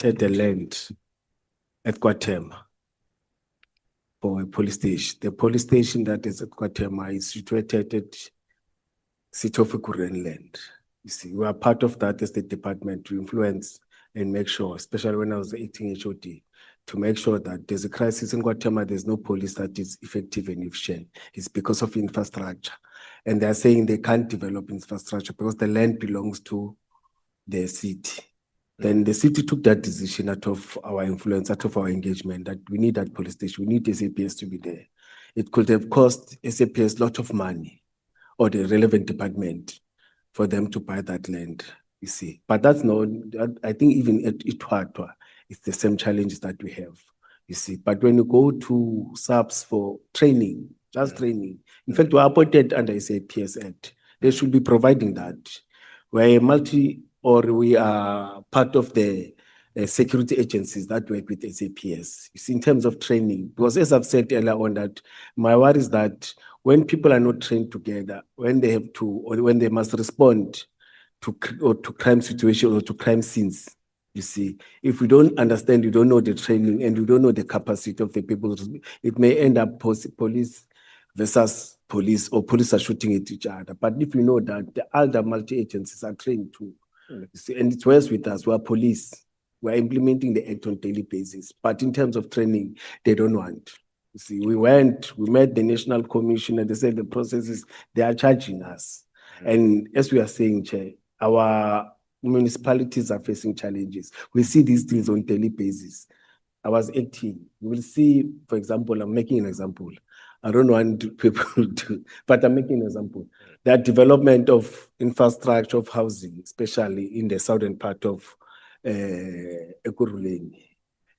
the land at Kwatema for a police station. The police station that is at Kwatema is situated at City of Ikuren land. You see, we are part of that as the department to influence and make sure, especially when I was acting HOD, to make sure that there's a crisis in Guatemala, there's no police that is effective and efficient. It's because of infrastructure. And they're saying they can't develop infrastructure because the land belongs to the city. Then the city took that decision out of our influence, out of our engagement, that we need that police station, we need SAPS to be there. It could have cost SAPS a lot of money, or the relevant department, for them to buy that land, you see. But that's not, I think even at Itwatwa, it's the same challenges that we have, you see. But when you go to subs for training, just training, in fact, we're appointed under SAPS Act. They should be providing that. We're we are part of the security agencies that work with SAPS. You see, in terms of training, because as I've said earlier on, that my worry is that when people are not trained together, when they have to, or when they must respond to crime situations or to crime scenes, you see, if we don't understand, you don't know the training and you don't know the capacity of the people, it may end up police versus police, or police are shooting at each other. But if you know that the other multi-agencies are trained too, you see, and it's worse with us, we're police, we're implementing the act on a daily basis. But in terms of training, they don't want. You see, we met the National Commission and they said the processes, they are charging us. And as we are saying, Chair, our municipalities are facing challenges. We see these things on a daily basis. I was 18. You will see, for example, I'm making an example. I don't want people to, but I'm making an example. That development of infrastructure of housing, especially in the southern part of Ekurhuleni.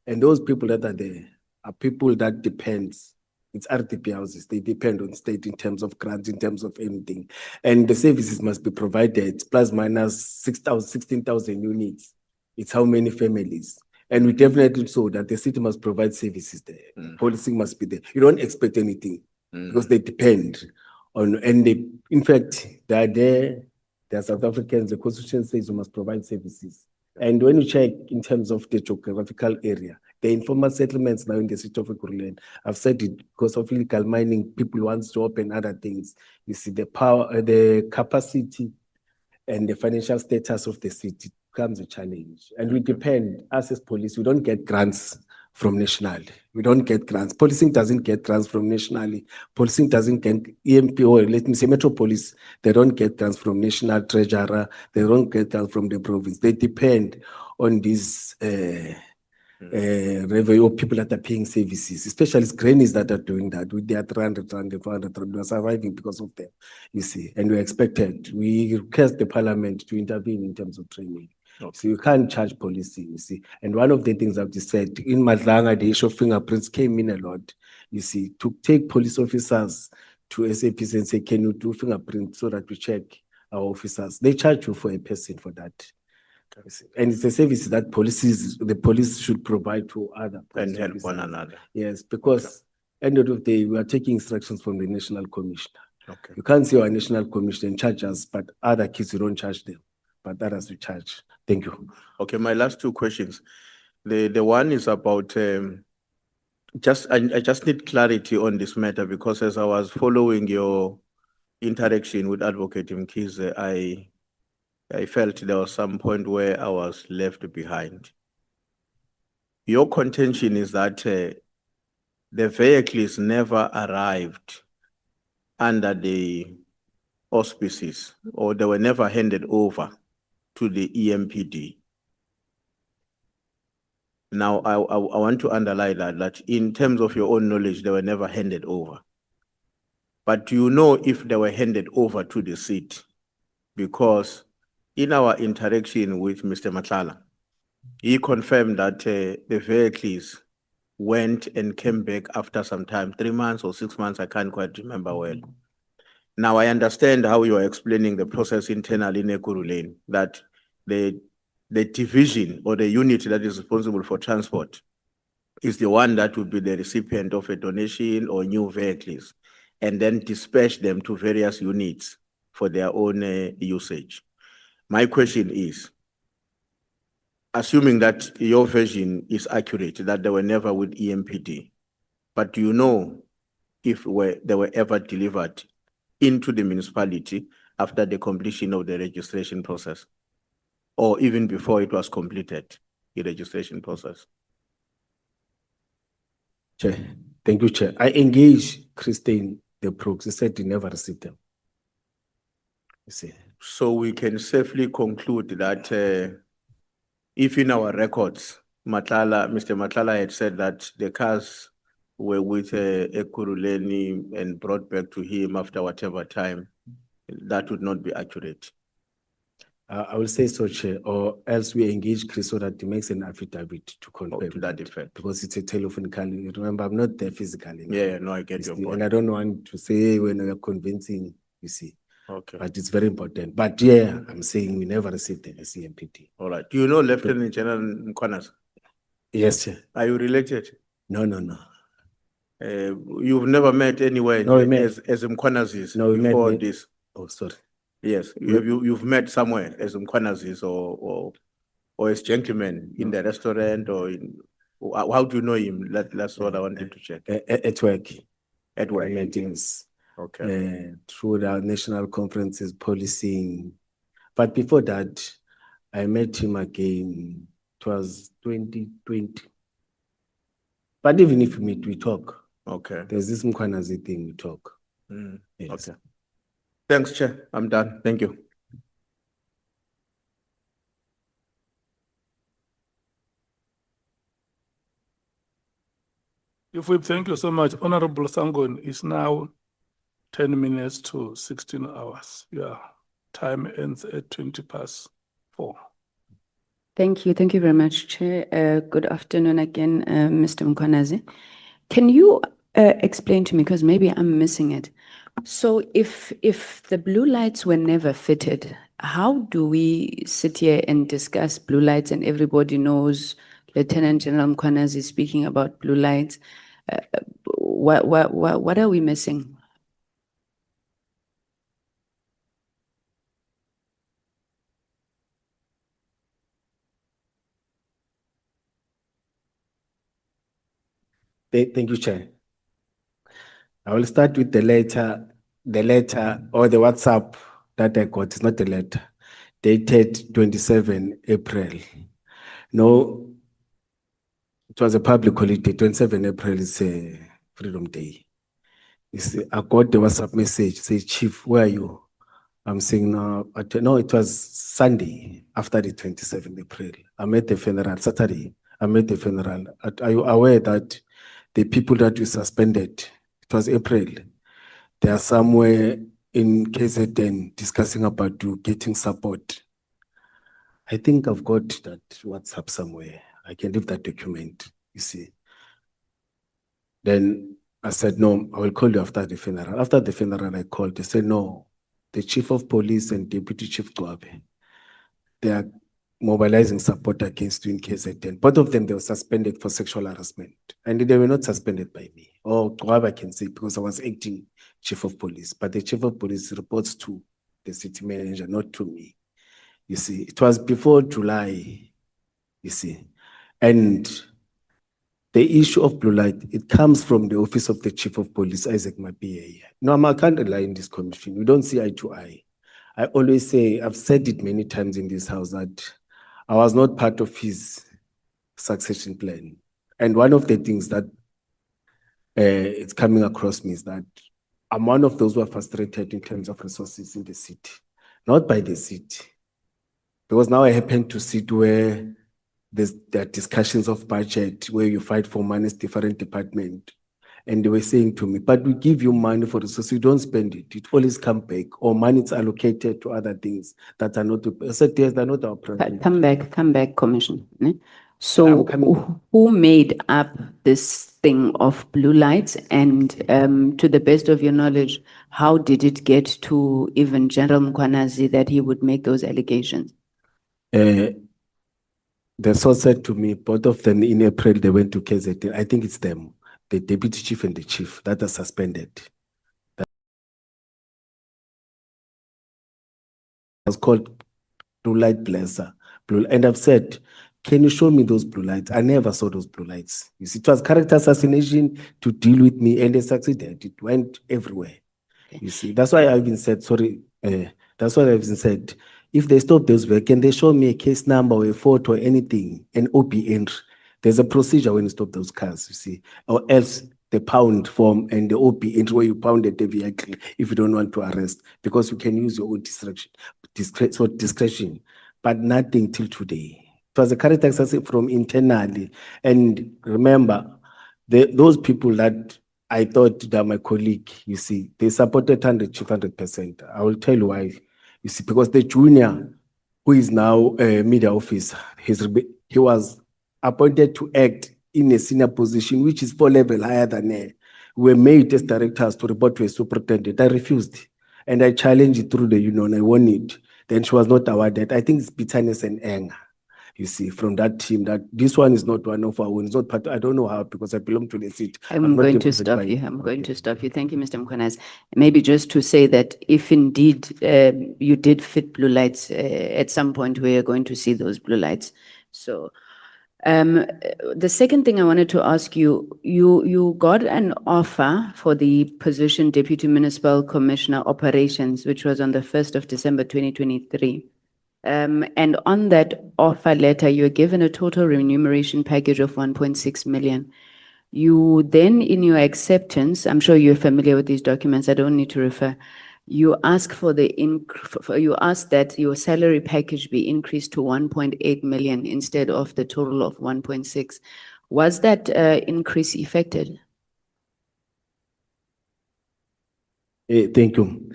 And those people that are there are people that depends. It's RDP houses. They depend on state in terms of grants, in terms of anything. And the services must be provided, plus minus 16,000 units. It's how many families. And we definitely saw that the city must provide services there. Policing must be there. You don't expect anything because they depend on, and they, in fact, they are there. They are South Africans. The Constitution says you must provide services. And when you check in terms of the geographical area, the informal settlements now in the city of Ekurhuleni, I've said it, because of illegal mining, people want to open other things. You see, the power, the capacity, and the financial status of the city becomes a challenge. And we depend, us as police, we don't get grants from nationally. We don't get grants. Policing doesn't get grants from nationally. Policing doesn't get EMP, or let me say Metropolis, they don't get grants from national treasurer. They don't get grants from the province. They depend on these revenue, people that are paying services, especially grannies that are doing that with their 300, 400, we are surviving because of them, you see. And we expected, we request the parliament to intervene in terms of training. Okay. So you can't charge policy, you see. And one of the things I've just said, in Madlanga, the issue of fingerprints came in a lot, you see, to take police officers to SAPs and say, can you do fingerprints so that we check our officers? They charge you for a person for that. And it's a service that the police should provide to other and help one another. Yes, because end of the day, we are taking instructions from the National Commissioner. Okay. You can't say our National Commissioner and charge us, but other kids, you don't charge them, but others we charge. Thank you. Okay, my last two questions. The one is about, I just need clarity on this matter, because as I was following your interaction with Advocate Mkhwanazi, I felt there was some point where I was left behind. Your contention is that the vehicles never arrived under the auspices, or they were never handed over to the EMPD. Now, I want to underline that in terms of your own knowledge, they were never handed over. But do you know if they were handed over to the city? Because in our interaction with Mr. Matlala, he confirmed that the vehicles went and came back after some time, 3 months or 6 months, I can't quite remember well. Now, I understand how you are explaining the process internally in Ekurhuleni, that the division or the unit that is responsible for transport is the one that would be the recipient of a donation or new vehicles, and then dispatch them to various units for their own usage. My question is, assuming that your version is accurate, that they were never with EMPD, but do you know if they were ever delivered into the municipality after the completion of the registration process, or even before it was completed, the registration process? Chair, thank you, Chair. I engaged Christine, the proxy, said he never received them. You see. So we can safely conclude that if in our records, Mr. Matlala had said that the cars were with Ekurhuleni and brought back to him after whatever time, that would not be accurate. I will say so, Chair, or else we engage Chris so that he makes an affidavit to confirm to that effect. because it's a telephone call. Remember, I'm not there physically. Yeah, no, I get your point. And I don't want to say when we are convincing, you see. Okay. But it's very important. But yeah, I'm saying we never received the CMPT. All right. Do you know Lieutenant General Mkhwanazi? Yes, Chair. Are you related? No. You've never met anywhere No, we met. as Mkhwanazi No, we before met. this? Oh, sorry. Yes, you've met somewhere as Mkhwanazi or as gentleman in the restaurant or in, how do you know him? That's what I wanted to check. At work. At work. Meetings. Okay. Through the national conferences, policing. But before that, I met him again. It was 2020. But even if we meet, we talk. Okay. There's this Mkhwanazi thing, we talk. Yes. Okay. Thanks, Chair. I'm done. Thank you. Thank you so much. Honorable Sangon, is now 10 minutes to 16 hours. Yeah, time ends at 4:20. Thank you. Thank you very much, Chair. Good afternoon again, Mr. Mkhwanazi. Can you explain to me, because maybe I'm missing it. So if the blue lights were never fitted, how do we sit here and discuss blue lights and everybody knows Lieutenant General Mkhwanazi is speaking about blue lights? What are we missing? Thank you, Chair. I will start with the letter or the WhatsApp that I got. It's not the letter, dated 27 April. No, it was a public holiday. 27 April is a Freedom Day. I got the WhatsApp message, say, Chief, where are you? I'm saying, no, it was Sunday after the 27th April. I'm at the funeral, Saturday. I'm at the funeral. Are you aware that the people that we suspended, it was April, they are somewhere in KZN discussing about you getting support? I think I've got that WhatsApp somewhere. I can leave that document, you see. Then I said, no, I will call you after the funeral. After the funeral, I called. They said, no, the Chief of Police and Deputy Chief Dwabe, they are mobilizing support against you in KZN. Both of them, they were suspended for sexual harassment. And they were not suspended by me. Or Dwabe, I can say, because I was acting Chief of Police. But the Chief of Police reports to the city manager, not to me. You see, it was before July, you see. And the issue of blue light, it comes from the office of the Chief of Police, Isaac Mapia. No, I can't rely on this commission. We don't see eye to eye. I always say, I've said it many times in this house, that I was not part of his succession plan. And one of the things that it's coming across me is that I'm one of those who are frustrated in terms of resources in the city, not by the city. Because now I happen to sit where there are discussions of budget where you fight for money as different department. And they were saying to me, but we give you money for resources, you don't spend it. It always comes back, or money is allocated to other things that are not, I said, yes, they're not our priority. Come back, Commission. So who made up this thing of blue lights? And to the best of your knowledge, how did it get to even General Mkhwanazi that he would make those allegations? The source said to me, both of them in April, they went to KZN. I think it's them, the deputy chief and the chief, that are suspended. That was called Blue Light Blesser. And I've said, can you show me those blue lights? I never saw those blue lights. You see, it was character assassination to deal with me, and they succeeded. It went everywhere. You see, that's why I even said, sorry, that's why I even said, if they stop those work, can they show me a case number or a photo or anything, an OP entry? There's a procedure when you stop those cars, you see, or else the pound form and the OP entry where you pounded the vehicle if you don't want to arrest, because you can use your own discretion, but nothing till today. It was a character assassination from internally. And remember, those people that I thought that my colleague, you see, they supported 100%. I will tell you why. You see, because the junior, who is now a media officer, he was appointed to act in a senior position, which is 4 levels higher than her. We were made as directors to report to a superintendent. I refused. And I challenged it through the union. I won it. Then she was not awarded. I think it's bitterness and anger. You see, from that team, that this one is not one of our own. It's not part. I don't know how, because I belong to the seat. I'm going to stop you. I'm going to stop you. Thank you, Mr. Mkhwanazi. Maybe just to say that if indeed you did fit blue lights, at some point we are going to see those blue lights. So the second thing I wanted to ask you, you got an offer for the position Deputy Municipal Commissioner Operations, which was on the 1st of December 2023. And on that offer letter, you were given a total remuneration package of 1.6 million. You then, in your acceptance, I'm sure you're familiar with these documents, I don't need to refer. You ask for you ask that your salary package be increased to 1.8 million instead of the total of 1.6. Was that increase effected? Thank you.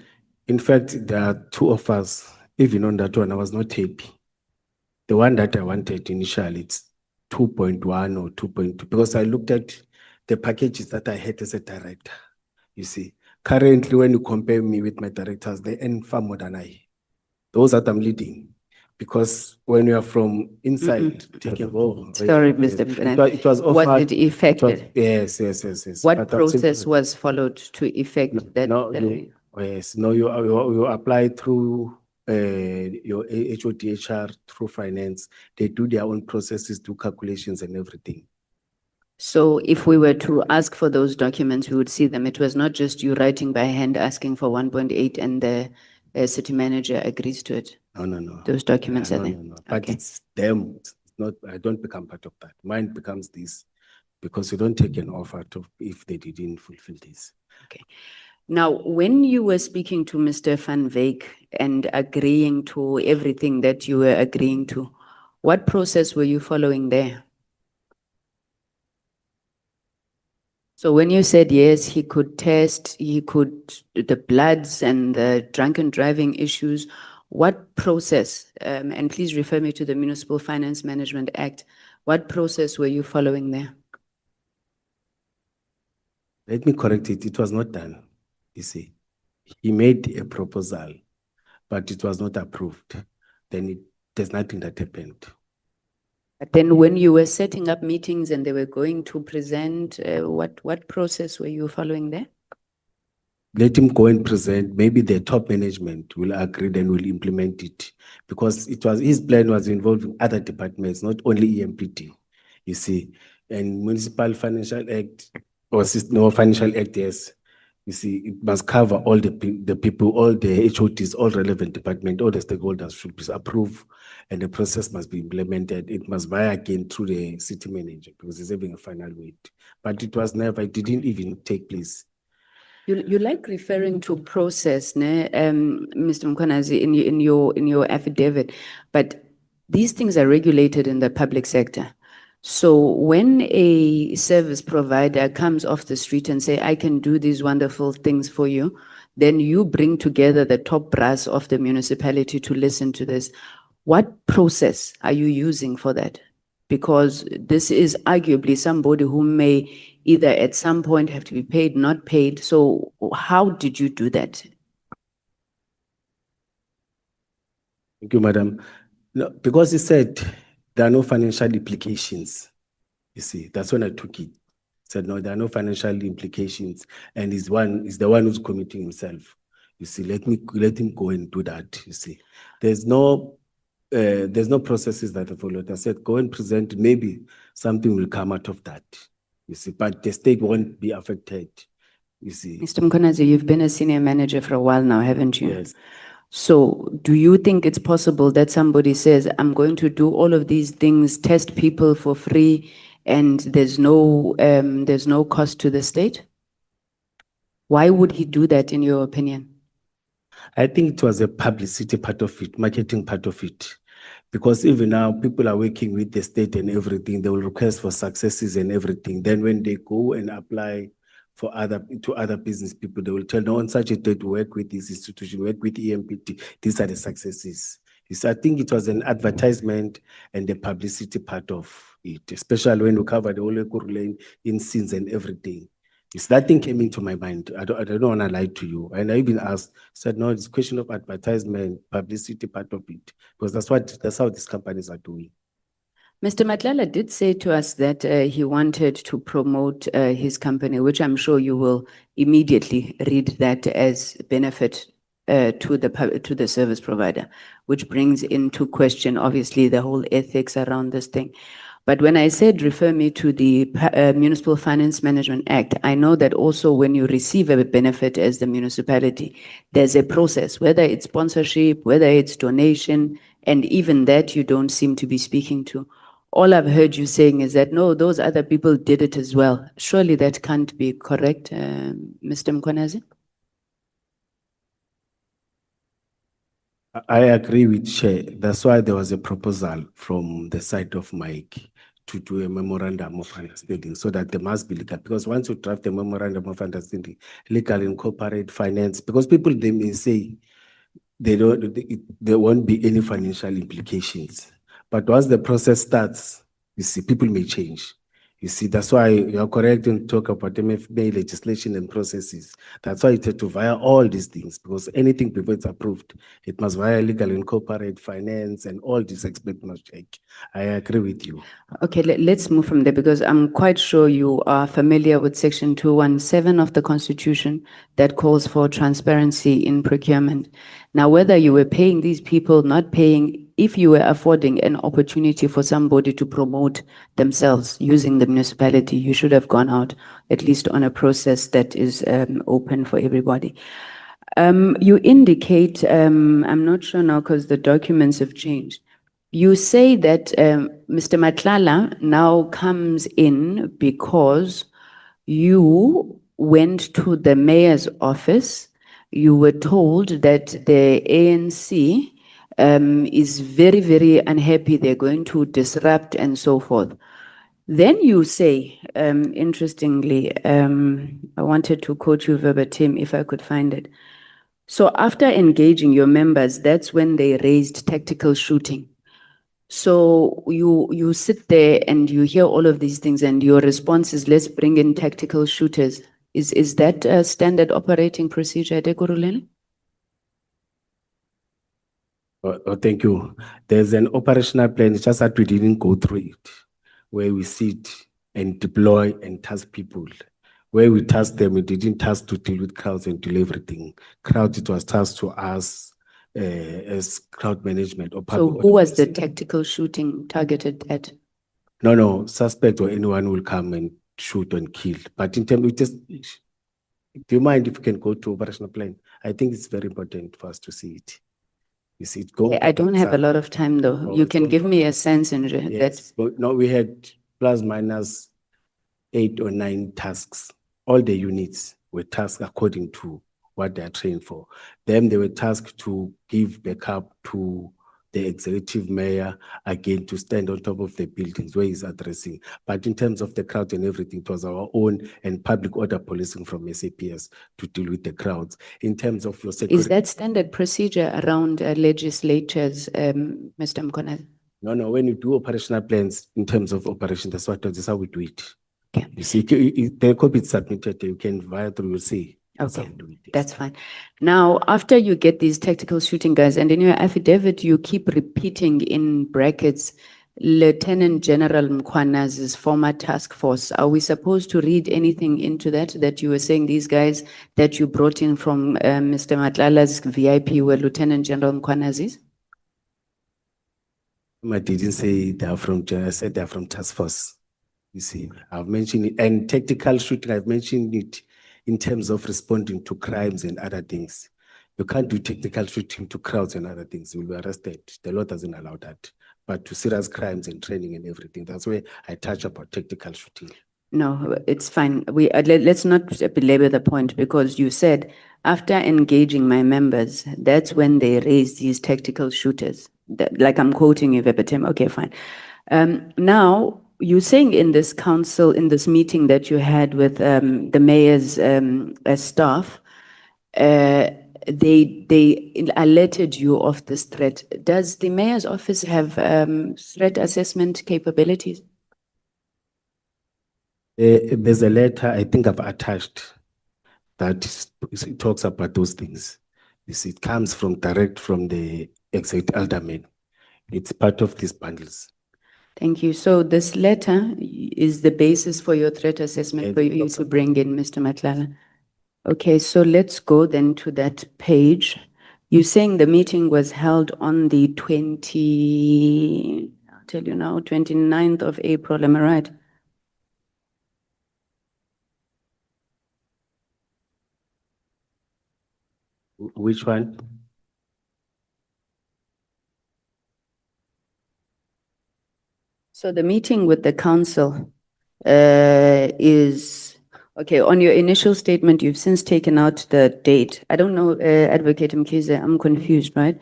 In fact, there are 2 offers. Even on that one, I was not happy. The one that I wanted initially, it's 2.1 or 2.2, because I looked at the packages that I had as a director. You see, currently, when you compare me with my directors, they earn far more than I. Those that I'm leading. Because when you are from inside, taking over. Sorry, Mr. President. It was offered. Was it effected? Yes. What process was followed to effect that? You apply through your HODHR, through finance. They do their own processes, do calculations and everything. So if we were to ask for those documents, we would see them. It was not just you writing by hand asking for 1.8 and the city manager agrees to it. No. Those documents are there. No. But it's them. It's not. I don't become part of that. Mine becomes this, because you don't take an offer if they didn't fulfill this. Okay. Now, when you were speaking to Mr. Van Wyk and agreeing to everything that you were agreeing to, what process were you following there? So when you said yes, he could test, the bloods and the drunken driving issues, what process, and please refer me to the Municipal Finance Management Act, what process were you following there? Let me correct it. It was not done. You see, he made a proposal, but it was not approved. Then there's nothing that happened. But then when you were setting up meetings and they were going to present, what process were you following there? Let him go and present. Maybe the top management will agree, then will implement it, because his plan was involving other departments, not only EMPD. You see, and Municipal Financial Act or Financial Act, yes. You see, it must cover all the people, all the HOTs, all relevant departments, all the stakeholders should be approved, and the process must be implemented. It must via again through the city manager, because it's having a final weight. But it didn't even take place. You like referring to process, Mr. Mkhwanazi, in your affidavit, but these things are regulated in the public sector. So when a service provider comes off the street and say, I can do these wonderful things for you, then you bring together the top brass of the municipality to listen to this. What process are you using for that? Because this is arguably somebody who may either at some point have to be paid, not paid. So how did you do that? Thank you, madam. No, because he said there are no financial implications. You see, that's when I took it. Said no, there are no financial implications, and he's the one who's committing himself. You see, let him go and do that. You see, there's no there's no processes that are followed. I said, go and present, maybe something will come out of that, you see, but the state won't be affected, you see. Mr. Mkhwanazi, you've been a senior manager for a while now, haven't you? Yes. So do you think it's possible that somebody says, I'm going to do all of these things, test people for free, and there's no cost to the state? Why would he do that, in your opinion? I think it was a publicity part of it, marketing part of it. Because even now, people are working with the state and everything. They will request for successes and everything. Then when they go and apply to other business people, they will tell, no, on such a date, work with this institution, work with EMPT. These are the successes. So I think it was an advertisement and the publicity part of it, especially when we covered the whole Ekuru Lane in scenes and everything. Yes, that thing came into my mind. I don't want to lie to you. And I even asked, said, no, it's a question of advertisement, publicity part of it, because that's how these companies are doing. Mr. Matlala did say to us that he wanted to promote his company, which I'm sure you will immediately read that as benefit to the service provider, which brings into question, obviously, the whole ethics around this thing. But when I said refer me to the Municipal Finance Management Act, I know that also when you receive a benefit as the municipality, there's a process, whether it's sponsorship, whether it's donation, and even that you don't seem to be speaking to. All I've heard you saying is that, no, those other people did it as well. Surely that can't be correct, Mr. Mkhwanazi? I agree with Chair. That's why there was a proposal from the side of Mike to do a memorandum of understanding so that there must be legal. Because once you draft a memorandum of understanding, legal incorporate finance, because people, they may say there won't be any financial implications. But once the process starts, you see, people may change. You see, that's why you are correct in talk about MFBA legislation and processes. That's why it had to via all these things, because anything before it's approved, it must via legal incorporate finance and all these experts must check. I agree with you. Okay, let's move from there, because I'm quite sure you are familiar with Section 217 of the Constitution that calls for transparency in procurement. Now, whether you were paying these people, not paying, if you were affording an opportunity for somebody to promote themselves using the municipality, you should have gone out at least on a process that is open for everybody. You indicate, I'm not sure now because the documents have changed. You say that Mr. Matlala now comes in because you went to the mayor's office. You were told that the ANC is very, very unhappy. They're going to disrupt and so forth. Then you say, interestingly, I wanted to quote you verbatim if I could find it. So after engaging your members, that's when they raised tactical shooting. So you sit there and you hear all of these things and your response is, let's bring in tactical shooters. Is that a standard operating procedure at Ekuru Lane? Oh, thank you. There's an operational plan, it's just that we didn't go through it, where we sit and deploy and task people. Where we task them, we didn't task to deal with crowds and do everything. Crowd, it was tasked to us as crowd management. Or So who was the tactical shooting targeted at? No, suspect or anyone will come and shoot and kill. But in terms of just, do you mind if we can go to operational plan? I think it's very important for us to see it. You see it go. I don't have a lot of time though. You can give me a sense in that. Yes, but no, we had plus minus 8 or 9 tasks. All the units were tasked according to what they are trained for. Then they were tasked to give backup to the executive mayor, again, to stand on top of the buildings where he's addressing. But in terms of the crowd and everything, it was our own and public order policing from SAPS to deal with the crowds. In terms of your security. Is that standard procedure around legislatures, Mr. Mkhwanazi? No, when you do operational plans in terms of operation, that's how we do it. Okay. You see, the copy is submitted, you can via through, you'll see. Okay, that's fine. Now, after you get these tactical shooting guys, and in your affidavit, you keep repeating in brackets, Lieutenant General Mkhwanazi's former task force. Are we supposed to read anything into that you were saying these guys that you brought in from Mr. Matlala's VIP were Lieutenant General Mkhwanazi's? I didn't say they are from, I said they are from task force. You see, I've mentioned it, and tactical shooting, I've mentioned it in terms of responding to crimes and other things. You can't do tactical shooting to crowds and other things. You will be arrested. The law doesn't allow that. But to serious crimes and training and everything, that's where I touch about tactical shooting. No, it's fine. Let's not belabor the point, because you said after engaging my members, that's when they raised these tactical shooters. Like I'm quoting you verbatim. Okay, fine. Now you're saying in this council, in this meeting that you had with the mayor's staff, they alerted you of this threat. Does the mayor's office have threat assessment capabilities? There's a letter I think I've attached that it talks about those things. You see, it comes direct from the executive alderman. It's part of these bundles. Thank you. So this letter is the basis for your threat assessment for you to bring in, Mr. Matlala. Okay, so let's go then to that page. You're saying the meeting was held on the 29th of April, am I right? Which one? So the meeting with the council is, okay, on your initial statement, you've since taken out the date. I don't know, Advocate Mkhize, I'm confused, right?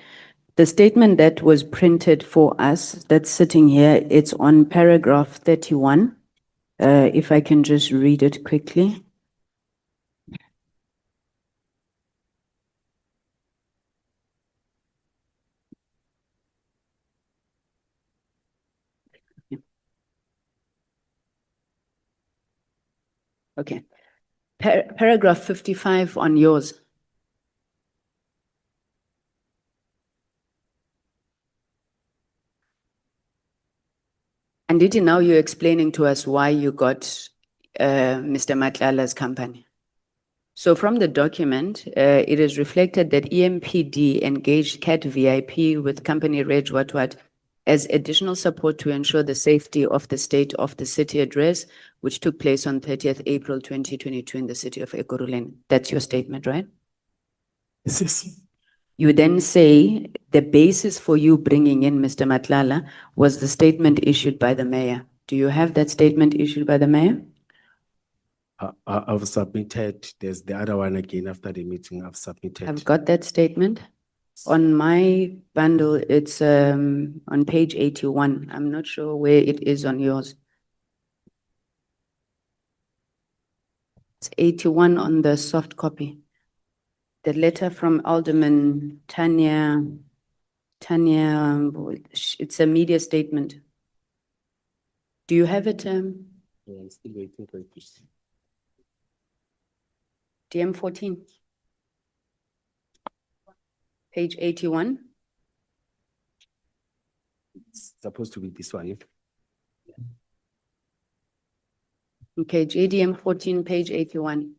The statement that was printed for us, that's sitting here, it's on paragraph 31. If I can just read it quickly. Okay. Paragraph 55 on yours. And Didi, now you're explaining to us why you got Mr. Matlala's company. So from the document, it is reflected that EMPD engaged CAT VIP with company Reg What as additional support to ensure the safety of the state of the city address, which took place on 30th April 2022 in the city of Ekurhuleni. That's your statement, right? Yes. You then say the basis for you bringing in Mr. Matlala was the statement issued by the mayor. Do you have that statement issued by the mayor? I've submitted, there's the other one again after the meeting I've submitted. I've got that statement. On my bundle, it's on page 81. I'm not sure where it is on yours. It's 81 on the soft copy. The letter from Alderman Tanya, it's a media statement. Do you have it? Yeah, I'm still waiting for it. DM 14. Page 81. It's supposed to be this one. Okay, JDM 14, page 81.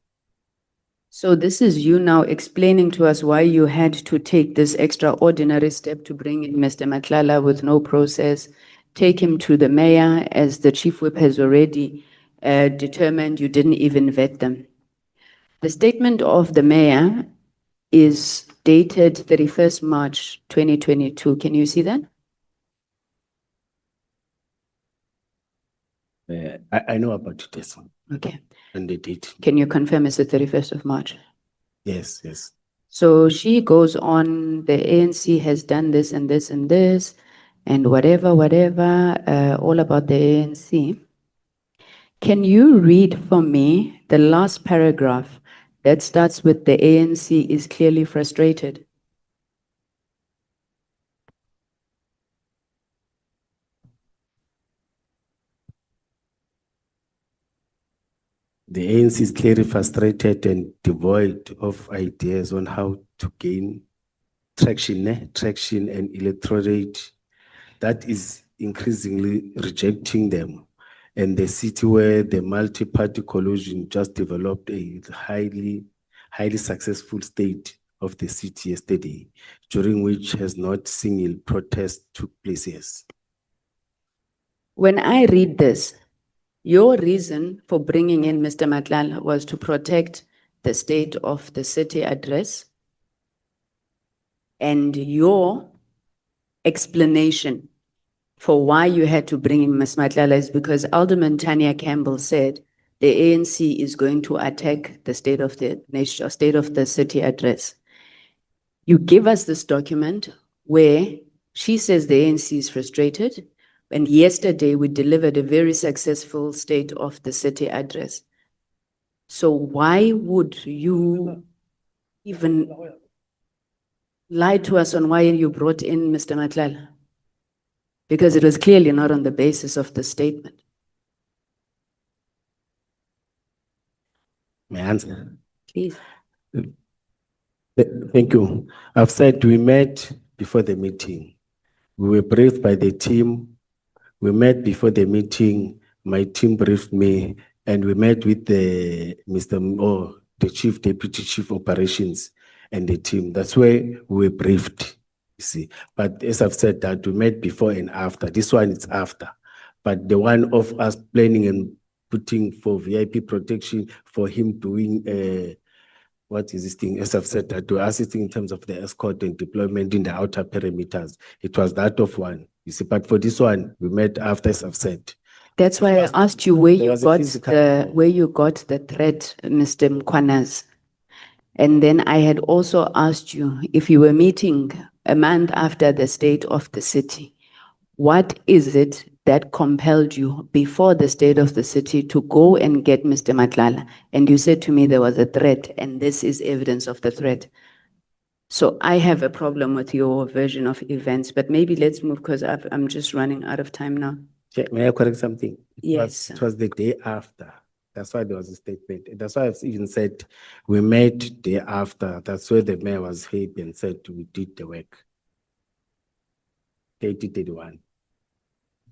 So this is you now explaining to us why you had to take this extraordinary step to bring in Mr. Matlala with no process, take him to the mayor, as the chief whip has already determined you didn't even vet them. The statement of the mayor is dated 31st March 2022. Can you see that? I know about it, yes. Okay. And the date. Can you confirm it's the 31st of March? Yes, yes. So she goes on, the ANC has done this and this and this, and whatever, all about the ANC. Can you read for me the last paragraph that starts with the ANC is clearly frustrated? The ANC is clearly frustrated and devoid of ideas on how to gain traction and electorate that is increasingly rejecting them. And the city where the multi-party coalition just developed a highly successful state of the city yesterday, during which has not single protest took place. Yes. When I read this, your reason for bringing in Mr. Matlala was to protect the state of the city address. And your explanation for why you had to bring in Ms. Matlala is because Alderman Tanya Campbell said the ANC is going to attack the state of the nation, state of the city address. You give us this document where she says the ANC is frustrated, and yesterday we delivered a very successful state of the city address. So why would you even lie to us on why you brought in Mr. Matlala? Because it was clearly not on the basis of the statement. May I answer? Please. Thank you. I've said we met before the meeting. We were briefed by the team. We met before the meeting. My team briefed me, and we met with the the chief deputy chief operations and the team. That's where we were briefed. You see, but as I've said that we met before and after. This one is after, but the one of us planning and putting for VIP protection for him doing what is this thing? As I've said that we're assisting in terms of the escort and deployment in the outer perimeters. It was that of one. You see, but for this one, we met after, as I've said. That's why I asked you where there you was a got physical- where you got the threat, Mr. Mkhwanazi. And then I had also asked you if you were meeting a month after the state of the city, what is it that compelled you before the state of the city to go and get Mr. Matlala? And you said to me there was a threat, and this is evidence of the threat. So I have a problem with your version of events, but maybe let's move because I'm just running out of time now. May I correct something? Yes. It was the day after. That's why there was a statement. That's why I've even said we met day after. That's where the mayor was happy and said we did the work. 2031.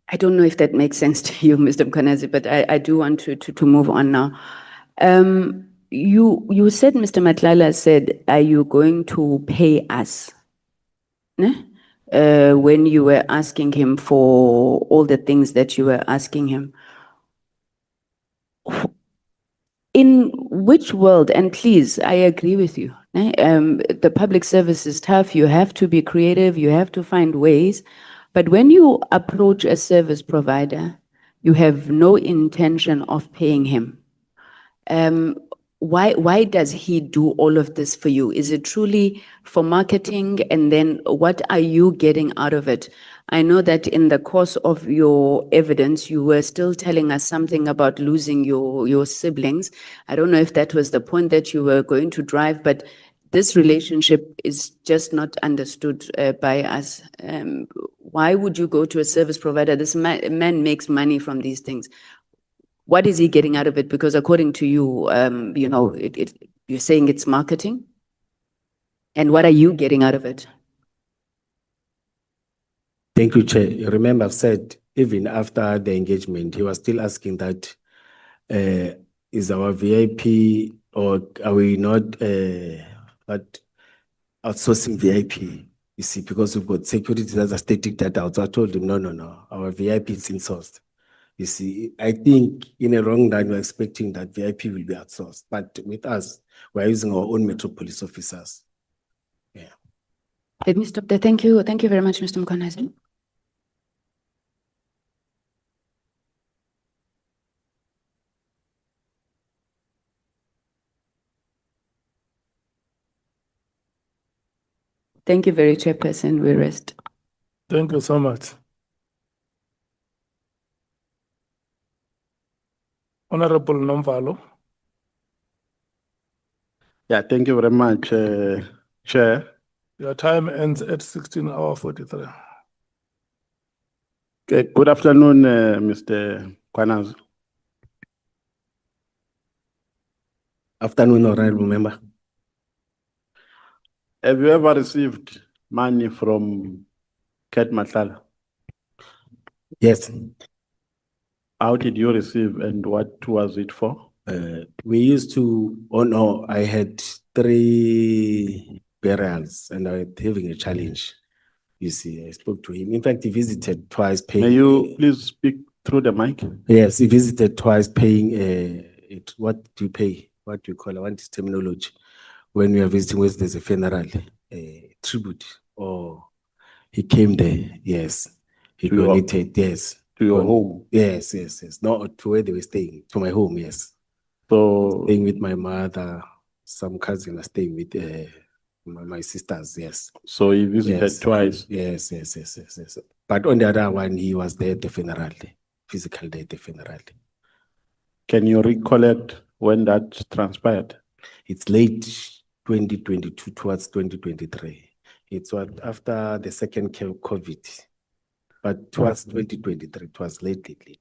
I don't know if that makes sense to you, Mr. Mkhwanazi, but I do want to move on now. You said, Mr. Matlala said, are you going to pay us? Ne? When you were asking him for all the things that you were asking him. In which world, and please, I agree with you, ne? The public service is tough, you have to be creative, you have to find ways. But when you approach a service provider, you have no intention of paying him. Why does he do all of this for you? Is it truly for marketing? And then what are you getting out of it? I know that in the course of your evidence, you were still telling us something about losing your siblings. I don't know if that was the point that you were going to drive, but this relationship is just not understood by us. Why would you go to a service provider? This man makes money from these things. What is he getting out of it? Because according to you, you know, you're saying it's marketing. And what are you getting out of it? Thank you, Chair. You remember I've said even after the engagement, he was still asking that is our VIP or are we not outsourcing VIP? You see, because we've got security that are stating that out. So I told him, no, our VIP is insourced. You see, I think in a wrong line, we're expecting that VIP will be outsourced. But with us, we're using our own Metropolis officers. Yeah. Let me stop there. Thank you. Thank you very much, Mr. Mkhwanazi. Thank you very Chairperson. We rest. Thank you so much. Honorable Nomvalo. Yeah, thank you very much, Chair. Your time ends at 16:43. Okay, good afternoon, Mr. Mkhwanazi. Afternoon, honorable member. Have you ever received money from Ket Matlala? Yes. How did you receive and what was it for? We used to, I had 3 burials and I was having a challenge. You see, I spoke to him. In fact, he visited twice. May you please speak through the mic. Yes, he visited twice paying it. What do you pay? What do you call it? What is terminology? When we are visiting, where there's a funeral, tribute, or he came there, yes. He To your- donated, yes. to your home. Yes, yes, yes. No, to where they were staying, to my home, yes. So, Staying with my mother, some cousin are staying with my sisters, yes. so he visited Yes. twice. Yes, yes, yes, yes, yes. But on the other one, he was there at the funeral, physical day at the funeral. Can you recollect when that transpired? It's late 2022 towards 2023. It's what after the second COVID, but towards 2023, it was late.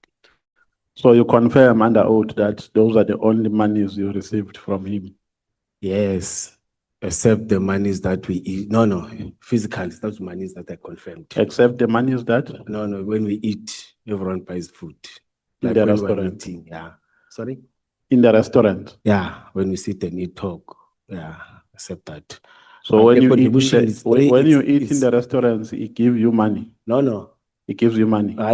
So you confirm under oath that those are the only monies you received from him? Yes, except the monies that we eat. No, physical, it's not monies that I confirmed. Except the monies that? No, when we eat, everyone buys food. In Like the when we're restaurant? eating, yeah. Sorry? In the restaurant? Yeah, when we sit and eat, talk. Yeah, except that. So But when the you eat in contribution the, is when you eat in it's- the restaurants, he give you money. No. He gives you money. No.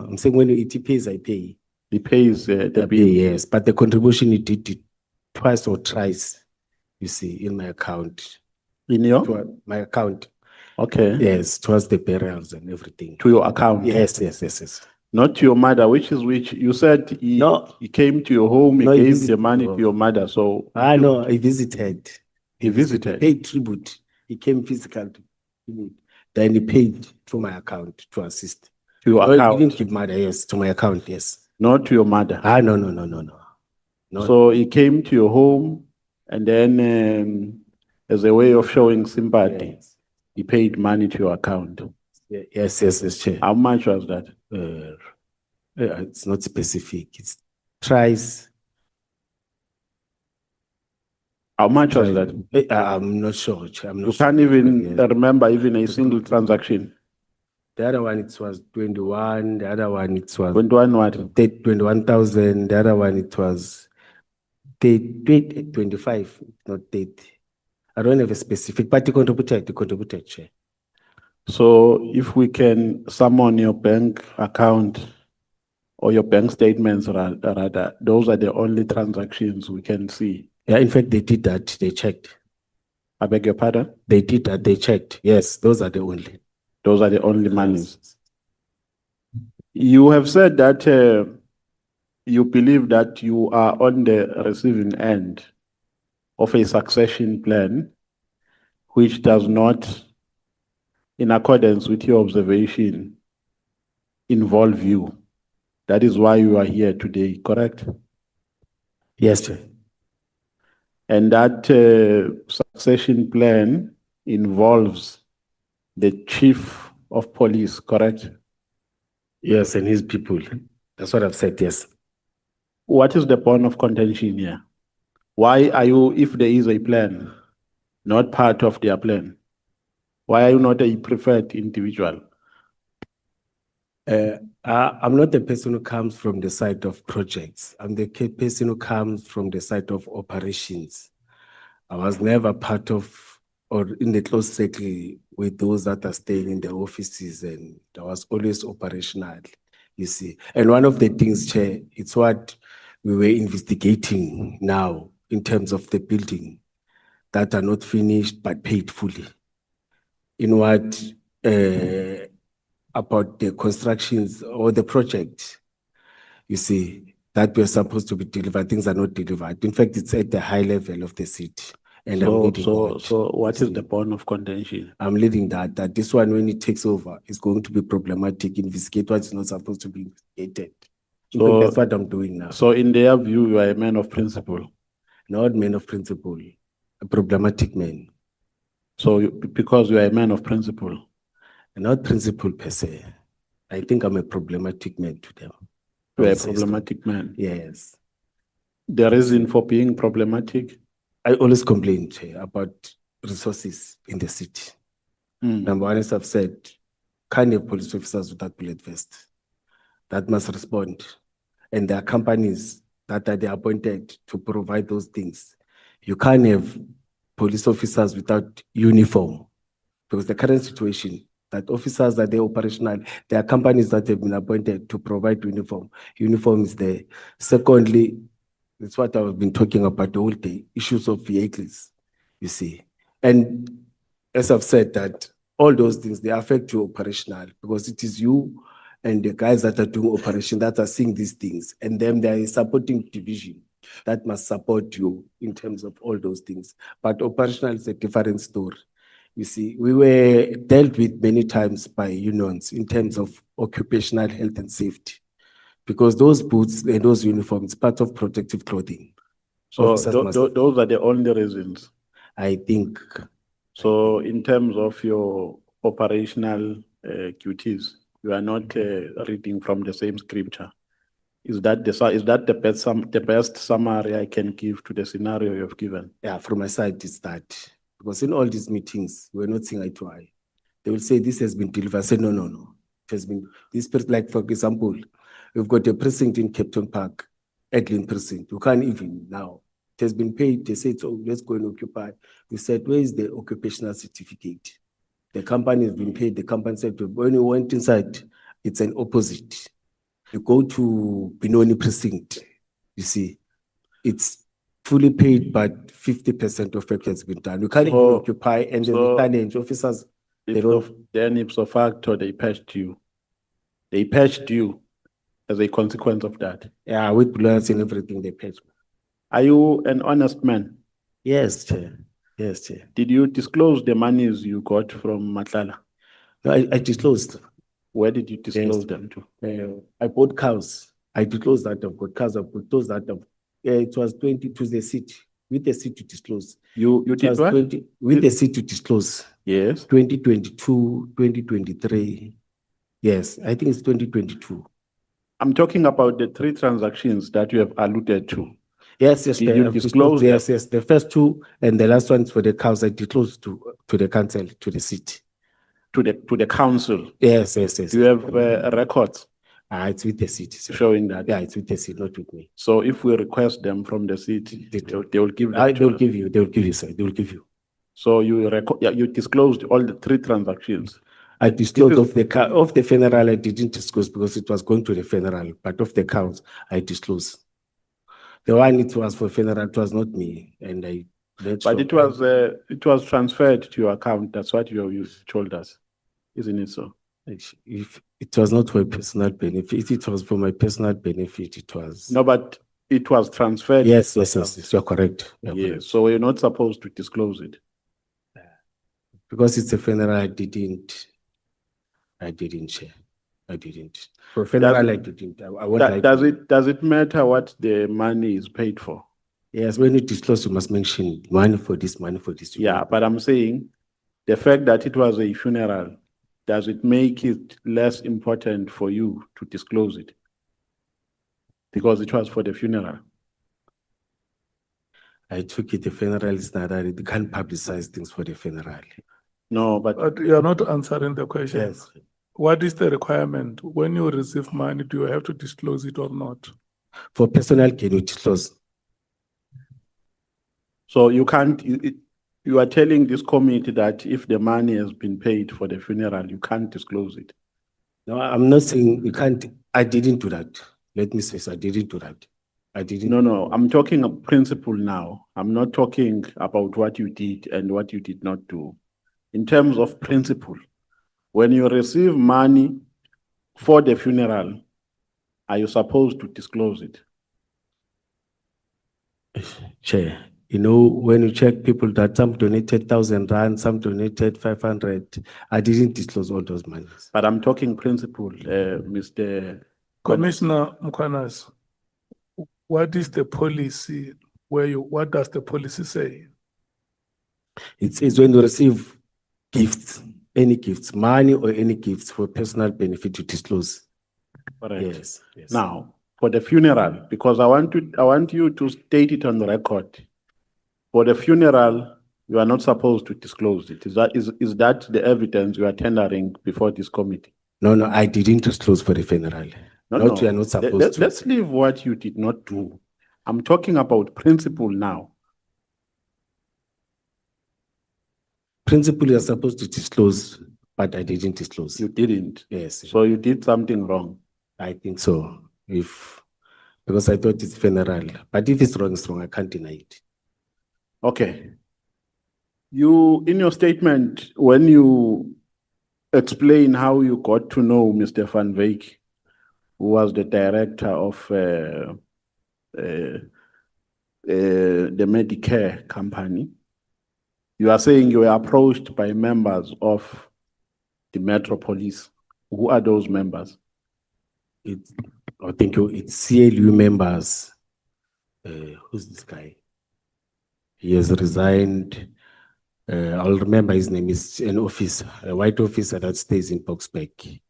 I'm saying when you eat, he pays, I pay. He pays the I bill. pay, yes. But the contribution, he did it twice or thrice, you see, in my account. In your? My account. Okay. Yes, towards the burials and everything. To your account? Yes. Not to your mother, which is which? You said he, No. he came to your home, he No, he gave the visited money your to your mother. So No, he visited. He visited. Paid tribute. He came physical to tribute. Then he paid through my account to assist. to your No, he account, didn't give mother, yes, to my account, yes. not to your mother. No. No. So he came to your home, and then as a way of showing sympathy, Yes. he paid money to your account. Yes, Chair. How much was that? It's not specific. It's tries. How much was that? I'm not sure. Chair. I'm You not sure. can't even Yes. remember even a single transaction. The other one, it was 21. The other one, it was 21 what? 21,000. The other one, it was 25, not 30. I don't have a specific, but he contributed, Chair. So if we can summon your bank account or your bank statements rather, those are the only transactions we can see. Yeah, in fact, they did that. They checked. I beg your pardon? They did that. They checked. Yes, those are the only. Those are the only monies. You have said that you believe that you are on the receiving end of a succession plan, which does not, in accordance with your observation, involve you. That is why you are here today, correct? Yes, Chair. And that succession plan involves the chief of police, correct? Yes, and his people. That's what I've said, yes. What is the point of contention here? Why are you, if there is a plan, not part of their plan? Why are you not a preferred individual? I'm not the person who comes from the side of projects. I'm the person who comes from the side of operations. I was never part of or in the close circle with those that are staying in the offices, and I was always operational, you see. And one of the things, Chair, it's what we were investigating now in terms of the building that are not finished but paid fully. In what about the constructions or the project, you see, that we're supposed to be delivered, things are not delivered. In fact, it's at the high level of the city. And I'm leading that. So what is the point of contention? I'm leading that this one, when it takes over, is going to be problematic. Investigate what is not supposed to be investigated. In fact, that's what I'm doing now. So in their view, you are a man of principle. Not man of principle, a problematic man. So because you are a man of principle. Not principle per se. I think I'm a problematic man to them. You are I a would say so. problematic man. Yes. The reason for being problematic? I always complain, Chair, about resources in the city. Number one, as I've said, can't have police officers without bullet vest. That must respond. And there are companies that are appointed to provide those things. You can't have police officers without uniform, because the current situation, that officers that they're operational, there are companies that have been appointed to provide uniform. Uniform is there. Secondly, that's what I've been talking about the whole day, issues of vehicles, you see. And as I've said that all those things, they affect you operational because it is you and the guys that are doing operation that are seeing these things. And then there is supporting division that must support you in terms of all those things. But operational is a different story. You see, we were dealt with many times by unions in terms of occupational health and safety, because those boots and those uniforms, part of protective clothing. So Officers must- those are the only reasons. I think, So in terms of your operational duties, you are not reading from the same scripture. Is that the best summary I can give to the scenario you've given? yeah, from my side, it's that. Because in all these meetings, we're not seeing eye to eye. They will say this has been delivered. I say, no, no, no. It has been, this person, like for example, we've got a precinct in Captain Park, Edlin precinct. You can't even now. It has been paid. They said, so let's go and occupy. We said, where is the occupational certificate? The company has been paid. The company said, when you went inside, it's an opposite. You go to Benoni precinct, you see, it's fully paid, but 50% of it has been done. You can't even So- occupy, and then so- the challenge officers, they Then ipso facto, they patched you. They patched you as a consequence of that. yeah, with bloods and everything, they paid. Are you an honest man? Yes, Chair. Yes, Chair. Did you disclose the monies you got from Matlala? No, I disclosed. Where did you disclose them to? I bought cows. I disclosed that I've got cows. I've got those that I've, it was 20 to the city, with the city to disclose. You It did was what? 20, with the city to disclose. Yes. 2022, 2023. Yes, I think it's 2022. I'm talking about the 3 transactions that you have alluded to. Yes, yes. Did Chair, you I've disclose disclosed. Yes, yes. The first 2 and the last one's for the cows. I disclosed to the council, to the city. To the council. Yes, yes, yes. Do you have records It's with the city, sir. showing that? Yeah, it's with the city, not with me. So if we request them from the city, they will give them They to will us. give you, sir. They will give you. So you disclosed all the 3 transactions. I disclosed This is- of the funeral. I didn't disclose because it was going to the funeral, but of the counts, I disclosed. The one it was for funeral, it was not me, and I. But it was transferred to your account. That's what you told us, isn't it so? If it was not for personal benefit, if it was for my personal benefit, it was. No, but it was transferred. Yes, you're correct. You're Yes, correct. so you're not supposed to disclose it. Because it's a funeral, I didn't share. I didn't. For funeral, I didn't. I won't like to. Does it matter what the money is paid for? Yes, when you disclose, you must mention money for this, money for this. Yeah, but I'm saying the fact that it was a funeral, does it make it less important for you to disclose it? Because it was for the funeral. I took it, the funeral is not that they can't publicize things for the funeral. No, but But you're not answering the question. Yes. What is the requirement? When you receive money, do you have to disclose it or not? For personal, can you disclose? so you can't, you are telling this committee that if the money has been paid for the funeral, you can't disclose it. No, I'm not saying you can't. I didn't do that. Let me say, so I didn't do that. I didn't. No, I'm talking a principle now. I'm not talking about what you did and what you did not do. In terms of principle, when you receive money for the funeral, are you supposed to disclose it? Chair, you know, when you check people that some donated 1,000 rand, some donated 500, I didn't disclose all those monies. But I'm talking principle, Mr. Commissioner Mkhwanazi, what is the policy what does the policy say? It says when you receive gifts, any gifts, money or any gifts for personal benefit, to disclose. Correct. Yes. Now, for the funeral, because I want you to state it on the record. For the funeral, you are not supposed to disclose it. Is that the evidence you are tendering before this committee? No, I didn't disclose for the funeral. No. You are not supposed to. Let's leave what you did not do. I'm talking about principle now. Principle, you are supposed to disclose, but I didn't disclose. You didn't. Yes, So you did something wrong. I think so. Because I thought it's funeral, but if it's wrong, I can't deny it. Okay. You, in your statement, when you explain how you got to know Mr. Van Wyk, who was the director of the Medicare company, you are saying you were approached by members of the Metro Police. Who are those members? I think it's CLU members. Who's this guy? He has resigned. I'll remember his name. Is an officer, a white officer that stays in Boxback.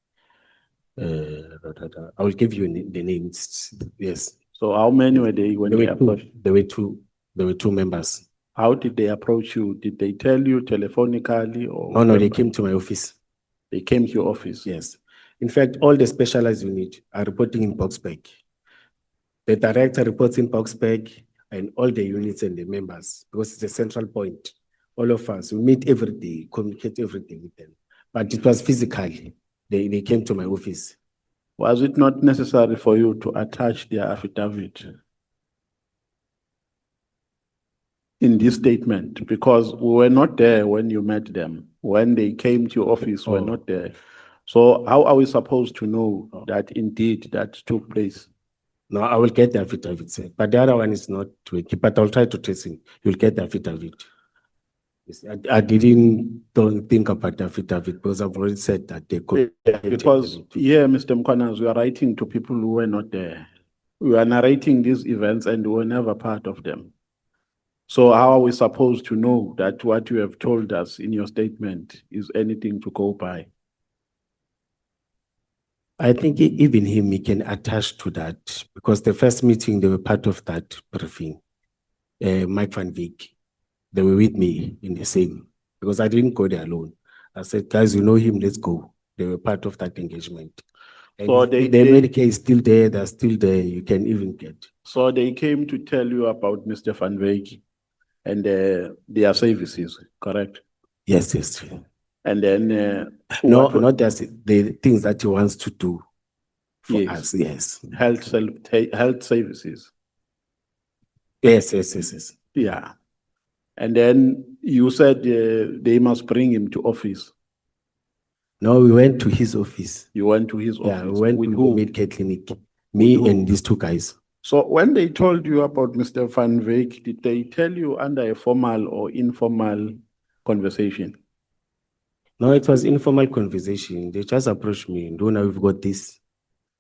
I will give you the names. Yes. So how many were they when they approached? There were two members. How did they approach you? Did they tell you telephonically or? No, they came to my office. They came to your office? Yes. In fact, all the specialized units are reporting in Boxback. The director reports in Boxback and all the units and the members, because it's a central point. All of us, we meet every day, communicate every day with them. But it was physically. They came to my office. Was it not necessary for you to attach their affidavit in this statement? Because we were not there when you met them. When they came to your office, we were not there. So how are we supposed to know that indeed that took place? No, I will get the affidavit, sir. But the other one is not tricky, but I'll try to trace him. You'll get the affidavit. Yes, I don't think about the affidavit because I've already said that they could. Because here, Mr. Mkhwanazi, we are writing to people who were not there. We are narrating these events and we were never part of them. So how are we supposed to know that what you have told us in your statement is anything to go by? I think even him, he can attach to that because the first meeting, they were part of that briefing. Mike Van Wyk, they were with me in the same, because I didn't go there alone. I said, guys, you know him, let's go. They were part of that engagement. And So the Medicare is still there, they're still there, you can even get. So they came to tell you about Mr. Van Wyk and their services, correct? Yes. And then not just the things that he wants to do for us. Yes. Health services. Yes. Yeah. And then you said they must bring him to office. No, we went to his office. You went to his office? Yeah, we went with to who? the Medicare clinic. Me and these two guys. So when they told you about Mr. Van Wyk, did they tell you under a formal or informal conversation? No, it was informal conversation. They just approached me. Do now we've got this.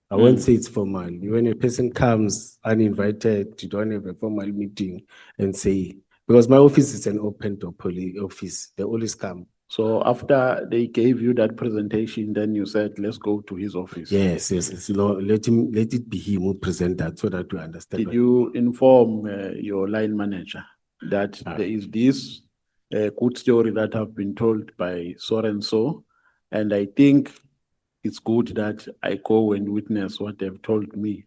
I won't say it's formal. When a person comes uninvited, you don't have a formal meeting and say, because my office is an open door office. They always come. So after they gave you that presentation, then you said, let's go to his office. Yes. You know, let it be him who present that so that we understand. Did you inform your line manager that there is this good story that have been told by so and so, and I think it's good that I go and witness what they've told me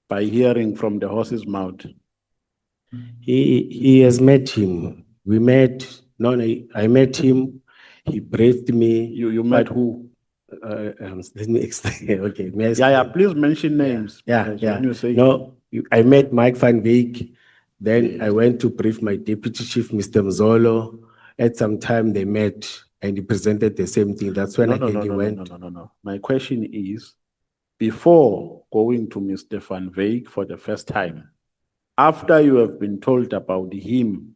by hearing from the horse's mouth? He has met him. We met. No, I met him. He briefed me. You met who? Let me explain. Okay. Yeah. Please mention names. Yeah. When you say I met Mike Van Wyk. Then I went to brief my deputy chief, Mr. Mzolo. At some time they met and he presented the same thing. That's when he went. No. My question is, before going to Mr. Van Wyk for the first time, after you have been told about him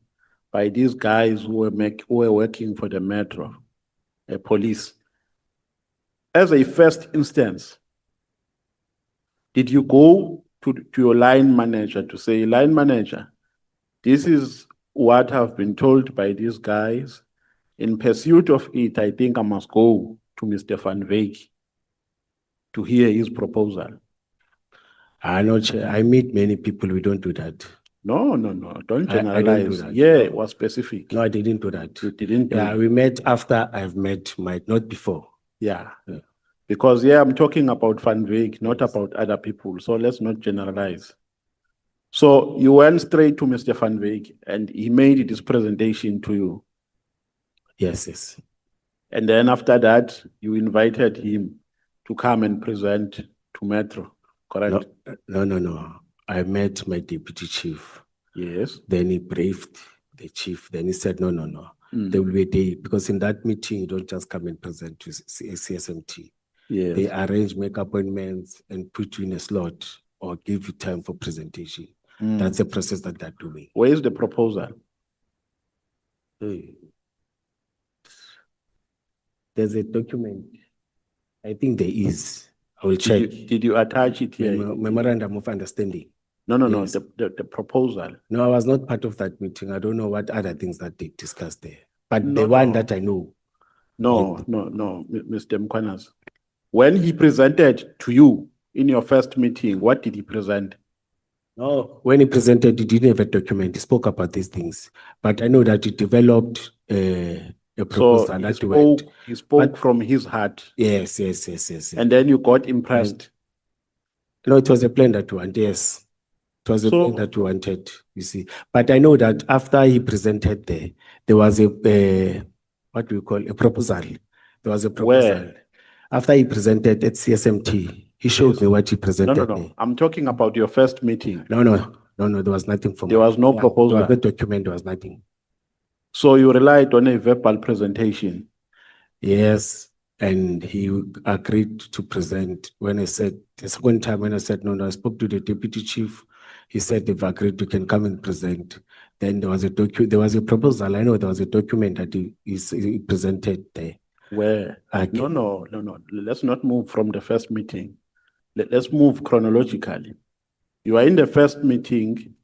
by these guys who were working for the Metro Police, as a first instance, did you go to your line manager to say, line manager, this is what I've been told by these guys. In pursuit of it, I think I must go to Mr. Van Wyk to hear his proposal? I meet many people, we don't do that. No, don't generalize. I don't do that. Yeah, it was specific. No, I didn't do that. You didn't do it. We met after I've met Mike, not before. Yeah. Because I'm talking about Van Wyk, not about other people. So let's not generalize. So you went straight to Mr. Van Wyk and he made this presentation to you. Yes. And then after that, you invited him to come and present to Metro, correct? No. I met my deputy chief. Yes. Then he briefed the chief. Then he said, no. There will be a day, because in that meeting, you don't just come and present to CSMT. Yes. They arrange, make appointments, and put you in a slot or give you time for presentation. That's the process that they're doing. Where is the proposal? There's a document. I think there is. I will check. Did you attach it here? Memorandum of understanding. No, Yes. the proposal. No, I was not part of that meeting. I don't know what other things that they discussed there. But No, the one no. that I know. No, Mr. Mkhwanazi. When he presented to you in your first meeting, what did he present? No, when he presented, he didn't have a document. He spoke about these things. But I know that he developed a proposal So that went. he spoke But- from his heart. Yes. And then you got impressed. No, it was a plan that we wanted, yes. It was a So- plan that we wanted, you see. But I know that after he presented there was what do we call, a proposal. There was a proposal. Where? After he presented at CSMT, he showed me what he presented No. there. I'm talking about your first meeting. No, there was nothing for There was no proposal. There was no document, there was nothing. So you relied on a verbal presentation. Yes, and he agreed to present. When I said, the second time when I said, no, I spoke to the deputy chief. He said, they've agreed, you can come and present. Then there was a proposal. I know there was a document that he presented there. Where? Okay. No. Let's not move from the first meeting. Let's move chronologically. You are in the first meeting.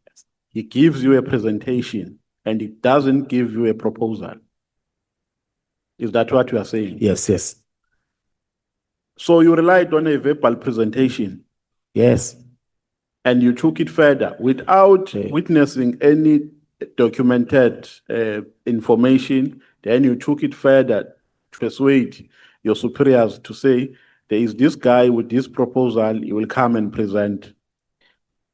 He gives you a presentation and it doesn't give you a proposal. Is that what you are saying? Yes. So you relied on a verbal presentation Yes. and you took it further without Okay. witnessing any documented information. Then you took it further to persuade your superiors to say, there is this guy with this proposal, he will come and present.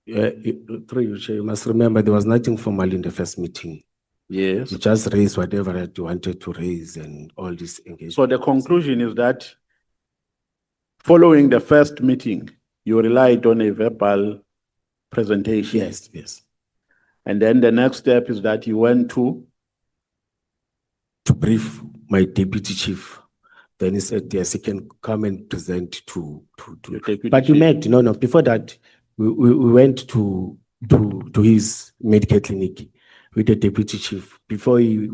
Through you, Chair, you must remember there was nothing formal in the first meeting. Yes. You just raised whatever that you wanted to raise and all this engagement. So the conclusion is that following the first meeting, you relied on a verbal presentation. Yes. And then the next step is that you went to, brief my deputy chief. Then he said, yes, he can come and present to. your deputy But we chief. met, no, before that, we went to his medical clinic with the deputy chief before he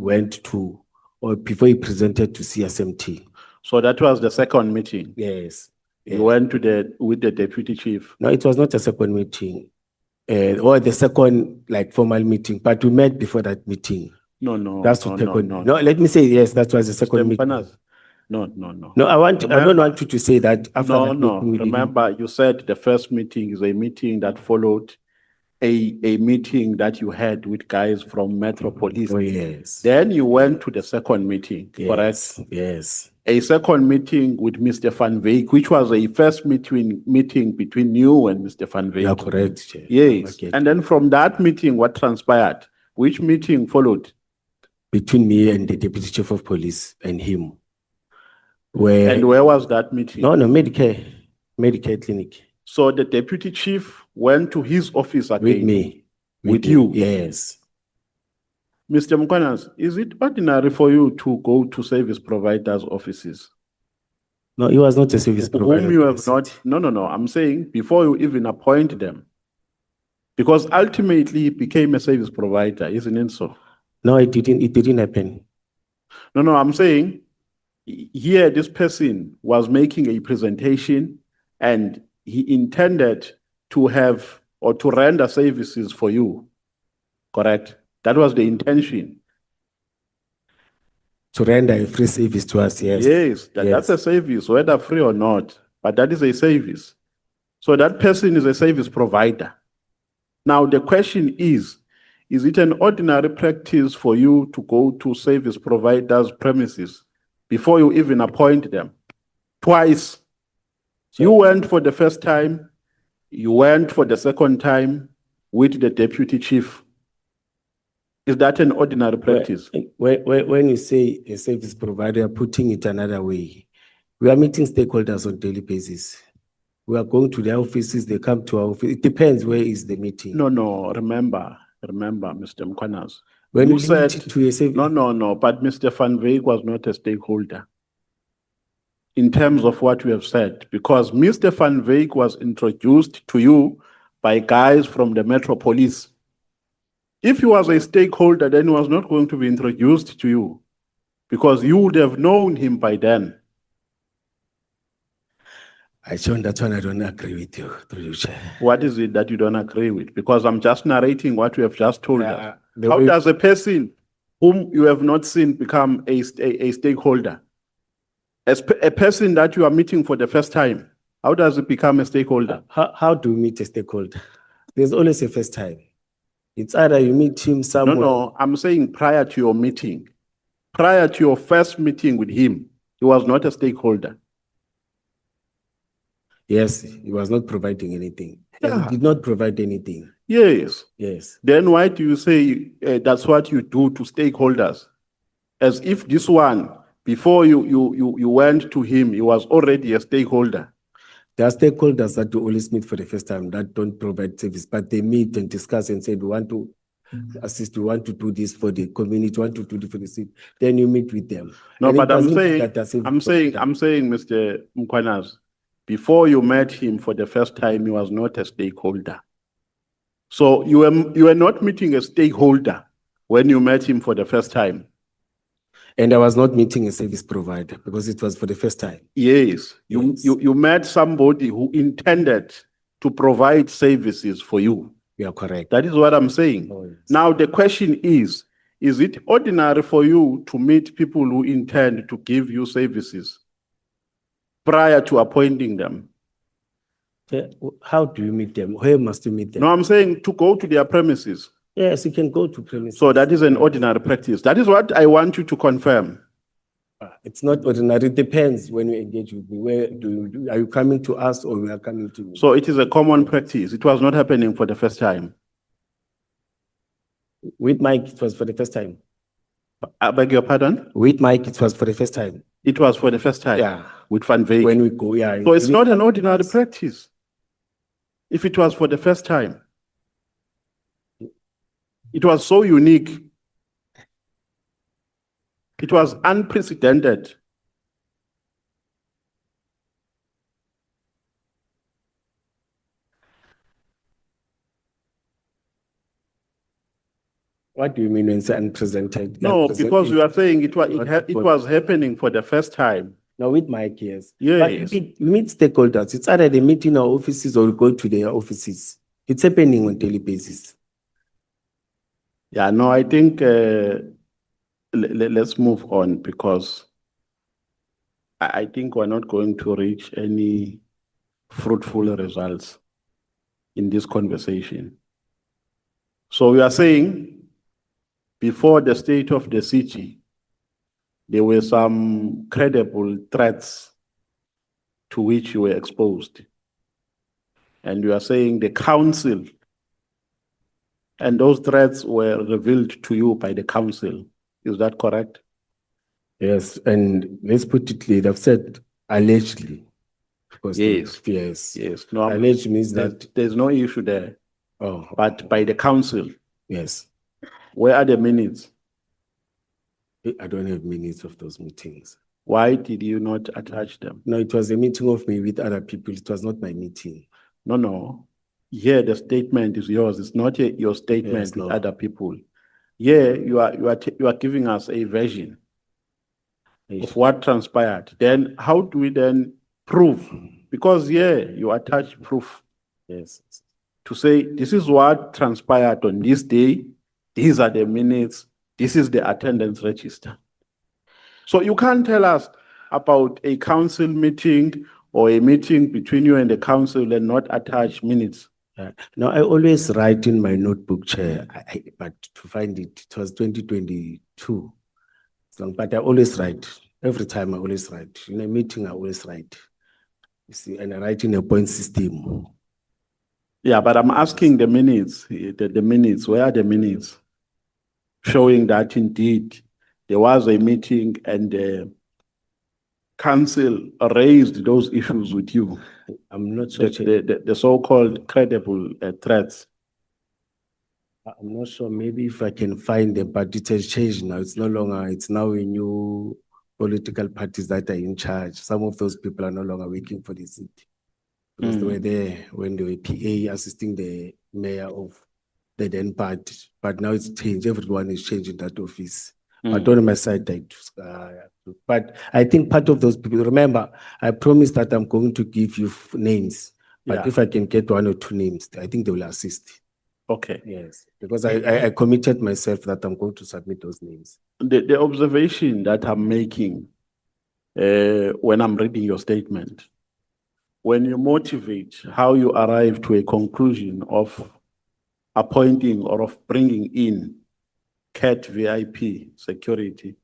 presented to CSMT. So that was the second meeting. Yes. You went with the deputy chief. No, it was not a second meeting, or the second formal meeting, but we met before that meeting. No. That's to take on. No, let me say yes. That was the second meeting. Mkhwanazi. No. No, I don't want you to say that after that No. meeting. we didn't- Remember, you said the first meeting is a meeting that followed a meeting that you had with guys from Metropolis. Oh, yes. Then you went to the second meeting, correct? Yes. A second meeting with Mr. Van Wyk, which was a first meeting between you and Mr. Van Wyk. You are correct, Chair. Yes. Okay. And then from that meeting, what transpired? Which meeting followed? Between me and the deputy chief of police and him. And where was that meeting? No, Medicare clinic So the deputy chief went to his office again. with me. With you? Yes. Mr. Mkhwanazi, is it ordinary for you to go to service providers' offices? No, he was not a service provider. Whom you have not, no, I'm saying before you even appoint them. Because ultimately he became a service provider, isn't it so? No, it didn't happen. No, I'm saying here this person was making a presentation and he intended to have or to render services for you, correct? That was the intention. To render a free service to us, yes. Yes, that's a service, whether free or not, but that is a service. So that person is a service provider. Now the question is it an ordinary practice for you to go to service providers' premises before you even appoint them? Twice. You went for the first time, you went for the second time with the deputy chief. Is that an ordinary practice? When you say a service provider, you're putting it another way. We are meeting stakeholders on daily basis. We are going to their offices, they come to our office. It depends where is the meeting. No, remember, Mr. Mkhwanazi. When You you limit said, it to a service. no, but Mr. Van Wyk was not a stakeholder in terms of what we have said, because Mr. Van Wyk was introduced to you by guys from the Metro Police. If he was a stakeholder, then he was not going to be introduced to you, because you would have known him by then. John, that one I don't agree with you, through you, Chair. What is it that you don't agree with? Because I'm just narrating what you have just told us. the How way- does a whom you have not seen become a stakeholder? A person that you are meeting for the first time, how does it become a stakeholder? How do you meet a stakeholder? There's always a first time. It's either you meet him somewhere. No, I'm saying prior to your meeting, prior to your first meeting with him, he was not a stakeholder. Yes, he was not providing anything. Yeah. He did not provide anything. Yes. Yes. Then why do you say that's what you do to stakeholders? As if this one, before you went to him, he was already a stakeholder. There are stakeholders that you always meet for the first time that don't provide service, but they meet and discuss and say, we want to assist, we want to do this for the community, we want to do this for the city. Then you meet with them. No, And it but I'm doesn't mean saying, that they're service I'm saying, Mr. Mkhwanazi, before you met him for the first time, he was not a stakeholder. So you were not meeting a stakeholder when you met him for the first time. And I was not meeting a service provider because it was for the first time. Yes, Yes. you met somebody who intended to provide services for you. You are correct. That is what I'm saying. Oh, yes. Now the question is it ordinary for you to meet people who intend to give you services prior to appointing them? How do you meet them? Where must you meet them? No, I'm saying to go to their premises. Yes, you can go to premises. So that is an ordinary practice. That is what I want you to confirm. It's not ordinary. It depends when you engage with me. Where are you coming to us or we are coming to you? So it is a common practice. It was not happening for the first time. With Mike, it was for the first time. I beg your pardon? With Mike, it was for the first time. It was for the first time. Yeah. With Van Wyk. When we go, yeah. So it's not an ordinary practice. If it was for the first time. It was so unique. It was unprecedented. What do you mean when it's unprecedented? No, because you are saying it was happening for the first time. No, with Mike, yes. Yes. But we meet stakeholders. It's either they meet in our offices or we go to their offices. It's happening on daily basis. Yeah, no, I think let's move on, because I think we're not going to reach any fruitful results in this conversation. So we are saying before the state of the city, there were some credible threats to which you were exposed. And you are saying the council, and those threats were revealed to you by the council. Is that correct? Yes, and let's put it clear. I've said allegedly. Because Yes. Yes. No, alleged means that. there's no issue there. Oh, But by the council, yes. where are the minutes? I don't have minutes of those meetings. Why did you not attach them? No, it was a meeting of me with other people. It was not my meeting. No. Here, the statement is yours. It's not your statement Yes, with no. other people. Here, you are giving us a version of what transpired. Then how do we then prove? Because you attach proof Yes. to say this is what transpired on this day. These are the minutes. This is the attendance register. So you can't tell us about a council meeting or a meeting between you and the council and not attach minutes. No, I always write in my notebook, Chair, but to find it, it was 2022. But I always write. Every time I always write. In a meeting, I always write. You see, and I write in a point system. Yeah, but I'm asking the minutes, the minutes. Where are the minutes? showing that indeed there was a meeting and the council raised those issues with you, I'm not sure. the so-called credible threats. I'm not sure. Maybe if I can find it, but it has changed now. It's no longer. It's now a new political parties that are in charge. Some of those people are no longer working for the city because they were there when they were PA assisting the mayor of the then party. But now it's changed. Everyone is changing that office. But on my side, but I think part of those people. Remember, I promised that I'm going to give you names. But Yeah. if I can get 1 or 2 names, I think they will assist. Okay. Yes, because I committed myself that I'm going to submit those names. The observation that I'm making when I'm reading your statement, when you motivate how you arrive to a conclusion of appointing or of bringing in CAT VIP security,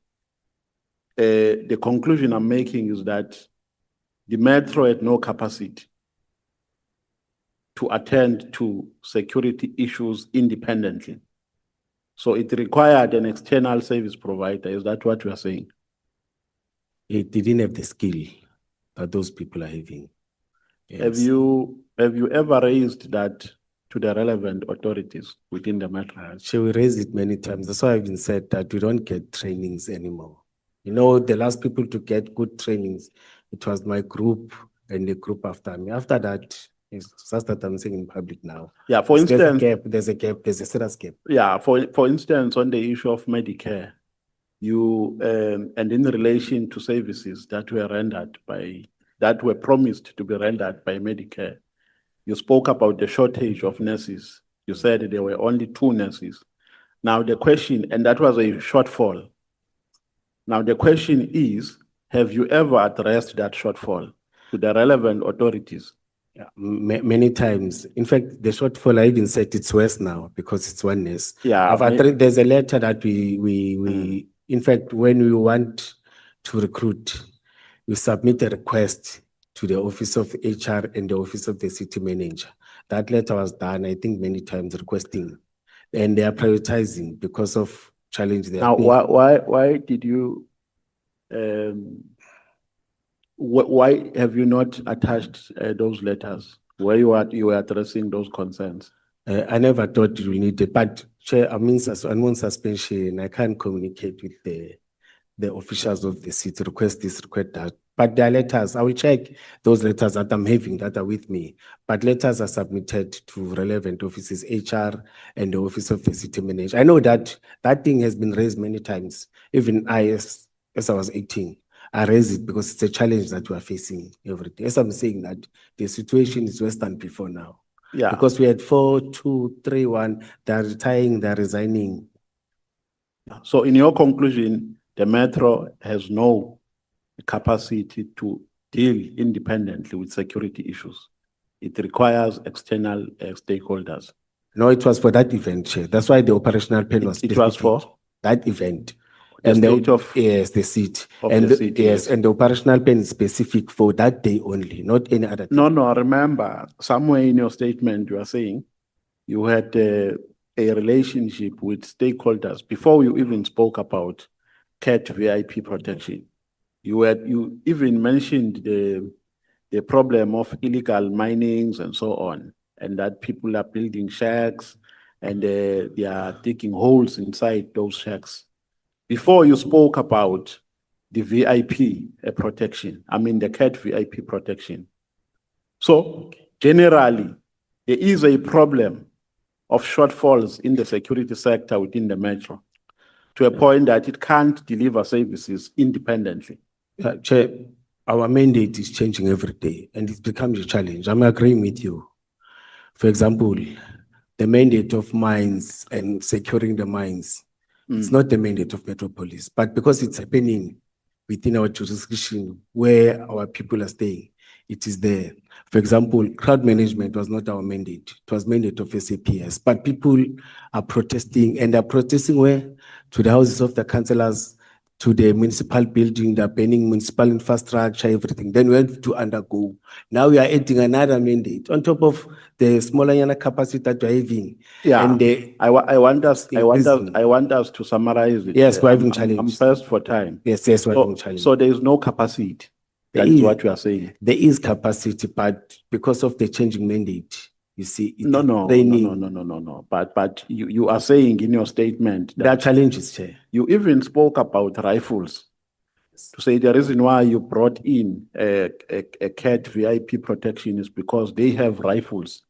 the conclusion I'm making is that the metro had no capacity to attend to security issues independently. So it required an external service provider. Is that what you are saying? It didn't have the skill that those people are having. Yes. Have you ever raised that to the relevant authorities within the metro? Shall we raise it many times? That's why I've been said that we don't get trainings anymore. You know, the last people to get good trainings, it was my group and the group after me. After that, it's just that I'm saying in public now. Yeah, for instance, there's a gap, there's a serious gap. yeah, for instance, on the issue of Medicare, you and in relation to services that were promised to be rendered by Medicare, you spoke about the shortage of nurses. You said there were only 2 nurses. Now the question, and that was a shortfall. Now the question is, have you ever addressed that shortfall to the relevant authorities? Yeah, many times. In fact, the shortfall, I even said it's worse now because it's 1 nurse. Yeah, There's a letter that we in fact, when we want to recruit, we submit a request to the office of HR and the office of the city manager. That letter was done, I think, many times requesting, and they are prioritizing because of challenge. Now, why did you? Why have you not attached those letters where you were addressing those concerns? I never thought you will need it, but Chair, I'm on suspension. I can't communicate with the officials of the city, request this, request that. But there are letters. I will check those letters that I'm having that are with me. But letters are submitted to relevant offices, HR and the office of the city manager. I know that thing has been raised many times. Even as I was 18, I raised it because it's a challenge that we are facing every day. As I'm saying that the situation is worse than before now. Yeah. Because we had 4, 2, 3, 1, they're retiring, they're resigning. So in your conclusion, the metro has no capacity to deal independently with security issues. It requires external stakeholders. No, it was for that event, Chair. That's why the operational plan was It was for that event. the state of yes, the seat. of And the city, yes, and the operational plan is specific for that day only, not any other day. No, remember, somewhere in your statement, you are saying you had a relationship with stakeholders before you even spoke about CAT VIP protection. You even mentioned the problem of illegal minings and so on, and that people are building shacks and they are digging holes inside those shacks. Before you spoke about the VIP protection, I mean the CAT VIP protection. So generally, there is a problem of shortfalls in the security sector within the metro to a point that it can't deliver services independently. Chair, our mandate is changing every day and it becomes a challenge. I'm agreeing with you. For example, the mandate of mines and securing the mines, it's not the mandate of Metropolis, but because it's happening within our jurisdiction where our people are staying, it is there. For example, crowd management was not our mandate. It was mandate of SAPS, but people are protesting and they're protesting where? To the houses of the councillors, to the municipal building, they're banning municipal infrastructure, everything. Then we have to undergo. Now we are adding another mandate on top of the smaller yana capacity that we're having. Yeah, And the, I want us increasing. to summarize it. Yes, we're having I'm challenges. pressed for time. yes, we're having So, challenges. so there is no capacity. There That is is. what you are saying. There is capacity, but because of the changing mandate, you see, it's No. training. But you are saying in your statement There are that challenges, Chair. you even spoke about rifles. To say the reason why you brought in a CAT VIP protection is because they have rifles.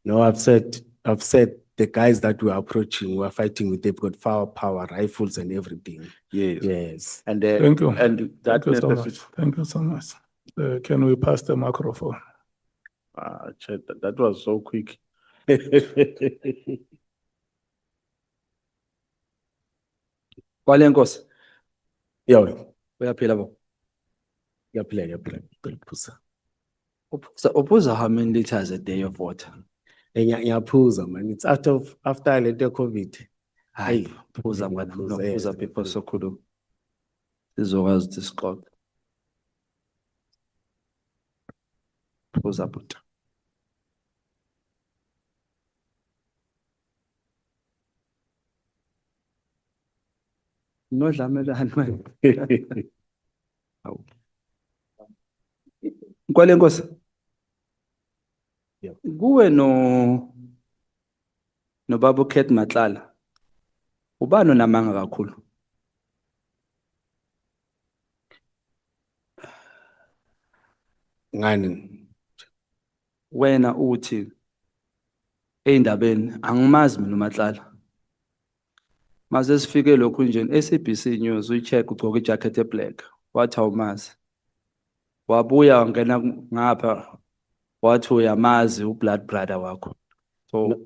No, I've said the guys that we're approaching, we're fighting with, they've got firepower, rifles and everything. Yes. Yes. And Thank you. and that Thank you so much. necessity. Thank you so much. Can we pass the microphone? Chair, that was so quick. Kwale Nkosi, Yo, uyaphila bo. yaphila. Uphuza how many liters a day of water? Ngiyaphuza, man. It's after the COVID. Hayi, Hey, uphuza mwana, ngiyaphuza, uphuza yes, people ngiyaphuza. sokhulu. Sizokwazi ukuthi sixoxe. Uphuza but. Nodlamelani manje. Hawu. Kwale Nkosi. Yep. Kuwe no Baba Khet Matlala. Ubani onamanga kakhulu? Ngani? Wena uthi eindabeni angimazi mina uMatlala. Maze sifike lokhu nje SABC News uyicheck ugcoka ijacket eblack wathi awumazi. Wabuya wangena ngapha wathi uyamazi ublood brother wakho. So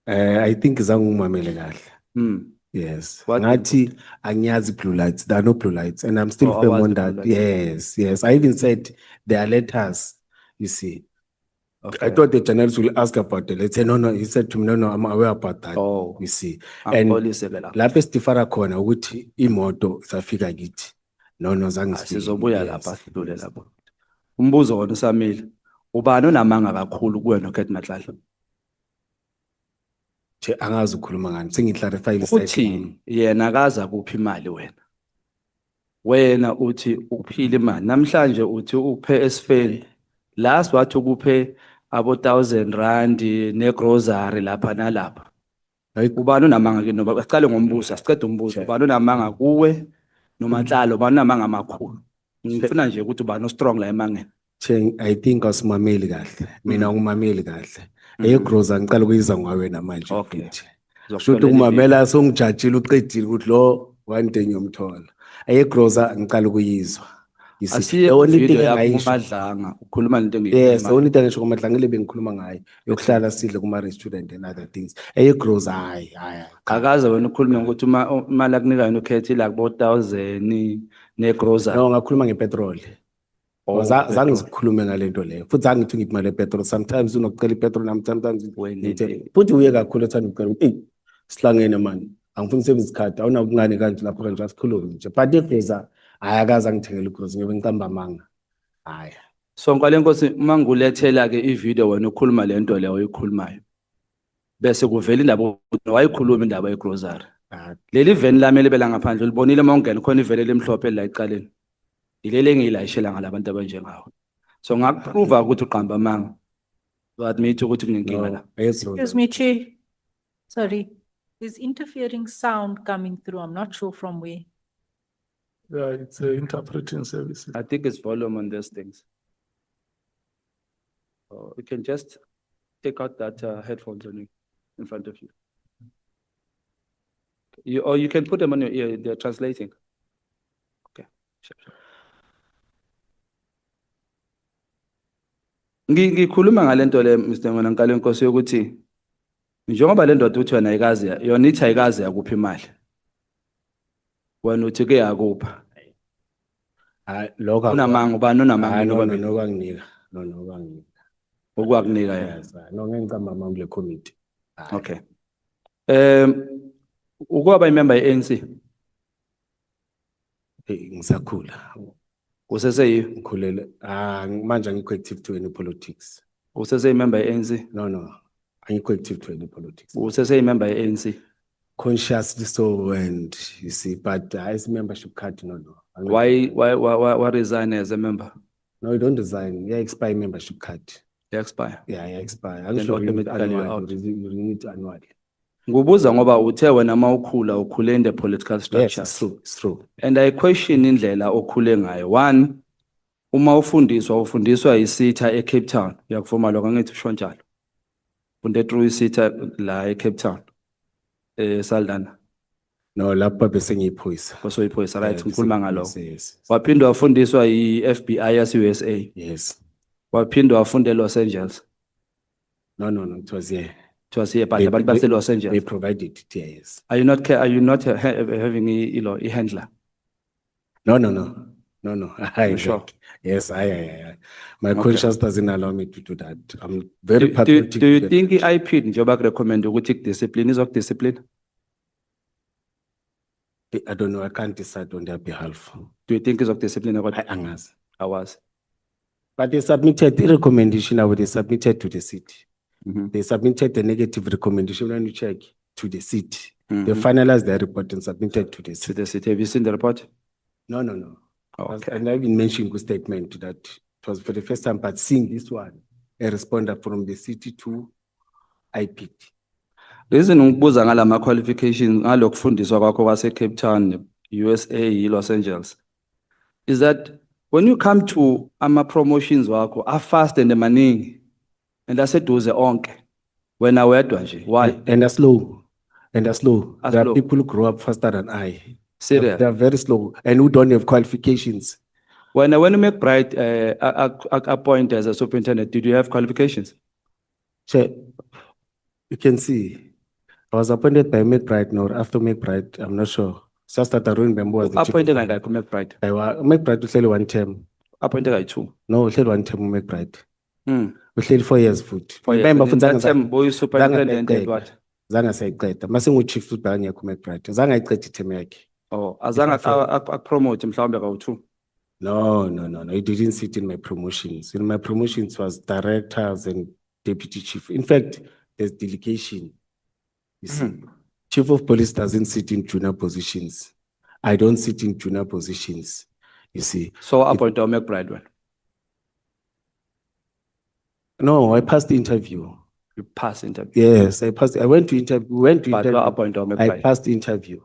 I think zangumamele kahle. Yes. What Ngathi angiyazi blue lights. There are no blue lights. And I'm still Oh, firm awazi on blue that. lights. Yes. I even said there are letters, you see. Okay. I thought the journalist will ask about it. Let's say, no. He said to me, no, I'm aware about that. Oh. You see. And And lapho estifara khona ukuthi imoto safika kithi. No, zange sifike. sizobuya lapha sidlule lapho. Umbuzo wona usamile. Ubani onamanga kakhulu kuwe noKhet Matlala? Che angazi ukukhuluma ngani. Sengiclarify Uthi yena akaza kuphi imali wena. Wena uthi uphile imali. Namhlanje uthi uphe esifeni. Last wathi ukuphe abo 1,000 rand ne grocery lapha nalapha. Ubani onamanga ke noba sicale ngombuzo sicede umbuzo ubani onamanga kuwe noMatlala ubani onamanga amakhulu. Ngifuna nje ukuthi ubani strong la emangeni. Che I think asimameli kahle. Mina ngumameli kahle. Egroza ngicela ukuyizwa ngawe namanje Okay. futhi. Shothi ukumamela songijajile uqedile ukuthi lo one day ngiyomthola. Egroza ngicela ukuyizwa. You see, Asiye the only thing video yakho engayisho. uMadlanga ukhuluma into Yes, the engiyikhuluma. only thing ngisho kumadlangile bengikhuluma ngayo yokuhlala sidle kuma restaurant and other things. Egroza hayi. Akaze wena ukhulume ukuthi imali akunika noKhet ila kubo 1,000 ne grocery. No, ngakhuluma ngepetrol. Oh, Zange petrol. sikhulume ngalento leyo. Futhi zange ngithi ngimali epetrol. Sometimes unokucela ipetrol sometimes Wenile. futhi uye kakhulu ethanda ukucela sihlangene man. Angifuni usebenzisa ikhadi awunakungane kanje lapho kanje asikhulume nje. But igeza ayakaze angithengele igroza ngibe ngicamba amanga. Hayi. So Kwale Nkosi mangulethela ke ivideo wena ukhuluma lento leyo oyikhulumayo. Bese kuvela indaba ukuthi wayikhuluma indaba yegrocery. Leli veni lami libela ngaphandle libonile mawungena khona ivele lemhlophe la ecaleni. Ilele engiyilayishela ngalabantu abanjengawe. So ngakuprove ukuthi uqamba amanga. So admit ukuthi kunenkinga la. Excuse me, Chair. Sorry, there's interfering sound coming through. I'm not sure from where. Yeah, it's interpreting services. I think it's volume on these things. Oh, you can just take out that headphones on you in front of you. Or you can put them on your ear, they're translating. Okay. Sure. Ngikhuluma ngalento le Mr. Nkale Nkosi yokuthi njengoba le ndoda uthi wena ayikazi yona ithi ayikazi yakuphi imali. Wena uthi ke yakupha. Hayi lokho Unamanga ubani onamanga no nobabili. kwanginika. No kwanginika. Okwakunika yena. Yes, no ngicamba amanga kule committee. Okay. Ukuba imember yeANC. Ngisakhula. Useseyi, Ngikhulele. Manje angikho active to any politics. useseyi member ye-ANC. No, no. Angikho active to any politics. Useseyi member ye-ANC. Consciously so, and you see, but as membership card, no, no. I'm not- Why resign as a member? No, you don't resign. Yeah, expire membership card. You expire. Yeah, expire. I'm Then sure you automatically you're out. renew it annually. Ngubuza ngoba uthe wena mawukhula ukhule in the political Yes, structures. it's true. It's true. And I question indlela okhule ngayo. One, uma ufundiswa isitha eCape Town. Yakuvuma lokho angithi usho njalo. Funde through isitha la eCape Town. Saldanha. No, lapha bese ngiyiphoyisa. Kosoyiphoyisa right Yeah, ngikhuluma bese- ngalo. Yes. Waphindwa wafundiswa i-FBI yase-USA. Yes. Waphindwa wafunde eLos Angeles. No, no, no. It was here. It was here, but They- abantu base Los They Angeles. provided it here. Yes. Are you not having a handler? No, no, no. No, no. You sure? Yes, I. My Okay. conscience doesn't allow me to do that. I'm very Do patriotic. you very- think i-IP njengoba recommend ukuthi discipline discipline? I don't know. I can't decide on their behalf. Do you think discipline Angazi. I was. But they submitted the recommendation. They submitted to the city. Mhm. They submitted the negative recommendation when you check to the city. They Mhm. finalized their report and submitted to the To city. the city. Have you seen the report? No, no, no. Okay. And I've been mentioning a statement that it was for the first time, but seeing this one, a responder from the city to IPT. Reason ngibuza ngala qualifications ngalokufundiswa kwakho kwase Cape Town, USA, Los Angeles. Is that when you come to ama promotions wakho are fast and maningi and aseduze onke wena wedwa nje. Why? And they're slow. And they're slow. Are There slow. are people who grow up faster than I. Serious? They're very slow and who don't have qualifications. When you make Bright appoint as a superintendent, did you have qualifications? So you can see, I was appointed by McBride or after McBride, I'm not sure. It's just that Arun Bembo was the chief. Appointed like McBride. McBride was only one term. Appointed like two. No, we one term McBride. Hmm. We played 4 years foot. For Remember, that time, boy superintendent Zanga and what? Zanga sayiqeda. Mase ngu-chief foot bangekho McBride. Zanga ayiqeda iterm yakhe. Oh, azanga promote mhlawumbe kawu-2. No. He didn't sit in my promotions. In my promotions was directors and deputy chief. In fact, there's delegation. You see, chief of police doesn't sit in junior positions. I don't sit in junior positions. You see. So appoint McBride when No, I passed the interview. you pass interview. Yes, I passed. I went to interview. Went to But interview. appoint I McBride. passed the interview.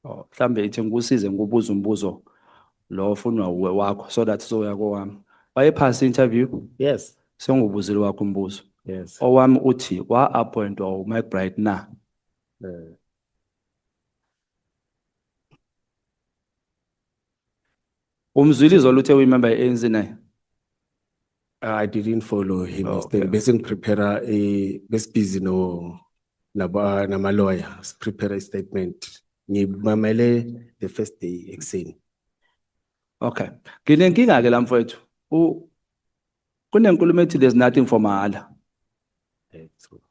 Oh, mhlambe ithi ngikusize ngubuza umbuzo lo ofunwa uwe wakho so that soya kowami. Wayepass interview Yes. sengubuzile wakho umbuzo. Yes. Owami uthi wa appoint McBride na. Umzwili zoluthe uyimember ye-ANC naye. I didn't follow him. Oh, Instead, okay. basically prepare a best busy no nama lawyer prepare a statement. Ngimamele the first day ekuseni. Okay. Nginenkinga ke la mfowethu. Kunenkulumo ethi there's nothing for mahala. So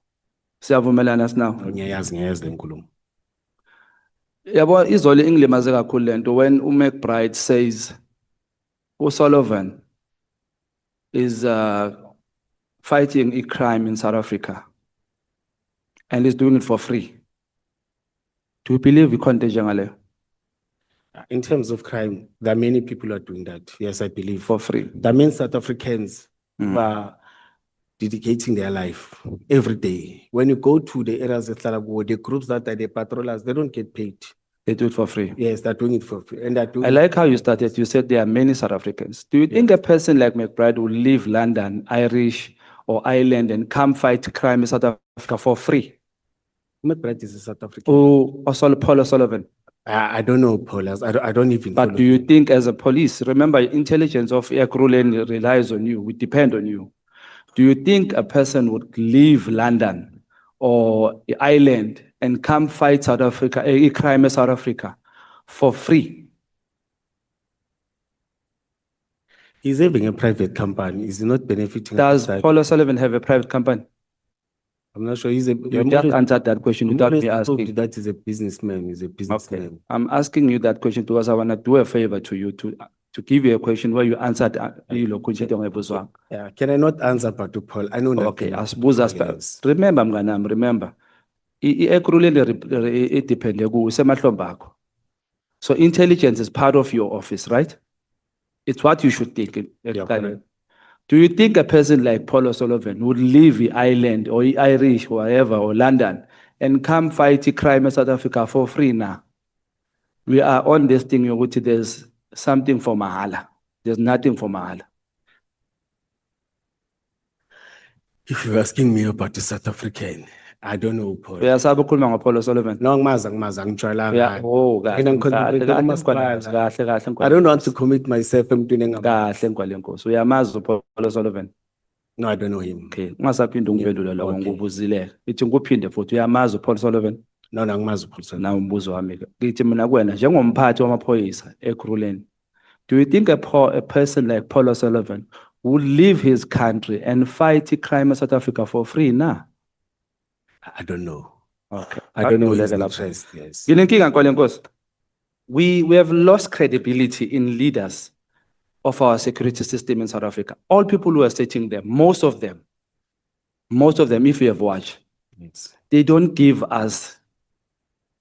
Siyavumelana sinawo. ngiyayazi le nkulumo. Yabo izolo ingilimaze kakhulu lento when uMcBride says uSullivan is fighting a crime in South Africa and is doing it for free. Do you believe ikhonto njengaleyo? In terms of crime, there are many people who are doing that. Yes, I believe. For free. There are many South Africans who are dedicating their life every day. When you go to the areas of Tlalapo, the groups that are the patrollers, they don't get paid. They do it for free. Yes, they're doing it for free. And they're doing I like how you started. You said there are many South Africans. Do you think a person like McBride will leave London, Irish, or Ireland and come fight crime in South Africa for free? McBride is a South African. Or Paul O'Sullivan? I don't know, Paul. I don't even But follow do you think as a police, remember intelligence of Ekurhuleni relies on you, we depend on you. Do you think a person would leave London or Ireland and come fight South Africa, a crime in South Africa for free? He's having a private company. He's not benefiting. Does outside. Paul O'Sullivan have a private company? I'm not sure. He's a. You just answered that question without me asking. That is a businessman. He's a Okay, businessman. I'm asking you that question because I want to do a favor to you to give you a question where you answered. Yeah. Can I not answer, Patu Paul? I know Okay, nothing. asibuza Yes. remember mnganami, remember. I-ekruleni depende ku usemahlombe akho. So intelligence is part of your office, right? It's what you should think. correct. Do you think a person like Paul O'Sullivan would leave the island or Irish or wherever or London and come fight crime in South Africa for free now? We are on this thing, there's something for mahala. There's nothing for mahala. If you're asking me about the South African, I don't know, Paul. Uyasaba ukukhuluma ngoPaul O'Sullivan? No, angimazi, angijwayelanga. Oh, Mina ngiconcentrate kumasipala. I don't want to commit myself emntwini engamazi. kahle ngwale nkosi. Uyamazi uPaul O'Sullivan? No, I don't know him. Okay, ungasaphinde ungiphendule lokho Okay. ngikubuzile. Ithi ngikuphinde futhi uyamazi uPaul O'Sullivan? No, angimazi uPaul. Na umbuzo wami ke. Ngithi mina kuwena njengomphathi wamaphoyisa eKruleni. Do you think a person like Paul O'Sullivan would leave his country and fight crime in South Africa for free now? I don't know. Okay. I don't know his Akuvuleke lapho. interest. Yes. Nginenkinga ngwale nkosi. We have lost credibility in leaders of our security system in South Africa. All people who are sitting there, most of them, if you have watched, Yes. they don't give us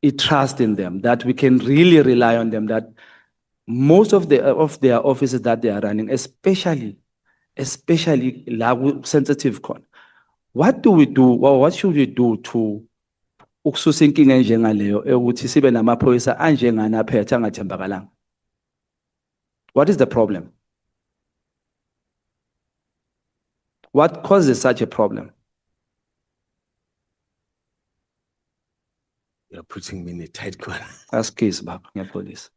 a trust in them that we can really rely on them, that most of their offices that they are running, especially sensitive con. What do we do, or what should we do to ukususa inkinga enjengaleyo ukuthi sibe namaphoyisa anjengana aphethe angathembakalanga? What is the problem? What causes such a problem? You're putting me in a tight corner. Ask case baba ngepolice.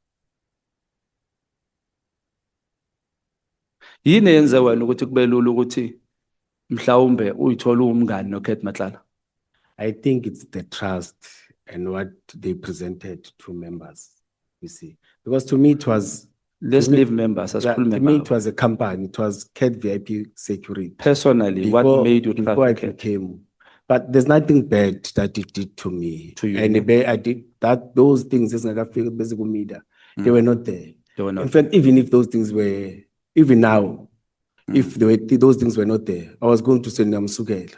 Yini yenze wena ukuthi kube lula ukuthi mhlawumbe uyithola umngani noKate Matlala? I think it's the trust and what they presented to members, you see. Because to me, it was. Let's leave members as full To me, members. it was a company. It was CAT VIP Security. Personally, what made you trust before I Kate? became? But there's nothing bad that it did to me. To you, And no? I did that. Those things, they were not there. They were In not. fact, even if those things were, even now, if those things were not there, I was going to say Namsugela.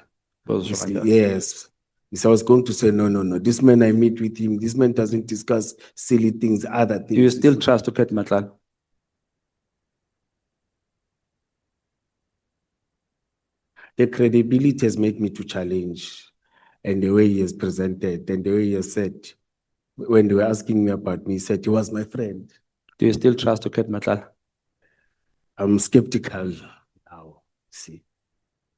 Those You were see, not. yes. Yes, I was going to say, no. This man, I meet with him. This man doesn't discuss silly things, other things. Do you still trust Kate Matlala? The credibility has made me to challenge, and the way he has presented, and the way he has said, when they were asking me about me, he said he was my friend. Do you still trust Kate Matlala? I'm skeptical now, see.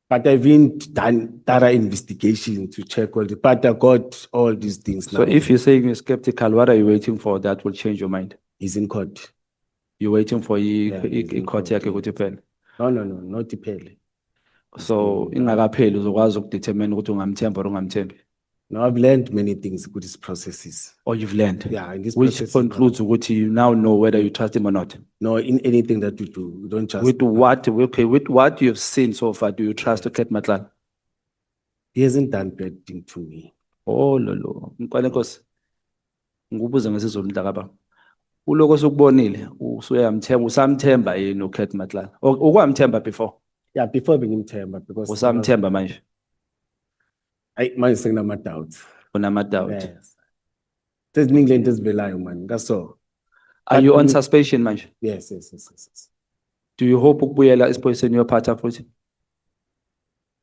But I've been done thorough investigation to check all the, but I got all these things now. So if you're saying you're skeptical, what are you waiting for that will change your mind? He's in court. You're waiting for Yeah, he's in court court, yakhe ukuthi iphele. No, not Ipele. So ingakapheli uzokwazi ukudetermine ukuthi ungamthemba or ungamthembi. Now I've learned many things with these processes. Or you've learned. Yeah, in this Which process, concludes ukuthi you now know whether you trust him or not. no, in anything that you do, you don't just. With what you've seen so far, do you trust Kate Matlala? He hasn't done bad thing to me. Oh lolo, Mkhwanazi Nkosi. Ngikubuza ngesizulu mntakababa. Uloko sokubonile, usuyamthemba, usamthemba yini uKate Matlala? Ukwamthemba before? Yeah, before being him temper, because Usamthemba manje? I man saying my doubts. Unama doubt. Yes. There's England is rely man. That's all. Are you on suspension manje? Yes. Do you hope ukubuyela esiphoyiseni uyophatha futhi?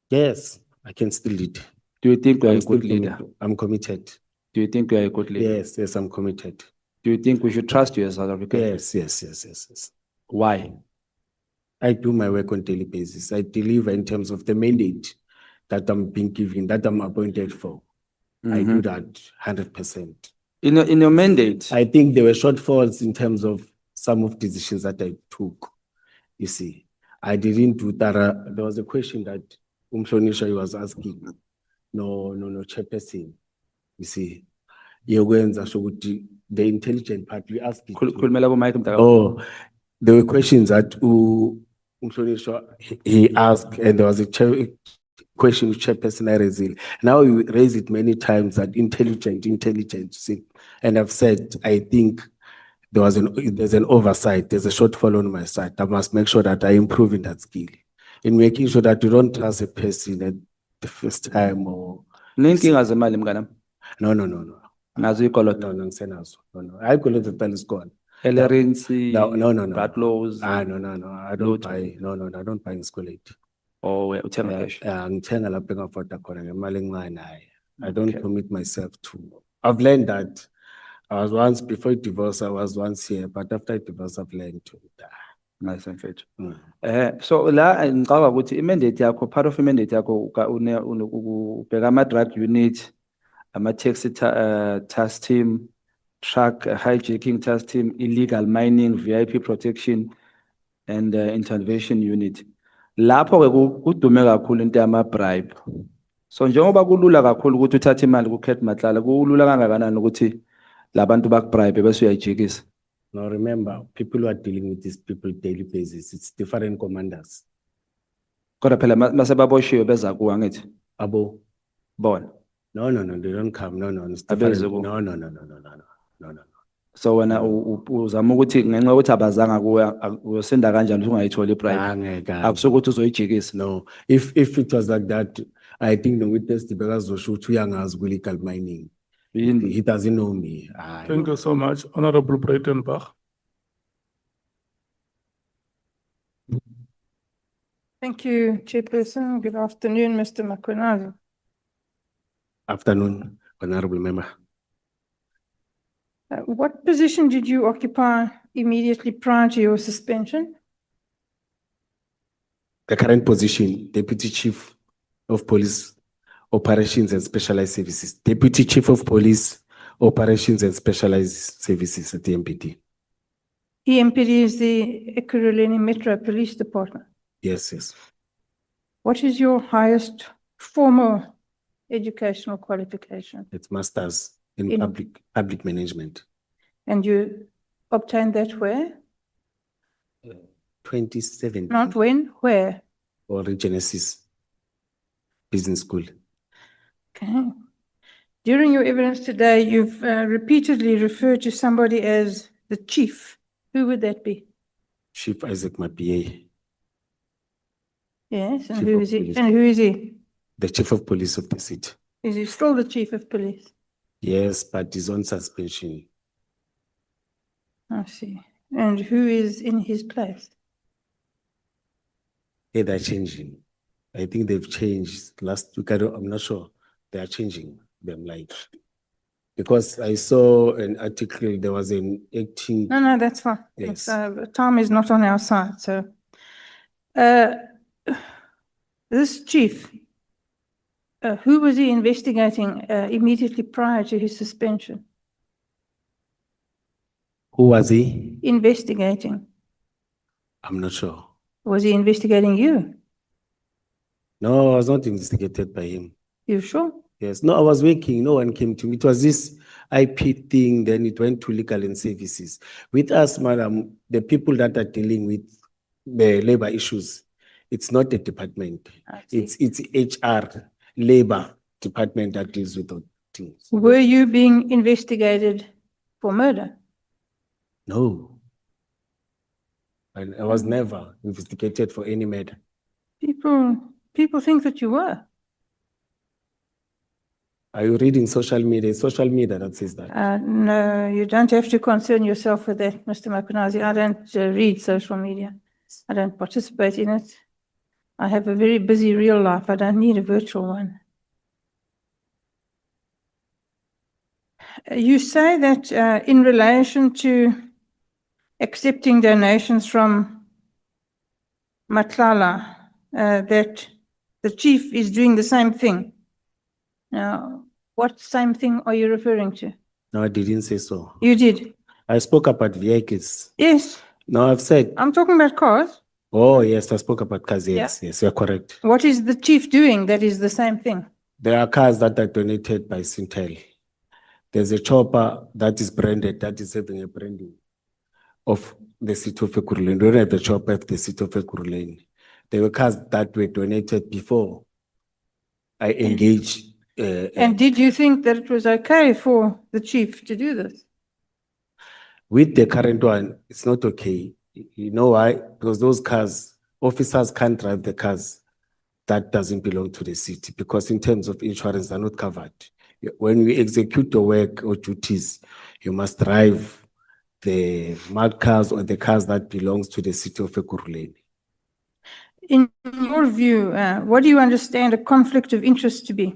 Yes, I can still lead. Do you think you are I'm a still good leader? committed. I'm committed. Do you think you are a good leader? Yes, I'm committed. Do you think we should trust you as South African? Yes. Why? I do my work on daily basis. I deliver in terms of the mandate that I'm being given, that I'm appointed for. I do that 100%. In your mandate, I think there were shortfalls in terms of some of decisions that I took. You see, I didn't do that. There was a question that Mkhwanazi was asking. No, chairperson. You see, the intelligent part, we asked it. khulumela ku mic mntakababa. Oh, there were questions that Mkhwanazi, he asked, and there was a question which chairperson I raised it. Now you raise it many times that intelligent, see. And I've said, I think there's an oversight, there's a shortfall on my side. I must make sure that I improve in that skill. In making sure that you don't trust a person at the first time or Ninkinga zemali mnganami. no. Nazo ikoloto. No, ngisenazo. No. I call it the pen is gone. Elerinsi. No. Bad laws. No. I don't Lutho. buy. No. I don't buy in school aid. Or uthenga cash. Ngithenga lapha engafota khona ngemali encane hayi. I don't Okay. commit myself to. I've learned that. I was once before divorce. I was once here, but after divorce, I've learned to. Nice mfethu. So la ngicabanga ukuthi imandate yakho, part of imandate yakho ubheka ama-drug unit, ama-taxi task team, truck hijacking task team, illegal mining, VIP protection, and intervention unit. Lapho-ke kudume kakhulu into yama-bribe. So njengoba kulula kakhulu ukuthi uthathe imali kuKate Matlala, kulula kangakanani ukuthi labantu bakubribe bese uyayijikisa. Now remember, people who are dealing with these people daily basis, it's different commanders. Kodwa phela mase baboshiwe beza kuwe angithi Abo, bona. no, they don't come. No, it's Abeze different. ku- No. So wena uzama ukuthi ngenxa ukuthi abazanga kuwe uyosinda kanjani ukuthi ungayitholi ibribe. Angeke. Akusuke ukuthi uzoyijikisa. No, if it was like that, I think the witness because the shoot young as illegal mining. He doesn't know me. Thank you so much, Honorable Breitenbach. Thank you, Chairperson. Good afternoon, Mr. Mkhwanazi. Afternoon, honorable member. What position did you occupy immediately prior to your suspension? The current position, Deputy Chief of Police Operations and Specialized Services. Deputy Chief of Police Operations and Specialized Services at the MPD. EMPD is the Ekurhuleni Metro Police Department. Yes. What is your highest formal educational qualification? It's masters in In- public management. And you obtained that where? 2017 Not when, where? or Genesis Business School. Okay. During your evidence today, you've repeatedly referred to somebody as the chief. Who would that be? Chief Isaac Mapie, Yes, and Chief who of is he? Police. And who is he? the Chief of Police of the city. Is he still the chief of police? Yes, but he's on suspension. I see. And who is in his place? Hey, they're changing. I think they've changed last week. I'm not sure. They are changing them like because I saw an article, there was an acting. No, that's fine. Yes. Time is not on our side, so. This chief, who was he investigating immediately prior to his suspension? Who was he? Investigating. I'm not sure. Was he investigating you? No, I was not investigated by him. You sure? Yes, no, I was working. No one came to me. It was this IP thing. Then it went to legal and services. With us, madam, the people that are dealing with the labor issues, it's not a department. I see. It's HR, labor department that deals with those things. Were you being investigated for murder? No. I was never investigated for any murder. People think that you were. Are you reading social media? It's social media that says that. No, you don't have to concern yourself with that, Mr. Mkhwanazi. I don't read social media. I don't participate in it. I have a very busy real life. I don't need a virtual one. You say that in relation to accepting donations from Matlala, that the chief is doing the same thing. Now, what same thing are you referring to? No, I didn't say so. You did? I spoke about vehicles. Yes. No, I've said, I'm talking about cars. oh, yes, I spoke about cars. Yes, you're correct. What is the chief doing that is the same thing? There are cars that are donated by Sintel. There's a chopper that is branded, that is having a branding of the city of Ekurhuleni. We don't have a chopper of the city of Ekurhuleni. There were cars that were donated before I engage. And did you think that it was okay for the chief to do this? With the current one, it's not okay. You know why? Because those cars, officers can't drive the cars that doesn't belong to the city, because in terms of insurance, they're not covered. When you execute your work or duties, you must drive the marked cars or the cars that belongs to the city of Ekurhuleni. In your view, what do you understand a conflict of interest to be?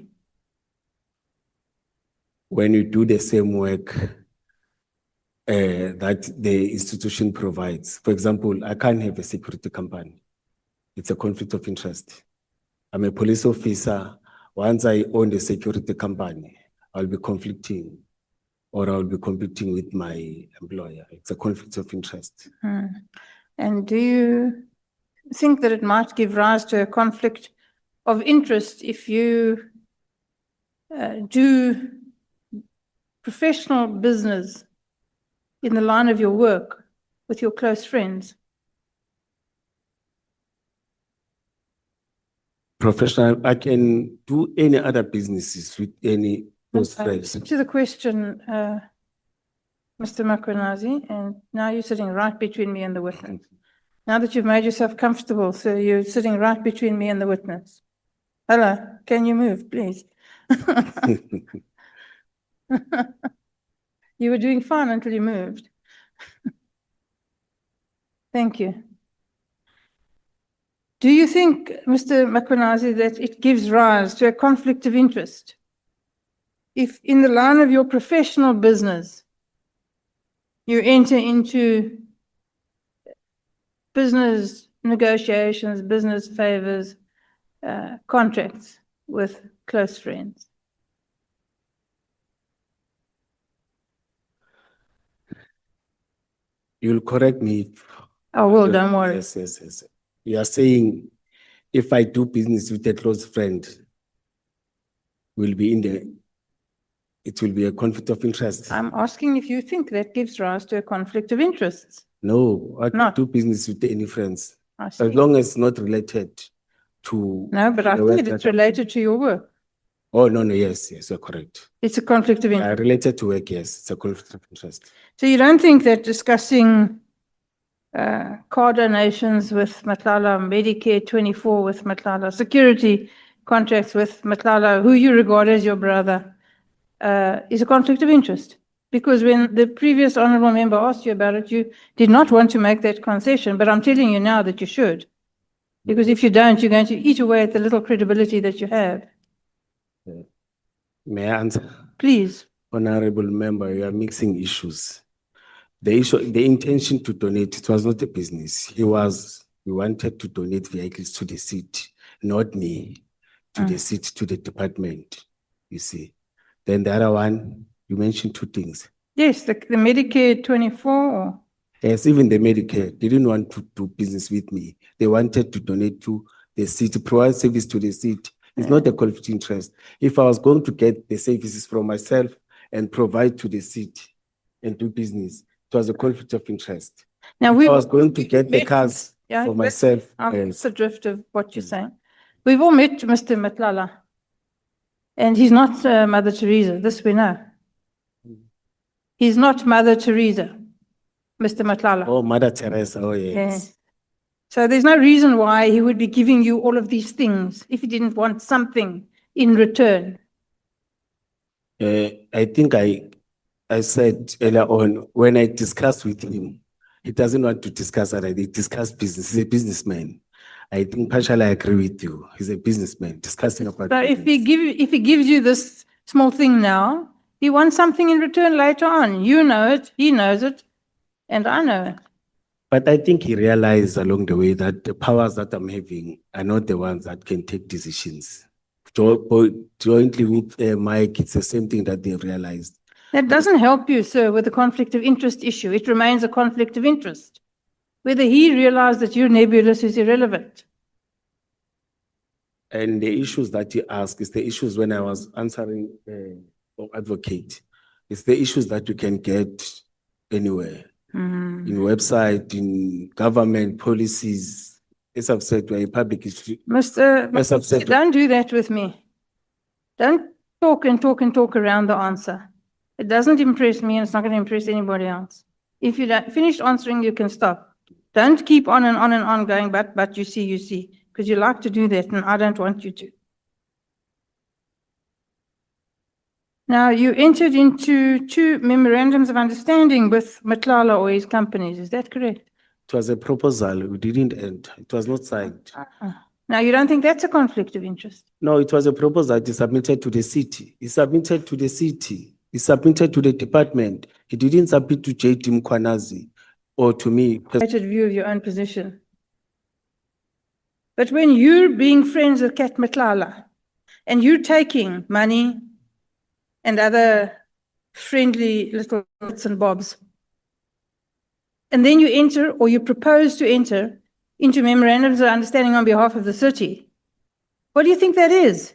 When you do the same work that the institution provides. For example, I can't have a security company. It's a conflict of interest. I'm a police officer. Once I own the security company, I'll be conflicting, or I'll be competing with my employer. It's a conflict of interest. And do you think that it might give rise to a conflict of interest if you do professional business in the line of your work with your close friends? Professional, I can do any other businesses with any close friends. To the question, Mr. Mkhwanazi, and now you're sitting right between me and the witness. Now that you've made yourself comfortable, so you're sitting right between me and the witness. Hello, can you move, please? You were doing fine until you moved. Thank you. Do you think, Mr. Mkhwanazi, that it gives rise to a conflict of interest if in the line of your professional business, you enter into business negotiations, business favors, contracts with close friends? You'll correct me if I will, don't worry. Yes. You are saying if I do business with a close friend, it will be a conflict of interest. I'm asking if you think that gives rise to a conflict of interests. No, I Not. do business with any friends. I As see. long as it's not related to. No, but I the work think it's that- related to your work. Oh, no, yes, you're correct. It's a conflict of interest. Related to work, yes, it's a conflict of interest. So you don't think that discussing car donations with Matlala, Medicare 24 with Matlala, security contracts with Matlala, who you regard as your brother, is a conflict of interest? Because when the previous honorable member asked you about it, you did not want to make that concession, but I'm telling you now that you should. Because if you don't, you're going to eat away at the little credibility that you have. May I answer? Please. Honorable member, you are mixing issues. The intention to donate, it was not a business. We wanted to donate vehicles to the city, not me, to the city, to the department, you see. Then the other one, you mentioned two things. Yes, the Medicare 24 or? Yes, even the Medicare, they didn't want to do business with me. They wanted to donate to the city, provide service to the city. It's not a conflict of interest. If I was going to get the services from myself and provide to the city and do business, it was a conflict of interest. Now If I was going to get the cars Yeah, for myself. That's the drift of what you're saying. We've all met Mr. Matlala, and he's not Mother Teresa, this we know. He's not Mother Teresa, Mr. Matlala. Oh, Mother Teresa, oh yes. Yeah. So there's no reason why he would be giving you all of these things if he didn't want something in return. I think I said earlier on, when I discussed with him, he doesn't want to discuss that. He discuss business. He's a businessman. I think partially I agree with you. He's a businessman discussing about. So if business. he gives you this small thing now, he wants something in return later on. You know it, he knows it, and I know it. But I think he realized along the way that the powers that I'm having are not the ones that can take decisions. Jointly with Mike, it's the same thing that they've realized. That doesn't help you, sir, with the conflict of interest issue. It remains a conflict of interest. Whether he realized that you're nebulous is irrelevant. And the issues that you ask is the issues when I was answering or advocate. It's the issues that you can get anywhere. In website, in government policies. As I've said, we're a public issue. Mr. As I've said, Don't do that with me. Don't talk and talk and talk around the answer. It doesn't impress me and it's not going to impress anybody else. If you don't finish answering, you can stop. Don't keep on and on and on going, but you see, because you like to do that and I don't want you to. Now, you entered into 2 memorandums of understanding with Matlala or his companies, is that correct? It was a proposal. We didn't end. It was not signed. Now, you don't think that's a conflict of interest? No, it was a proposal that he submitted to the city. He submitted to the city. He submitted to the department. He didn't submit to JT Mkhwanazi or to me. Stated view of your own position. But when you're being friends with Kat Matlala and you're taking money and other friendly little bits and bobs, and then you enter or you propose to enter into memorandums of understanding on behalf of the city, what do you think that is?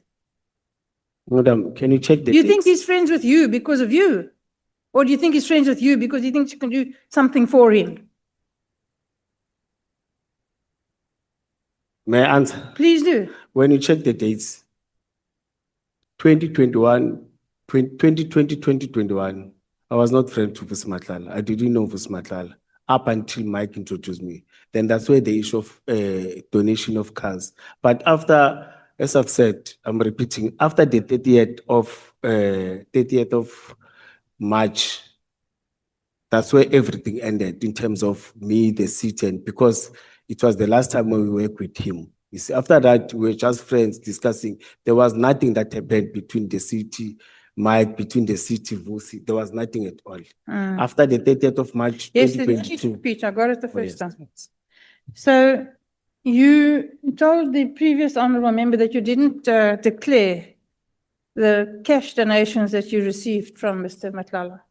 Madam, can you check the Do you think dates? he's friends with you because of you? Or do you think he's friends with you because he thinks you can do something for him? May I answer? Please do. When you check the dates, 2021, 2020, 2021, I was not friends with Vusi. I didn't know Vusi up until Mike introduced me. Then that's where the issue of donation of cars. But after, as I've said, I'm repeating, after the 30th of March, that's where everything ended in terms of me, the city, and because it was the last time when we worked with him. You see, after that, we were just friends discussing. There was nothing that happened between the city, Mike, between the city, Vusi. There was nothing at all. After the 30th of March, Yes, 2022. speech. I got it the Oh, first yes. time. So you told the previous honorable member that you didn't declare the cash donations that you received from Mr. Matlala.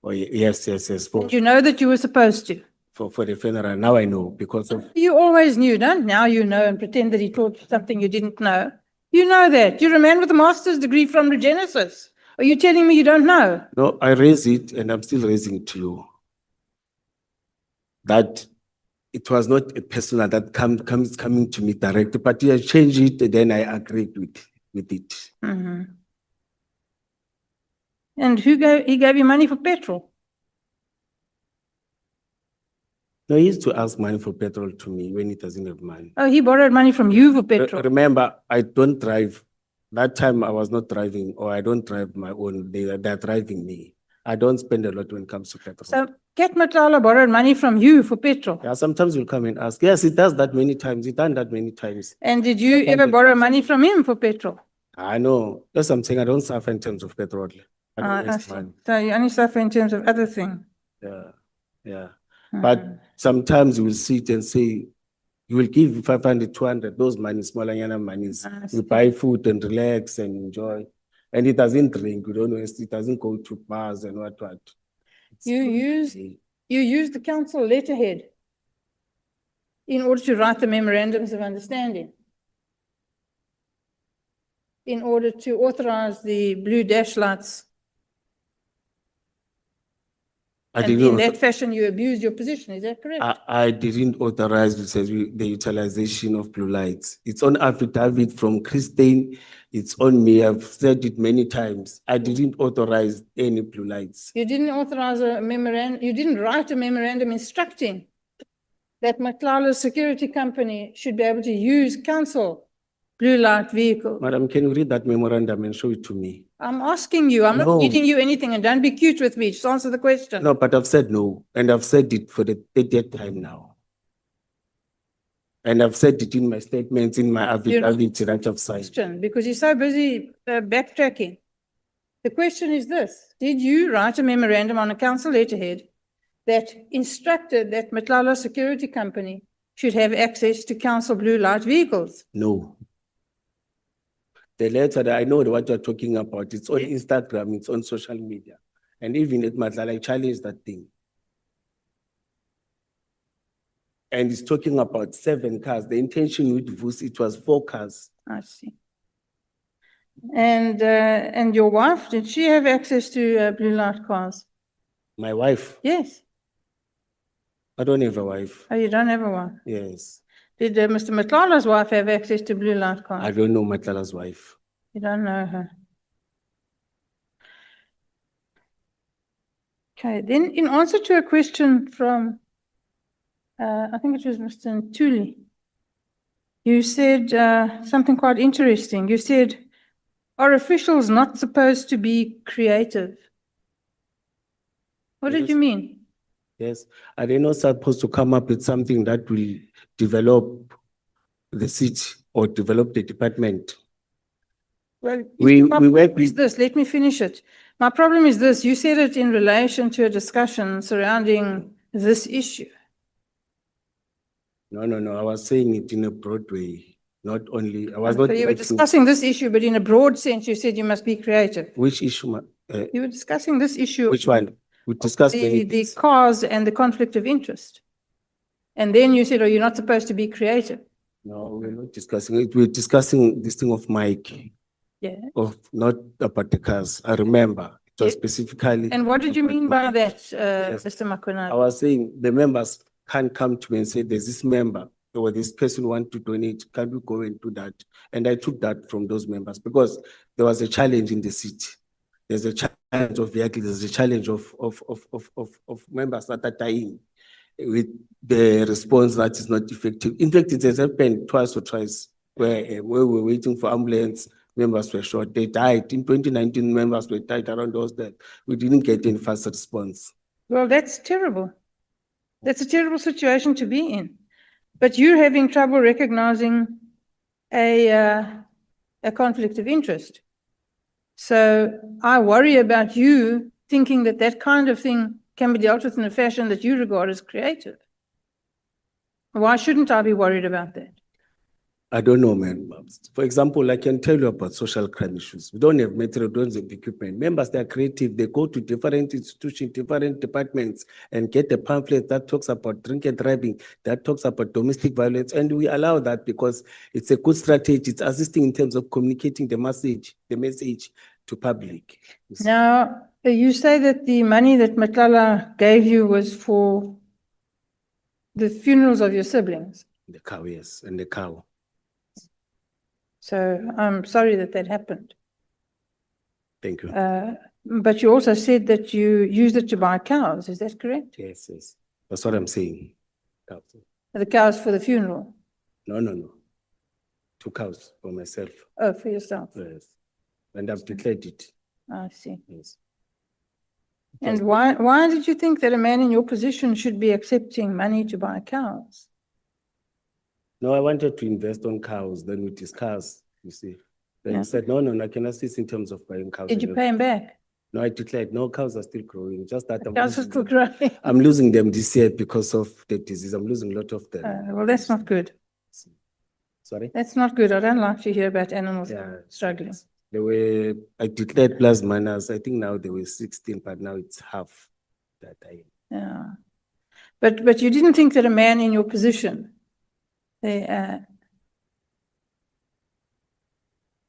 Oh, yes. Did you know that you were supposed to? For the funeral. Now I know because of You always knew, don't now you know and pretend that he taught you something you didn't know. You know that. You're a man with a master's degree from Regenesis. Are you telling me you don't know? no, I raised it and I'm still raising it to you. That it was not a personal that coming to me directly, but I changed it and then I agreed with it. And he gave you money for petrol? No, he used to ask money for petrol to me when he doesn't have money. Oh, he borrowed money from you for petrol. Remember, I don't drive. That time I was not driving, or I don't drive my own. They're driving me. I don't spend a lot when it comes to petrol. So Kat Matlala borrowed money from you for petrol. Yeah, sometimes you'll come and ask. Yes, it does that many times. It done that many times. And did you ever borrow money from him for petrol? I know. That's what I'm saying. I don't suffer in terms of petrol. I don't I waste see. money. So you only suffer in terms of other things. Yeah. But sometimes you will sit and say, you will give 500, 200, those money, smaller yana monies. I You buy food and relax and enjoy. And it doesn't drink, you don't waste, it doesn't go to bars and what. You used the council letterhead in order to write the memorandums of understanding, in order to authorize the blue dash lights. I And in didn't, that fashion, you abused your position, is that correct? I didn't authorize the utilization of blue lights. It's on affidavit from Christine. It's on me. I've said it many times. I didn't authorize any blue lights. You didn't authorize a memorandum, you didn't write a memorandum instructing that Matlala's security company should be able to use council blue light vehicles. Madam, can you read that memorandum and show it to me? I'm asking you, I'm not No. reading you anything, and don't be cute with me, just answer the question. No, but I've said no, and I've said it for the 30th time now. And I've said it in my statements, in my affidavit that I've signed. Question, because you're so busy backtracking. The question is this: did you write a memorandum on a council letterhead that instructed that Matlala Security Company should have access to council blue light vehicles? No. The letter that I know what you're talking about, it's on Instagram, it's on social media. And even at Matlala, I challenged that thing. And it's talking about 7 cars. The intention with Vusi, it was 4 cars. I see. And your wife, did she have access to blue light cars? My wife, Yes. I don't have a wife. Oh, you don't have a wife. Yes. Did Mr. Matlala's wife have access to blue light cars? I don't know Matlala's wife. You don't know her. Okay, then in answer to a question from, I think it was Mr. Ntuli, you said something quite interesting. You said, are officials not supposed to be creative? What did Yes. you mean? Yes, are they not supposed to come up with something that will develop the city or develop the department? Well, We my work problem is with, this, let me finish it. My problem is this, you said it in relation to a discussion surrounding this issue. no, I was saying it in a broad way, not only, I was not So you were making, discussing this issue, but in a broad sense, you said you must be creative. which issue, You were discussing this issue. which one? We discussed many The things. cause and the conflict of interest. And then you said, oh, you're not supposed to be creative. No, we're not discussing it, we're discussing this thing of Mike, Yeah. of not about the cars, I remember, it was Yeah. specifically. And what did you about mean Mike. by that, Yes. Mr. Mkhwanazi? I was saying the members can't come to me and say, there's this member or this person want to donate, can we go and do that? And I took that from those members because there was a challenge in the city. There's a challenge of vehicles, there's a challenge of members that are dying with the response that is not effective. In fact, it has happened twice or thrice where we were waiting for ambulance, members were shot, they died. In 2019, members were died around those that we didn't get any fast response. Well, that's terrible. That's a terrible situation to be in. But you're having trouble recognizing a conflict of interest. So I worry about you thinking that that kind of thing can be dealt with in a fashion that you regard as creative. Why shouldn't I be worried about that? I don't know, man. For example, I can tell you about social crime issues. We don't have material, don't have equipment. Members, they are creative. They go to different institutions, different departments, and get a pamphlet that talks about drink and driving, that talks about domestic violence. And we allow that because it's a good strategy. It's assisting in terms of communicating the message to public. You see. Now, you say that the money that Matlala gave you was for the funerals of your siblings. The cow, yes, and the cow. So I'm sorry that that happened. Thank you. But you also said that you used it to buy cows. Is that correct? Yes. That's what I'm saying. Cows. The cows for the funeral? No. 2 cows for myself. Oh, for yourself. Yes. And I've declared it. I see. Yes. And why did you think that a man in your position should be accepting money to buy cows? No, I wanted to invest on cows. Then we discussed, you see. Then Yeah. he said, no, I can assist in terms of buying cows. Did you pay him back? No, I declared, no, cows are still growing. Just that Cows are still growing. I'm losing them this year because of the disease. I'm losing a lot of them. Well, that's not good. Sorry? That's not good. I don't like to hear about animals Yeah. struggling. I declared plasmanas. I think now they were 16, but now it's half that I. Yeah. But you didn't think that a man in your position, in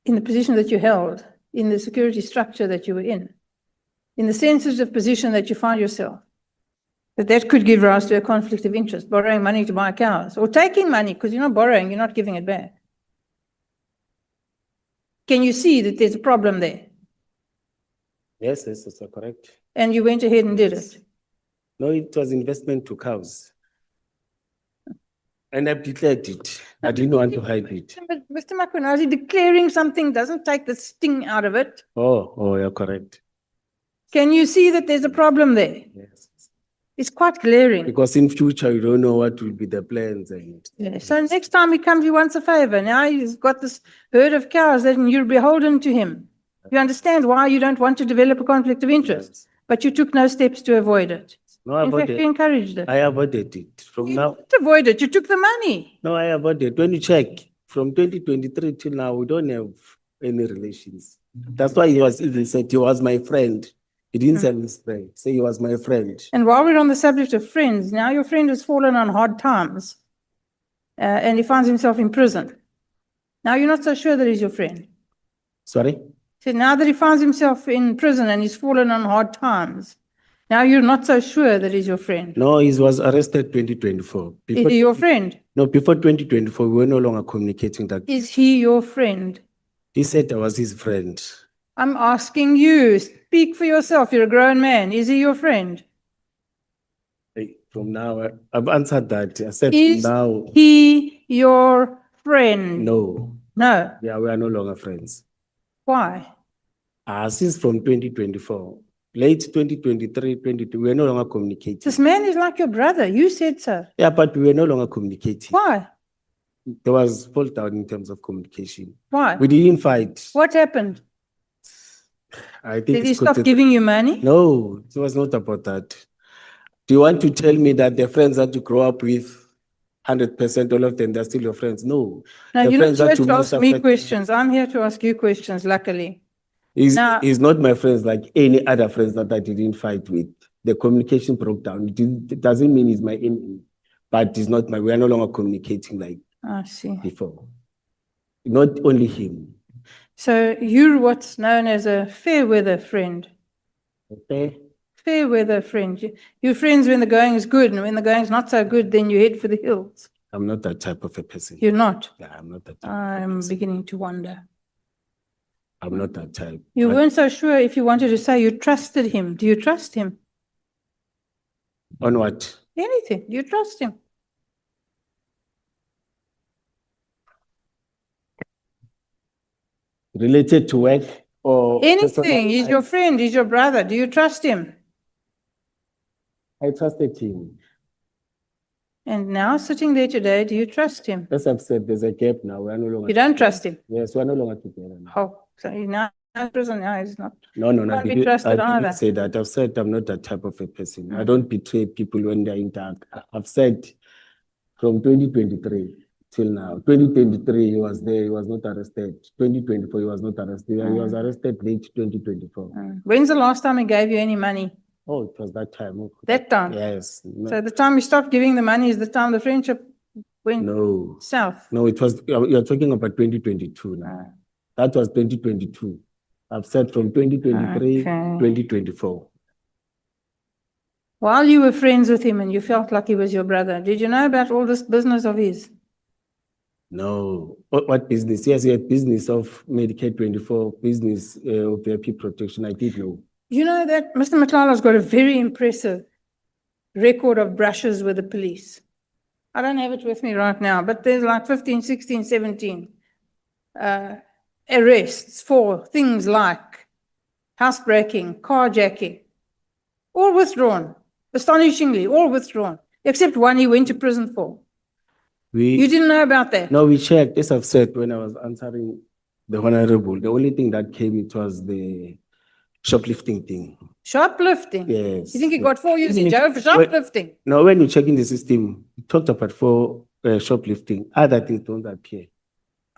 the position that you held, in the security structure that you were in the sensitive position that you find yourself, that could give rise to a conflict of interest, borrowing money to buy cows, or taking money, because you're not borrowing, you're not giving it back. Can you see that there's a problem there? Yes, that's correct. And you went ahead and did it? No, it was investment to cows. And I've declared it. I didn't want to hide it. But Mr. Mkhwanazi, declaring something doesn't take the sting out of it. Oh, you're correct. Can you see that there's a problem there? Yes. It's quite glaring. Because in future, you don't know what will be the plans. Yeah. So next time he comes, he wants a favor. Now he's got this herd of cows, then you're beholden to him. You understand why you don't want to develop a conflict of interest, Yes. but you took no steps to avoid it. No, I In fact, you avoided. encouraged it. I avoided it. From You now, didn't avoid it, you took the money. no, I avoided. When you check, from 2023 till now, we don't have any relations. That's why he was even said he was my friend. He didn't say his friend. Say he was my friend. And while we're on the subject of friends, now your friend has fallen on hard times and he finds himself in prison. Now you're not so sure that he's your friend. Sorry? So now that he finds himself in prison and he's fallen on hard times, now you're not so sure that he's your friend. No, he was arrested 2024. Is he your friend? No, before 2024, we were no longer communicating that. Is he your friend? He said I was his friend. I'm asking you, speak for yourself. You're a grown man. Is he your friend? Hey, from now, I've answered that. I said Is now, he your friend? no. No. Yeah, we are no longer friends. Why? Since from 2024, late 2023, 22, we were no longer communicating. This man is like your brother. You said so. Yeah, but we were no longer communicating. Why? There was fault down in terms of communication. Why? We didn't fight. What happened? I think Did he it's stop considered- giving you money? No, it was not about that. Do you want to tell me that the friends that you grow up with, 100% all of them, they're still your friends? No. No, The you're not friends that here you to most ask me affect- questions. I'm here to ask you questions, luckily. He's Now- not my friends like any other friends that I didn't fight with. The communication broke down. It doesn't mean he's my enemy, but he's not we are no longer communicating like I see. before. Not only him. So you're what's known as a fair weather friend. Okay? Fair weather friend. You're friends when the going is good, and when the going is not so good, then you head for the hills. I'm not that type of a person. You're not. Yeah, I'm not that type of a I'm person. beginning to wonder. I'm not that type. You weren't so sure if you wanted to say you trusted him. Do you trust him? On what? Anything. Do you trust him? Related to work or Anything. He's your friend. He's your brother. Do you trust him? I trusted him. And now sitting there today, do you trust him? As I've said, there's a gap now. We're no longer You don't trust him. Yes, we're no longer together now. Oh, so he's now in prison now. He's not. No, no, no. Can't be trusted I either. didn't say that. I've said I'm not that type of a person. I don't betray people when they're in dark. I've said from 2023 till now. 2023, he was there. He was not arrested. 2024, he was not arrested. He was arrested late 2024. When's the last time he gave you any money? Oh, it was that time. That time? Yes. No, So the time you stopped giving the money is the time the friendship went no, south. no, it was, you're talking about 2022 now. That was 2022. I've said from 2023, Okay. 2024. While you were friends with him and you felt like he was your brother, did you know about all this business of his? No. What business? Yes, he had business of Medicaid 24, business of VIP protection. I did know. You know that Mr. Mklala's got a very impressive record of brushes with the police. I don't have it with me right now, but there's like 15, 16, 17 arrests for things like housebreaking, carjacking, all withdrawn. Astonishingly, all withdrawn, except one he went to prison for. You didn't know about that? No, we checked. As I've said, when I was answering the Honorable, the only thing that came, it was the shoplifting thing. Shoplifting? Yes. You think he got 4 years in Isn't it- jail for shoplifting? No, when you check in the system, it talked about for shoplifting. Other things don't appear.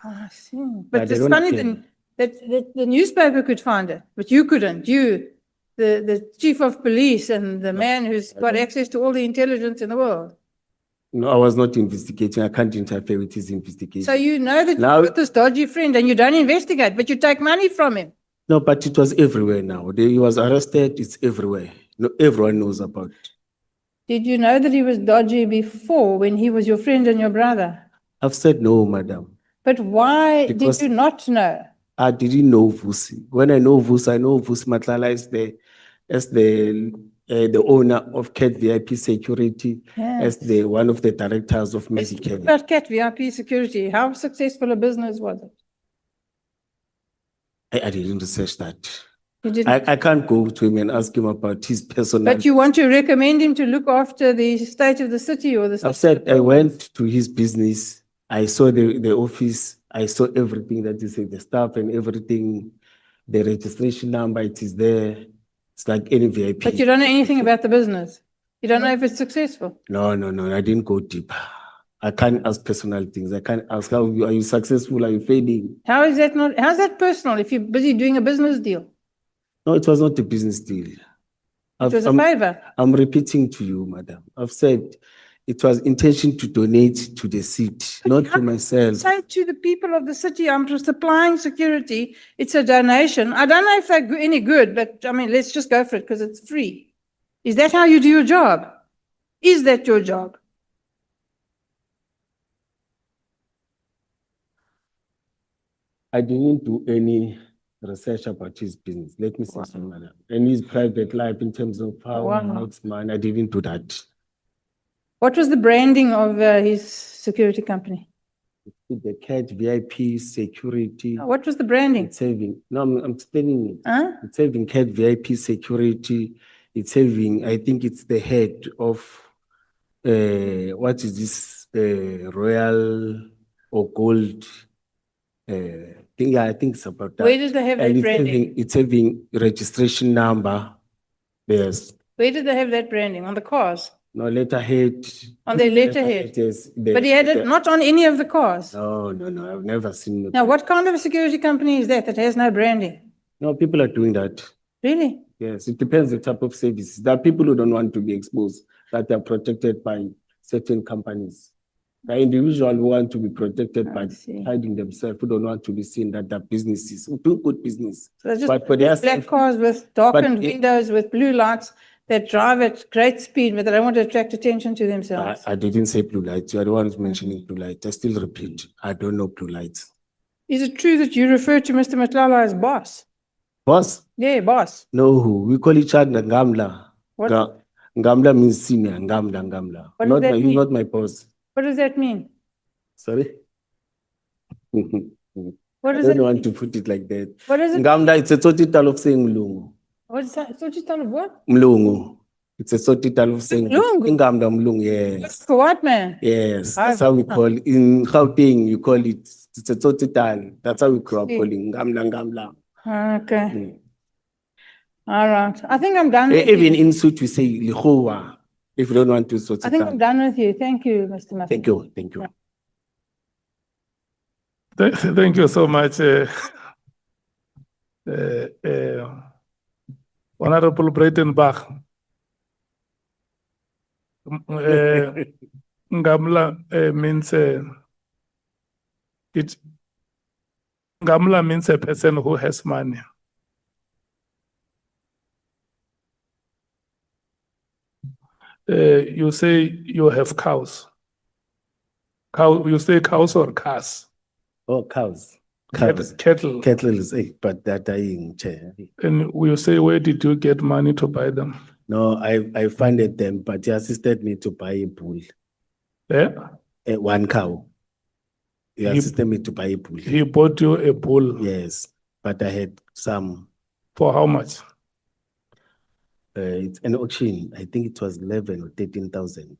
I see. But they it's don't funny care. that the newspaper could find it, but you couldn't. You, the chief of police and the man who's got access to all the intelligence in the world. No, I was not investigating. I can't interfere with his investigation. So you know that Now- you've got this dodgy friend and you don't investigate, but you take money from him. No, but it was everywhere now. He was arrested. It's everywhere. No, everyone knows about it. Did you know that he was dodgy before when he was your friend and your brother? I've said no, madam. But why Because- did you not know? I didn't know Vusi. When I know Vusi Matlala as the owner of CAT VIP Security, as the one of the directors of Medicare. About CAT VIP security, how successful a business was it? I didn't research that. You didn't. I can't go to him and ask him about his personal. But you want to recommend him to look after the state of the city or the state? I've said I went to his business. I saw the office. I saw everything that is the staff and everything. The registration number, it is there. It's like any VIP. But you don't know anything about the business? You don't know if it's successful? No, I didn't go deep. I can't ask personal things. I can't ask are you successful? Are you failing? How's that personal if you're busy doing a business deal? No, it was not a business deal. It was a favor. I'm repeating to you, madam. I've said it was intention to donate to the city, not to myself. Say to the people of the city, I'm just supplying security. It's a donation. I don't know if they're any good, but I mean, let's just go for it because it's free. Is that how you do your job? Is that your job? I didn't do any research about his business. Let me say something like that. And his private life in terms of how he Wow. makes money, I didn't do that. What was the branding of his security company? With the cat VIP security, What was the branding? it's having, no, I'm telling you, Huh? it's having cat VIP security. It's having, I think it's the head of, what is this, royal or gold? I think it's about that. Where does they have And that it's branding? having, it's having registration number. Yes. Where did they have that branding? On the cars? No letterhead. On their letterhead? Yes, But he had it not on any of the cars. No, I've never seen it. Now, what kind of a security company is that has no branding? No, people are doing that. Really? Yes, it depends the type of service. There are people who don't want to be exposed, that are protected by certain companies. The individual who want to be protected by see. hiding themselves, who don't want to be seen that their businesses, who do good business. So they're just But for their black safety- cars with darkened But it- windows with blue lights that drive at great speed, but they don't want to attract attention to themselves. I didn't say blue lights. You are the one who's mentioning blue lights. I still repeat, I don't know blue lights. Is it true that you refer to Mr. Mkhwanazi as boss? Boss? Yeah, boss. No, we call each other Ngamla. What- Ngamla means senior, Ngamla. What does that He's mean? not my boss. What does that mean? Sorry? What I does don't that want mean? to put it like that. What is it? Ngamla, it's a total of saying Mlungu. What is that? So just tell me what? Mlungu. It's a total of saying Mlungu? Ngamla Mlungu, yes. For what, man? Yes, Ah. that's how we call it. In Gauteng, you call it, it's a total. That's how we grew up See. calling Ngamla. Okay, Mm. all right. I think I'm done with Even you. in Sotho, we say Lihowa, if you don't want to sort I it think I'm out. done with you. Thank you, Mr. Mkhwanazi. Thank you. Thank you so much, Honorable Breitenbach. Ngamla means Ngamla means a person who has money. You say you have cows. You say cows or cars? Oh, cows. Cattle. Cattle is, but they're dying, Chair. And you say, where did you get money to buy them? No, I funded them, but he assisted me to buy a bull, Yeah? one cow. He He- assisted me to buy a bull. He bought you a bull. Yes, but I had some. For how much? It's an auction. I think it was 11 or 13,000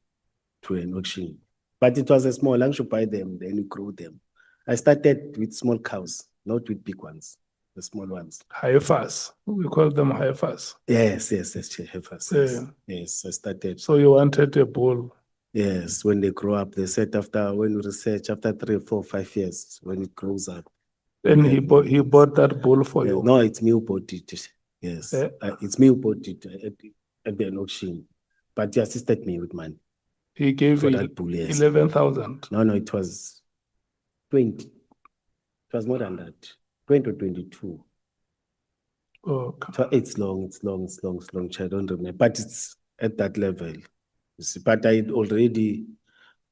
to an auction. But it was a small, I should buy them, then you grow them. I started with small cows, not with big ones, the small ones. Heifers. We call them heifers. Yes, Chair, heifers, yes. Yeah. Yes, I started. So you wanted a bull. Yes, when they grow up, they said when we research, after 3, 4, 5 years, when it grows up. And he bought that bull for you. No, it's me who bought it. Yes, Eh? it's me who bought it at the auction. But he assisted me with money He gave for you that bull, yes. 11,000. No, it was 20. It was more than that. 20 or 22. Okay. So it's long, Chair, I don't remember. But it's at that level. You see, but I already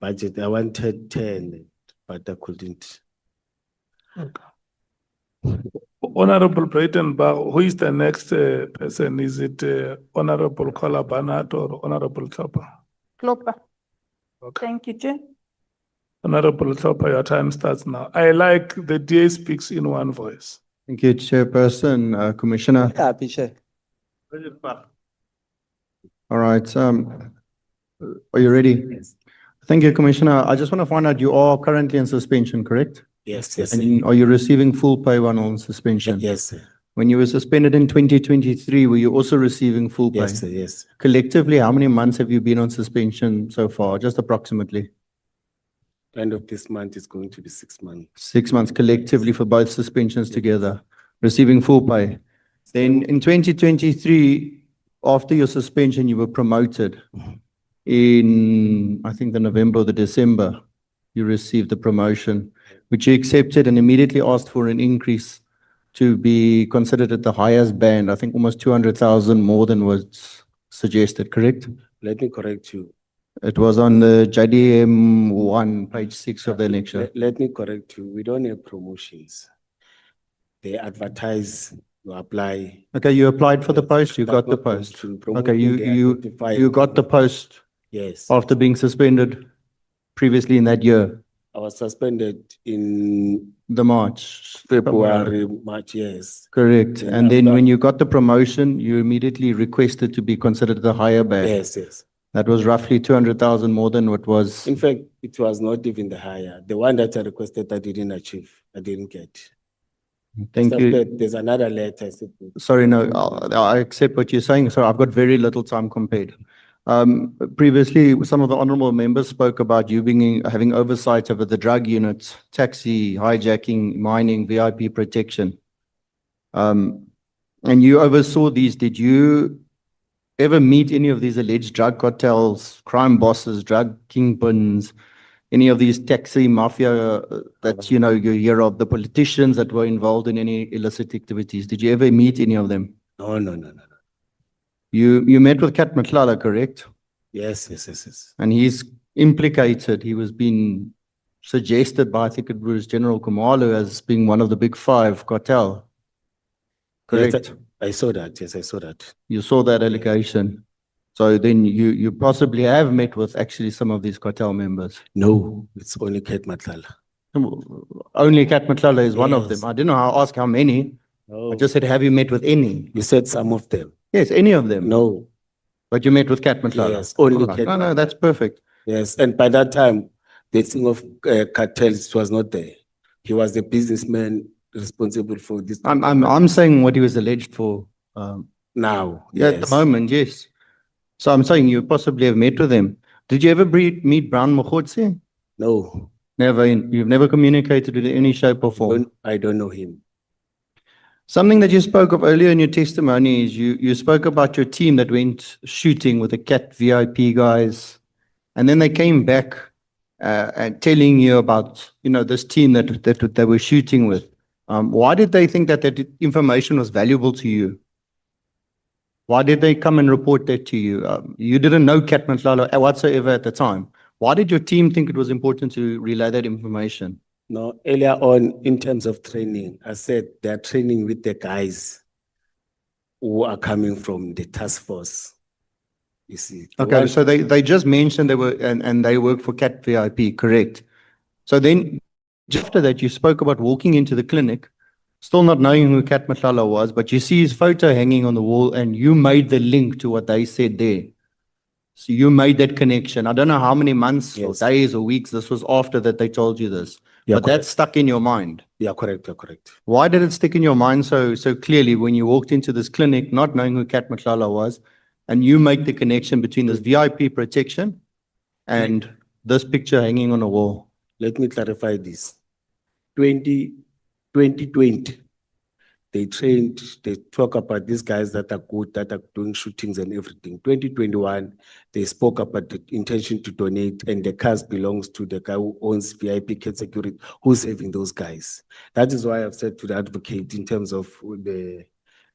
budgeted. I wanted 10, but I couldn't. Okay. Honorable Breitenbach, who is the next person? Is it Honorable Kola Barnard or Honorable Chopper? Klopper. Okay. Thank you, Chair. Honorable Chopper, your time starts now. I like the DA speaks in one voice. Thank you, Chairperson, Commissioner. Happy, Chair. All right, are you ready? Yes. Thank you, Commissioner. I just want to find out, you are currently in suspension, correct? Yes, And are you receiving full pay while on suspension? yes, sir. When you were suspended in 2023, were you also receiving full pay? Yes, sir, yes. Collectively, how many months have you been on suspension so far? Just approximately? End of this month is going to be 6 months. 6 months collectively for both suspensions together, receiving full pay. Then in 2023, after your suspension, you were promoted. In, I think, the November or the December, you received the promotion, which you accepted and immediately asked for an increase to be considered at the highest band. I think almost 200,000 more than was suggested, correct? Let me correct you. It was on the JDM 1, page 6 of the annexure. Let me correct you. We don't have promotions. They advertise, you apply. Okay, you applied for the Yes, post, you got the backward post. promotion, Okay, promoting the identified- you got the post Yes, after being suspended previously in that year, I was suspended in the March. February, March, yes. Correct. Then And then after- when you got the promotion, you immediately requested to be considered the higher band. Yes, yes. That was roughly 200,000 more than what was. In fact, it was not even the higher. The one that I requested, I didn't achieve. I didn't get. Thank After you. that, there's another letter. I said, Sorry, no, I accept what you're saying. So I've got very little time compared. Previously, some of the honorable members spoke about you having oversight over the drug units, taxi, hijacking, mining, VIP protection. And you oversaw these. Did you ever meet any of these alleged drug cartels, crime bosses, drug kingpins, any of these taxi mafia that, you hear of, the politicians that were involved in any illicit activities? Did you ever meet any of them? no, no, no, no, no. You met with Kat Mklala, correct? Yes, yes, yes, yes. And he's implicated. He was being suggested by, I think it was General Khumalo, as being one of the big five cartel. Yes, Correct? I saw that. Yes, I saw that. You saw that allegation. So then you possibly have met with actually some of these cartel members. No, it's only Kate Matlala. Only Kat Mklala is one of Yes. them. I didn't know how to ask how many. No. I just said, have you met with any? You said some of them. Yes, any of them. No, But you met with Kat Mklala? Yes, only All right. Kat No, that's perfect. yes. And by that time, the thing of cartels was not there. He was the businessman responsible for this. I'm saying what he was alleged for. Now, Yeah, at the yes. moment, yes. So I'm saying you possibly have met with him. Did you ever meet Brown Mkhwanazi? No, Never. You've never communicated with any shape or form. I don't know him. Something that you spoke of earlier in your testimony is you spoke about your team that went shooting with the CAT VIP guys, and then they came back and telling you about this team that they were shooting with. Why did they think that that information was valuable to you? Why did they come and report that to you? You didn't know Kat Mklala whatsoever at the time. Why did your team think it was important to relay that information? No, earlier on, in terms of training, I said they're training with the guys who are coming from the task force. You see. The Okay, one- so they just mentioned they were and they work for CAT VIP, correct? So then just after that, you spoke about walking into the clinic, still not knowing who Kat Mklala was, but you see his photo hanging on the wall and you made the link to what they said there. So you made that connection. I don't know how many months or Yes. days or weeks this was after that they told you this, Yeah, but that's stuck in your mind. Yeah, correct, you're correct. Why did it stick in your mind so clearly when you walked into this clinic, not knowing who Kat Mklala was, and you make the connection between this VIP protection and this picture hanging on a wall? Let me clarify this. 2020, they trained, they talk about these guys that are good, that are doing shootings and everything. 2021, they spoke about the intention to donate, and the cars belongs to the guy who owns VIP Cat Security, who's saving those guys. That is why I've said to the advocate in terms of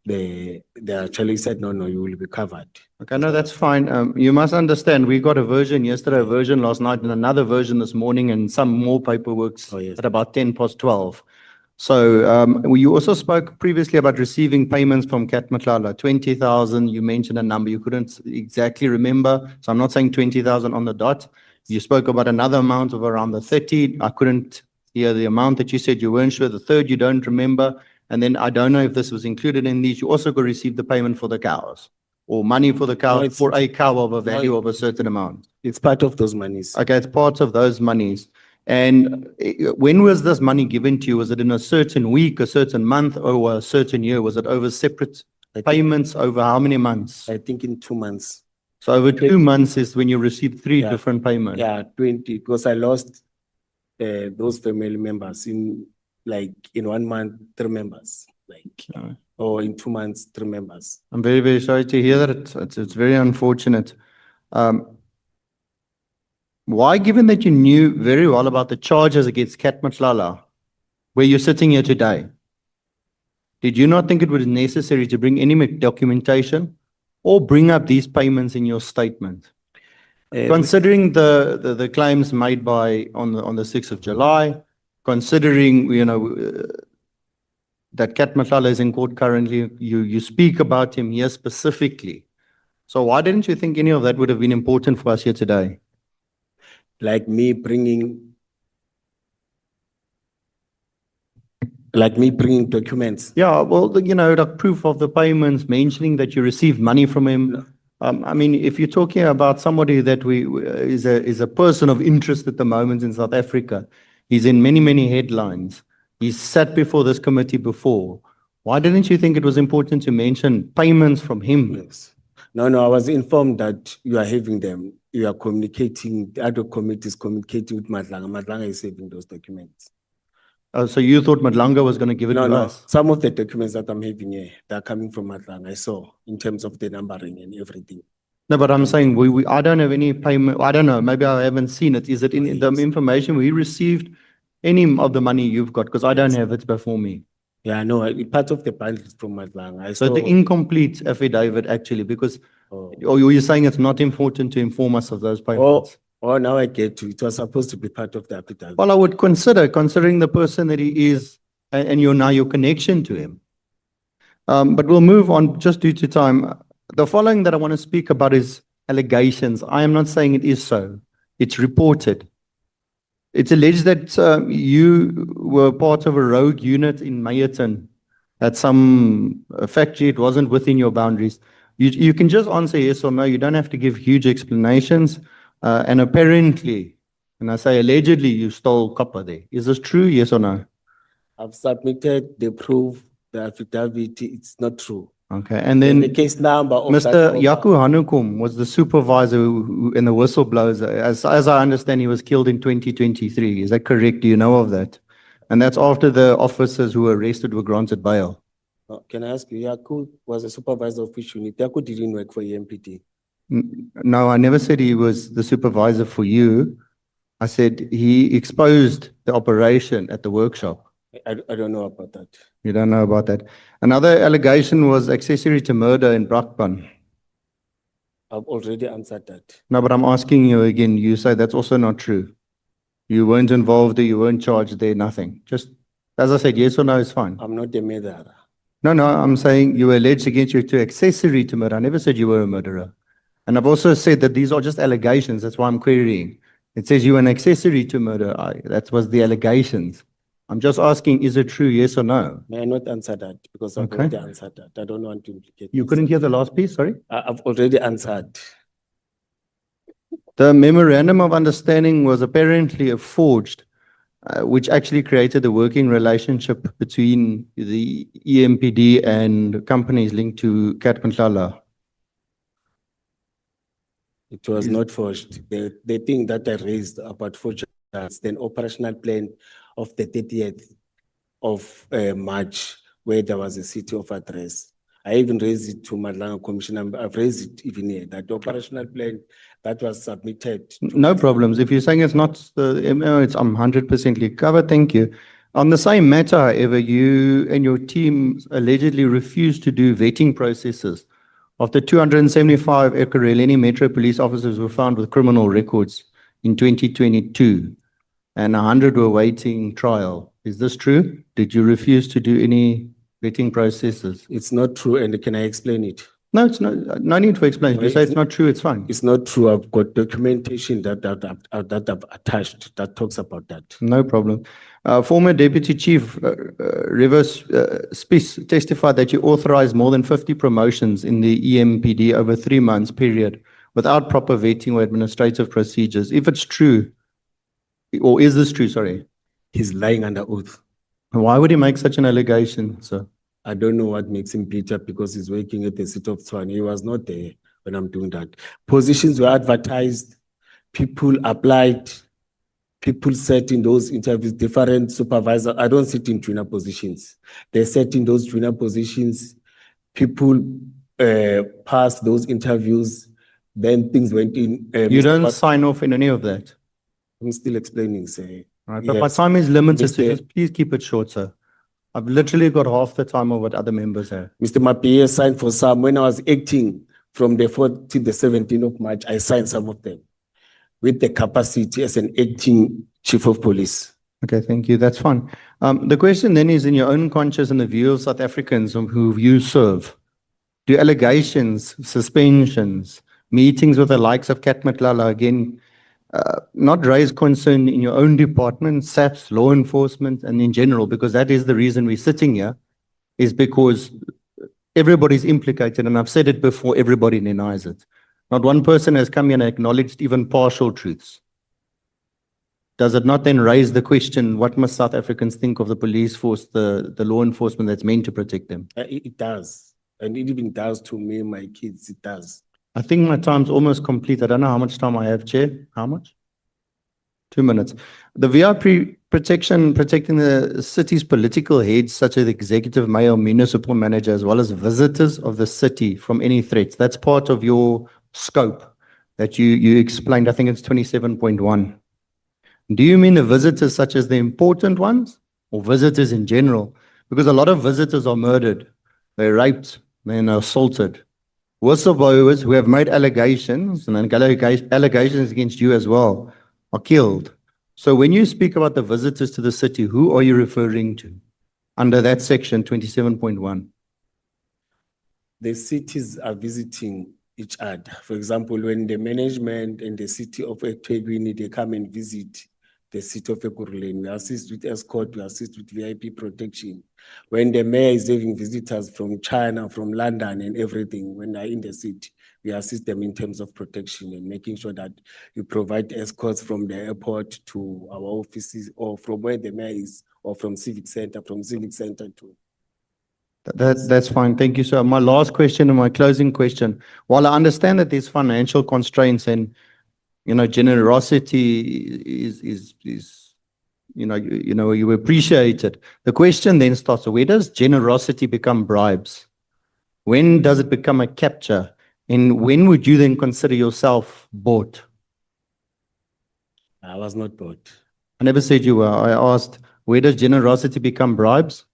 they actually said, no, you will be covered. Okay, no, that's fine. You must understand, we got a version yesterday, a version last night, and another version this morning, and some more paperwork Oh, yes. at about 12:10. So you also spoke previously about receiving payments from Kat Mklala, 20,000. You mentioned a number you couldn't exactly remember. So I'm not saying 20,000 on the dot. You spoke about another amount of around the 30. I couldn't hear the amount that you said you weren't sure. The third you don't remember. And then I don't know if this was included in these. You also got received the payment for the cows or money for the cow, it's- for a cow of a value of a certain amount. It's part of those monies. Okay, it's part of those monies. And when was this money given to you? Was it in a certain week, a certain month, or a certain year? Was it over separate I think- payments over how many months? I think in 2 months. So over 2 months is when you received three Yeah. different payments. Yeah, 20, because I lost those family members in 1 month, 3 members, or in 2 months, 3 members. I'm very, very sorry to hear that. It's very unfortunate. Why, given that you knew very well about the charges against Kat Mklala, where you're sitting here today, did you not think it was necessary to bring any documentation or bring up these payments in your statement? Considering the claims made on the 6th of July, considering, that Kat Matlala is in court currently. You speak about him here specifically. So why didn't you think any of that would have been important for us here today? Like me bringing documents. Yeah, well, like proof of the payments, mentioning that you received money from him. I mean, if you're talking about somebody that is a person of interest at the moment in South Africa, he's in many, many headlines. He's sat before this committee before. Why didn't you think it was important to mention payments from him? Yes. No, I was informed that you are having them. You are communicating, the Ad Hoc Committee is communicating with Madlanga. Madlanga is having those documents. So you thought Madlanga was going to give it to us? Some of the documents that I'm having here, they're coming from Madlanga. I saw in terms of the numbering and everything. No, but I'm saying I don't have any payment. I don't know. Maybe I haven't seen it. Is it in the information we received any of the money you've got? Because I don't have it before me. Yeah, no, part of the bundle is from Madlanga. So the incomplete affidavit actually, because you're saying it's not important to inform us of those payments. Oh, now I get to it. It was supposed to be part of the affidavit. Well, I would considering the person that he is and your connection to him. But we'll move on just due to time. The following that I want to speak about is allegations. I am not saying it is so. It's reported. It's alleged that you were part of a rogue unit in Meyerton at some factory. It wasn't within your boundaries. You can just answer yes or no. You don't have to give huge explanations. And apparently, and I say allegedly, you stole copper there. Is this true, yes or no? I've submitted the proof, the affidavit. It's not true. Okay, and then the case number of Mr. Yaku Hanukum was the supervisor and the whistleblower. As I understand, he was killed in 2023. Is that correct? Do you know of that? And that's after the officers who were arrested were granted bail. Can I ask you, Yaku was a supervisor of which unit? Yaku didn't work for EMPD. No, I never said he was the supervisor for you. I said he exposed the operation at the workshop. I don't know about that. You don't know about that. Another allegation was accessory to murder in Brakpan. I've already answered that. No, but I'm asking you again. You say that's also not true. You weren't involved there, you weren't charged there, nothing. Just, as I said, yes or no is fine. I'm not a murderer. No, I'm saying you were alleged against you to accessory to murder. I never said you were a murderer. And I've also said that these are just allegations. That's why I'm querying. It says you were an accessory to murder. That was the allegations. I'm just asking, is it true, yes or no? May I not answer that? Because I've already answered that. I don't want to implicate. You couldn't hear the last piece, sorry? I've already answered. The memorandum of understanding was apparently forged, which actually created a working relationship between the EMPD and companies linked to Kat Matlala. It was not forged. The thing that I raised about forgery is the operational plan of the 30th of March, where there was a city of address. I even raised it to Madlanga Commission. I've raised it even here, that the operational plan that was submitted. No problems. If you're saying it's not, I'm 100% covered. Thank you. On the same matter, however, you and your team allegedly refused to do vetting processes. Of the 275 Ekurhuleni Metro police officers were found with criminal records in 2022, and 100 were waiting trial. Is this true? Did you refuse to do any vetting processes? It's not true, and can I explain it? No, it's not. No need to explain. If you say it's not true, it's fine. It's not true. I've got documentation that I've attached that talks about that. No problem. Former Deputy Chief Rivers Spies testified that you authorized more than 50 promotions in the EMPD over a 3 months period without proper vetting or administrative procedures. If it's true, or is this true, sorry? He's lying under oath. Why would he make such an allegation, sir? I don't know what makes him bitter because he's working at the city of Tshwane. He was not there when I'm doing that. Positions were advertised. People applied. People sat in those interviews, different supervisors. I don't sit in junior positions. They sat in those junior positions. People passed those interviews. Then things went in. You don't sign off in any of that? I'm still explaining, sir. Right, but my time is limited, so just please keep it short, sir. I've literally got half the time of what other members have. Mr. Mapie signed for some. When I was acting from the 4th to the 17th of March, I signed some of them with the capacity as an acting chief of police. Okay, thank you. That's fine. The question then is, in your own conscience and the view of South Africans who you serve, do allegations, suspensions, meetings with the likes of Kat Matlala again, not raise concern in your own department, SAPS, law enforcement, and in general, because that is the reason we're sitting here, is because everybody's implicated, and I've said it before, everybody denies it. Not one person has come here and acknowledged even partial truths. Does it not then raise the question, what must South Africans think of the police force, the law enforcement that's meant to protect them? It does. And it even does to me, my kids, it does. I think my time's almost complete. I don't know how much time I have, Chair. How much? 2 minutes. The VIP protection, protecting the city's political heads, such as the executive mayor, municipal manager, as well as visitors of the city from any threats. That's part of your scope that you explained. I think it's 27.1. Do you mean the visitors such as the important ones or visitors in general? Because a lot of visitors are murdered, they're raped, they're assaulted. Whistleblowers who have made allegations and allegations against you as well are killed. So when you speak about the visitors to the city, who are you referring to under that section 27.1? The cities are visiting each other. For example, when the management and the city of eThekwini, they come and visit the city of Ekurhuleni, we assist with escort, we assist with VIP protection. When the mayor is having visitors from China, from London and everything, when they're in the city, we assist them in terms of protection and making sure that we provide escorts from the airport to our offices or from where the mayor is or from civic center to. That's fine. Thank you, sir. My last question and my closing question. While I understand that there's financial constraints and, generosity is you appreciate it. The question then starts, so where does generosity become bribes? When does it become a capture? And when would you then consider yourself bought? I was not bought. I never said you were. I asked, where does generosity become bribes?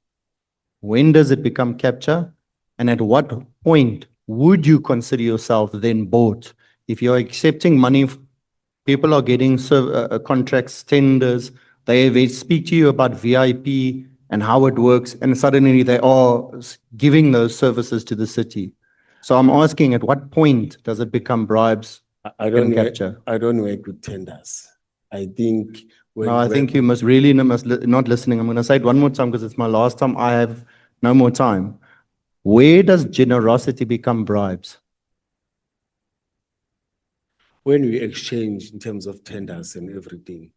When does it become capture? And at what point would you consider yourself then bought? If you're accepting money, people are getting contracts, tenders, they speak to you about VIP and how it works, and suddenly they are giving those services to the city. So I'm asking, at what point does it become bribes and capture? I don't work with tenders. I think No, I think you must really not listening. I'm going to say it one more time because it's my last time. I have no more time. Where does generosity become bribes? When we exchange in terms of tenders and everything.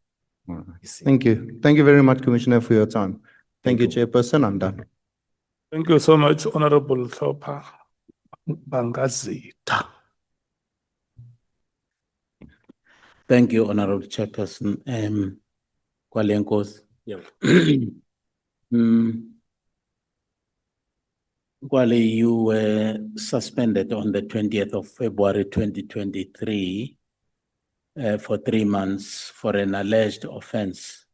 Thank you. Thank you very much, Commissioner, for your time. Thank you, Chairperson. I'm done. Thank you so much, Honorable Hlopha Bangazita. Thank you, Honorable Chairperson. Kwalenkos. Yeah. Kwale, you were suspended on the 20th of February 2023 for 3 months for an alleged offense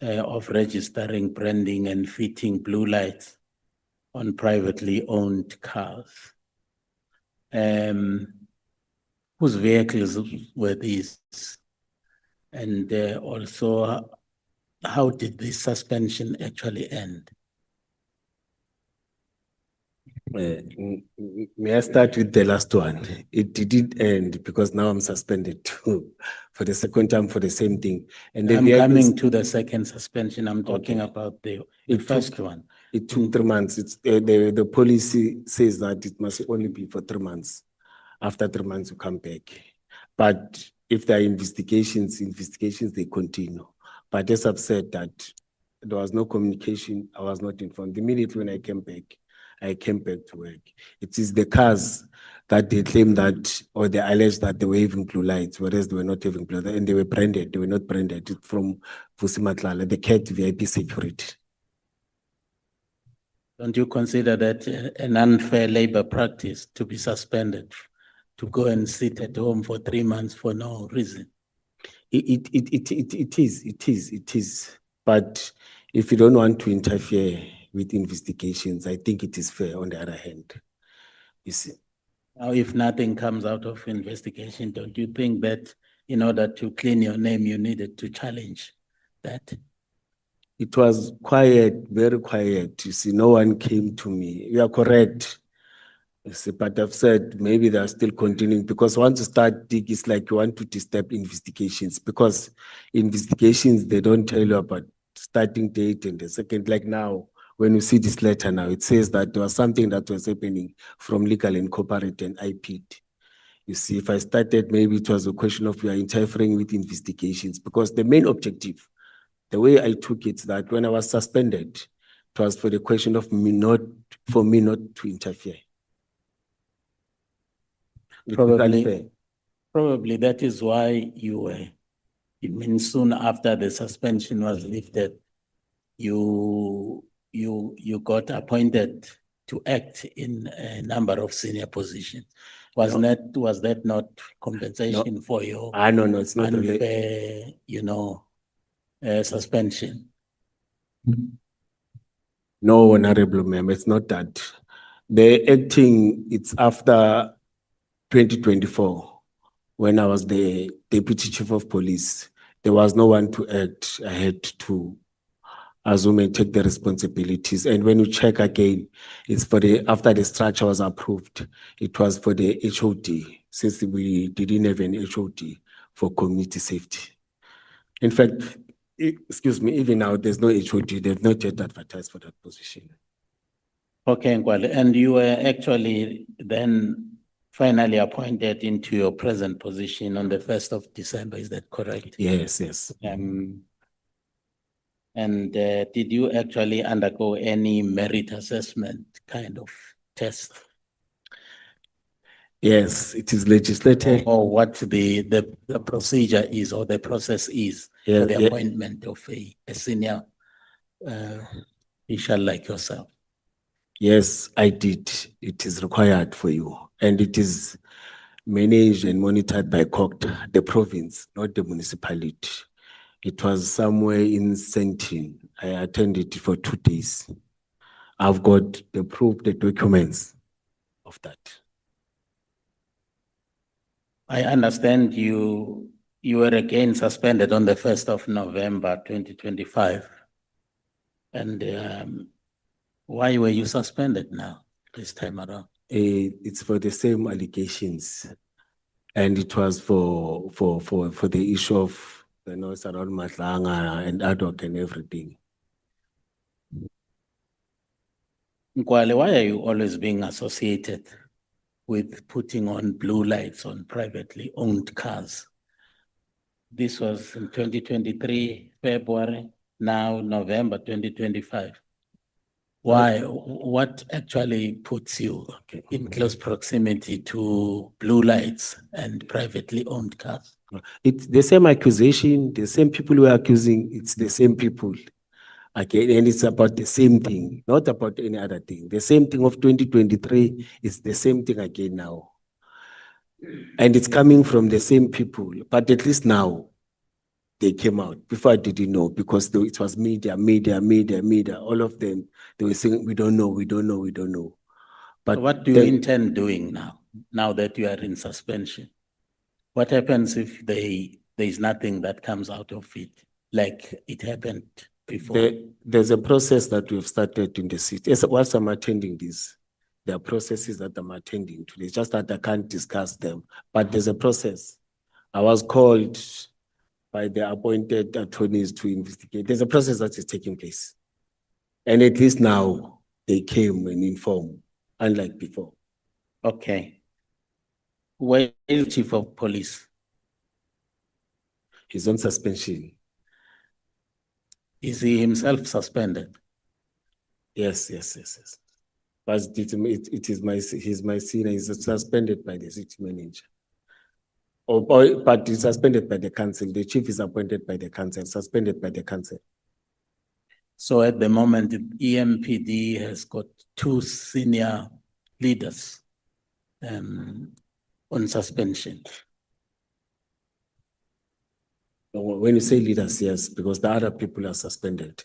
of registering, branding, and fitting blue lights on privately owned cars. Whose vehicles were these? And also, how did this suspension actually end? May I start with the last one? It didn't end because now I'm suspended too for the second time for the same thing. And I'm coming to the second suspension. I'm talking about the first one. It took 3 months. It's the policy says that it must only be for 3 months. After 3 months, you come back. But if there are investigations, they continue. But as I've said that there was no communication, I was not informed. Immediately when I came back to work. It is the cars that they claim that, or they allege that they were having blue lights, whereas they were not having blue lights, and they were branded. They were not branded. It's from Vusi Matlala, the CAT VIP security. Don't you consider that an unfair labor practice to be suspended, to go and sit at home for 3 months for no reason? It is. But if you don't want to interfere with investigations, I think it is fair on the other hand. You see. Now, if nothing comes out of investigation, don't you think that in order to clean your name, you needed to challenge that? It was quiet, very quiet. You see, no one came to me. You are correct. You see, but I've said maybe they are still continuing because once you start dig, it's like you want to disturb investigations because investigations, they don't tell you about starting date and the second, like now, when you see this letter now, it says that there was something that was happening from Legal Incorporated and IP'd. You see, if I started, maybe it was a question of we are interfering with investigations because the main objective, the way I took it, that when I was suspended, it was for the question of me not to interfere. It was unfair. Probably that is why you were, it means soon after the suspension was lifted, you got appointed to act in a number of senior positions. Was that not compensation for your No, it's not related. unfair, suspension? No, Honorable Ma'am, it's not that. The acting, it's after 2024, when I was the Deputy Chief of Police. There was no one to act. I had to assume and take the responsibilities. And when you check again, it's for after the structure was approved, it was for the HOD, since we didn't have an HOD for community safety. In fact, excuse me, even now there's no HOD, they've not yet advertised for that position. Okay, Nkwale, and you were actually then finally appointed into your present position on the 1st of December, is that correct? Yes, yes. And did you actually undergo any merit assessment kind of test? Yes, it is legislated. Or what the procedure is or the process is for the appointment of a senior official like yourself? Yes, I did. It is required for you. And it is managed and monitored by COCTA, the province, not the municipality. It was somewhere in Sentin. I attended it for 2 days. I've got the proof, the documents of that. I understand you were again suspended on the 1st of November, 2025. And why were you suspended now, this time around? It's for the same allegations. And it was for the issue of the noise around Matlanga and Ad Hoc and everything. Nkwale, why are you always being associated with putting on blue lights on privately owned cars? This was in 2023, February, now November 2025. Why? What actually puts you in close proximity to blue lights and privately owned cars? It's the same accusation, the same people who are accusing, it's the same people. Okay, and it's about the same thing, not about any other thing. The same thing of 2023 is the same thing again now. And it's coming from the same people, but at least now they came out. Before I didn't know because it was media. All of them, they were saying, we don't know. But so what do you intend doing now that you are in suspension? What happens if there is nothing that comes out of it, like it happened before? There's a process that we've started in the city. Whilst I'm attending this, there are processes that I'm attending to. It's just that I can't discuss them, but there's a process. I was called by the appointed attorneys to investigate. There's a process that is taking place. And at least now they came and informed, unlike before. Okay. Where is the chief of police? He's on suspension. Is he himself suspended? Yes. But he's my senior. He's suspended by the city manager. But he's suspended by the council. The chief is appointed by the council, suspended by the council. So at the moment, the EMPD has got 2 senior leaders on suspension. When you say leaders, yes, because the other people are suspended.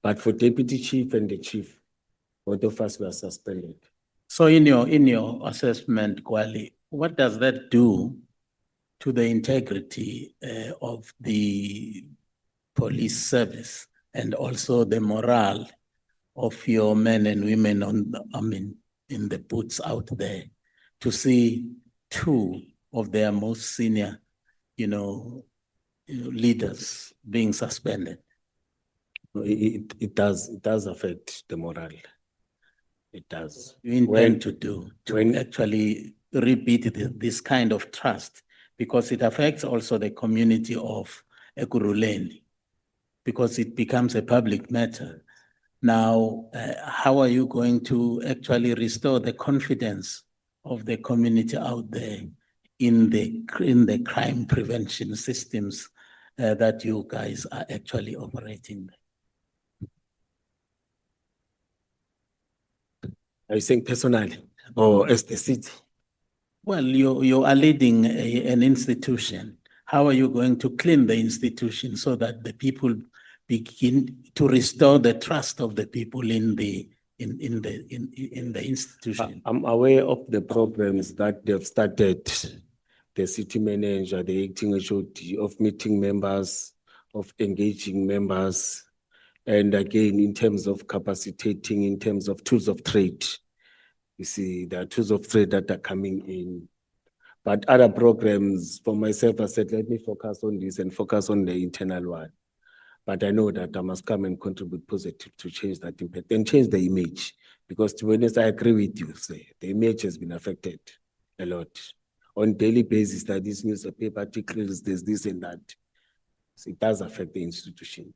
But for deputy chief and the chief, both of us were suspended. So in your assessment, Kwali, what does that do to the integrity of the police service and also the morale of your men and women in the booths out there to see two of their most senior, leaders being suspended? It does affect the morale. It does. You intend to actually repeat this kind of trust, because it affects also the community of Ekurhuleni, because it becomes a public matter. Now, how are you going to actually restore the confidence of the community out there in the crime prevention systems that you guys are actually operating? Are you saying personally or as the city? Well, you are leading an institution. How are you going to clean the institution so that the people begin to restore the trust of the people in the institution? I'm aware of the problems that they've started. The city manager, the acting HOD, of meeting members, of engaging members, and again, in terms of capacitating, in terms of tools of trade. You see, there are tools of trade that are coming in. But other programs, for myself, I said, let me focus on this and focus on the internal one. But I know that I must come and contribute positive to change that impact and change the image. Because to be honest, I agree with you, say, the image has been affected a lot. On daily basis, that these newspaper articles, there's this and that. So it does affect the institution.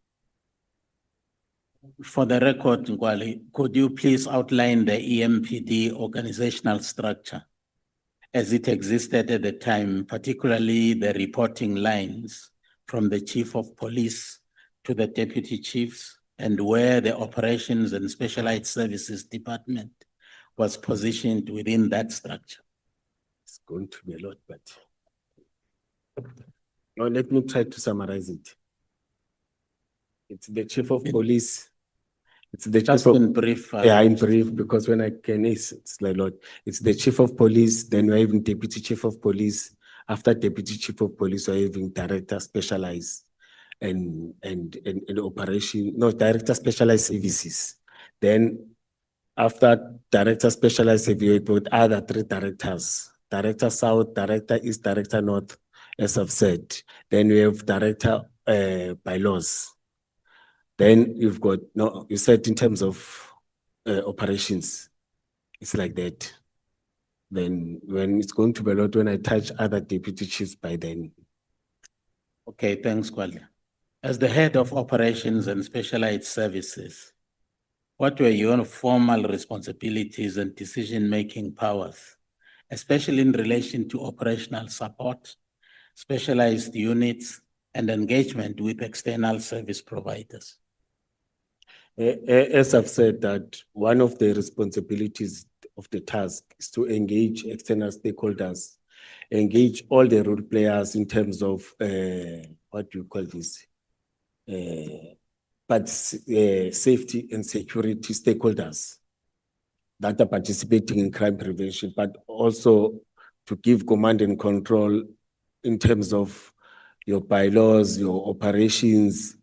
For the record, Ngwali, could you please outline the EMPD organizational structure as it existed at the time, particularly the reporting lines from the chief of police to the deputy chiefs, and where the operations and specialized services department was positioned within that structure? It's going to be a lot, but now let me try to summarize it. It's the chief of police. It's the Just chief of, in brief. yeah, in brief, because when I can, it's like a lot. It's the chief of police, then we're having deputy chief of police. After deputy chief of police, we're having director specialized and operation, no, director specialized services. Then after director specialized services, with other three directors, director south, director east, director north, as I've said. Then we have director bylaws. Then you've got, no, you said in terms of operations, it's like that. Then when it's going to be a lot, when I touch other deputy chiefs by then. Okay, thanks, Kwali. As the head of operations and specialized services, what were your formal responsibilities and decision-making powers, especially in relation to operational support, specialized units, and engagement with external service providers? As I've said, that one of the responsibilities of the task is to engage external stakeholders, engage all the role players in terms of what do you call this? Safety and security stakeholders that are participating in crime prevention, but also to give command and control in terms of your bylaws, your operations.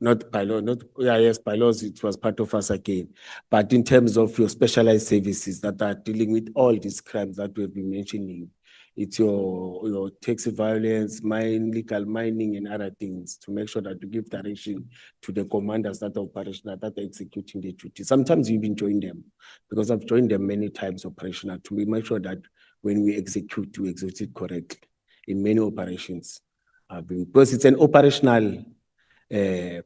Not bylaws, bylaws, it was part of us again. But in terms of your specialized services that are dealing with all these crimes that we've been mentioning, it's your taxi violence, legal mining, and other things, to make sure that you give direction to the commanders that are operational, that are executing the duty. Sometimes you even join them, because I've joined them many times operational, to make sure that when we execute it correctly in many operations. Because it's an operational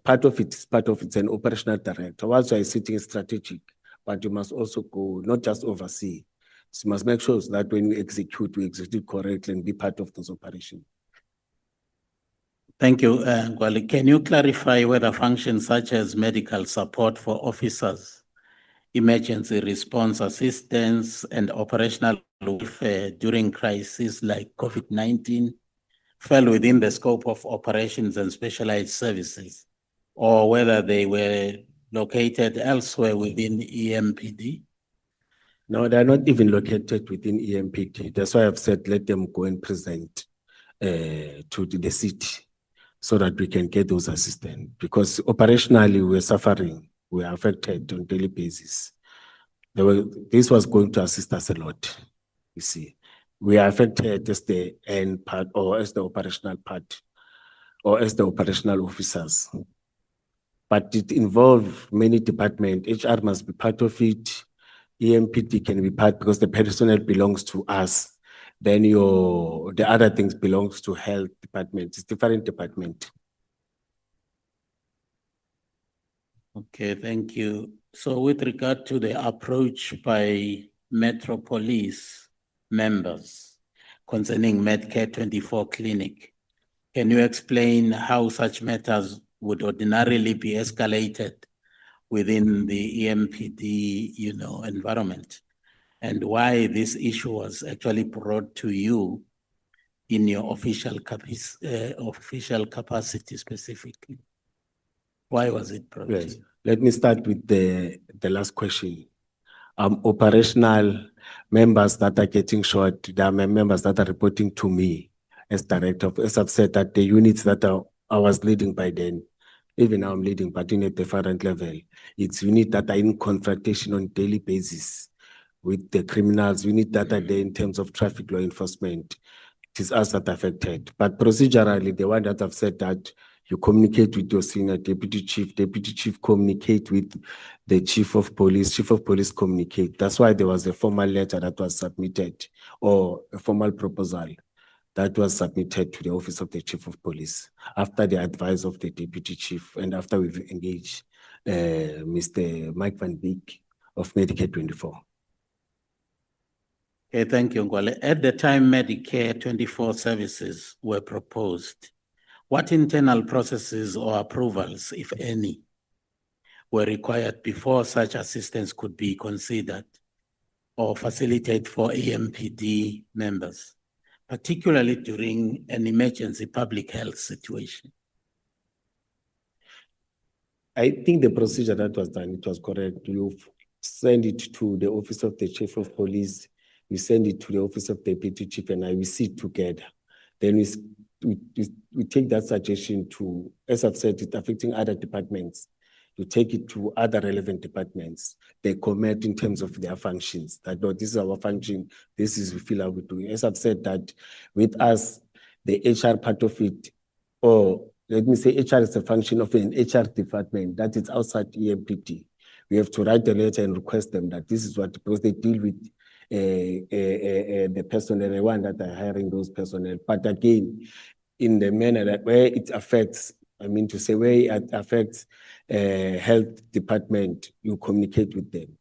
part of it's an operational director. Whilst you are sitting strategic, but you must also go, not just oversee. So you must make sure that when we execute correctly and be part of those operations. Thank you, Ngwali. Can you clarify whether functions such as medical support for officers, emergency response assistance, and operational welfare during crises like COVID-19 fell within the scope of operations and specialized services, or whether they were located elsewhere within EMPD? No, they're not even located within EMPD. That's why I've said let them go and present to the city. so that we can get those assistance. Because operationally, we're suffering, we are affected on a daily basis. This was going to assist us a lot, you see. We are affected as the end part or as the operational part or as the operational officers. But it involves many departments. HR must be part of it. EMPD can be part because the personnel belongs to us. Then the other things belongs to health department. It's different department. Okay, thank you. So with regard to the approach by Metro Police members concerning Medcare 24 clinic, can you explain how such matters would ordinarily be escalated within the EMPD, environment? And why this issue was actually brought to you in your official capacity specifically? Why was it brought to Yes. you? Let me start with the last question. Operational members that are getting short, there are members that are reporting to me as director. As I've said, that the units that I was leading by then, even now I'm leading, but in a different level, it's units that are in confrontation on a daily basis with the criminals. We need that are there in terms of traffic law enforcement. It is us that are affected. But procedurally, the one that I've said that you communicate with your senior deputy chief communicate with the chief of police communicate. That's why there was a formal letter that was submitted or a formal proposal that was submitted to the office of the chief of police after the advice of the deputy chief and after we've engaged Mr. Mike van Beek of Medicare 24. Okay, thank you, Ngwale. At the time Medicare 24 services were proposed, what internal processes or approvals, if any, were required before such assistance could be considered or facilitated for EMPD members, particularly during an emergency public health situation? I think the procedure that was done, it was correct. You send it to the office of the chief of police, you send it to the office of the deputy chief, and we sit together. Then we take that suggestion to, as I've said, it's affecting other departments. You take it to other relevant departments. They comment in terms of their functions. That, no, this is our function. This is we feel how we do. As I've said, that with us, the HR part of it, or let me say HR is a function of an HR department that is outside EMPD. We have to write a letter and request them that this is what, because they deal with the personnel, the one that are hiring those personnel. But again, in the manner that where it affects, I mean to say where it affects health department, you communicate with them.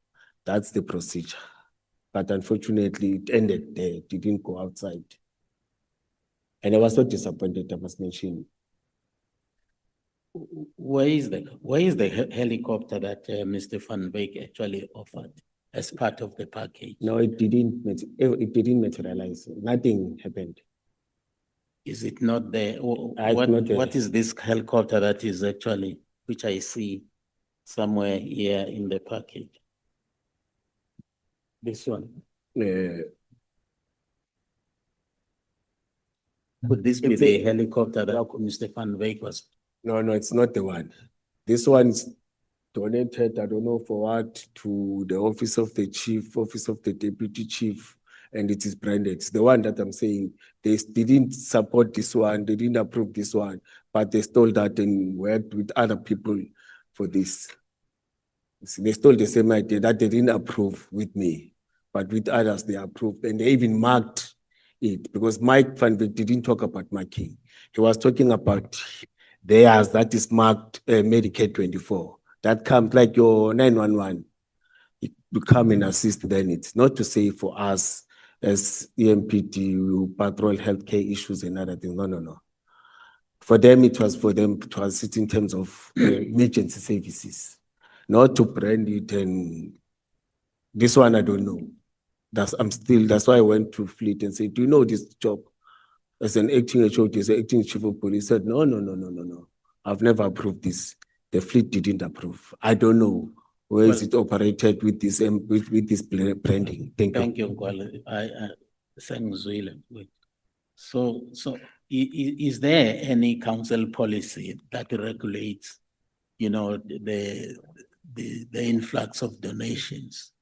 That's the procedure. But unfortunately, it ended there. It didn't go outside. And I was so disappointed, I must mention. Where is the helicopter that Mr. Van Beek actually offered as part of the package? No, it didn't materialize. Nothing happened. Is it not there? not there. What is this helicopter that is actually, which I see somewhere here in the package? This one. Could this be the helicopter that Mr. Van Beek was? No, it's not the one. This one is donated, I don't know for what, to the office of the chief, office of the deputy chief, and it is branded. It's the one that I'm saying. They didn't support this one, they didn't approve this one, but they stole that and worked with other people for this. They stole the same idea that they didn't approve with me, but with others they approved, and they even marked it, because Mike Van Beek didn't talk about marking. He was talking about theirs that is marked Medicare 24. That comes like your 911. You come and assist, then it's not to say for us as EMPD, you patrol healthcare issues and other things. No. For them, it was to assist in terms of emergency services, not to brand it. And this one, I don't know. That's why I went to Fleet and said, do you know this job? As an acting HOD, as an acting chief of police, said, no. I've never approved this. The Fleet didn't approve. I don't know where is it operated with this with this branding. Thank you. Thank you, Ngwale. Thanks, William. So, is there any council policy that regulates, you know, the influx of donations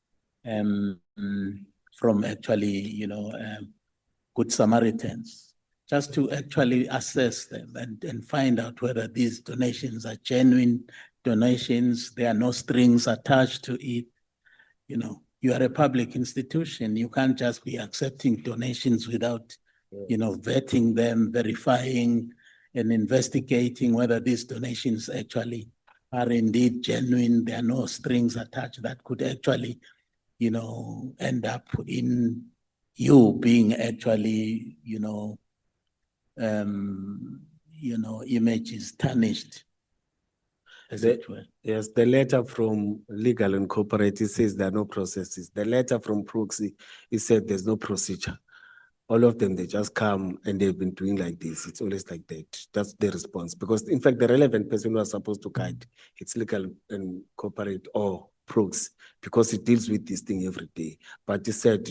from actually, you know, Good Samaritans, just to actually assess them and find out whether these donations are genuine donations, there are no strings attached to it. You know, you are a public institution, you can't just be accepting donations without, you know, vetting them, verifying and investigating whether these donations actually are indeed genuine. There are no strings attached that could actually, you know, end up in you being actually, images tarnished, as it were. Yes, the letter from Legal and Corporate, it says there are no processes. The letter from Proxy, it said there's no procedure. All of them, they just come and they've been doing like this. It's always like that. That's the response. Because in fact, the relevant person who was supposed to guide, it's Legal and Corporate or Proxy, because it deals with this thing every day. But he said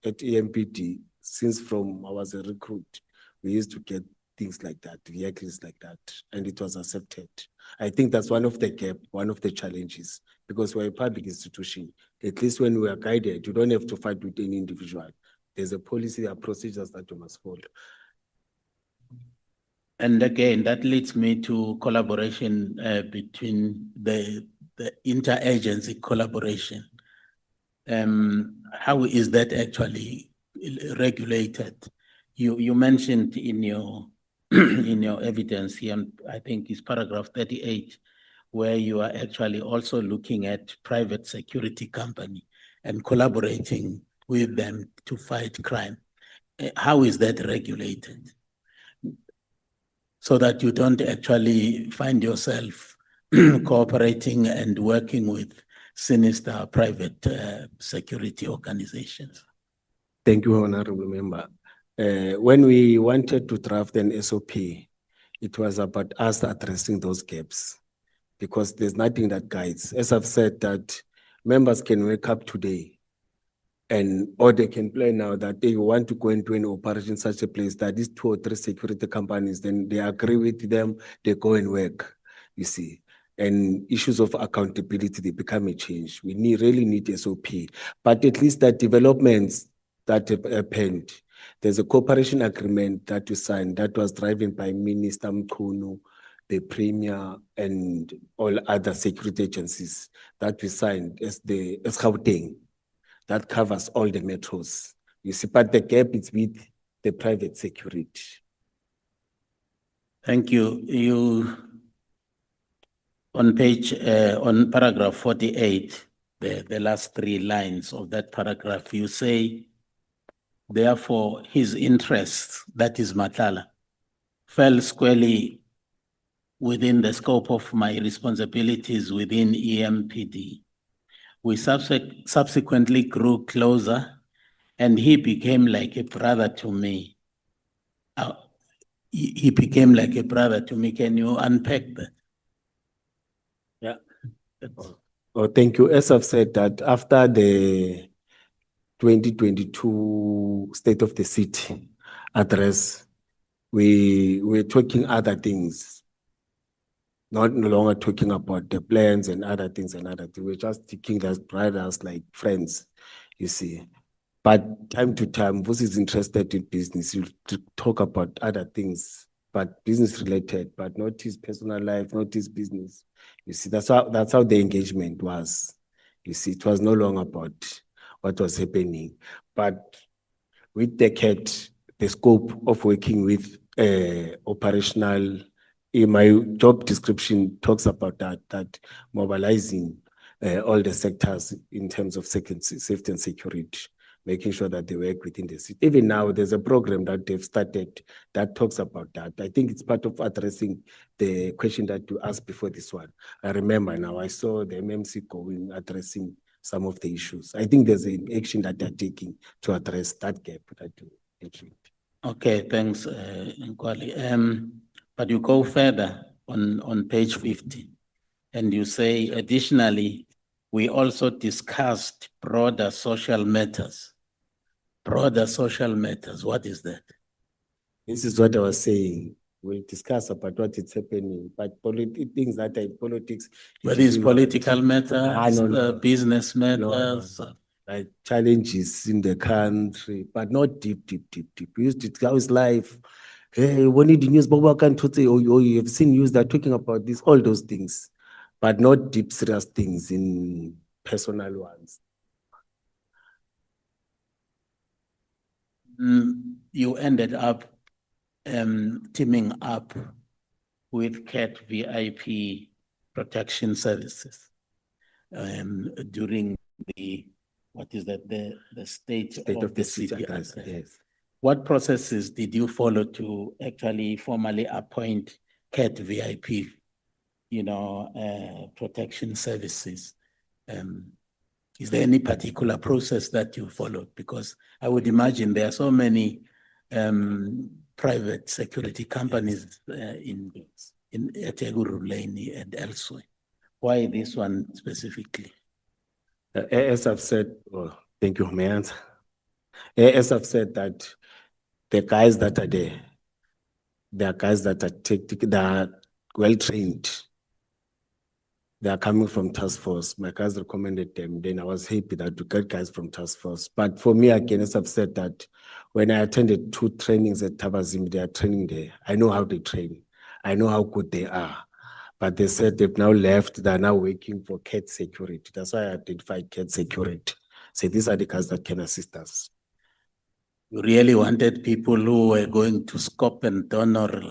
at EMPD, since from I was a recruit, we used to get things like that, vehicles like that, and it was accepted. I think that's one of the gap, one of the challenges, because we're a public institution. At least when we are guided, you don't have to fight with any individual. There's a policy, there are procedures that you must follow. And again, that leads me to collaboration between the interagency collaboration. How is that actually regulated? You mentioned in your in your evidence here, I think it's paragraph 38, where you are actually also looking at private security company and collaborating with them to fight crime. How is that regulated? So that you don't actually find yourself cooperating and working with sinister private security organizations. Thank you, Honorable Member. When we wanted to draft an SOP, it was about us addressing those gaps, because there's nothing that guides. As I've said, that members can wake up today or they can plan now that they want to go into an operation in such a place that these 2 or 3 security companies, then they agree with them, they go and work, you see. And issues of accountability, they become a change. We really need SOP. But at least that developments that happened, there's a cooperation agreement that we signed that was driven by Minister Mkhwanazi, the Premier, and all other security agencies that we signed as Gauteng. That covers all the metros. You see, but the gap is with the private security. Thank you. You, on paragraph 48, the last 3 lines of that paragraph, you say, therefore, his interests, that is Matala, fell squarely within the scope of my responsibilities within EMPD. We subsequently grew closer, and he became like a brother to me. He became like a brother to me. Can you unpack that? Yeah. Oh, thank you. As I've said, that after the 2022 State of the City address, we were talking other things. No longer talking about the plans and other things and other things. We're just taking as brothers, like friends, you see. But time to time, Vos is interested in business. You talk about other things, but business related, but not his personal life, not his business. You see, that's how the engagement was. You see, it was no longer about what was happening. But with the scope of working with operational, in my job description talks about that mobilizing all the sectors in terms of safety and security, making sure that they work within the city. Even now, there's a program that they've started that talks about that. I think it's part of addressing the question that you asked before this one. I remember now, I saw the MMC going, addressing some of the issues. I think there's an action that they're taking to address that gap that you mentioned. Okay, thanks, Nkwali. But you go further on page 50, and you say, additionally, we also discussed broader social matters. Broader social matters, what is that? This is what I was saying. We'll discuss about what is happening, but things that are in politics. Were these political Ah, matters, no. business No, no, matters? no. Like challenges in the country, but not deep. We used to discuss life. Hey, when you news, Boba can say, oh, you have seen news that are talking about this, all those things, but not deep, serious things in personal ones. You ended up teaming up with CAT VIP protection services during the, what is that, the state of the city address. Yes. What processes did you follow to actually formally appoint CAT VIP, protection services? Is there any particular process that you followed? Because I would imagine there are so many private security companies in Eteguru Lane and elsewhere. Why this one specifically? As I've said, thank you, may I answer? As I've said that the guys that are there, they are guys that are they are well trained. They are coming from task force. My guys recommended them. Then I was happy that we got guys from task force. But for me, again, as I've said that when I attended 2 trainings at Tabazim, they are training there. I know how they train. I know how good they are. But they said they've now left. They're now working for CAT security. That's why I identified CAT security. So these are the guys that can assist us. You really wanted people who were going to scope and donor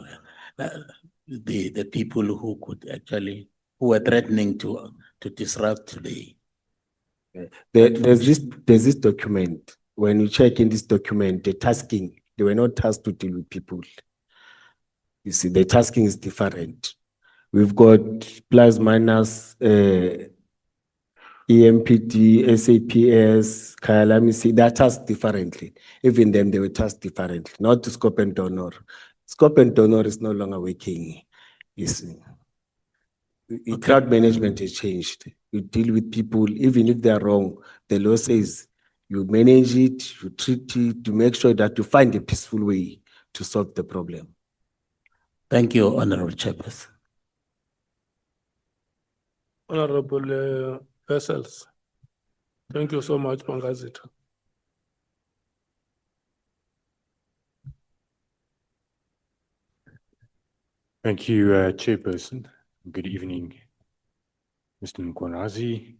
the people who could actually, who were threatening to disrupt the. There's this document. When you check in this document, the tasking, they were not tasked to deal with people. You see, the tasking is different. We've got plus minus EMPD, SAPS, Kayalamisi, they're tasked differently. Even them, they were tasked differently, not to scope and donor. Scope and donor is no longer working. You see. Crowd management has changed. You deal with people, even if they're wrong, the law says you manage it, you treat it, to make sure that you find a peaceful way to solve the problem. Thank you, Honorable Chairperson. Honorable Vessels. Thank you so much, Mangazita. Thank you, Chairperson. Good evening, Mr. Mkhwanazi.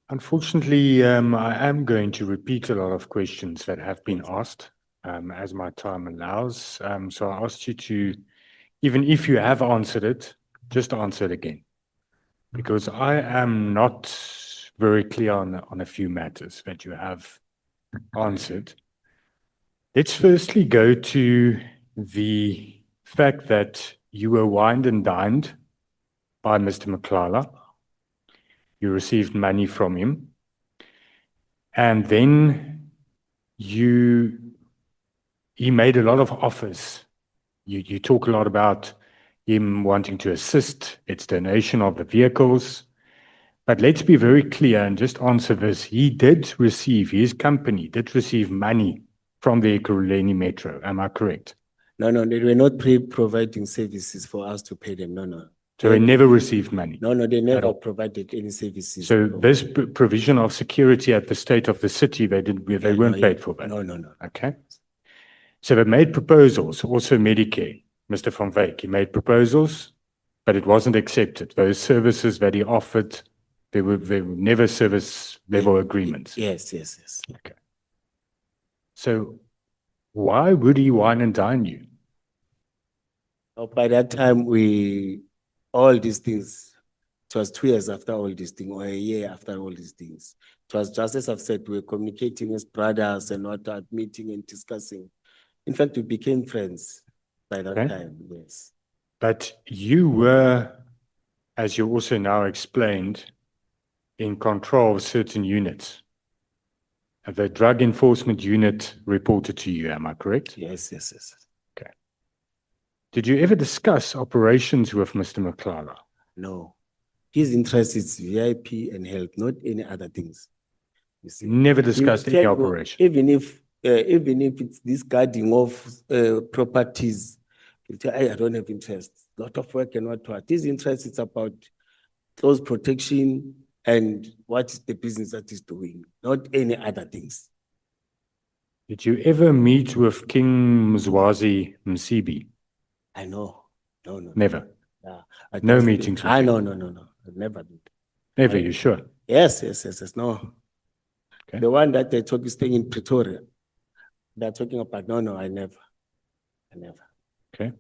Unfortunately, I am going to repeat a lot of questions that have been asked as my time allows. So I asked you to, even if you have answered it, just answer it again. Because I am not very clear on a few matters that you have answered. Let's firstly go to the fact that you were wined and dined by Mr. Mkhwanazi. You received money from him. And then he made a lot of offers. You talk a lot about him wanting to assist, its donation of the vehicles. But let's be very clear and just answer this. His company did receive money from the Ekurhuleni Metro. Am I correct? No, they were not providing services for us to pay them. No. So they never received money? No, they never provided any services. So this provision of security at the state of the city, they weren't paid for that? No. Okay. So they made proposals, also Medicare, Mr. Van Wyk, he made proposals, but it wasn't accepted. Those services that he offered, they were never service level agreements. Yes. Okay. So why would he wine and dine you? By that time, all these things, it was 2 years after all these things, or a year after all these things. It was just as I've said, we were communicating as brothers and whatnot, meeting and discussing. In fact, we became friends by that time, yes. But you were, as you also now explained, in control of certain units. The drug enforcement unit reported to you, am I correct? Yes. Okay. Did you ever discuss operations with Mr. Mkhwanazi? No. His interest is VIP and health, not any other things. You see. Never discussed any operation? Even if even if it's this guarding of properties, I don't have interest. Lot of work and what. His interest is about close protection and what is the business that is doing, not any other things. Did you ever meet with King Mzwazi Msibi? I know. No. Never. Yeah. No meetings with him? No. I never did. Never, you sure? Yes. No. Okay. The one that they talk is staying in Pretoria. They're talking about, no, I never. Okay.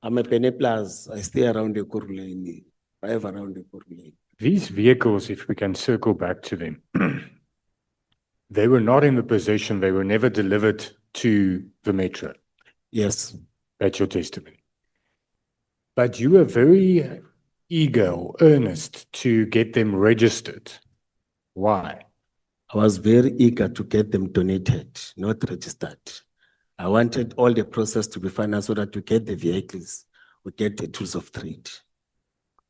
I'm a Penny Plus. I stay around the Kuruleni, drive around the Kuruleni. These vehicles, if we can circle back to them, they were not in the possession, they were never delivered to the metro. Yes. That's your testimony. But you were very eager or earnest to get them registered. Why? I was very eager to get them donated, not registered. I wanted all the process to be financed so that we get the vehicles, we get the tools of trade.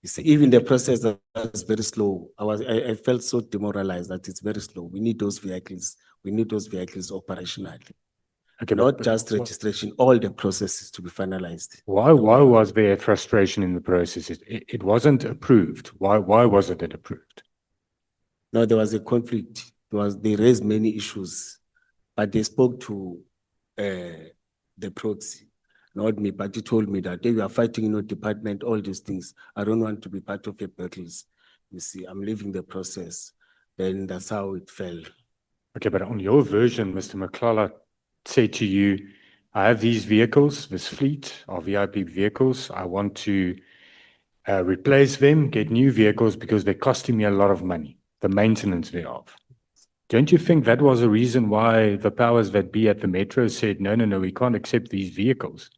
You see, even the process was very slow. I felt so demoralized that it's very slow. We need those vehicles. We need those vehicles operationally. Okay, Not just registration, all the processes to be finalized. Why was there frustration in the process? It wasn't approved. Why wasn't it approved? No, there was a conflict. They raised many issues, but they spoke to the proxy, not me, but he told me that you are fighting in your department, all these things. I don't want to be part of your battles. You see, I'm leaving the process. Then that's how it fell. Okay, but on your version, Mr. Mkhwanazi said to you, I have these vehicles, this fleet of VIP vehicles. I want to replace them, get new vehicles because they're costing me a lot of money, the maintenance thereof. Don't you think that was a reason why the powers that be at the metro said, no, we can't accept these vehicles?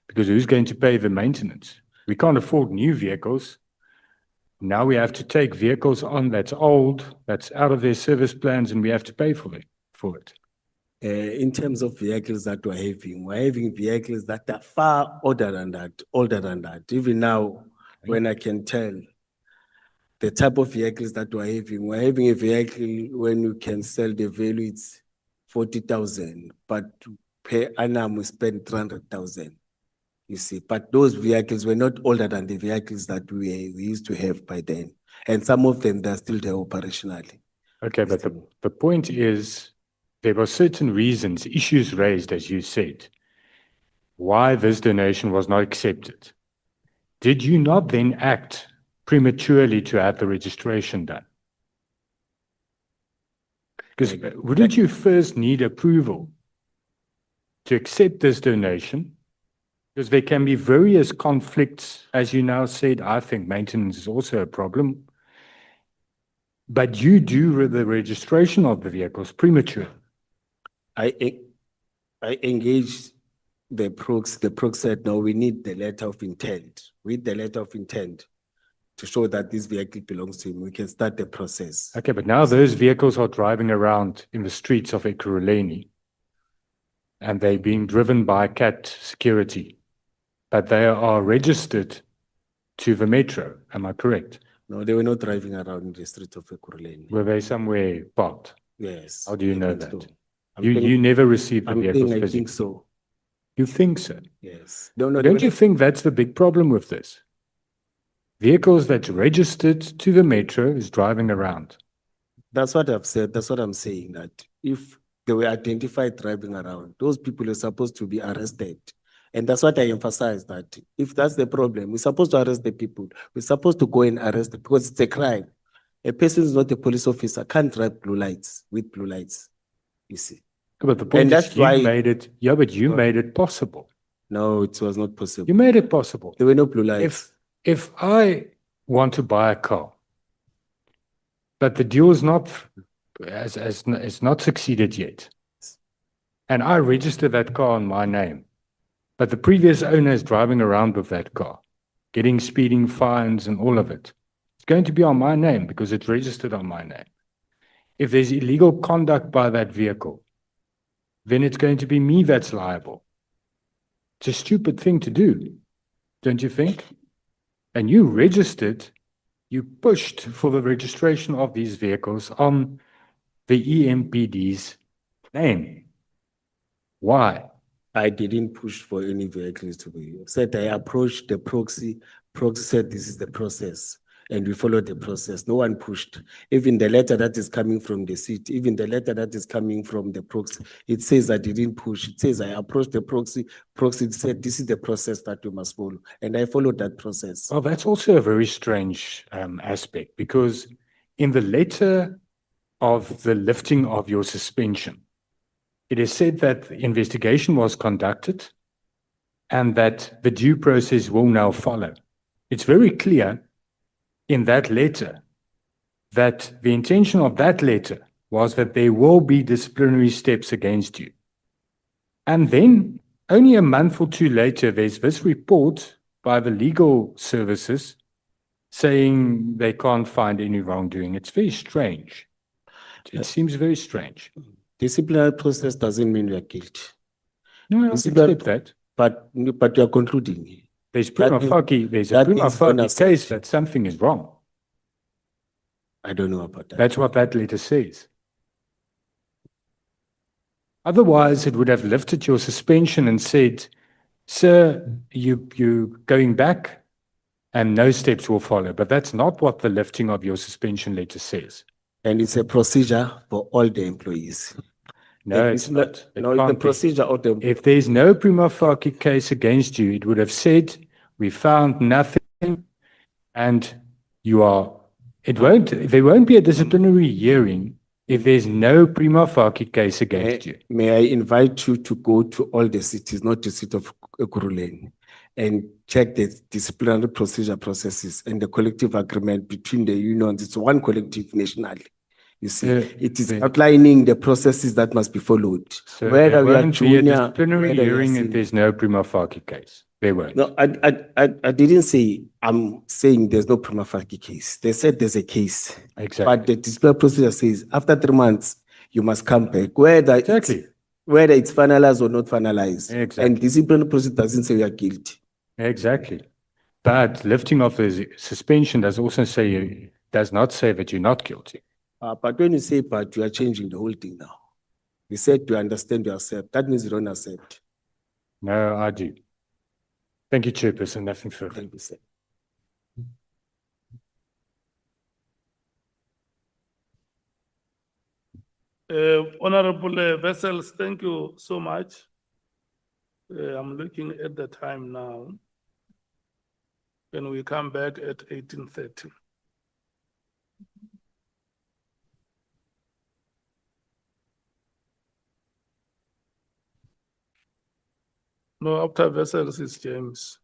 Because who's going to pay the maintenance? We can't afford new vehicles. Now we have to take vehicles on that's old, that's out of their service plans, and we have to pay for it. In terms of vehicles that we're having vehicles that are far older than that. Even now, when I can tell the type of vehicles that we're having a vehicle when you can sell the value, it's 40,000, but per annum we spend 300,000. You see, but those vehicles were not older than the vehicles that we used to have by then. And some of them, they're still there operationally. Okay, but the point is, there were certain reasons, issues raised, as you said, why this donation was not accepted. Did you not then act prematurely to have the registration done? Because wouldn't you first need approval to accept this donation? Because there can be various conflicts, as you now said. I think maintenance is also a problem. But you do the registration of the vehicles prematurely. I engaged the prox. The prox said, no, we need the letter of intent. With the letter of intent to show that this vehicle belongs to him, we can start the process. Okay, but now those vehicles are driving around in the streets of Ekurhuleni and they're being driven by CAT security, but they are registered to the metro. Am I correct? No, they were not driving around in the street of Ekurhuleni. Were they somewhere parked? Yes. How do you know that? So. You never received the vehicles I physically? think so. You think so? Yes. Don't you think that's the big problem with this? Vehicles that's registered to the metro is driving around. That's what I've said. That's what I'm saying, that if they were identified driving around, those people are supposed to be arrested. And that's what I emphasize, that if that's the problem, we're supposed to arrest the people. We're supposed to go and arrest them because it's a crime. A person is not a police officer, can't drive blue lights with blue lights, you see. But the point is you made it, but you made it possible. No, it was not possible. You made it possible. There were no blue lights. If I want to buy a car, but the deal is not has not succeeded yet, and I register that car on my name, but the previous owner is driving around with that car, getting speeding fines and all of it, it's going to be on my name because it's registered on my name. If there's illegal conduct by that vehicle, then it's going to be me that's liable. It's a stupid thing to do, don't you think? And you registered, you pushed for the registration of these vehicles on the EMPD's name. Why? I didn't push for any vehicles to be said. I approached the proxy. Proxy said this is the process, and we followed the process. No one pushed. Even the letter that is coming from the city, even the letter that is coming from the proxy, it says I didn't push. It says I approached the proxy. Proxy said this is the process that we must follow, and I followed that process. Well, that's also a very strange aspect, because in the letter of the lifting of your suspension, it is said that the investigation was conducted and that the due process will now follow. It's very clear in that letter that the intention of that letter was that there will be disciplinary steps against you. And then only a month or two later, there's this report by the legal services saying they can't find any wrongdoing. It's very strange. It seems very strange. Disciplinary process doesn't mean you are guilty. No, I accept that. But you are concluding. There's prima facie, there's a that prima is facie unacceptable. case that something is wrong. I don't know about that. That's what that letter says. Otherwise, it would have lifted your suspension and said, sir, you're going back and no steps will follow. But that's not what the lifting of your suspension letter says. And it's a procedure for all the employees. No, And it's not. It No, it's the can't be. procedure of the. If there's no prima facie case against you, it would have said, we found nothing and you are, there won't be a disciplinary hearing if there's no prima facie case against you. May I invite you to go to all the cities, not the city of Ekurhuleni, and check the disciplinary procedure processes and the collective agreement between the unions. It's one collective nationally. You see, it is outlining the processes that must be followed. So Whether there we are won't be a junior, disciplinary whether we are hearing if senior. there's no prima facie case. There won't. No, I didn't say, I'm saying there's no prima facie case. They said there's a case. Exactly. But the disciplinary procedure says after 3 months, you must come back, whether Exactly. whether it's finalized or not finalized. Exactly. And disciplinary procedure doesn't say you are guilty. Exactly. But lifting of the suspension does not say that you're not guilty. But when you say, but you are changing the whole thing now. You said you understand, you accept. That means you don't accept. No, I do. Thank you, Chairperson. Nothing further. Thank you, sir. Honorable Vessels, thank you so much. I'm looking at the time now. Can we come back at 18:30? No, after Vessels is James.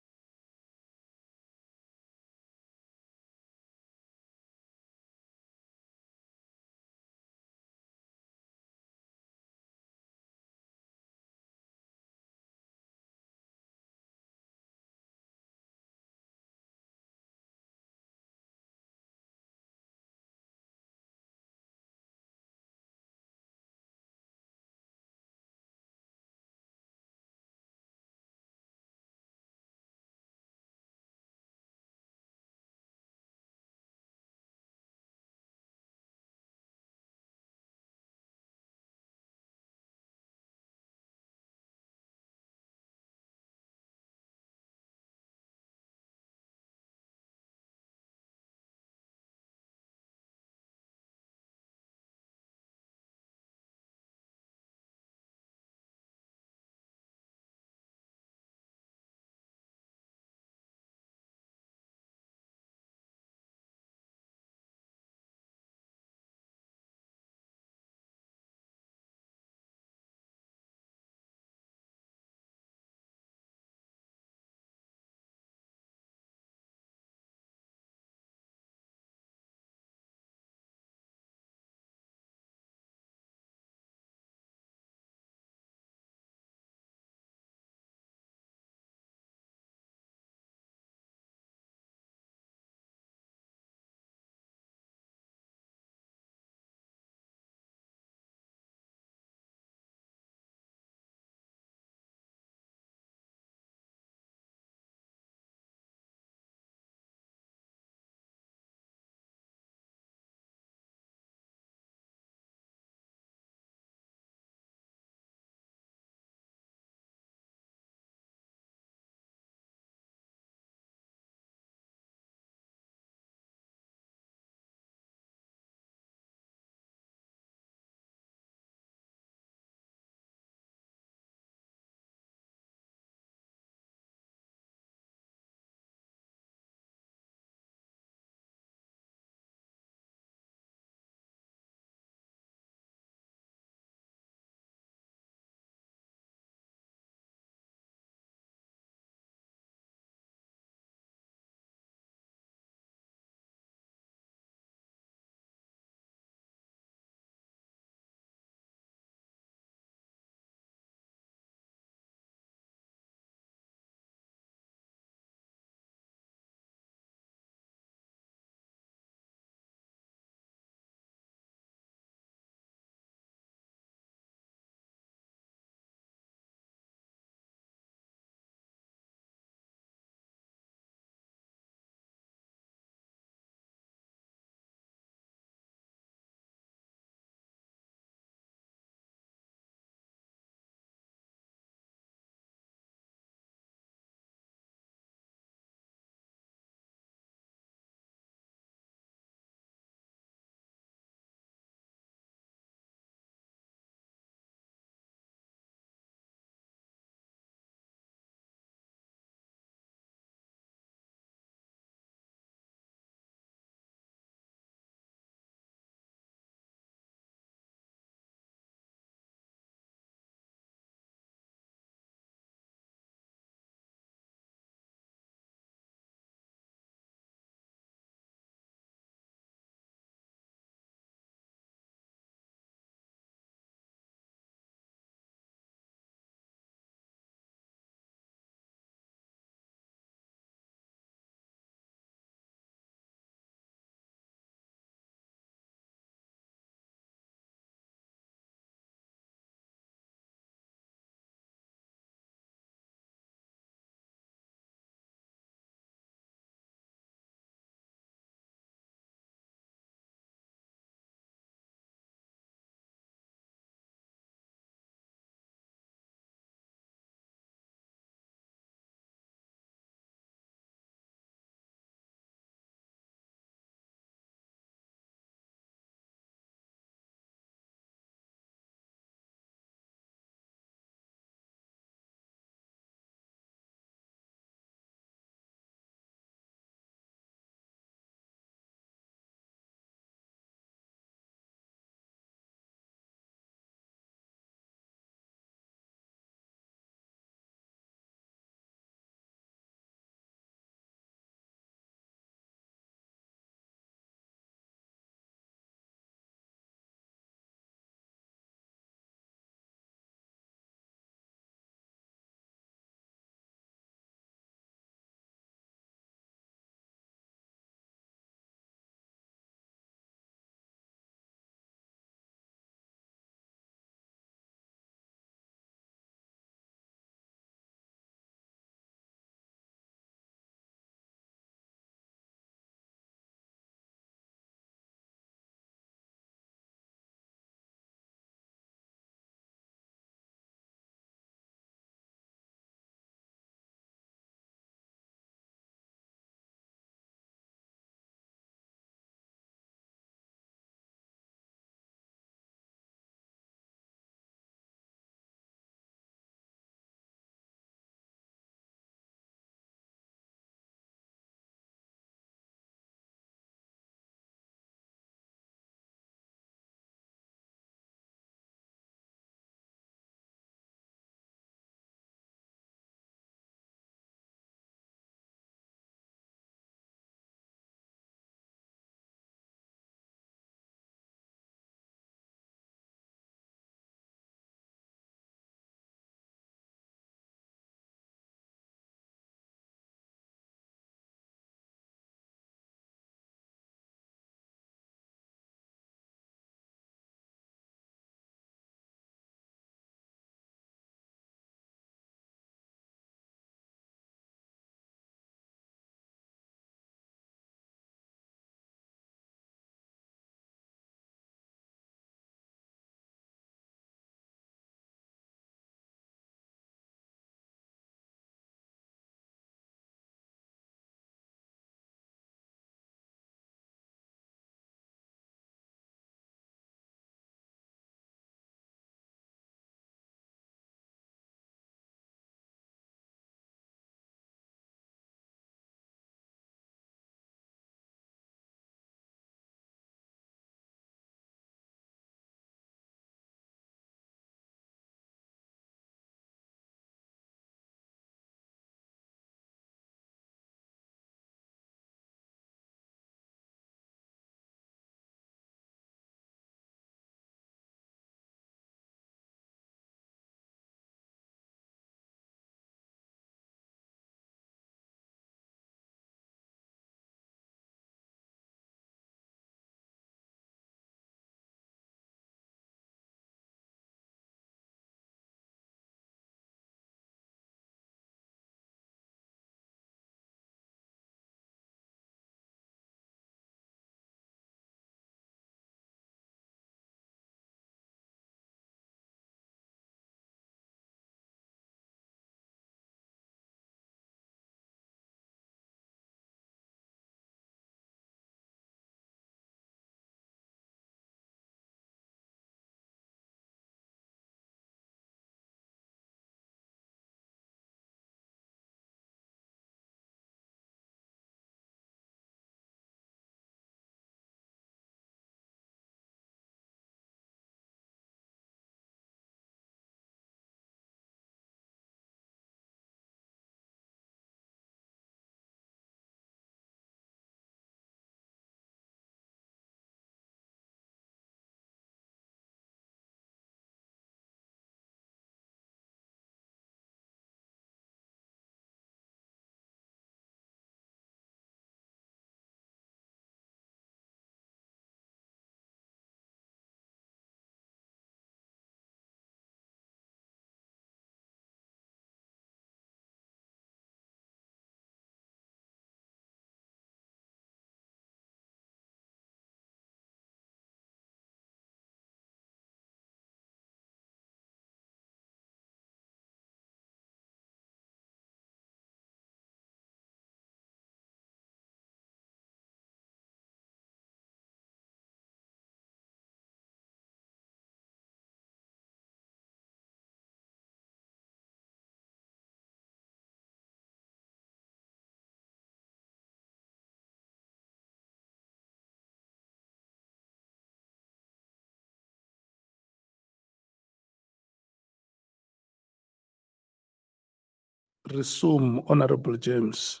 resume, Honorable James.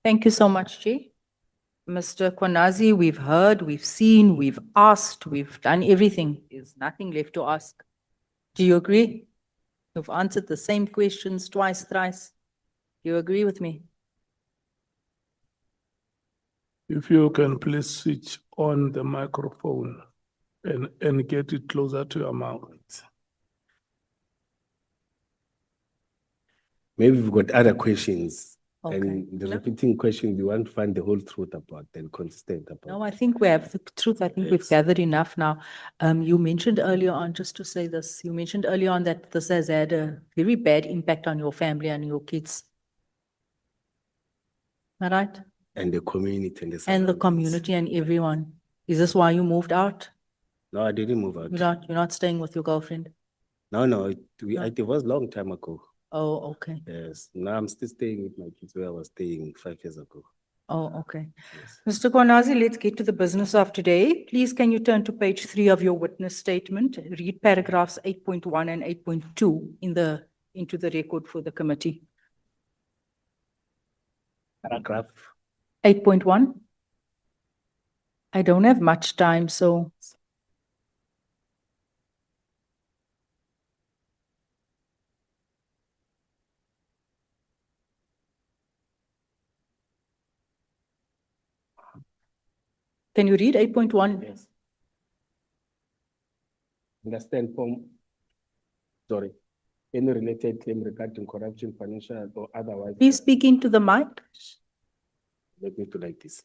Thank you so much, Chair. Mr. Mkhwanazi, we've heard, we've seen, we've asked, we've done everything. There's nothing left to ask. Do you agree? You've answered the same questions twice, thrice. Do you agree with me? If you can please switch on the microphone and get it closer to your mouth. Maybe we've got other questions. Okay. And the No. repeating questions, we want to find the whole truth about and consistent about. No, I think we have the truth. I think we've Yes. gathered enough now. You mentioned earlier on, just to say this, you mentioned earlier on that this has had a very bad impact on your family and your kids. Am I right? And the community and the. And the surroundings. community and everyone. Is this why you moved out? No, I didn't move out. You're not staying with your girlfriend? No, it was a long time ago. Oh, okay. Yes, now I'm still staying with my kids where I was staying 5 years ago. Oh, okay. Yes. Mr. Mkhwanazi, let's get to the business of today. Please, can you turn to page 3 of your witness statement? Read paragraphs 8.1 and 8.2 into the record for the committee. Paragraph. 8.1. I don't have much time, so. Can you read 8.1? Yes. Understand from, sorry, any related claim regarding corruption, financial or otherwise. Please speak into the mic. Let me do like this.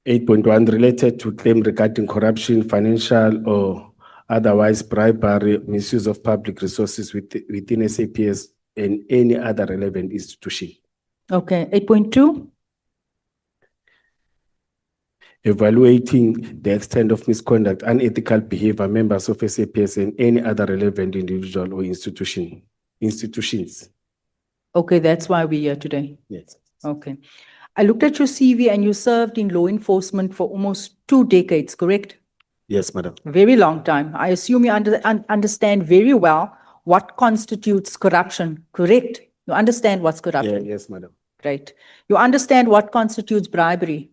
8.1 related to claim regarding corruption, financial or otherwise bribery, misuse of public resources within SAPS and any other relevant institution. Okay, 8.2. Evaluating the extent of misconduct, unethical behavior, members of SAPS and any other relevant individual or institutions. Okay, that's why we're here today. Yes. Okay. I looked at your CV and you served in law enforcement for almost 2 decades, correct? Yes, madam. Very long time. I assume you understand very well what constitutes corruption, correct? You understand what's Yeah, corruption? yes, madam. Right. You understand what constitutes bribery?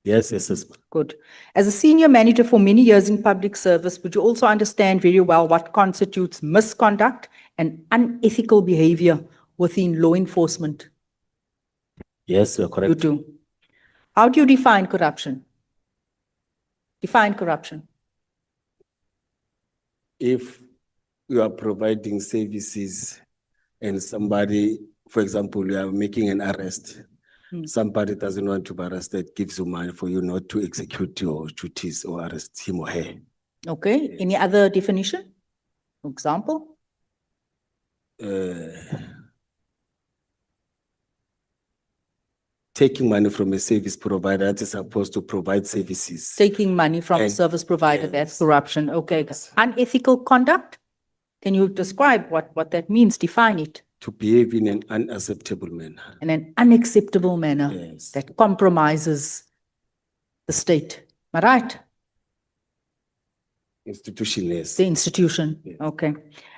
Yes, yes, yes. Good. As a senior manager for many years in public service, would you also understand very well what constitutes misconduct and unethical behavior within law enforcement? Yes, you're You correct. do. How do you define corruption? Define corruption. If you are providing services and somebody, for example, you are making an arrest, somebody doesn't want to be arrested, gives you money for you not to execute your duties or arrest him or her. Okay. Any other definition? Example? Taking money from a service provider that is supposed to provide services. Taking money from a And- service provider, yes. that's corruption. Okay. Yes. Unethical conduct? Can you describe what that means? Define it. To behave in an unacceptable manner. In an unacceptable manner Yes. that compromises the state. Am I right? Institution, yes. The institution. Yes. Okay.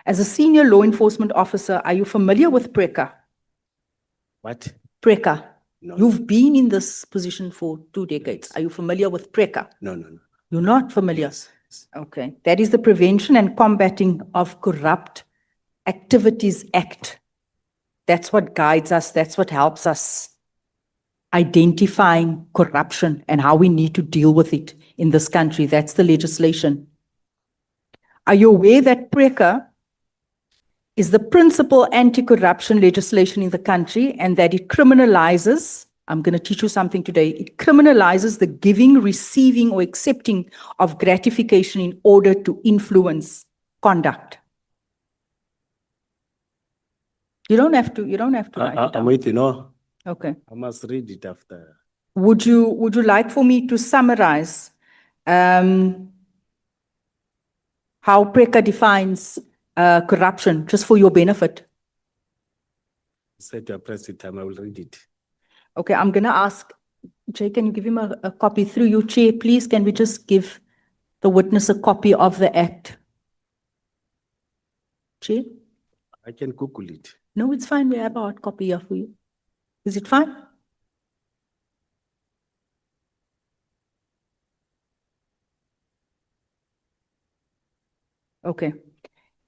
As a senior law enforcement officer, are you familiar with PRECA? What? PRECA. No, You've been in this position for 2 decades. Are you familiar with PRECA? no. You're not familiar? Yes. Okay. That is the Prevention and Combating of Corrupt Activities Act. That's what guides us. That's what helps us identifying corruption and how we need to deal with it in this country. That's the legislation. Are you aware that PRECA is the principal anti-corruption legislation in the country and that it criminalizes, I'm going to teach you something today, it criminalizes the giving, receiving, or accepting of gratification in order to influence conduct. You don't have to write it I'm down. waiting, no. Okay. I must read it after. Would you like for me to summarize how PRECA defines corruption, just for your benefit? Set your press time, I will read it. Okay, I'm going to ask Jay, can you give him a copy through your chair, please? Can we just give the witness a copy of the act? Chair? I can Google it. No, it's fine. We have a hard copy here for you. Is it fine? Okay.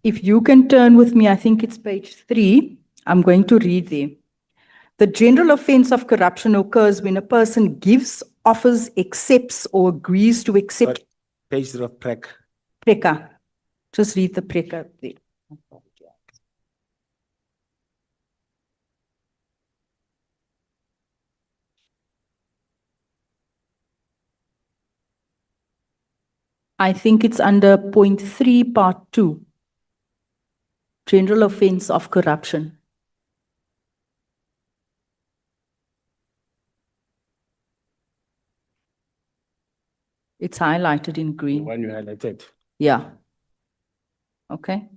If you can turn with me, I think it's page 3. I'm going to read there. The general offense of corruption occurs when a person gives, offers, accepts, or agrees to accept Page of PREC. preka. Just read the preka there. I think it's under point 3, part 2. General offense of corruption. It's highlighted in The green. one you highlighted. Yeah. Okay.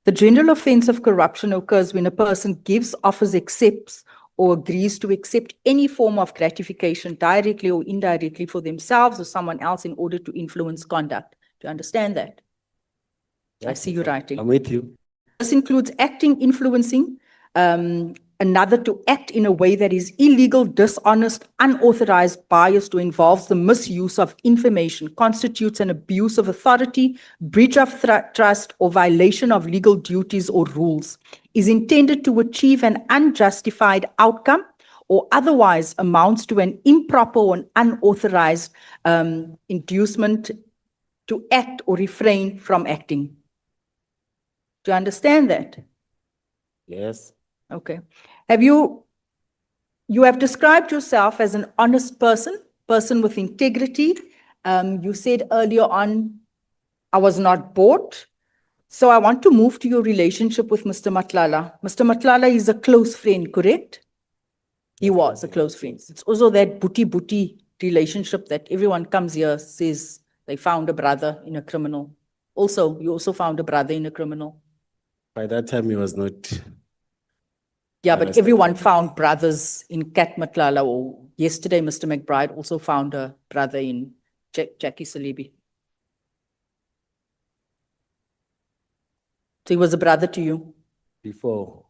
The general offense of corruption occurs when a person gives, offers, accepts, or agrees to accept any form of gratification directly or indirectly for themselves or someone else in order to influence conduct. Do you understand that? I see you writing. I'm with you. This includes acting, influencing another to act in a way that is illegal, dishonest, unauthorized, biased, or involves the misuse of information, constitutes an abuse of authority, breach of trust, or violation of legal duties or rules, is intended to achieve an unjustified outcome, or otherwise amounts to an improper or unauthorized inducement to act or refrain from acting. Do you understand that? Yes. Okay. You have described yourself as an honest person with integrity. You said earlier on, I was not bought. So I want to move to your relationship with Mr. Matlala. Mr. Matlala is a close friend, correct? He was a close friend. It's also that booty relationship that everyone comes here, says they found a brother in a criminal. Also, you also found a brother in a criminal. By that time, he was not. Yeah, but Arrested. everyone found brothers in Kat Matlala, or yesterday, Mr. McBride also found a brother in Jackie Salibi. So he was a brother to you Before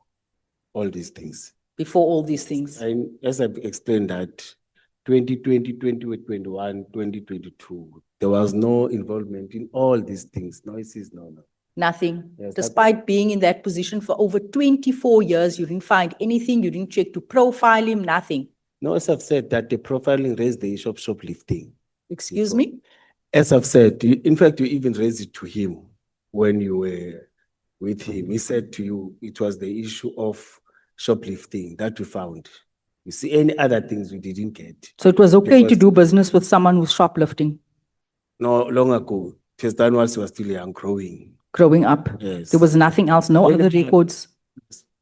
all these things. before all these things. And as I've explained that 2020, 2021, 2022, there was no involvement in all these things. Noises, no. Nothing. Yes, Despite being in that position for over 24 years, you didn't find anything, you didn't check to profile him, nothing. No, as I've said that the profiling raised the issue of shoplifting. Excuse Before. me? As I've said, in fact, you even raised it to him when you were with him. He said to you, it was the issue of shoplifting that we found. You see, any other things we didn't get. So it was okay to Because- do business with someone who's shoplifting, No, long ago, it was done whilst he was still young, growing. growing up. Yes. There was nothing else, no other records.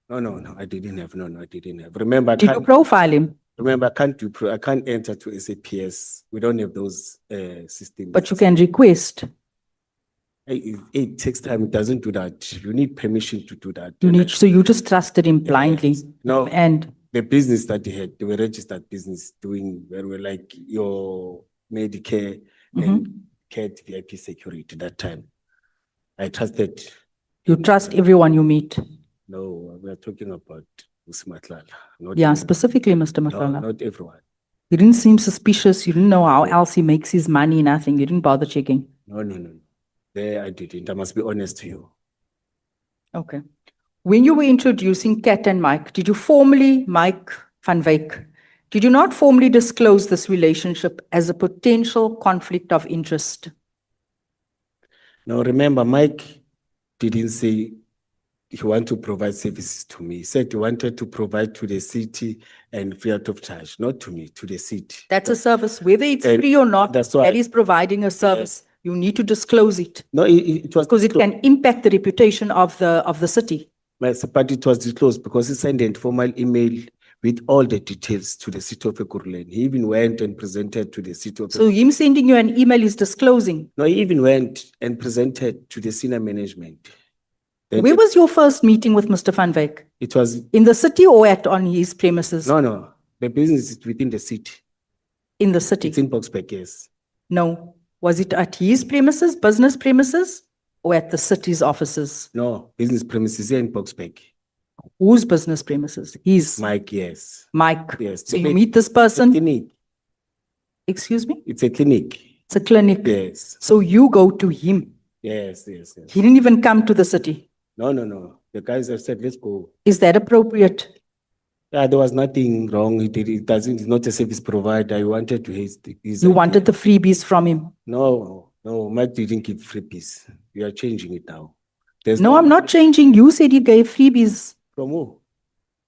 No, I didn't have. No, I didn't have. Remember, Did you profile him? I can't enter to SAPS. We don't have those systems. But you can request. It takes time. It doesn't do that. You need permission to do that. So you just trusted him blindly. Yes. No, And the business that they had, they were registered business doing very well, like your Medicare and CAT VIP security that time. I trusted. you trust everyone you meet. No, we are talking about Usmatlala. Yeah, specifically Mr. No, Matlala. not everyone. You didn't seem suspicious. You didn't know how else he makes his money, nothing. You didn't bother checking. No. There I didn't. I must be honest to you. Okay. When you were introducing Kat and Mike, did you formally, Mike van Wyk, did you not formally disclose this relationship as a potential conflict of interest? Now remember, Mike didn't say he wanted to provide services to me. He said he wanted to provide to the city and free out of charge, not to me, to the city. That's a service, whether it's And free or not, that's why- that is providing a service. You need to disclose it No, it was because it can impact the reputation of the city. but it was disclosed because he sent an informal email with all the details to the city of Ekurhuleni. He even went and presented to the city of So him sending you an email is disclosing. No, he even went and presented to the senior management. Then Where was your first meeting with Mr. van Wyk? it was In the city or on his premises? no, the business is within the city. in the city? It's in Boksburg, yes. No. Was it at his premises, business premises, or at the city's offices? No, business premises here in Boksburg. Whose business premises? His, Mike, yes. Mike. Yes. So you meet this person, Clinic. excuse me? It's a clinic. It's a clinic. Yes. So you go to him. Yes, yes, yes. He didn't even come to the city. No, no, no. The guys have said, let's go. Is that appropriate? Yeah, there was nothing wrong. It doesn't, it's not a service provider. I wanted to his You wanted the freebies from him? No, no, Mike didn't give freebies. We are changing it now. No, I'm not changing. You said he gave freebies. From who?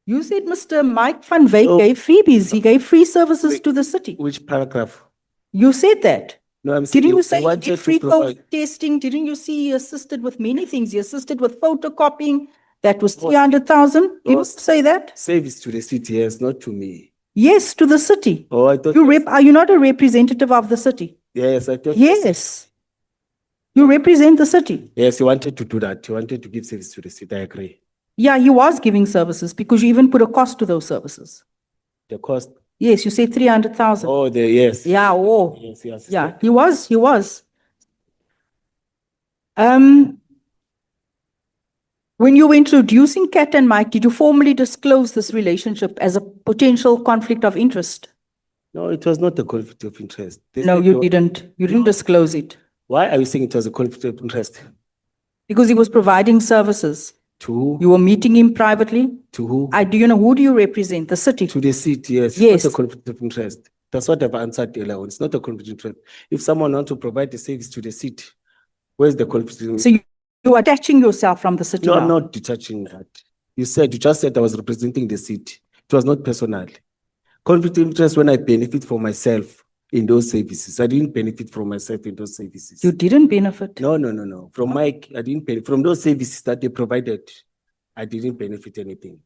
You said Mr. Mike van Wyk Oh. gave freebies. He gave free services to the city. Which paragraph? You said that. No, I'm saying Didn't you he say he wanted did to free provide- COVID testing? Didn't you see he assisted with many things? He assisted with photocopying. That was Was- 300,000. Did you was- say that? Service to the city, yes, not to me. Yes, to the city. Oh, I thought. Are you not a representative of the city? Yes, I thought. Yes. You represent the city. Yes, he wanted to do that. He wanted to give service to the city. I agree. Yeah, he was giving services because you even put a cost to those services. The cost. Yes, you say 300,000. Oh, yes. Yeah, oh. Yes, yes. Yeah, he was. When you were introducing Kat and Mike, did you formally disclose this relationship as a potential conflict of interest? No, it was not a conflict of interest. They No, said you they were- didn't. You didn't disclose it Why are you saying it was a conflict of interest? because he was providing services. To who? You were meeting him privately. To who? Do you know who do you represent? The city. To the city, yes. Yes. It's not a conflict of interest. That's what I've answered earlier on. It's not a conflict of interest. If someone wants to provide the service to the city, where's the conflict of interest? So you are attaching yourself from the city No, now. I'm not detaching that. You just said I was representing the city. It was not personal. Conflict of interest when I benefit for myself in those services. I didn't benefit from myself in those services. You didn't benefit. No. From Mike, I didn't benefit. From those services that they provided, I didn't benefit anything.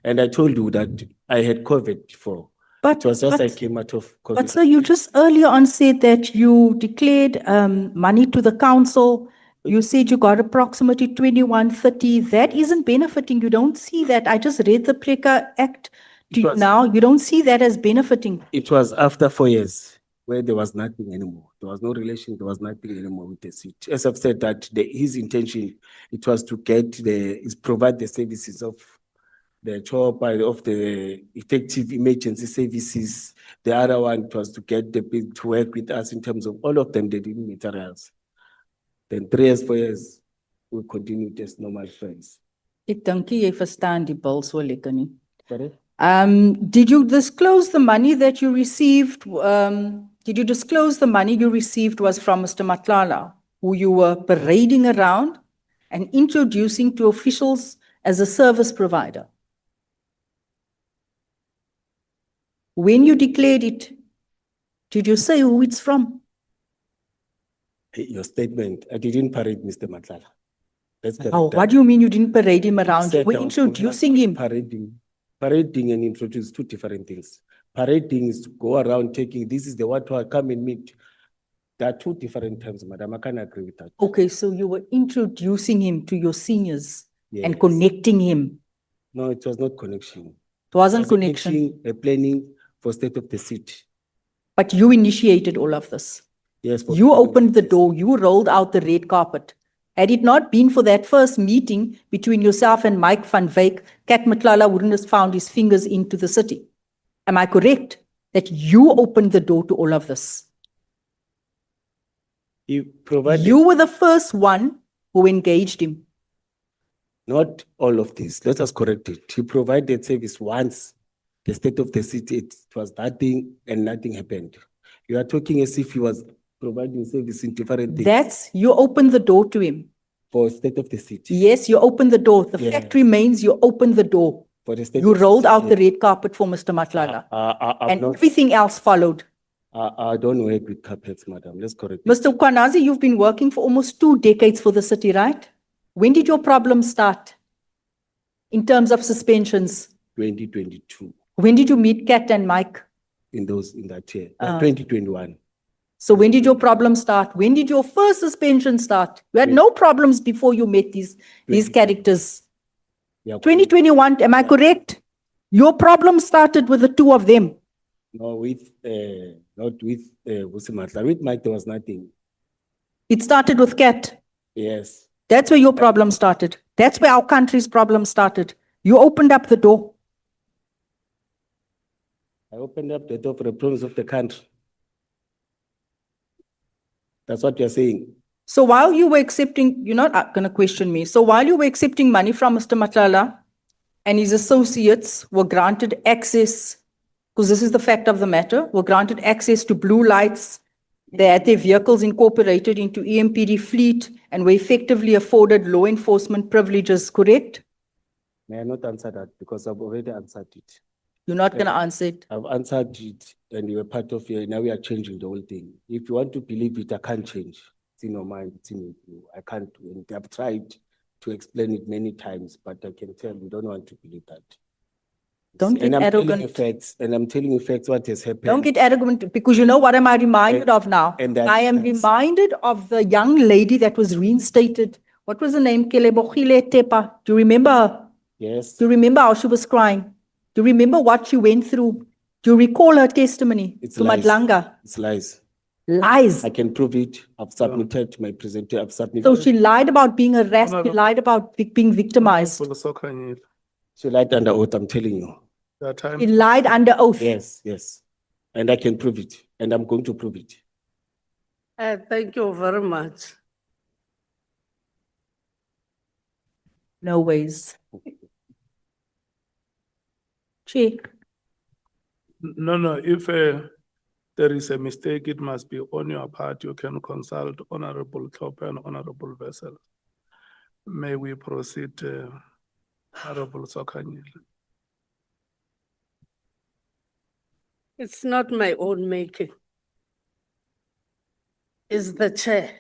And I told you that I had COVID before. But, It was just I but, came out of COVID. but sir, you just earlier on said that you declared money to the council. You said you got approximately 2130. That isn't benefiting. You don't see that. I just read the Preka Act to It you was- now. You don't see that as benefiting. It was after 4 years where there was nothing anymore. There was no relation, there was nothing anymore with the city. As I've said that his intention, it was to provide the services of the job, of the effective emergency services. The other one was to get the people to work with us in terms of all of them, they didn't materials. Then 3 years, 4 years, we continued as normal friends. Ek dink nie jy verstaan die bil so lekker nie. Sorry? Did you disclose the money that you received? Did you disclose the money you received was from Mr. Matlala, who you were parading around and introducing to officials as a service provider? When you declared it, did you say who it's from? Your statement, I didn't parade Mr. Matlala. Let's get Oh, it what done. do you mean you didn't parade him around? You Said were I was introducing him. Parading and introduce two different things. Parading is to go around taking, this is the what I come and meet. There are two different terms, madam. I can't agree with that. Okay, so you were introducing him to your seniors and Yes. connecting him. No, it was not connection. It wasn't It was a connection, meeting, a planning for state of the city. but you initiated all of this. Yes. for You planning opened the services. door, you rolled out the red carpet. Had it not been for that first meeting between yourself and Mike van Wyk, Kat Matlala wouldn't have found his fingers into the city. Am I correct? That you opened the door to all of this? He provided You were the first one who engaged him. not all of this. Let us correct it. He provided service once. The state of the city, it was nothing and nothing happened. You are talking as if he was providing service in different things You opened the door to him. for state of the city. Yes, you opened the door. The Yes. fact remains you opened the door. For the state You of the rolled city. out the red carpet for Mr. Matlala. I'm And not- everything else followed. I don't work with carpets, madam. Let's correct it. Mr. Mkhwanazi, you've been working for almost 2 decades for the city, right? When did your problem start in terms of suspensions? 2022 When did you meet Kat and Mike? in that year. Ah. 2021. So when did your problem start? When did your first suspension start? You had no problems before you met these 20. characters. Yeah. 2021, am I correct? Your problem started with the two of them. No, not with, Vusimatla. With Mike, there was nothing. It started with Cat. Yes. That's where your problem started. That's where our country's problem started. You opened up the door. I opened up the door for the problems of the country. That's what you're saying. So while you were accepting, you're not going to question me. So while you were accepting money from Mr. Matlala and his associates were granted access, because this is the fact of the matter, were granted access to blue lights. They had their vehicles incorporated into EMPD fleet and were effectively afforded law enforcement privileges, correct? May I not answer that because I've already answered it. You're not going to answer it. I've answered it and you were part of it. Now we are changing the whole thing. If you want to believe it, I can't change. It's in your mind, it's in you. I can't do it. I've tried to explain it many times, but I can tell you don't want to believe that. Don't get And I'm telling you arrogant. facts, and I'm telling you facts what has happened. Don't get arrogant, because you know what am I reminded of now? and that- I am reminded of the young lady that was reinstated. What was her name? Kelebogile Tepa. Do you remember her? Yes, Do you remember how she was crying? Do you remember what she went through? Do you recall her testimony It's to lies. Madlanga? it's lies. Lies. I can prove it. I've submitted my presentation. I've submitted. So she lied about being harassed. She Honorable- lied about being victimized. Honorable Sokanyile, She lied under oath, I'm telling you. there are times- She lied under oath. Yes, yes. And I can prove it, and I'm going to prove it. Thank you very much. No ways. Chair. No, if there is a mistake, it must be on your part. You can consult Honorable Top and Honorable Vessel. May we proceed, Honorable Sokanyile? It's not my own making. It's the chair.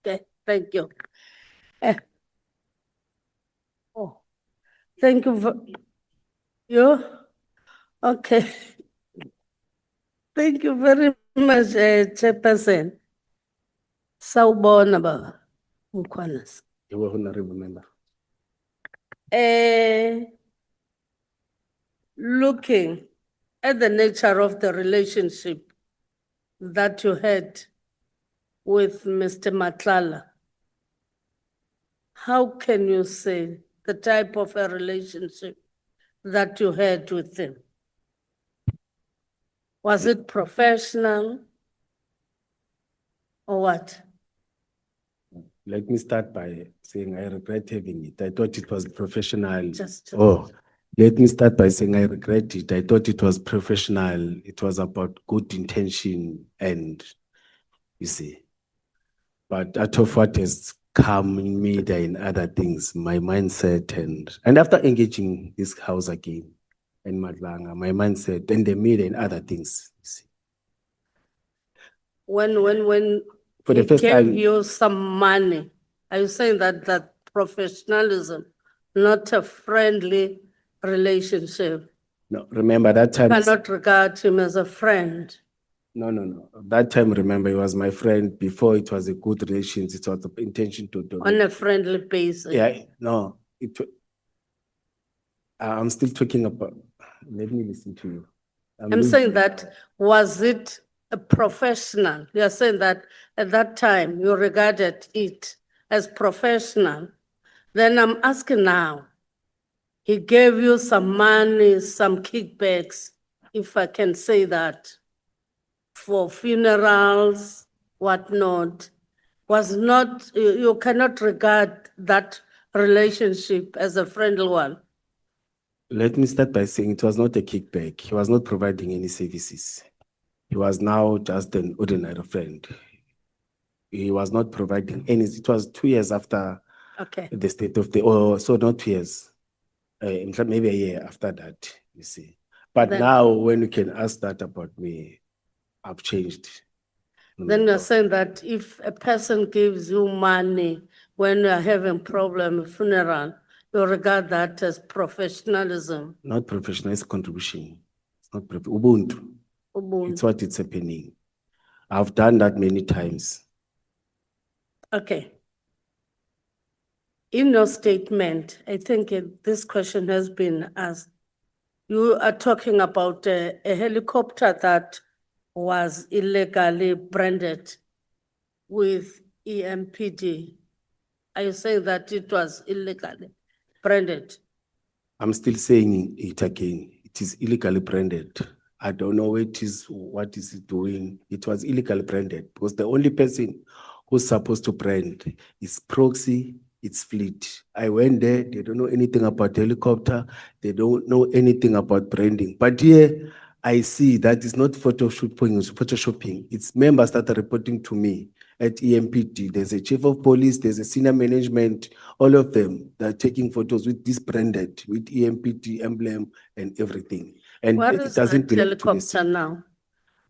Okay, thank you. Oh, thank you. You? Okay. Thank you very much, Chairperson. Sawubona baba Mkhwanazi. You will honorable member. Looking at the nature of the relationship that you had with Mr. Matlala, how can you say the type of a relationship that you had with him? Was it professional or what? Let me start by saying I regret having it. I thought it was professional. Just- Let me start by saying I regret it. I thought it was professional. It was about good intention and you see. But out of what has come in me, there in other things, my mindset and after engaging this house again in Madlanga, my mindset and the media and other things. You see. When For the he first gave time- you some money, are you saying that professionalism, not a friendly relationship? No, remember that time. Cannot regard him as a friend. No. That time, remember, he was my friend. Before it was a good relations. It was the intention to do. On a friendly basis. Yeah, no. I'm still talking about. Let me listen to you. I'm saying that, was it a professional? You're saying that at that time you regarded it as professional. Then I'm asking now, he gave you some money, some kickbacks, if I can say that, for funerals, whatnot. Was not, you cannot regard that relationship as a friendly one. Let me start by saying it was not a kickback. He was not providing any services. He was now just an ordinary friend. He was not providing any. It was 2 years after Okay. the state of the, or so not 2 years, in fact, maybe a year after that, you see. But Then- now when you can ask that about me, I've changed. Then you're saying that if a person gives you money when you're having problem, funeral, you regard that as professionalism. Not professional, it's contribution. It's not Ubuntu. Ubuntu. It's what it's happening. I've done that many times. Okay. In your statement, I think this question has been asked. You are talking about a helicopter that was illegally branded with EMPD. Are you saying that it was illegally branded? I'm still saying it again. It is illegally branded. I don't know what is it doing. It was illegally branded because the only person who's supposed to brand is Proxy, it's Fleet. I went there, they don't know anything about helicopter, they don't know anything about branding. But here, I see that it's not photoshopping. It's members that are reporting to me at EMPD. There's a chief of police, there's a senior management, all of them, they're taking photos with this branded, with EMPD emblem and everything. And What it is doesn't that belong to the helicopter city. now?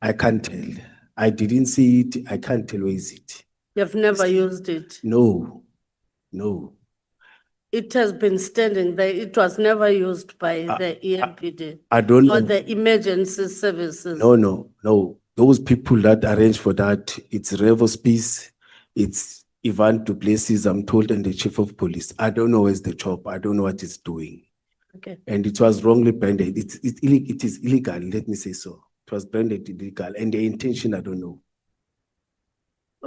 I can't tell. I didn't see it. I can't tell where is it. You've never used it. No, no. It has been standing there. It was never used by the EMPD I don't or know. the emergency services. No. Those people that arrange for that, it's Revo Space, it's Ivan Duplessis, I'm told, and the chief of police. I don't know where's the job. I don't know what it's doing. Okay. And it was wrongly branded. It is illegal, let me say so. It was branded illegal, and the intention, I don't know.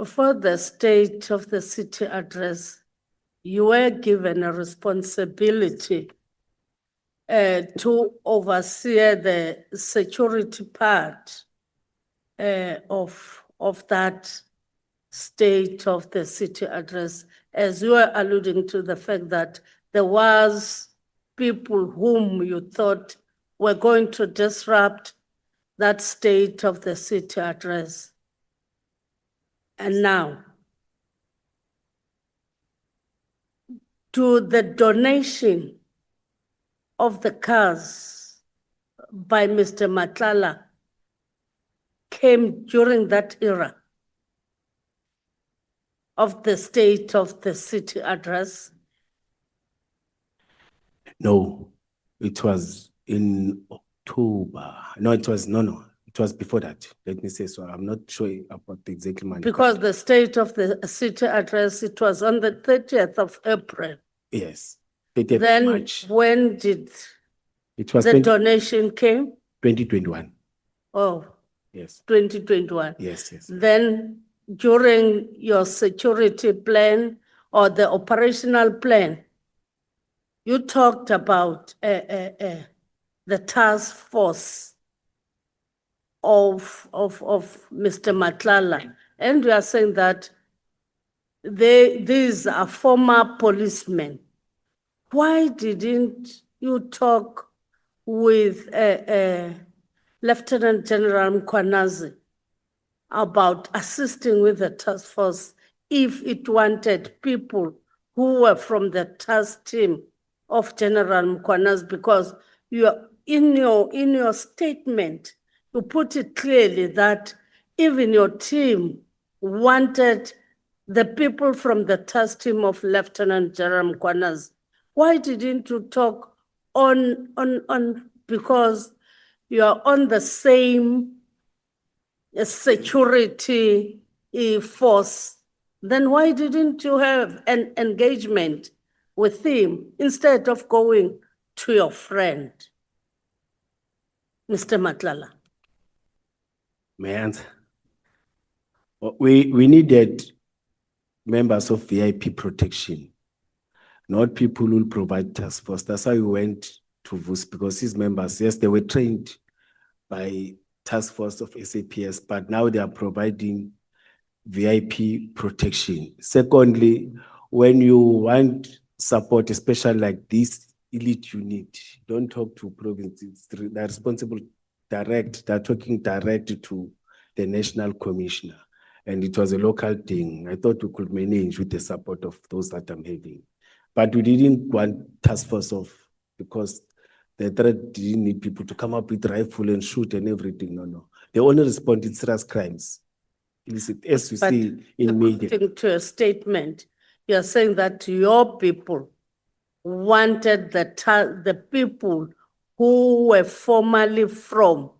For the state of the city address, you were given a responsibility to oversee the security part of that state of the city address, as you were alluding to the fact that there was people whom you thought were going to disrupt that state of the city address. And now, to the donation of the cars by Mr. Matlala came during that era of the state of the city address. No, it was in October. No, it was before that. Let me say so. I'm not sure about the exact money. Because the state of the city address, it was on the 30th of April. Yes, 30th Then March. when did It was the donation came? 2021. Oh, Yes, 2021. yes. Then during your security plan or the operational plan, you talked about the task force of Mr. Matlala, and you are saying that these are former policemen. Why didn't you talk with Lieutenant General Mkhwanazi about assisting with the task force if it wanted people who were from the task team of General Mkhwanazi? Because in your statement, you put it clearly that even your team wanted the people from the task team of Lieutenant General Mkhwanazi. Why didn't you talk on because you are on the same security force, then why didn't you have an engagement with him instead of going to your friend, Mr. Matlala? Man, we needed members of VIP protection, not people who provide task force. That's why we went to VUS, because his members, yes, they were trained by task force of SAPS, but now they are providing VIP protection. Secondly, when you want support, especially like this elite unit, don't talk to provinces. They're responsible direct, they're talking direct to the national commissioner. And it was a local thing. I thought we could manage with the support of those that I'm having. But we didn't want task force because the threat didn't need people to come up with rifle and shoot and everything. No. They only respond in serious crimes. As you see in media. According to a statement, you're saying that your people wanted the people who were formerly from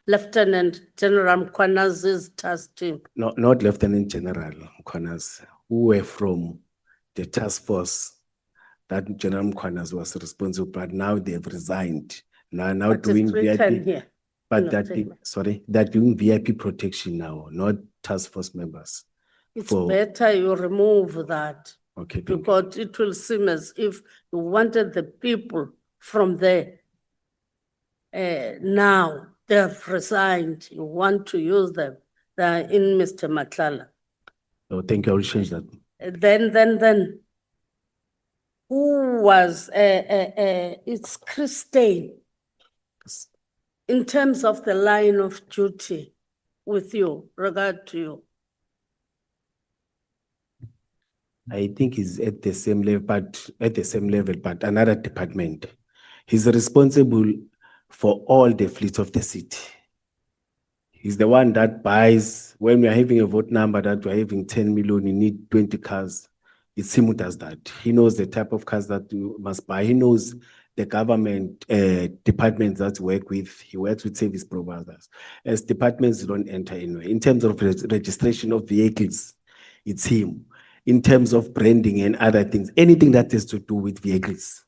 Lieutenant General Mkhwanazi's task team. No, not Lieutenant General Mkhwanazi, who were from the task force that General Mkhwanazi was responsible, but now they've resigned. Now But it's doing written VIP, here. but in the that, statement. sorry, they're doing VIP protection now, not task force members. It's for- better you remove that Okay, thank you. because it will seem as if you wanted the people from there. Now they have resigned, you want to use them, they're in Mr. Matlala. Oh, thank you, I will change that. Then, who was, it's Christine. In terms of the line of duty with you, regard to you. I think he's at the same level, but another department. He's responsible for all the fleet of the city. He's the one that buys, when we are having a vote number that we're having 10 million, you need 20 cars. It's him who does that. He knows the type of cars that you must buy. He knows the government departments that work with. He works with service providers. As departments don't enter anywhere. In terms of registration of vehicles, it's him. In terms of branding and other things, anything that has to do with vehicles,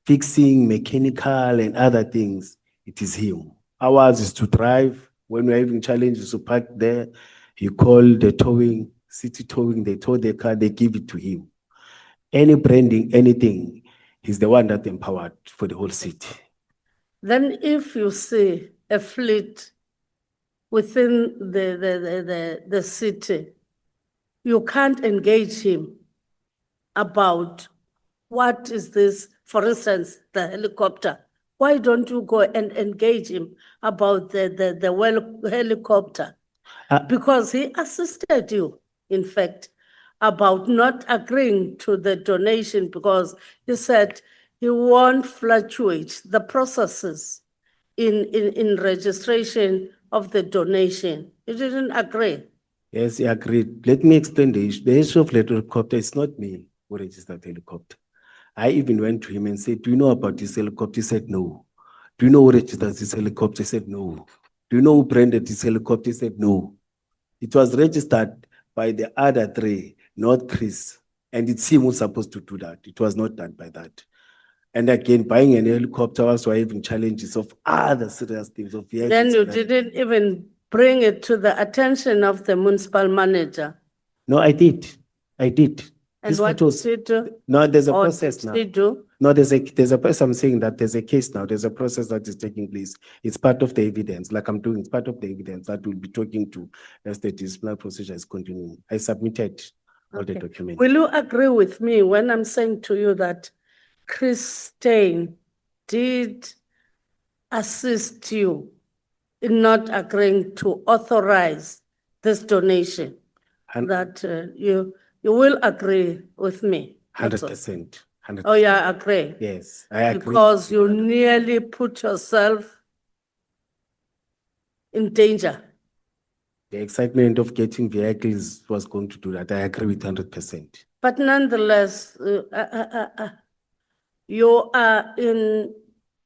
fixing, mechanical and other things, it is him. Ours is to drive. When we're having challenges to park there, he called the towing, city towing, they tow the car, they give it to him. Any branding, anything, he's the one that empowered for the whole city. Then if you see a fleet within the city, you can't engage him about what is this, for instance, the helicopter. Why don't you go and engage him about the helicopter? Because he assisted you, in fact, about not agreeing to the donation because he said he won't fluctuate the processes in registration of the donation. He didn't agree. Yes, he agreed. Let me explain the issue. The issue of helicopter is not me who registered the helicopter. I even went to him and said, do you know about this helicopter? He said, no. Do you know who registered this helicopter? He said, no. Do you know who branded this helicopter? He said, no. It was registered by the other three, not Chris. And it's him who's supposed to do that. It was not done by that. And again, buying an helicopter also having challenges of other serious things of vehicles. Then you didn't even bring it to the attention of the municipal manager. No, I did. And These what photos- did he do? No, there's a Or process did now. he do? No, there's a process. I'm saying that there's a case now. There's a process that is taking place. It's part of the evidence, like I'm doing. It's part of the evidence that we'll be talking to as the disciplinary procedure is continuing. I submitted all the Okay. documents. Will you agree with me when I'm saying to you that Christine did assist you in not agreeing to authorize this donation? Hun- That you will agree with me? That's all. 100%. 100%. Oh, yeah, I agree. Yes, I agree. Because you nearly put yourself in danger. The excitement of getting vehicles was going to do that. I agree with 100%. But nonetheless, you are in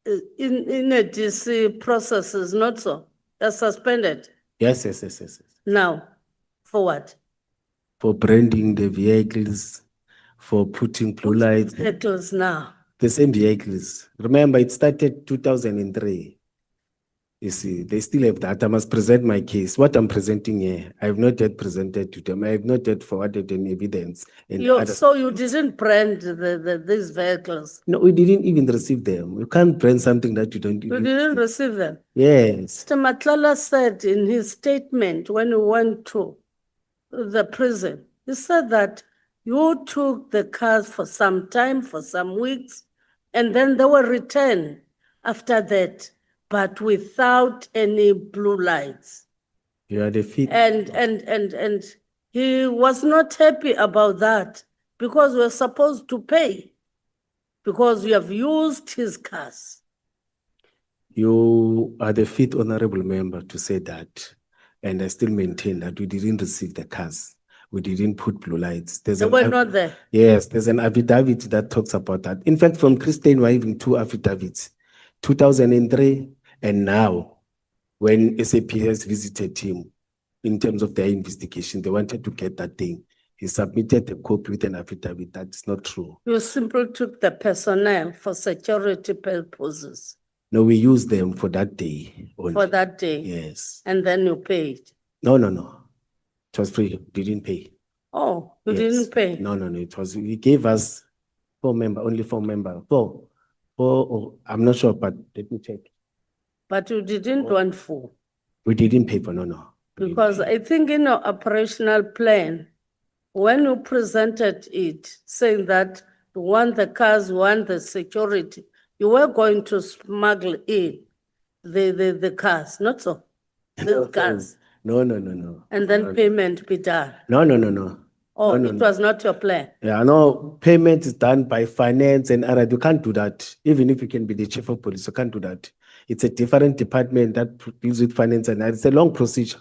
a DC processes, not so? You're suspended Yes. now. For what? For branding the vehicles, for putting blue lights, Vehicles now. the same vehicles. Remember, it started 2003. You see, they still have that. I must present my case. What I'm presenting here, I have not yet presented to them. I have not yet forwarded any evidence. And So you didn't brand these vehicles? No, we didn't even receive them. You can't brand something that you don't You even. didn't receive them? Yes. Mr. Matlala said in his statement when he went to the prison, he said that you took the cars for some time, for some weeks, and then they were returned after that, but without any blue lights. You are the fifth. And he was not happy about that because we're supposed to pay because we have used his cars. You are the fifth honorable member to say that. And I still maintain that we didn't receive the cars. We didn't put blue lights. They were not there. Yes, there's an affidavit that talks about that. In fact, from Christine, we're having two affidavits, 2003 and now, when SAP has visited him in terms of their investigation, they wanted to get that thing. He submitted a copy with an affidavit. That's not true. You simply took the personnel for security purposes. No, we use them for that day only. for that day? Yes. And then you paid? No. It was free. Didn't pay. Oh, you Yes. didn't pay? No. It was, he gave us only 4 members. Four, I'm not sure, but let me check. But you didn't want full? We didn't pay for, no. We didn't Because pay. I think in your operational plan, when you presented it, saying that you want the cars, you want the security, you were going to smuggle in the cars, not so? The cars, No. and then payment be done? No. Oh, No, it no. was not your plan? Yeah, no, payment is done by finance and other. You can't do that. Even if you can be the chief of police, you can't do that. It's a different department that deals with finance and it's a long procedure.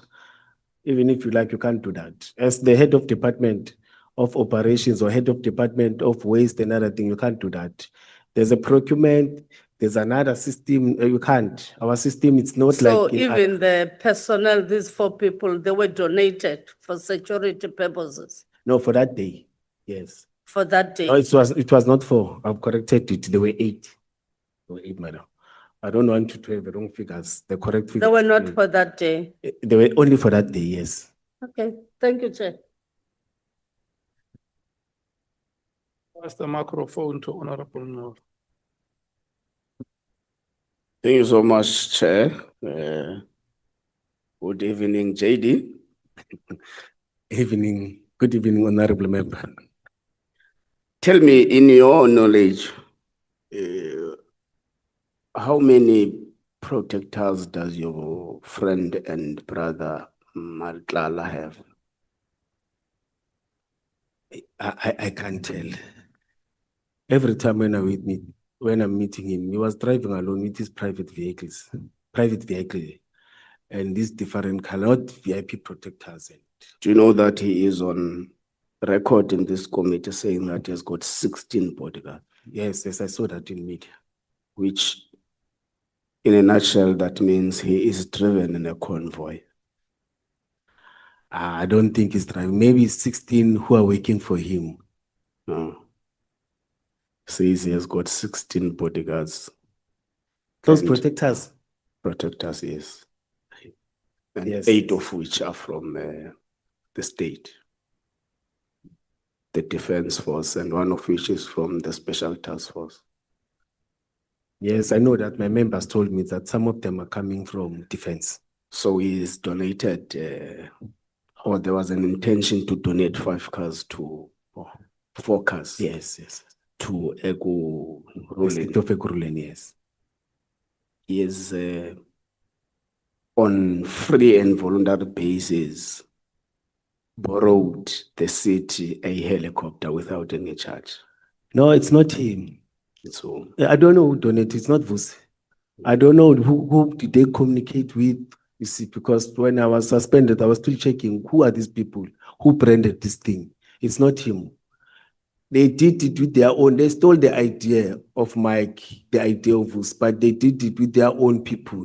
Even if you like, you can't do that. As the head of department of operations or head of department of waste and other thing, you can't do that. There's a procurement, there's another system, you can't. Our system, it's not So like. even the personnel, these 4 people, they were donated for security purposes No, for that day, yes. for that day? No, it was not 4. I've corrected it. There were 8. There were 8, madam. I don't want to have the wrong figures. The correct figures. They were not for that day? They were only for that day, yes. Okay, thank you, Chair. Pass the microphone to Honorable Noor. Thank you so much, Chair. Good evening, JD. Good evening, honorable member. Tell me, in your knowledge, how many protectors does your friend and brother Maltlala have? I can't tell. Every time when I'm meeting him, he was driving alone with his private vehicle, and these different colored VIP protectors. Do you know that he is on record in this committee saying that he has got 16 bodyguards? Yes, I saw that in media. Which, in a nutshell, that means he is driven in a convoy. I don't think he's driving. Maybe 16 who are working for him. No. Says he has got 16 bodyguards. Those And protectors? Protectors, yes. And Yes. 8 of which are from the state, the Defense Force, and 1 of which is from the Special Task Force. Yes, I know that my members told me that some of them are coming from defense. So he's donated, or there was an intention to donate 5 cars to 4 cars. Yes. To Egu The state of Ekurhuleni, yes. He is on free and voluntary basis borrowed the city a helicopter without any charge. No, it's not him. So I don't know who donated. It's not Vusi. I don't know who did they communicate with. You see, because when I was suspended, I was still checking who are these people who branded this thing. It's not him. They did it with their own. They stole the idea of Mike, the idea of Vusi, but they did it with their own people,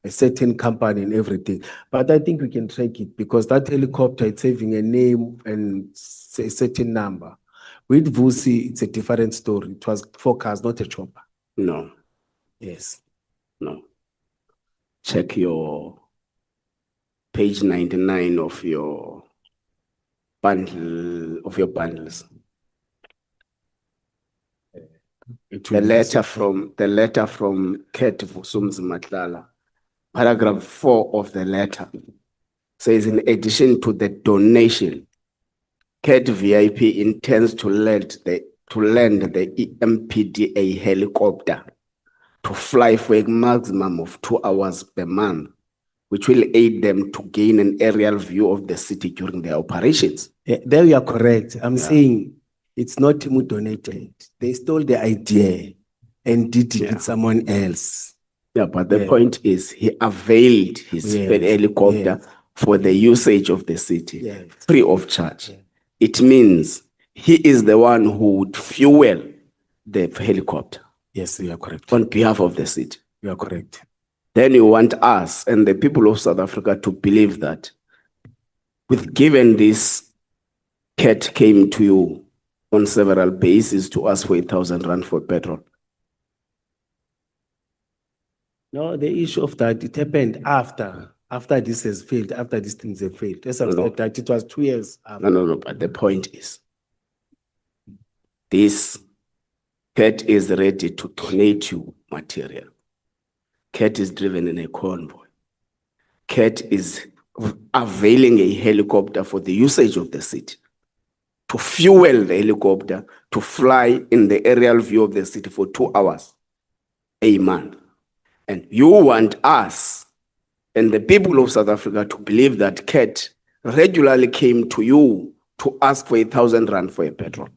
a certain company and everything. But I think we can track it because that helicopter is having a name and a certain number. With Vusi, it's a different story. It was 4 cars, not a chopper. no, Yes. no. Check your page 99 of your bundles. The letter from Kate Vusumzi Matlala, paragraph 4 of the letter says, in addition to the donation, Kate VIP intends to lend the EMPD a helicopter to fly for a maximum of 2 hours per month, which will aid them to gain an aerial view of the city during their operations. There you are correct. I'm saying it's not him who donated. They stole the idea and did it with someone else. Yeah, but the point is he availed his helicopter for the usage of the city, free of charge. It means he is the one who would fuel the helicopter. Yes, you are correct. On behalf of the city. You are correct. Then you want us and the people of South Africa to believe that given this cat came to you on several bases to ask for 1,000 rand for petrol. No, the issue of that, it happened after this has failed, after these things have failed. As I've No. said, that it was 2 years. No, but the point is, this CAT is ready to donate you material. CAT is driven in a convoy. CAT is availing a helicopter for the usage of the city, to fuel the helicopter, to fly in the aerial view of the city for 2 hours a month. And you want us and the people of South Africa to believe that CAT regularly came to you to ask for 1,000 rand for a petrol.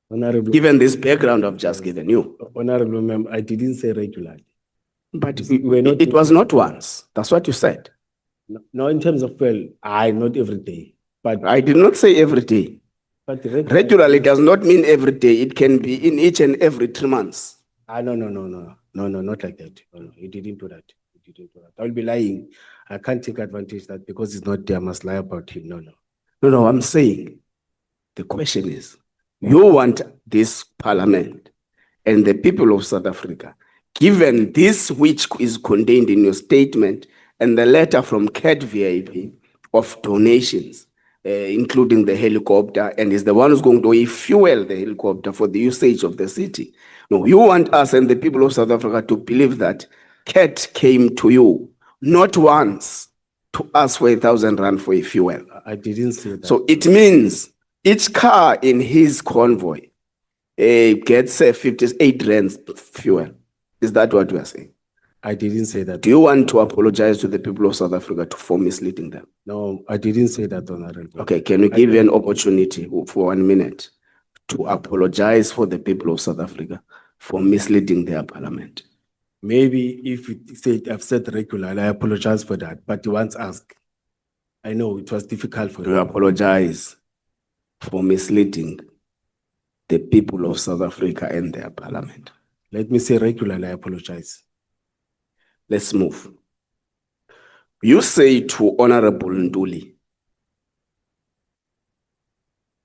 Honorable, Given this background I've just given you. Honorable Member, I didn't say regularly. But We're not- it was not once. That's what you said. No, in terms of, well, not every day, but. I did not say every day. But Regularly does not mean every day. It can be in each and every 3 months. No, not like that. No, you didn't do that. You didn't do that. I'll be lying. I can't take advantage of that because it's not there. I must lie about him. No, I'm saying the question is, you want this parliament and the people of South Africa, given this which is contained in your statement and the letter from CAT VIP of donations, including the helicopter, and is the one who's going to fuel the helicopter for the usage of the city. No, you want us and the people of South Africa to believe that CAT came to you not once to ask for 1,000 rand for a fuel. I didn't say that. So it means each car in his convoy gets 58 rands fuel. Is that what we are saying? I didn't say that. Do you want to apologize to the people of South Africa for misleading them? No, I didn't say that, Honorable. Okay, can we give you an opportunity for 1 minute to apologize for the people of South Africa for misleading their parliament? Maybe if I've said regularly, I apologize for that. But you once asked, I know it was difficult for Do you apologize for misleading the people of South Africa and their parliament? Let me say regularly, I apologize. Let's move. You say to Honorable Nduli,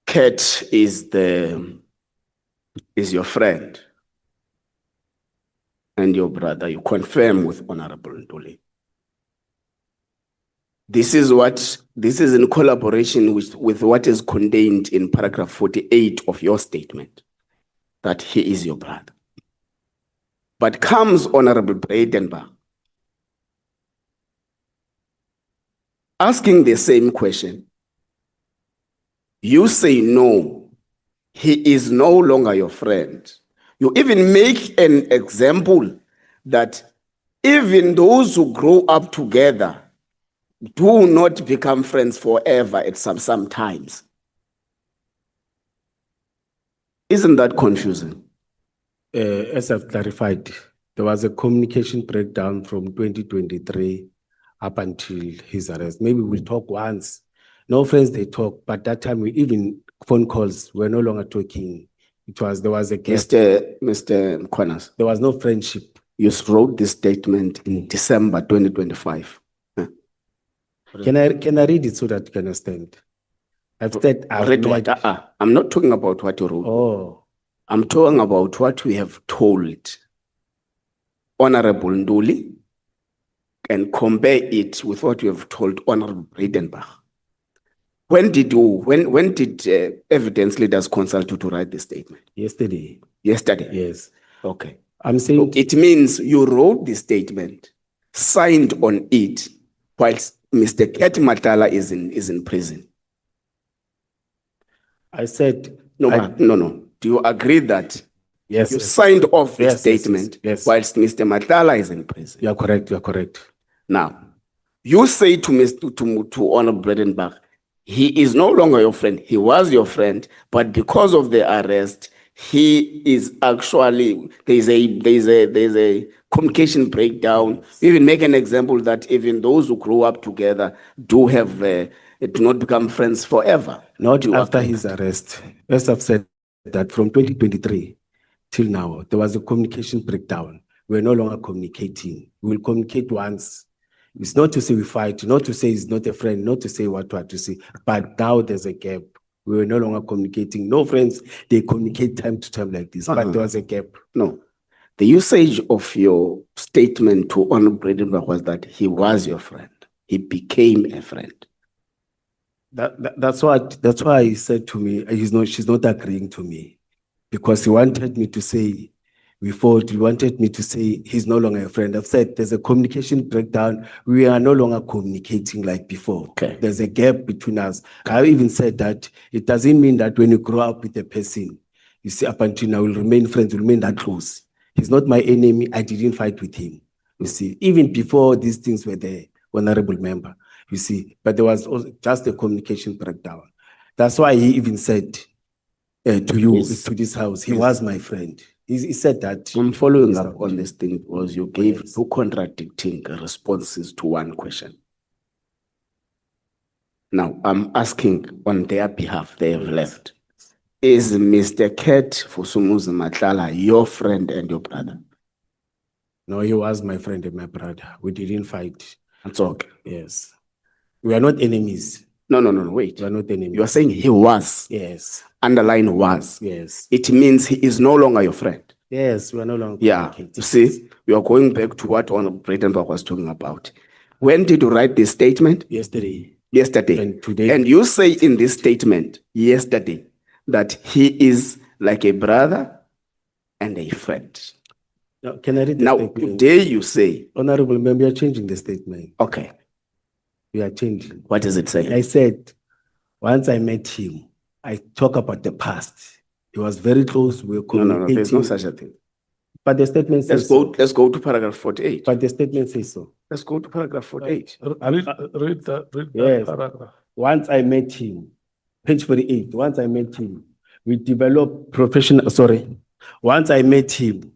CAT is your friend and your brother. You confirm with Honorable Nduli. This is in collaboration with what is contained in paragraph 48 of your statement, that he is your brother. But comes Honorable Breitenbach asking the same question. You say no, he is no longer your friend. You even make an example that even those who grow up together do not become friends forever at some times. Isn't that confusing? As I've clarified, there was a communication breakdown from 2023 up until his arrest. Maybe we'll talk once. No friends, they talk, but that time we even phone calls, we're no longer talking. There was a gap. Mr. Mkhwanazi, There was no friendship. you wrote this statement in December 2025. Can I read it so that you can understand? I've said I've Read made- what? I'm not talking about what you wrote. Oh, I'm talking about what we have told Honorable Nduli and compare it with what you have told Honorable Breitenbach. When did evidence leaders consult you to write this statement? yesterday. Yesterday? Yes. Okay. I'm So saying it means you wrote the statement, signed on it, whilst Mr. Ket Matala is in prison. I said No. Do you agree that yes. you signed off the Yes, statement yes. whilst Mr. Matala is in prison? You are correct. You are correct. Now, you say to Honorable Breitenbach, he is no longer your friend. He was your friend, but because of the arrest, he is actually there's a communication breakdown. You even make an example that even those who grew up together do not become friends forever. Not You after agree his that? arrest. As I've said that from 2023 till now, there was a communication breakdown. We're no longer communicating. We'll communicate once. It's not to say we fight, not to say he's not a friend, not to say what to say, but now there's a gap. We were no longer communicating. No friends, they communicate time to time like this, but there was a gap. No. The usage of your statement to Honorable Bredenbach was that he was your friend. He became a friend. That's why he said to me, she's not agreeing to me. Because he wanted me to say, he wanted me to say he's no longer a friend. I've said there's a communication breakdown. We are no longer communicating like before. Okay. There's a gap between us. I even said that it doesn't mean that when you grow up with a person, you see, up until now, we'll remain friends, we'll remain that close. He's not my enemy. I didn't fight with him. You see, even before these things were there, honorable member, you see, but there was also just a communication breakdown. That's why he even said to you, Yes. to this house, he Yes. was my friend. He said that. I'm following up on this thing because you gave two contradicting responses to one question. Now, I'm asking on their behalf, they have left. Is Mr. Ket Fusumuzi Matlala your friend and your brother? No, he was my friend and my brother. We didn't fight. That's okay. Yes. We are not enemies. No, wait. We are not enemies. You are saying he was. Yes. Underline was. Yes. It means he is no longer your friend. Yes, we are no longer. Yeah. You see, we are going back to what Honorable Bredenbach was talking about. When did you write this statement? Yesterday. Yesterday. And today. And you say in this statement yesterday that he is like a brother and a friend. Now, can I read the Now, statement? today you say, Honorable member, you are changing the statement. okay, We are changing. what does it say? I said, once I met him, I talk about the past. He was very close. We were No, communicating. there's no such a thing. But the statement says so. Let's go to paragraph 48. But the statement says so. Let's go to paragraph 48. Read that Yes. paragraph. Once I met him, page 48, once I met him, once I met him,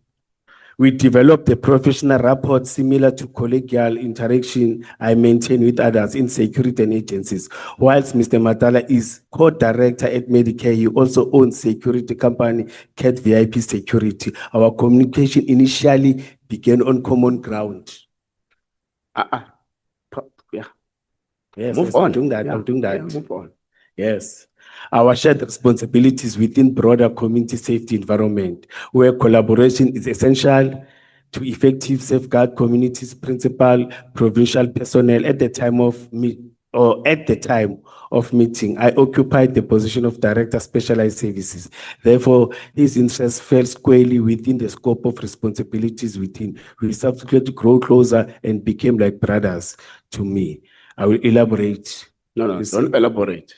we developed a professional rapport similar to collegial interaction I maintain with others in security and agencies. Whilst Mr. Matala is co-director at Medicare, he also owns security company, Cat VIP Security. Our communication initially began on common ground. Yeah. Yes, Move yes, on. I'm doing that. Yeah, I'm doing that. yeah, move on. Yes. Our shared responsibilities within broader community safety environment, where collaboration is essential to effective safeguard communities, principal provincial personnel. At the time of meeting, I occupied the position of Director Specialized Services. Therefore, his interests fell squarely within the scope of responsibilities within. We subsequently grew closer and became like brothers to me. I will elaborate. No, don't elaborate.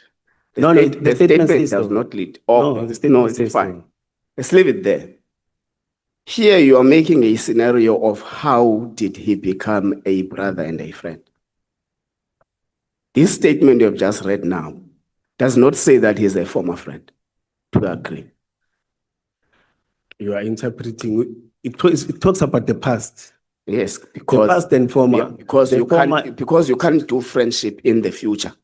The The statement says does so. not lead. No, Okay. the statement it's says fine. so. Let's leave it there. Here you are making a scenario of how did he become a brother and a friend. This statement you have just read now does not say that he's a former friend. Do you agree? You are interpreting, it talks about the past. Yes, The because past and former. yeah, because The you can't do friendship in the future.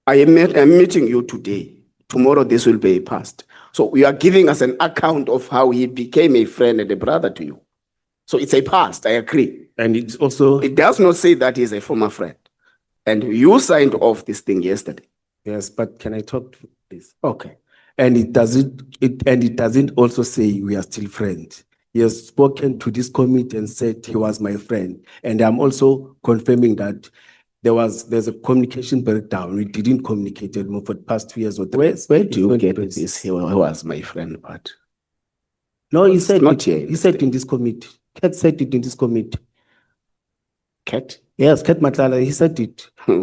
I'm meeting you today. Tomorrow this will be a past. So you are giving us an account of how he became a friend and a brother to you. So it's a past, I agree. And it's also, It does not say that he's a former friend. And you signed off this thing yesterday. yes, but can I talk to this? Okay. And it doesn't also say we are still friends. He has spoken to this committee and said he was my friend. And I'm also confirming that there's a communication breakdown. We didn't communicate anymore for the past 2 years or 3 years. Where do you get this? He was my friend, but No, he said not it. here. He said in this committee. Kat said it in this committee. Cat? Yes, Kat Matlala, he said it. Hmm.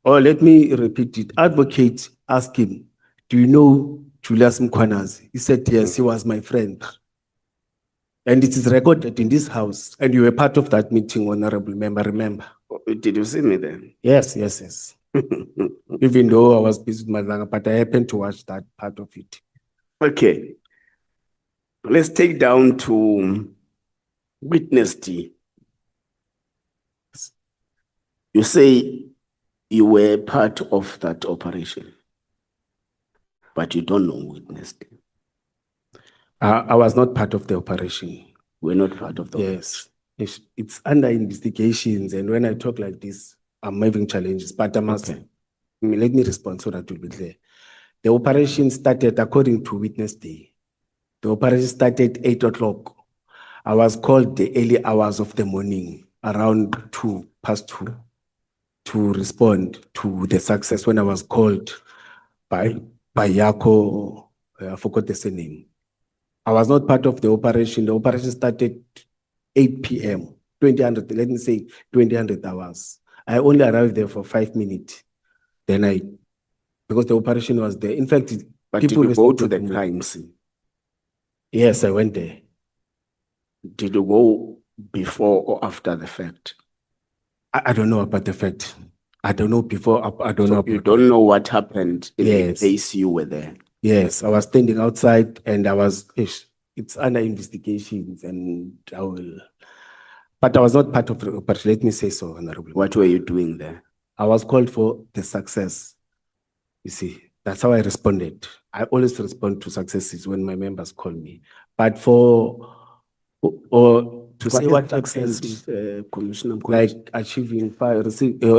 Let me repeat it. Advocate asked him, do you know Julius Mkhwanazi? He said, yes, he was my friend. And it is recorded in this house. And you were part of that meeting, honorable member, remember? Did you see me then? Yes. Even though I was busy with Malanga, but I happened to watch that part of it. Okay. Let's take down to witness D. You say you were part of that operation, but you don't know witness D. I was not part of the operation. We're not part of the Yes. It's under investigations. And when I talk like this, I'm having challenges. But I must, Okay. let me respond so that will be clear. The operation started according to witness day. The operation started 8 o'clock. I was called the early hours of the morning, around 2:02, to respond to the success when I was called by Yako, I forgot the surname. I was not part of the operation. The operation started 8 p.m., 2000, let me say 2000 hours. I only arrived there for 5 minutes. Then because the operation was there. In fact, But did you go to the crime scene? Yes, I went there. Did you go before or after the fact? I don't know about the fact. I don't know before, I don't know. So you don't know what happened in the Yes. case you were there? Yes, I was standing outside and it's under investigations and but I was not part of the operation, let me say so, Honorable. What were you doing there? I was called for the success. You see, that's how I responded. I always respond to successes when my members call me. But to say what success, happened, Commissioner Mkhwanazi? like achieving fire,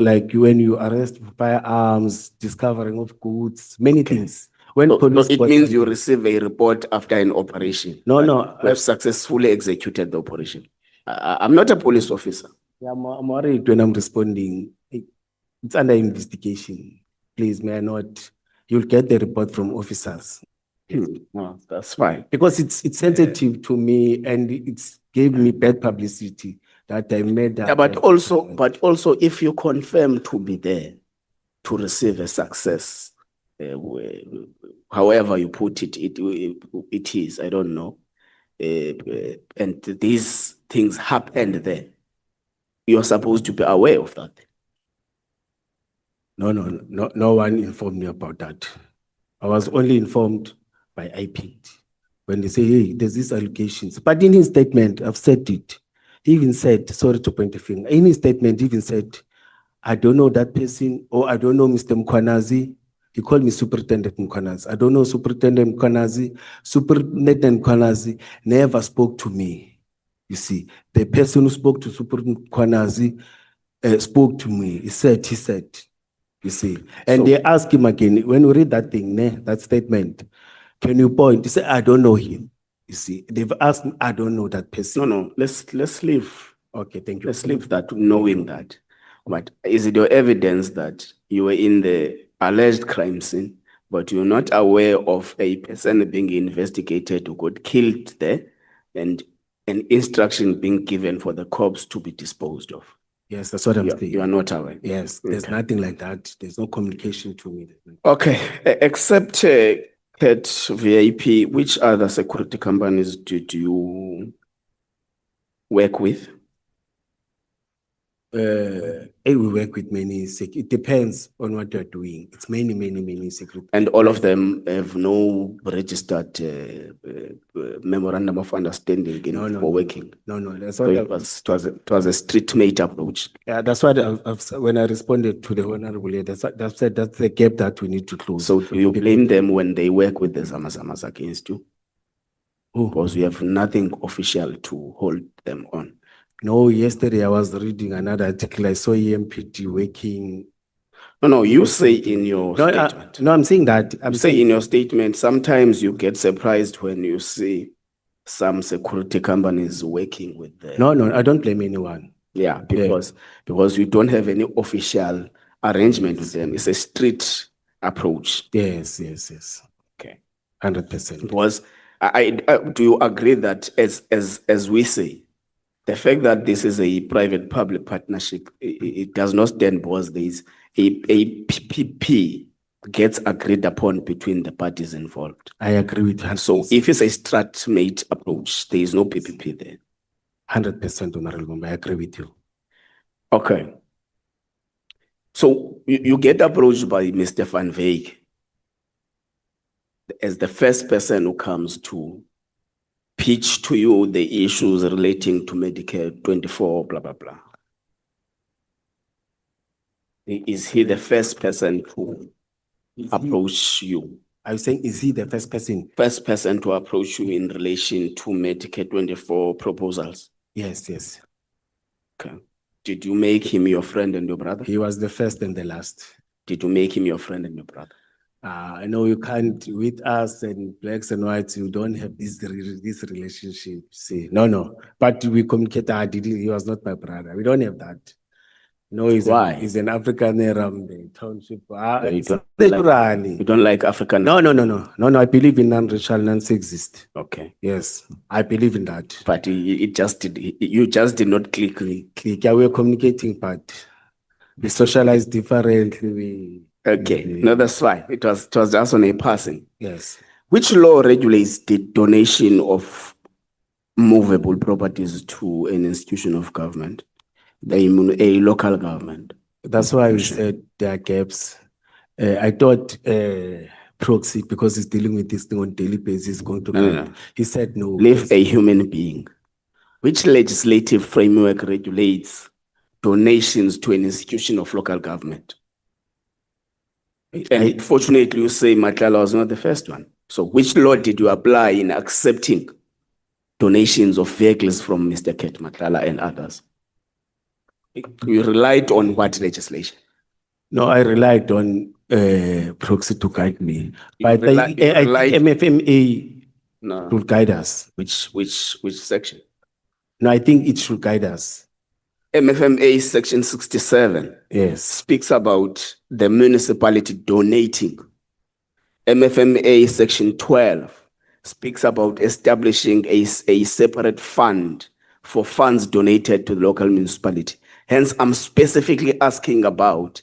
like when you arrest firearms, discovering of goods, many things. When So police it got means you something- receive a report after an operation. No, that no, you have successfully executed the operation. I'm not a police officer. Yeah, I'm worried when I'm responding. It's under investigation. Please, may I not? You'll get the report from officers. No, that's fine. Because it's sensitive to me and it's gave me bad publicity that I made that. Yeah, but also if you confirm to be there to receive a success, however you put it, it is, I don't know. And these things happened there. You're supposed to be aware of that. No one informed me about that. I was only informed by IPT when they say, hey, there's these allegations. But in his statement, I've said it. He even said, sorry to point the finger, in his statement, he even said, I don't know that person, or I don't know Mr. Mkhwanazi. He called me Superintendent Mkhwanazi. I don't know Superintendent Mkhwanazi. Superintendent Mkhwanazi never spoke to me. You see, the person who spoke to Superintendent Mkhwanazi spoke to me. He said, you see. And they asked him again, when you read that thing, that statement, can you point? He said, I don't know him. You see, they've asked me, I don't know that person. No, let's leave. Okay, thank you. Let's leave that, knowing that. But is it your evidence that you were in the alleged crime scene, but you're not aware of a person being investigated who got killed there and an instruction being given for the corpse to be disposed of? Yes, that's what I'm saying. You are not aware? Yes, there's nothing like that. There's no communication to me. Okay, except CAT VIP, which other security companies did you work with? We work with many, it depends on what you're doing. It's many security. And all of them have no registered memorandum of understanding for working? No, that's So what it was a street mate approach. Yeah, that's what when I responded to the Honorable Leader, that's the gap that we need to close. So do you blame them when they work with the Zamazamas against you? Because you have nothing official to hold them on. No, yesterday I was reading another article. I saw EMPD working. No, you say in your statement. No, I'm saying that. I'm saying in your statement, sometimes you get surprised when you see some security companies working with them. No, I don't blame anyone. Yeah, because you don't have any official arrangement with them. It's a street approach. Yes. Okay. 100%. Because do you agree that as we say, the fact that this is a private-public partnership, it does not stand because there is a PPP gets agreed upon between the parties involved. I agree with you. So if it's a strat-mate approach, there is no PPP there. 100%, Honorable, I agree with you. Okay. So you get approached by Mr. Van Veek as the first person who comes to pitch to you the issues relating to Medicare 24, blah, blah, blah. Is he the first person to approach you? Are you saying, is he the first person? First person to approach you in relation to Medicare 24 proposals? Yes. Okay. Did you make him your friend and your brother? He was the first and the last. Did you make him your friend and your brother? I know you can't, with us and blacks and whites, you don't have this relationship. See, no, but we communicate. He was not my brother. We don't have that. No, Why? He's an African around the township. You It's don't naturally. You don't like African? No. I believe in non-racial, non-sexist. Okay. Yes, I believe in that. But you just did not click. Yeah, we're communicating, but we socialize differently. Okay, no, that's fine. It was just on a passing. Yes. Which law regulates the donation of movable properties to an institution of government, a local government? That's why we said there are gaps. I thought proxy, because he's dealing with this thing on daily basis, going to No. He said no. Leave a human being. Which legislative framework regulates donations to an institution of local government? And fortunately, you say Matlala was not the first one. So which law did you apply in accepting donations of vehicles from Mr. Ket Matlala and others? You relied on what legislation? No, I relied on proxy to guide me. But I think MFMA No. should guide us. Which section? No, I think it should guide us. MFMA section 67. Yes. Speaks about the municipality donating. MFMA section 12 speaks about establishing a separate fund for funds donated to the local municipality. Hence, I'm specifically asking about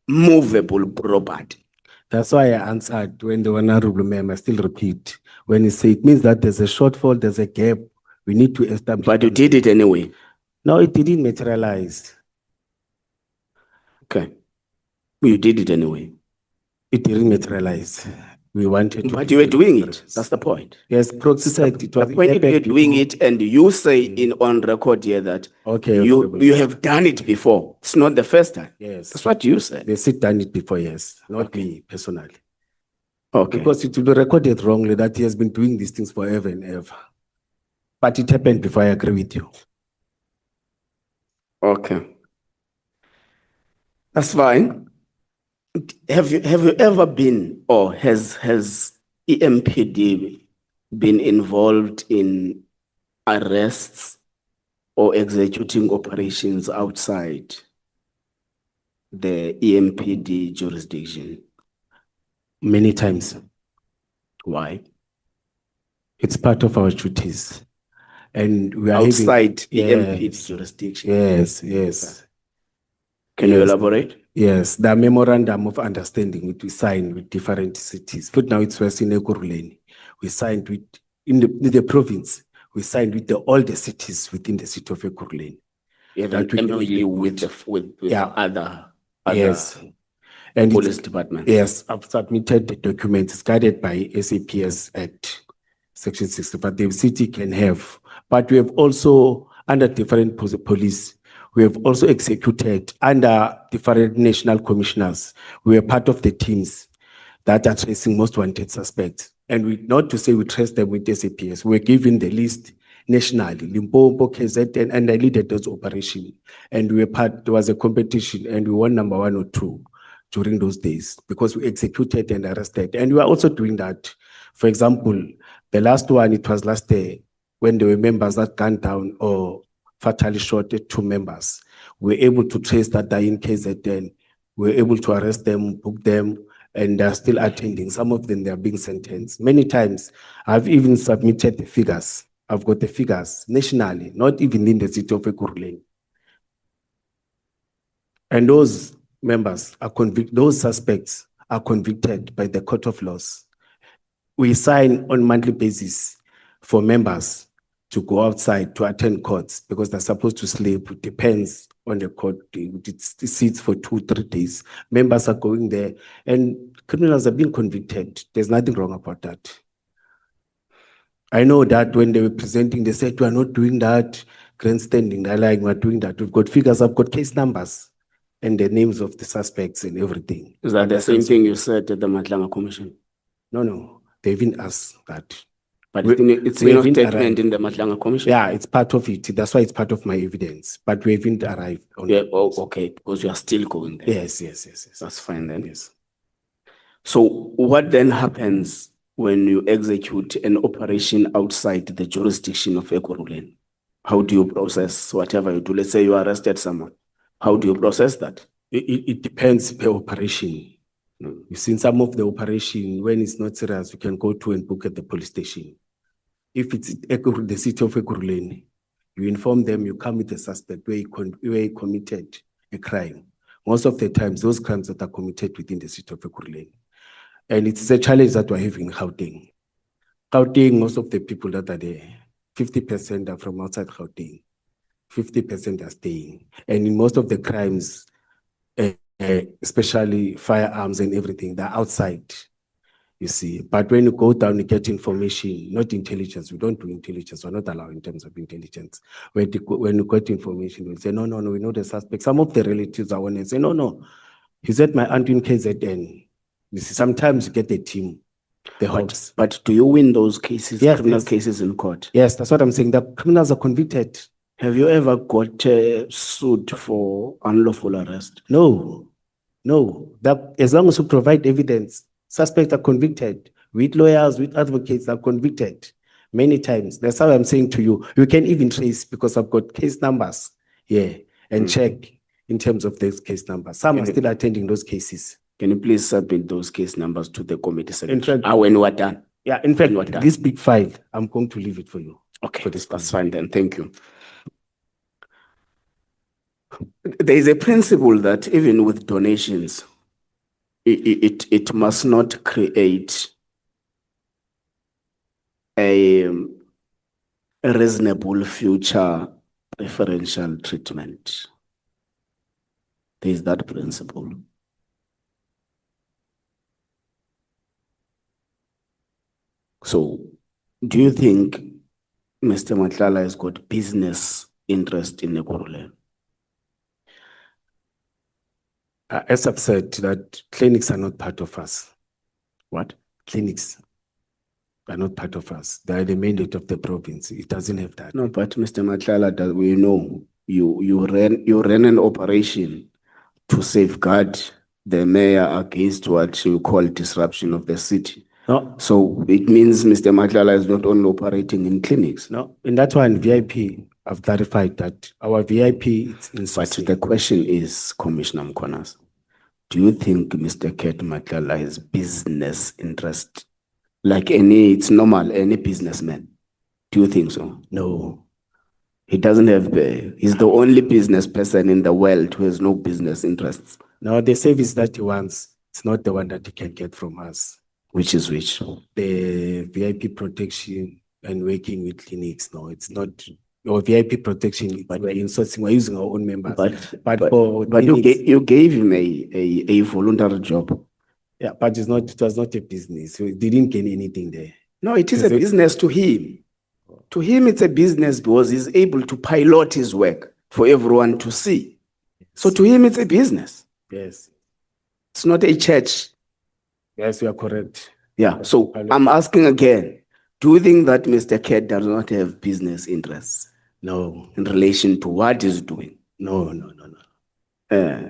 movable property. That's why I answered when the honorable member, I still repeat, when he said it means that there's a shortfall, there's a gap, we need to establish. But you did it anyway. No, it didn't materialize. Okay. You did it anyway. It didn't materialize. We wanted to. But you were doing it. That's the point. Yes, proxy said it was. When you were doing it and you say on record here that you have done it before. It's not the first time. Yes. That's what you said. They said done it before, yes. Not me personally. Okay. Because it will be recorded wrongly that he has been doing these things forever and ever. But it happened before, I agree with you. Okay. That's fine. Have you ever been, or has EMPD been involved in arrests or executing operations outside the EMPD jurisdiction? Many times. Why? It's part of our duties. And we are outside having, EMPD jurisdiction. Yes. Can you elaborate? Yes, the memorandum of understanding which we signed with different cities. But now it's Western Ekurhuleni. We signed with in the province. We signed with all the cities within the city of Ekurhuleni. You have an MOU with other yes, and police departments. Yes, I've submitted the documents. It's guided by SAPS Act, Section 60. But the city can have. But we have also under different police. We have also executed under different national commissioners. We are part of the teams that are tracing most wanted suspects. And we, not to say we trace them with SAPS, we're given the list nationally, Limpopo, KZN, and I leaded those operations. And we were there was a competition and we won number 1 or 2 during those days because we executed and arrested. And we are also doing that. For example, the last one, it was last day when there were members that gunned down or fatally shot 2 members. We were able to trace that they in KZN. We were able to arrest them, book them, and they're still attending. Some of them, they're being sentenced. Many times, I've even submitted the figures. I've got the figures nationally, not even in the city of Ekurhuleni. And those members are convicted, those suspects are convicted by the court of laws. We sign on monthly basis for members to go outside to attend courts because they're supposed to sleep. It depends on the court. It sits for 2-3 days. Members are going there and criminals have been convicted. There's nothing wrong about that. I know that when they were presenting, they said, we are not doing that, grandstanding, they're like, we're doing that. We've got figures, I've got case numbers and the names of the suspects and everything. Is that the same thing you said at the Matlanga Commission? No, they even asked that. But it's in a statement in the Matlanga Commission? Yeah, it's part of it. That's why it's part of my evidence. But we haven't arrived on it. Oh, okay, because you are still going there. Yes. That's fine then. Yes. So what then happens when you execute an operation outside the jurisdiction of Ekurhuleni? How do you process whatever you do? Let's say you arrested someone. How do you process that? It depends per operation. You've seen some of the operation, when it's not serious, you can go to and book at the police station. If it's the city of Ekurhuleni, you inform them, you come with a suspect where he committed a crime. Most of the times, those crimes that are committed within the city of Ekurhuleni. And it's a challenge that we're having in Gauteng. Gauteng, most of the people that are there, 50% are from outside Gauteng, 50% are staying. And in most of the crimes, especially firearms and everything, they're outside, you see. But when you go down, you get information, not intelligence. We don't do intelligence. We're not allowed in terms of intelligence. When you get information, we say, no, we know the suspect. Some of the relatives are on and say, no. He's at my aunt in KZN. You see, sometimes you get a team, the Hawks. But do you win those cases, Yes, criminal yes. cases in court? Yes, that's what I'm saying. The criminals are convicted. Have you ever got sued for unlawful arrest? No. That as long as you provide evidence, suspects are convicted. With lawyers, with advocates, are convicted many times. That's how I'm saying to you. You can even trace because I've got case numbers here and check in terms of those case numbers. Some are still attending those cases. Can you please submit those case numbers to the committee secretary? In fact- when we're done. Yeah, in fact, What done? this big file, I'm going to leave it for you. Okay, For this that's fine then. Thank you. There is a principle that even with donations, it must not create a reasonable future preferential treatment. There is that principle. So, do you think Mr. Matlala has got business interest in Ekurhuleni? As I've said, that clinics are not part of us. What? Clinics are not part of us. They are the mandate of the province. It doesn't have that. No, but Mr. Matlala, that we know you ran an operation to safeguard the mayor against what you call disruption of the city. No, So it means Mr. Matlala is not only operating in clinics. no. In that one, VIP, I've clarified that our VIP is in But Swati. the question is, Commissioner Mkhwanazi, do you think Mr. Ket Matlala has business interest? Like it's normal, any businessman. Do you think so? No. He doesn't have, he's the only business person in the world who has no business interests. No, the service that he wants, it's not the one that he can get from us. Which is which? The VIP protection and working with clinics. No, it's not. Or VIP protection, but we're insourcing, we're using our own members. But for clinics- you gave him a voluntary job. yeah, but it was not a business. So he didn't gain anything there. No, it is a Is it- business to him. To him, it's a business because he's able to pilot his work for everyone to see. So to him, it's a business. Yes. It's not a church. Yes, you are correct. Yeah. So I'm asking again, do you think that Mr. Ket does not have business interests No, in relation to what he's doing? no.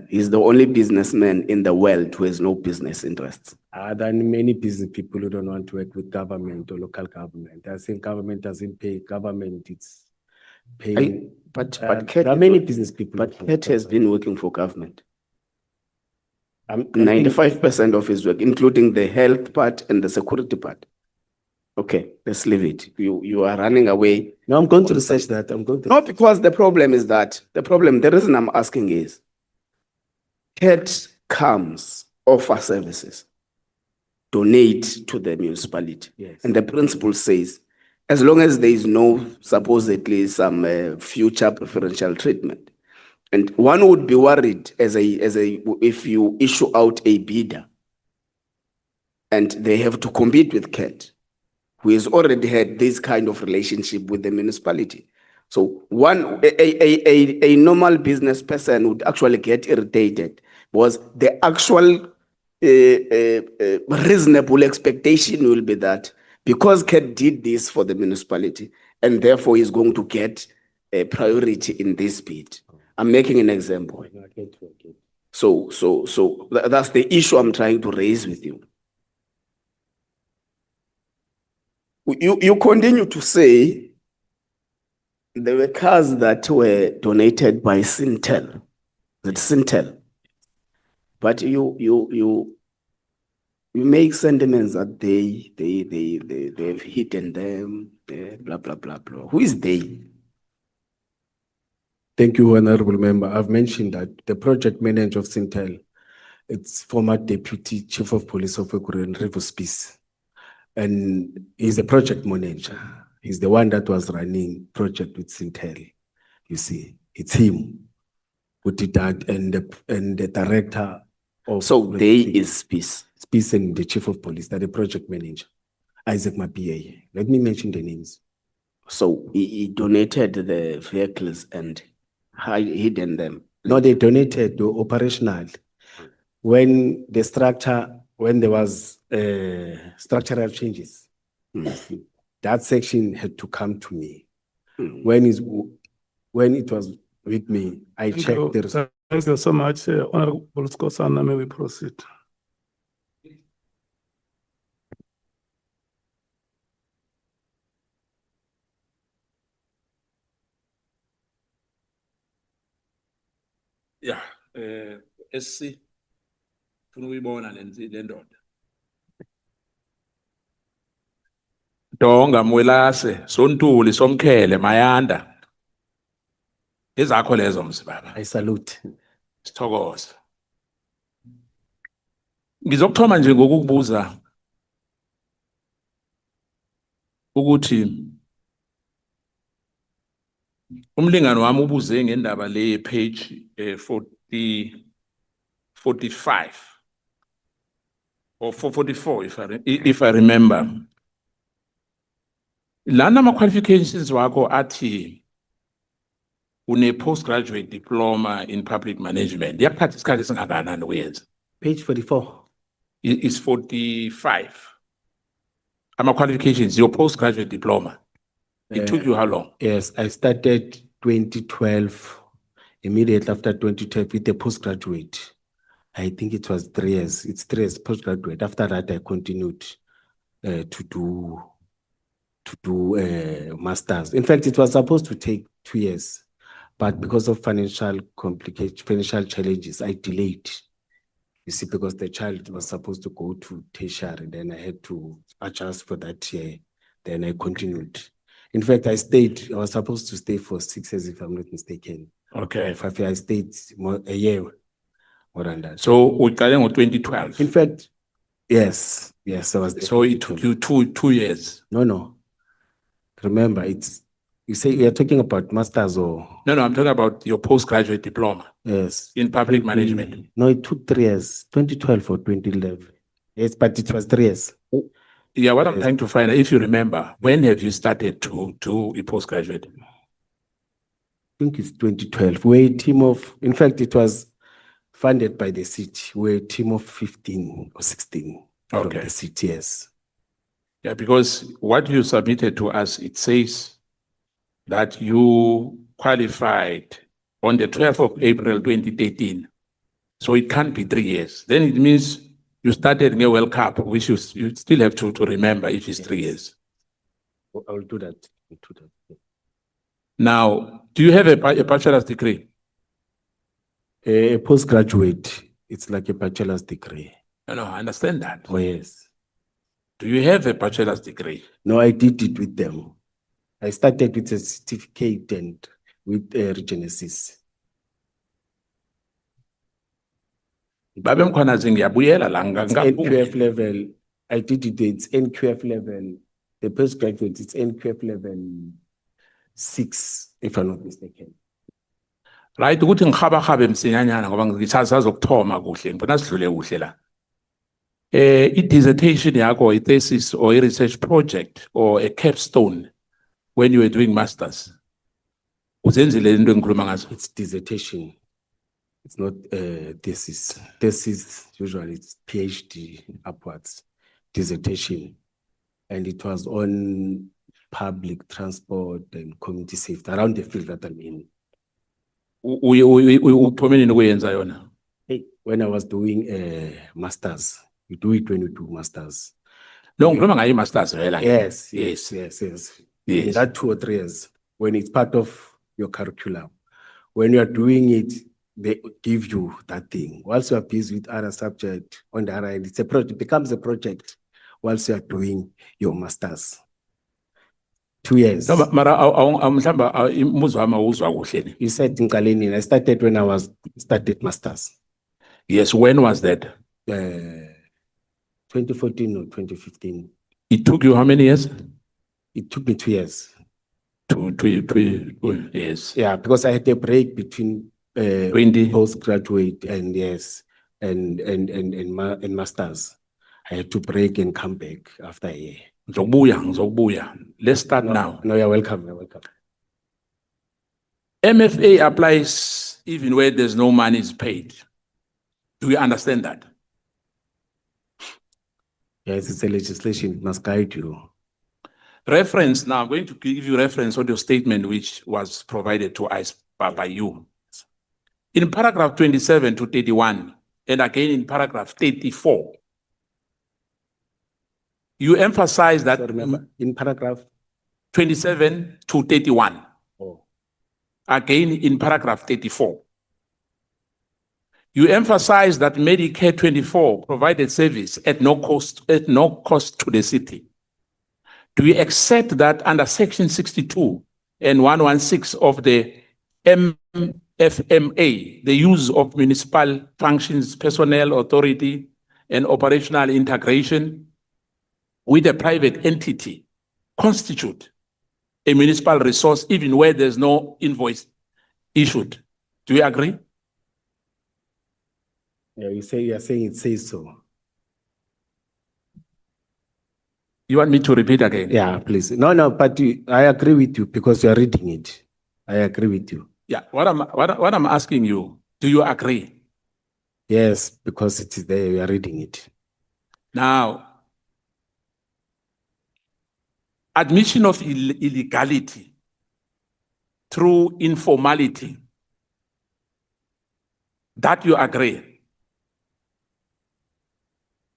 He's the only businessman in the world who has no business interests. There are many business people who don't want to work with government or local government. I think government doesn't pay. Government, it's paying. But There are many business people. But Ket has been working for government. I think- 95% of his work, including the health part and the security part. Okay, let's leave it. You are running away. No, I'm going to research that. No, because the problem is that, the reason I'm asking is, Ket comes, offer services, donate to the municipality. Yes. And the principle says, as long as there is no supposedly some future preferential treatment. And one would be worried if you issue out a bidder and they have to compete with Ket, who has already had this kind of relationship with the municipality. So a normal business person would actually get irritated because the actual reasonable expectation will be that because Ket did this for the municipality and therefore is going to get a priority in this bid. I'm making an example. So that's the issue I'm trying to raise with you. You continue to say there were cars that were donated by Sintel, but you make sentiments that they've hidden them, blah, blah, blah, blah. Who is they? Thank you, Honorable Member. I've mentioned that the project manager of Sintel, it's former Deputy Chief of Police of Ekurhuleni, Rivers Peace. And he's a project manager. He's the one that was running project with Sintel. You see, it's him who did that, and the director of. So they is Peace. Peace and the Chief of Police, that the project manager, Isaac Mapia. Let me mention the names. So he donated the vehicles and hidden them. No, they donated to operational. When the structure, when there was structural changes, that section had to come to me. When it was with me, I checked the. Thank you so much, Honorable Skosana. May we proceed? Yeah, SC, funa uyibona le ndoda. Donga Mwelase, Sontuli, Somkhele, Mayanda. Ezakho lezo msibaba. I salute. Sithokoza. Ngizokuthoma nje ngokukubuza ukuthi umlingano wami ubuze ngendaba le page 45 or 444 if I remember. Lana ma qualifications wako athi une postgraduate diploma in public management. Yakuthatha isikhathi esingakanani ukuyenza? Page 44. Is 45. Ama qualifications, your postgraduate diploma. It took you how long? Yes, I started 2012, immediately after 2012 with the postgraduate. I think it was 3 years. It's 3 years postgraduate. After that, I continued to do masters. In fact, it was supposed to take 2 years, but because of financial complications, financial challenges, I delayed. You see, because the child was supposed to go to tertiary, then I had to adjust for that year. Then I continued. In fact, I was supposed to stay for 6 years, if I'm not mistaken. Okay. 5 years, I stayed a year more than that. So we started in 2012. In fact, yes, I was there. So it took you two years. No. Remember, you say you're talking about masters or? No, I'm talking about your postgraduate diploma. Yes. In public management. No, it took 3 years, 2012 or 2011. Yes, but it was 3 years. Yeah, what I'm trying to find out, if you remember, when have you started to do a postgraduate? I think it's 2012. We're a team of, in fact, it was funded by the city. We're a team of 15 or 16 from the city, yes. Yeah, because what you submitted to us, it says that you qualified on the 12th of April, 2013. So it can't be 3 years. Then it means you started in a World Cup, which you still have to remember if it's 3 years. I'll do that. Now, do you have a bachelor's degree? A postgraduate, it's like a bachelor's degree. No, I understand that. Oh, yes. Do you have a bachelor's degree? No, I did it with them. I started with a certificate and with Regenesis. Babe Mkhwanazi ngiyabuyela la NQF level. I did it. It's NQF level. The postgraduate, it's NQF level 6, if I'm not mistaken. Right, ukuthi ngikhabahabe msinyanyana ngoba ngisazokuthoma kuhle ngibona sidlule kuhle la. I-dissertation yakho, i-thesis or a-research project or a capstone when you were doing masters. Uzenzile into engikhuluma ngazo. It's dissertation. It's not thesis. Thesis usually it's PhD upwards. Dissertation, and it was on public transport and community safety around the field that I'm in. When I was doing masters, you do it when you do masters. No, ngikhuluma ngayo i-masters vela. Yes, Yes. yes, yes, yes. Yes. In that 2 or 3 years, when it's part of your curriculum, when you are doing it, they give you that thing. Whilst you are busy with other subject on the other end, it's a project, it becomes a project whilst you are doing your masters. 2 years. No, mara mhlamba umuzwa wami awuzwa kuhle ni. You said in Kalinin, I started when I started masters. Yes, when was that? 2014 or 2015. It took you how many years? It took me 2 years. Two years. Yeah, because I had a break between 20. postgraduate and yes, and masters. I had to break and come back after a year. Ngizokubuya. Let's start now. No, you're welcome. You're welcome. MFA applies even where there's no money is paid. Do you understand that? Yes, it's a legislation. It must guide you. Reference, now I'm going to give you reference on your statement which was provided to us by you. In paragraph 27 to 31, and again in paragraph 34, you emphasize that. So remember, in paragraph 27 to 31. Oh. Again in paragraph 34. You emphasize that Medicare 24 provided service at no cost to the city. Do you accept that under section 62 and 116 of the MFMA, the use of municipal functions, personnel, authority, and operational integration with a private entity constitute a municipal resource even where there's no invoice issued? Do you agree? Yeah, you are saying it says so. You want me to repeat again? Yeah, please. No, but I agree with you because you are reading it. I agree with you. Yeah, what I'm asking you, do you agree? Yes, because it is there, you are reading it. Now, admission of illegality through informality, that you agree?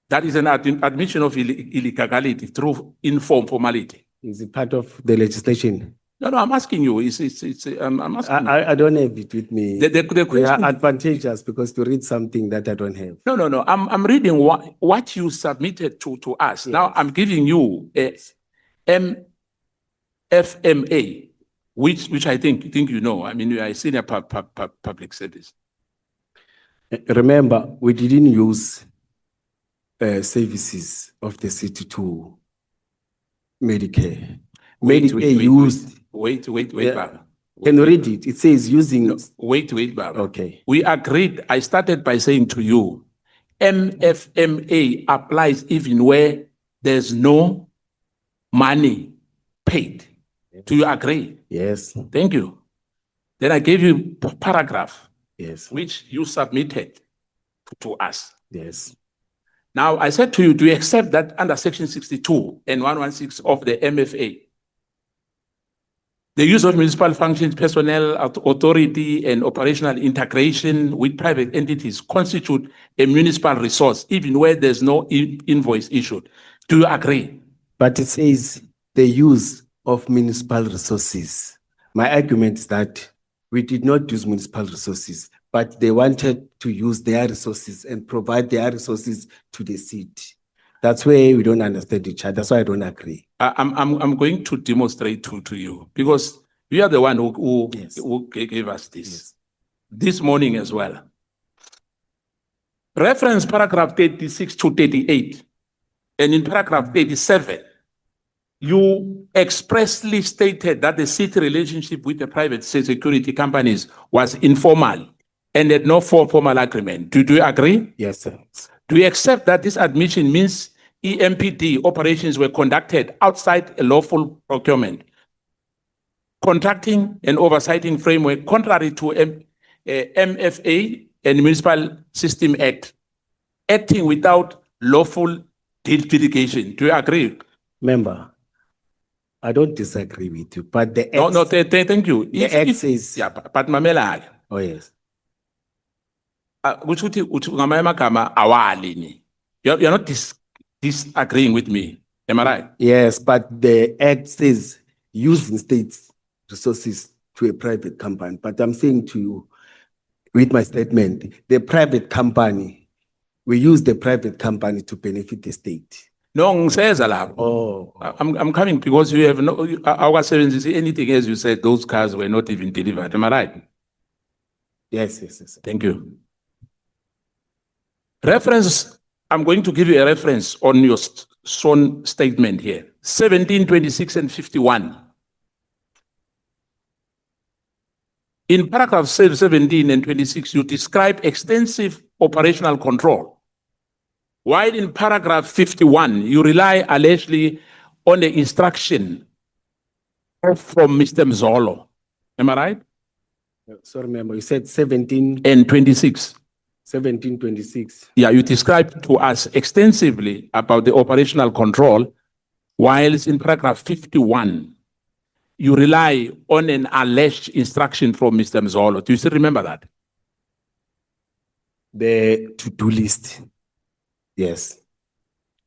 That is an admission of illegality through informality. Is it part of the legislation? No, I'm asking you. I'm asking. I don't have it with me. The They question. are advantageous because to read something that I don't have. No. I'm reading what you submitted to us. Yes. Now I'm giving you a MFMA, which I think you know. I mean, you are a senior public service. Remember, we didn't use services of the city to Medicare. Medicare used. Wait, Yeah. Baba. Can you read it? It says using. No, wait, Baba. Okay. We agreed. I started by saying to you, MFMA applies even where there's no money paid. Do you agree? Yes. Thank you. Then I gave you paragraph. Yes. Which you submitted to us. Yes. Now, I said to you, do you accept that under section 62 and 116 of the MFA, the use of municipal functions, personnel, authority, and operational integration with private entities constitute a municipal resource, even where there's no invoice issued? Do you agree? But it says the use of municipal resources. My argument is that we did not use municipal resources, but they wanted to use their resources and provide their resources to the city. That's where we don't understand each other. That's why I don't agree. I'm going to demonstrate to you because you are the one who gave us this. Yes. This morning as well. Reference paragraph 36 to 38. And in paragraph 37, you expressly stated that the city relationship with the private security companies was informal and had no formal agreement. Do you agree? Yes, sir. Do you accept that this admission means EMPD operations were conducted outside a lawful procurement, contracting and oversighting framework contrary to MFA and Municipal System Act, acting without lawful justification? Do you agree? Member, I don't disagree with you, but the thank you. The Act says. Yeah, but Mamela. Oh, yes. You're not disagreeing with me. Am I right? Yes, but the act says using state resources to a private company. But I'm saying to you, with my statement, the private company, we use the private company to benefit the state. No, ngiseza lapho. Oh, I'm coming because you have no, our 70, anything as you said, those cars were not even delivered. Am I right? yes, yes, yes. Thank you. Reference, I'm going to give you a reference on your sworn statement here. 17, 26, and 51. In paragraph 17 and 26, you describe extensive operational control. While in paragraph 51, you rely allegedly on the instruction from Mr. Mzolo. Am I right? Sorry, remember, you said 17 and 26. 17, 26. Yeah, you described to us extensively about the operational control, whilst in paragraph 51, you rely on an alleged instruction from Mr. Mzolo. Do you still remember that? The to-do list. Yes.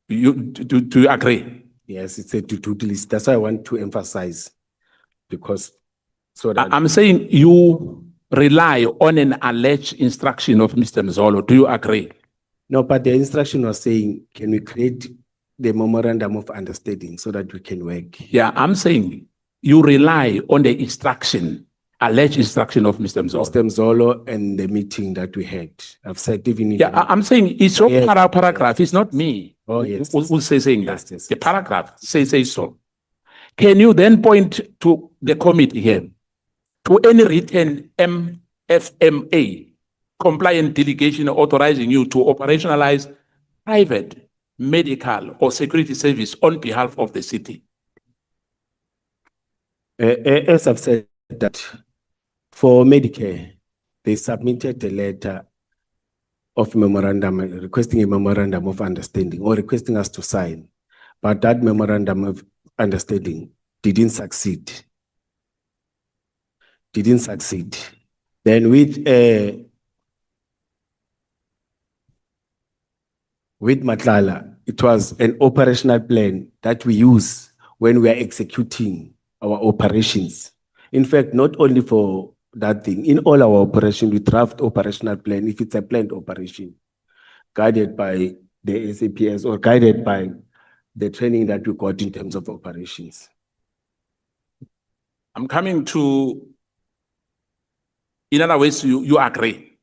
Do you agree? Yes, it's a to-do list. That's why I want to emphasize, because so that I'm saying you rely on an alleged instruction of Mr. Mzolo. Do you agree? no, but the instruction was saying, can we create the memorandum of understanding so that we can work? Yeah, I'm saying you rely on the instruction, alleged instruction of Mr. Mzolo. Mr. Mzolo and the meeting that we had. I've said even if Yeah, I'm saying it's your Yes, paragraph. yes, It's not me. Oh, yes, Who's saying yes, that? yes, The yes. paragraph says so. Can you then point to the committee here, to any written MFMA compliant delegation authorizing you to operationalize private, medical, or security service on behalf of the city? As I've said that for Medicare, they submitted a letter of memorandum, requesting a memorandum of understanding or requesting us to sign. But that memorandum of understanding didn't succeed. Didn't succeed. Then with Matlala, it was an operational plan that we use when we are executing our operations. In fact, not only for that thing, in all our operations, we draft operational plan if it's a planned operation, guided by the SAPS or guided by the training that we got in terms of operations. I'm coming to, in other words, you agree.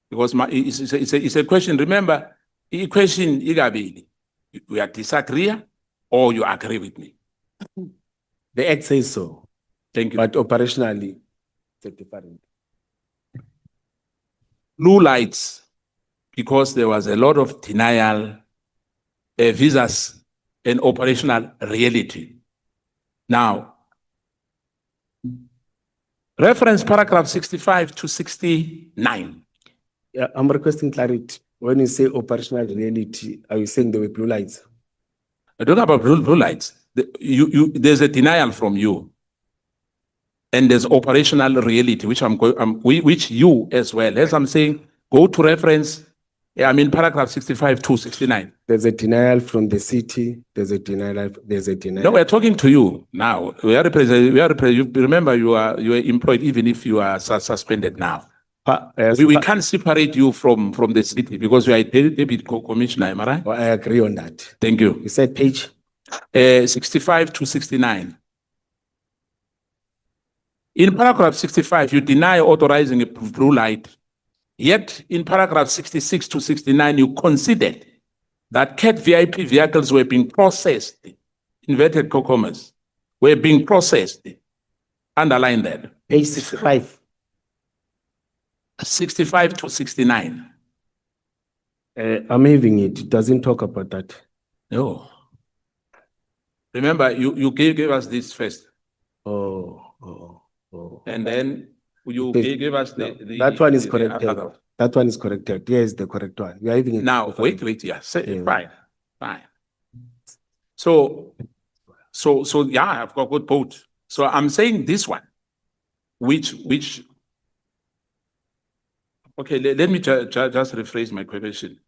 Because it's a question, remember, the question, we are disagree or you agree with me? The Act says so. Thank you. But operationally, it's different. Blue lights, because there was a lot of denial, visas, and operational reality. Now, reference paragraph 65 to 69. Yeah, I'm requesting clarity. When you say operational reality, are you saying there were blue lights? I don't know about blue lights. There's a denial from you. And there's operational reality, which which you as well. As I'm saying, go to reference, paragraph 65 to 69. There's a denial from the city. There's a denial. No, we're talking to you now. You remember you are employed even if you are suspended now. We can't separate you from the city because you are a deputy commissioner, am I right? I agree on that. Thank you. You said page? 65 to 69. In paragraph 65, you deny authorizing a blue light. Yet in paragraph 66 to 69, you considered that CAT VIP vehicles were being processed, inverted commas, were being processed. Underline that. Page 65. 65 to 69. I'm having it. It doesn't talk about that. No. Remember, you gave us this first. Oh. And then you gave us the that one is corrected. That one is corrected. Yes, the correct one. We are having it. Now, wait, yeah. Fine. So yeah, I've got good both. So I'm saying this one, which okay, let me just rephrase my question.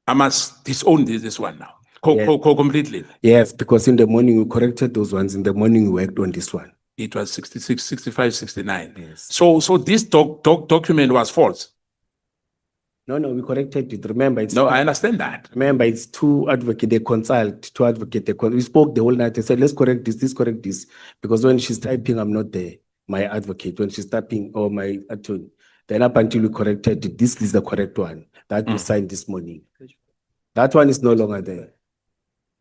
I must disown this one now, completely. Yes, because in the morning we corrected those ones. In the morning we worked on this one. It was 66, 65, 69. Yes. So this document was false. No, we corrected it. Remember, it's No, I understand that. remember it's two advocate, they consult, two advocate, we spoke the whole night. I said, let's correct this, correct this. Because when she's typing, I'm not there. My advocate, when she's typing, or my attorney. Then up until we corrected it, this is the correct one that we signed this morning. That one is no longer there.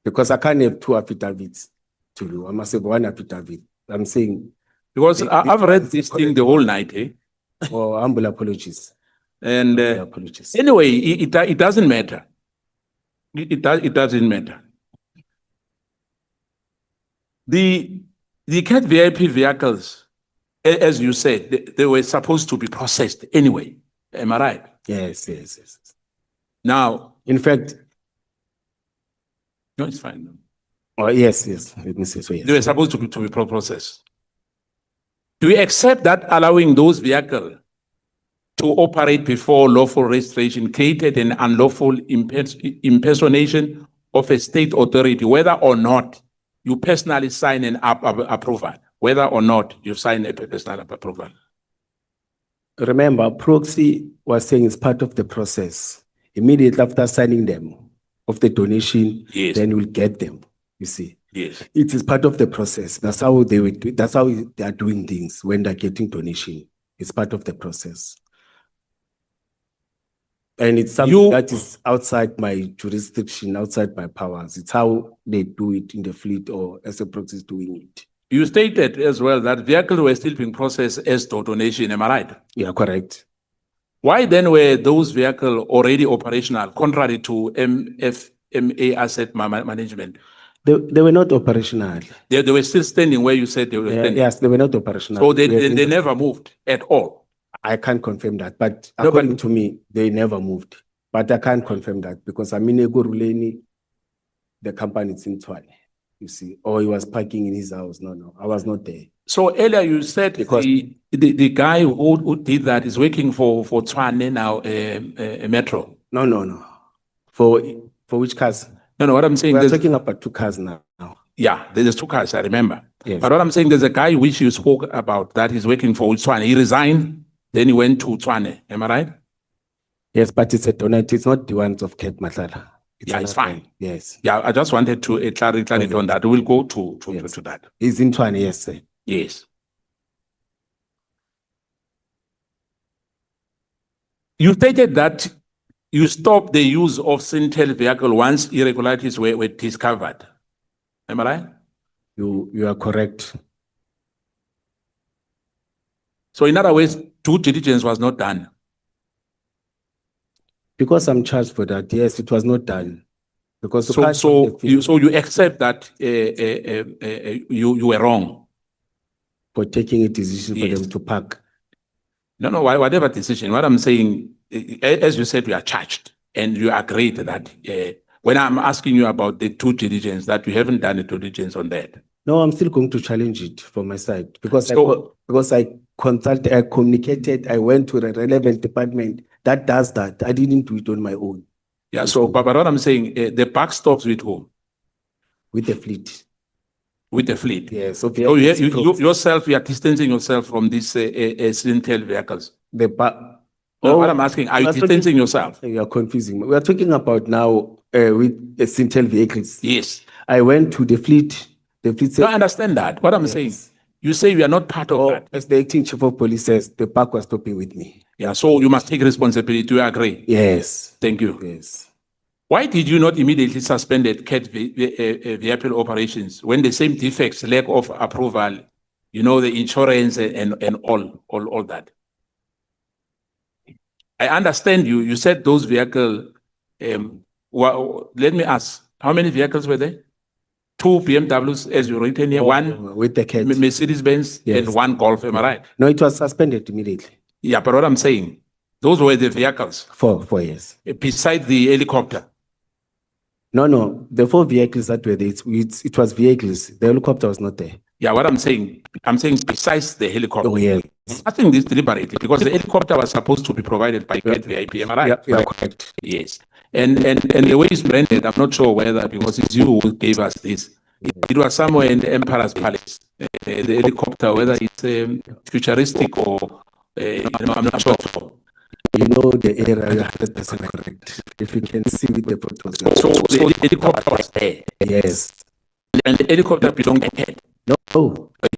Because I can't have two affidavits to you. I must have one affidavit. I'm saying. Because I've read this thing the whole night, eh? Oh, humble apologies. And Humble apologies. anyway, it doesn't matter. It doesn't matter. The CAT VIP vehicles, as you said, they were supposed to be processed anyway. Am I right? Yes. Now, In fact, no, it's fine. oh, yes. Let me say so, yes. They were supposed to be processed. Do we accept that allowing those vehicles to operate before lawful registration created an unlawful impersonation of a state authority, whether or not you personally sign an approval, whether or not you sign a personal approval? Remember, proxy was saying it's part of the process. Immediately after signing them of the donation, Yes. then we'll get them. You see, Yes. it is part of the process. That's how they will do. That's how they are doing things when they're getting donation. It's part of the process, and it's something that is outside my jurisdiction, outside my powers. It's how they do it in the fleet or as a proxy is doing it. You stated as well that vehicles were still being processed as donation. Am I right? Yeah, correct. Why then were those vehicles already operational, contrary to MFMA asset management? They were not operational. They were still standing where you said they were standing. Yes, they were not operational. So they never moved at all. I can't confirm that, but No, according to me, they never moved. But I can't confirm that because Aminego Ruleni, the company is in Tshwane, you see, or he was parking in his house. No, I was not there. So earlier you said Because- the guy who did that is working for Tshwane now, Metro. No. For which cars? No, what I'm saying We are is, talking about two cars now. yeah, there's 2 cars, I remember. Yes. But what I'm saying, there's a guy which you spoke about that is working for Tshwane. He resigned, then he went to Tshwane. Am I right? Yes, but it's a donate. It's not the ones of Ket Matala. Yeah, it's another fine. one. Yes. Yeah, I just wanted to clarity on that. We'll go to Yes. that. He's in Tshwane, yes, sir. Yes. You stated that you stopped the use of Sintel vehicle once irregularities were discovered. Am I right? You are correct. So in other words, due diligence was not done. Because I'm charged for that, yes, it was not done. Because So you accept that you were wrong. for taking a decision for Yes. them to park. No, whatever decision. What I'm saying, as you said, we are charged, and you agreed that when I'm asking you about the due diligence, that you haven't done a due diligence on that. No, I'm still going to challenge it from my side because So- I consulted, I communicated, I went to the relevant department that does that. I didn't do it on my own Yeah. So, but what I'm saying, the buck stops with whom? with the fleet. With the fleet. Yes. So So yourself, you are distancing yourself from these Sintel vehicles. Oh, What I'm asking, are you we are talking- distancing yourself? You are confusing me. We are talking about now with Sintel vehicles. Yes. I went to the fleet. The fleet said, No, I understand that. What I'm saying, you say you are not part of that. as the acting chief of police says, the park was stopping with me. Yeah. So you must take responsibility. Do you agree? Yes. Thank you. Yes. Why did you not immediately suspend CAT vehicle operations when the same defects, lack of approval, the insurance and all that? I understand you. You said those vehicles. Let me ask, how many vehicles were there? 2 BMWs, as you written here, one with the CAT. Mercedes-Benz Yes. and one Golf. Am I right? No, it was suspended immediately. Yeah, but what I'm saying, those were the vehicles 4 years. besides the helicopter. No, the 4 vehicles that were there, it was vehicles. The helicopter was not there. Yeah, what I'm saying besides the helicopter. Oh, yeah. I think this deliberately because the helicopter was supposed to be provided by CAT VIP. Am I right? Yeah, correct. Yes. And the way it's branded, I'm not sure whether, because it's you who gave us this. It was somewhere in the Emperor's Palace. The helicopter, whether it's futuristic or I'm not sure. You know the area, you're 100% correct. If you can see with the photos. So the helicopter was there. Yes. And the helicopter belonged to Ted. No.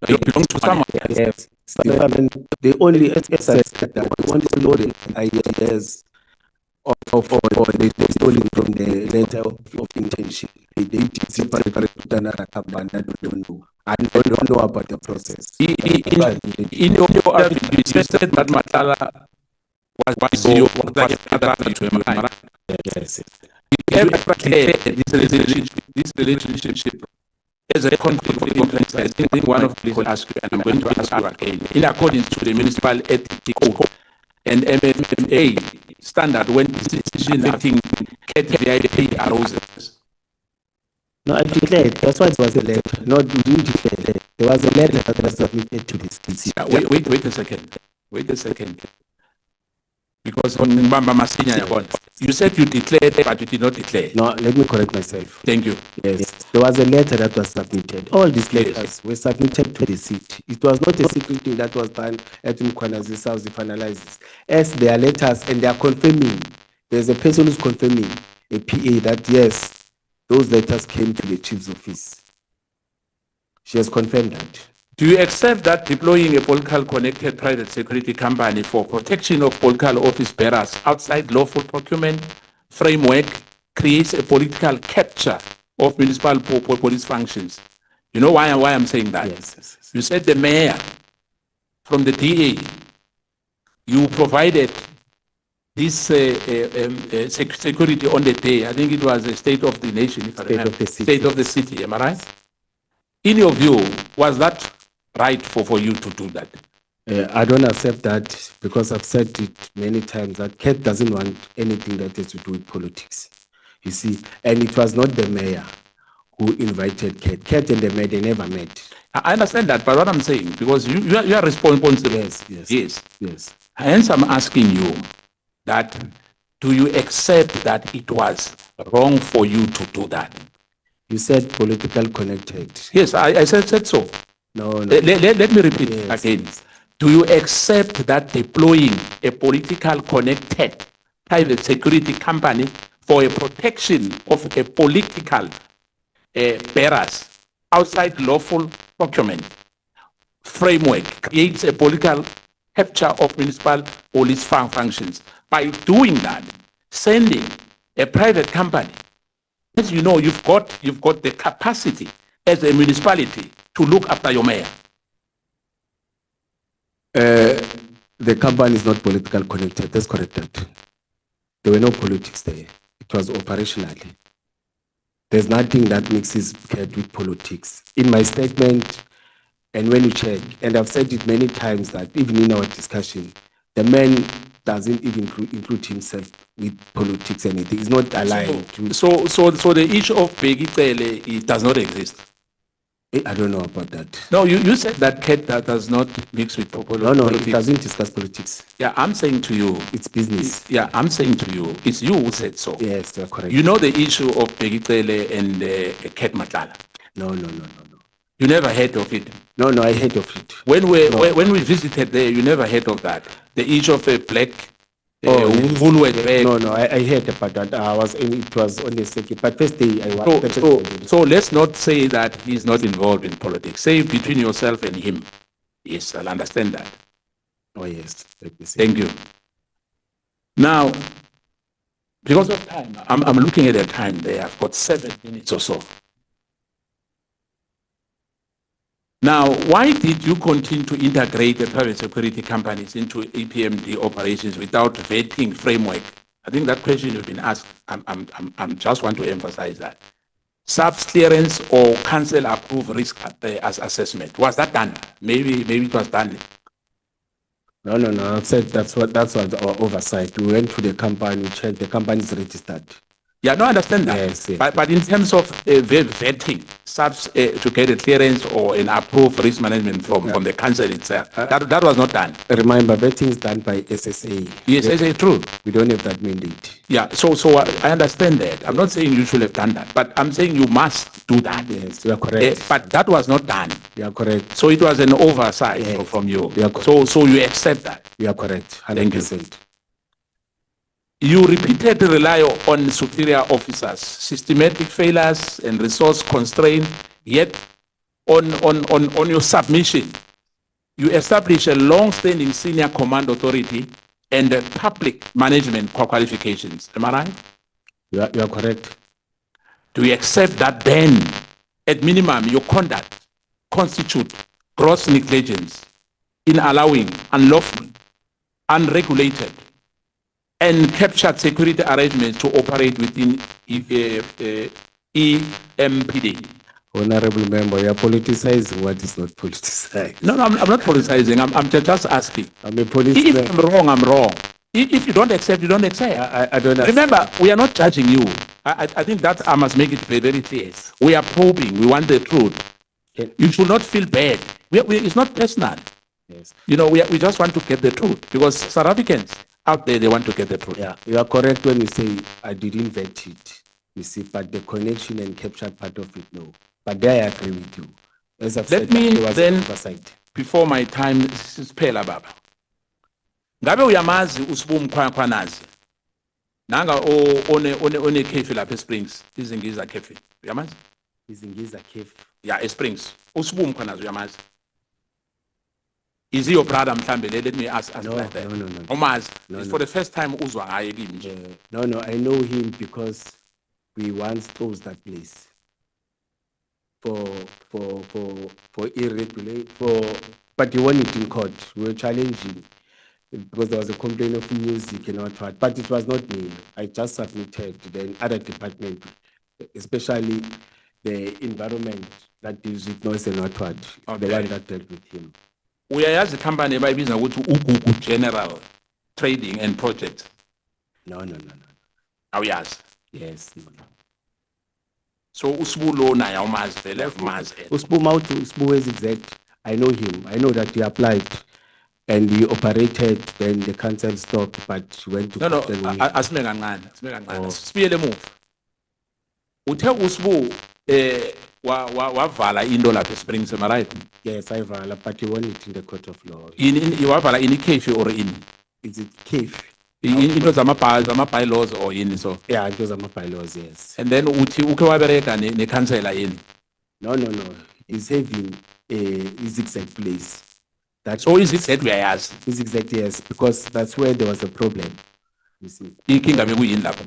It belonged to someone. Yes. They only said that they want to know the ideas of they stole it from the letter of intention. They did separate with another company. I don't know. I don't know about the process. In your affidavit, you said that Matala was your Yes. This relationship is a conflict of interest. I think one of these will ask you, and I'm going to ask you again. In accordance to the Municipal Ethics Code and MMA standard, when decision making KTVIP arose. No, I declared. That's why it was a letter. No, we didn't declare. There was a letter that was submitted to this. Wait a second. Wait a second. Because on Mbamba Masinya, you said you declared, but you did not declare. No, let me correct myself. Thank you. Yes, there was a letter that was submitted. All these letters were submitted to the city. It was not a secret thing that was done at Mkhwanazi's house if analyzes. As there are letters and they are confirming, there's a person who's confirming, a PA, that yes, those letters came to the chief's office. She has confirmed that. Do you accept that deploying a political connected private security company for protection of political office bearers outside lawful procurement framework creates a political capture of municipal police functions? You know why I'm saying that? Yes. You said the mayor from the DA, you provided this security on the day. I think it was a state of the nation, if I remember. State of the city, am I right? In your view, was that right for you to do that? I don't accept that because I've said it many times that CAT doesn't want anything that has to do with politics. You see, and it was not the mayor who invited CAT. CAT and the mayor, they never met. I understand that, but what I'm saying, because you are responsible. Yes. Hence, I'm asking you that, do you accept that it was wrong for you to do that? You said political connected. Yes, I said so. No. Let me repeat again. Do you accept that deploying a political connected private security company for a protection of a political bearers outside lawful procurement framework creates a political capture of municipal police functions? By doing that, sending a private company, as you know, you've got the capacity as a municipality to look after your mayor. The company is not political connected. That's corrected. There were no politics there. It was operationally. There's nothing that mixes CAT with politics. In my statement, and when you check, and I've said it many times that even in our discussion, the man doesn't even include himself with politics and anything. He's not aligned to. So the issue of Begitele, it does not exist. I don't know about that. No, you said that CAT that does not mix with politics. No, it doesn't discuss politics. Yeah, I'm saying to you, it's business. Yeah, I'm saying to you, it's you who said so. Yes, you're correct. You know the issue of Begitele and CAT Matlala. No. You never heard of it. No, I heard of it. When we visited there, you never heard of that. The issue of a black. No, I heard about that. It was on the second, but first day I was. So let's not say that he's not involved in politics. Say between yourself and him. Yes, I'll understand that. Oh yes, let me see. Thank you. Now, because of time, I'm looking at the time there. I've got 7 minutes or so. Now, why did you continue to integrate the private security companies into EPMD operations without vetting framework? I think that question has been asked. I'm just want to emphasize that. SAPS clearance or council approved risk assessment. Was that done? Maybe it was done. No. I've said that's what our oversight. We went to the company, checked the company is registered. Yeah, no, I understand that. Yes, yes. But in terms of vetting, such to get a clearance or an approved risk management from the council itself, that was not done. Remember, vetting is done by SSA. Yes, it's true. We don't have that mandate. Yeah, so I understand that. I'm not saying you should have done that, but I'm saying you must do that. Yes, you are correct. But that was not done. You are correct. So it was an oversight from you. You are correct. So you accept that. You are correct. 100%. Thank you. You repeatedly rely on superior officers, systematic failures and resource constraint, yet on your submission, you establish a long-standing senior command authority and public management qualifications. Am I right? You are correct. Do you accept that then, at minimum, your conduct constitute gross negligence in allowing unlawful, unregulated, and captured security arrangements to operate within EMPD? Honorable member, you are politicizing what is not politicized. No, I'm not politicizing. I'm just asking. I'm a policeman. If I'm wrong, I'm wrong. If you don't accept, you don't accept. I don't Remember, we are not judging you. I think that I must make it very clear. We are probing. We want the truth. You should not feel bad. It's not personal. Yes. You know, we just want to get the truth because South Africans out there, they want to get the truth. Yeah, you are correct when you say I didn't vet it. You see, but the connection and captured part of it, no. But there I agree with you. As I've Let said, me there was then, oversight. Before my time is phela baba. Ngabe uyamazi uSibu Mkhwanazi? Nanga one cafe lapha eSprings, izingiza cafe. Uyamazi? Izingiza cafe. Yeah, eSprings. uSibu Mkhwanazi uyamazi? Is he your brother mhlambe? Let me ask No, like that. no. Umazi, No, it's no. for the first time uzwa ngaye kimi nje. No, I know him because we once closed that place for but he won it in court. We were challenging because there was a complaint of music and what, but it was not me. I just submitted to the other department, especially the environment that deals with noise and what, the one that dealt with him. Uyayazi company ebayibiza ukuthi uGugu General Trading and Project. No. Awuyazi? Yes. No. So uSibu lo naye awumazi vele umazi. Usbu is exact. I know him. I know that he applied and he operated, then the council stopped, but he went to No, court and asime kancane. Sibuyele emuva. Uthe uSibu wavala into lapha eSprings, am I right? yes, I vala, but he won it in the court of law. Wavala in cafe or in? Is it cave? Into zama-bylaws or yini so? Yeah, it was my bylaws, yes. And then uthi uke wabereka ne-councillor yini? No. He's having his exact place. So is it that uyayazi? His exact, yes, because that's where there was a problem. You see, Inkinga bekuyini lapho?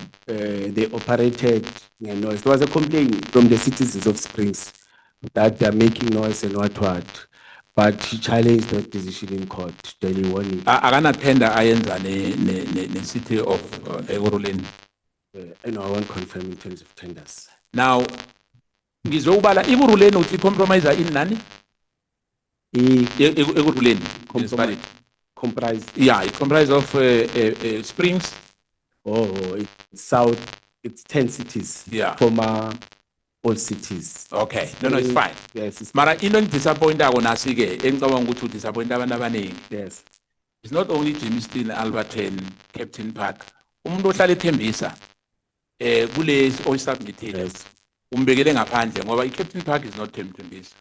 they operated noise. There was a complaint from the citizens of Springs that they're making noise and what. But he challenged that decision in court. Then he won it. Akana tender ayenza ne city of Ekurhuleni. I won't confirm in terms of tenders. Now, ngizwe ubala Ekurhuleni uthi compromise in nani? Ekurhuleni municipality. Comprise. Yeah, it comprises of Springs. Oh, it's south. It's 10 cities. Yeah. Former all cities. Okay. No, it's fine. Yes. It's, Mara into disappointed nasi ke engicabanga ukuthi disappoint abantu abaningi. yes. It's not only Jimmy Steele, Alberton, Captain Park. Umuntu ohlala ethembisa kule oyisubmitted. Yes. Umbekele ngaphandle ngoba iCaptain Park is not Thembisa.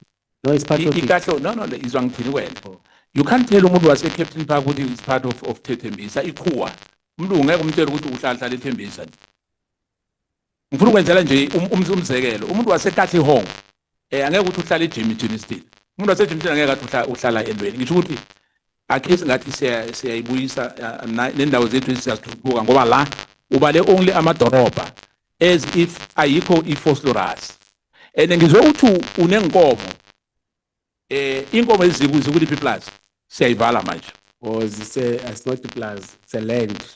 No, it's part of it. No, izwa ngithini wena. You can't tell umuntu wase Captain Park ukuthi it's part of Thembisa ikhuwa. Umuntu ungeke umtshele ukuthi uhlala eThembisa. Ngifuna ukwenzela nje umzekelo. Umuntu wase Katlehong angeke ukuthi uhlala eJimmy Steele. Umuntu wase Jimmy Steele angeke ukuthi uhlala endweni. Ngisho ukuthi akhe ngathi siyayibuyisa nendawo zethu siyazithuthuka ngoba la ubale only amadoroba as if ayikho iphosphorus. And ngizwe uthi unenkomo inkomo ezikulipi plus siyayivala manje. Or it's not a plaza, it's a land.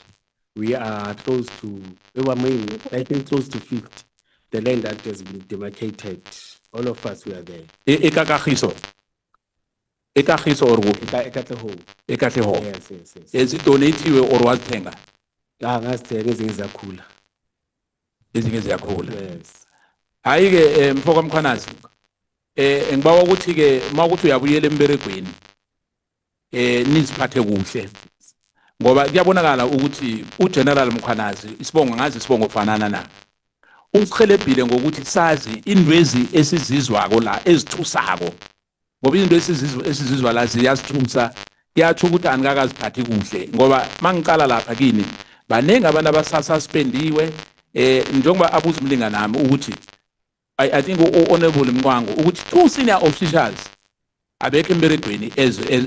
We are close to, I think close to 50. The land that has been demarcated. All of us were there. Ekakagiso or Ekatlehong. Ekatlehong. Yes. Is it donated or was tenga? Ngazithenga ezinye zakhula. ezinye ziyakhula. Yes. Hayi ke mfoko Mkhwanazi ngibawa ukuthi ke mawukuthi uyabuyela emberegweni niziphathe kuhle ngoba kuyabonakala ukuthi uGeneral Mkhwanazi isibongo ngazi isibongo fanana na usihelebhile ngokuthi sazi indwezi esizizwako la ezithusako ngoba izinto esizizwa la ziyasithusa kuyatsho ukuthi anikakaziphathi kuhle ngoba mangicala lapha kini banenge abantu abasaspendiwe njengoba abuza umlingani nami ukuthi I think honorable Mkwango ukuthi 2 senior officials abekho emberegweni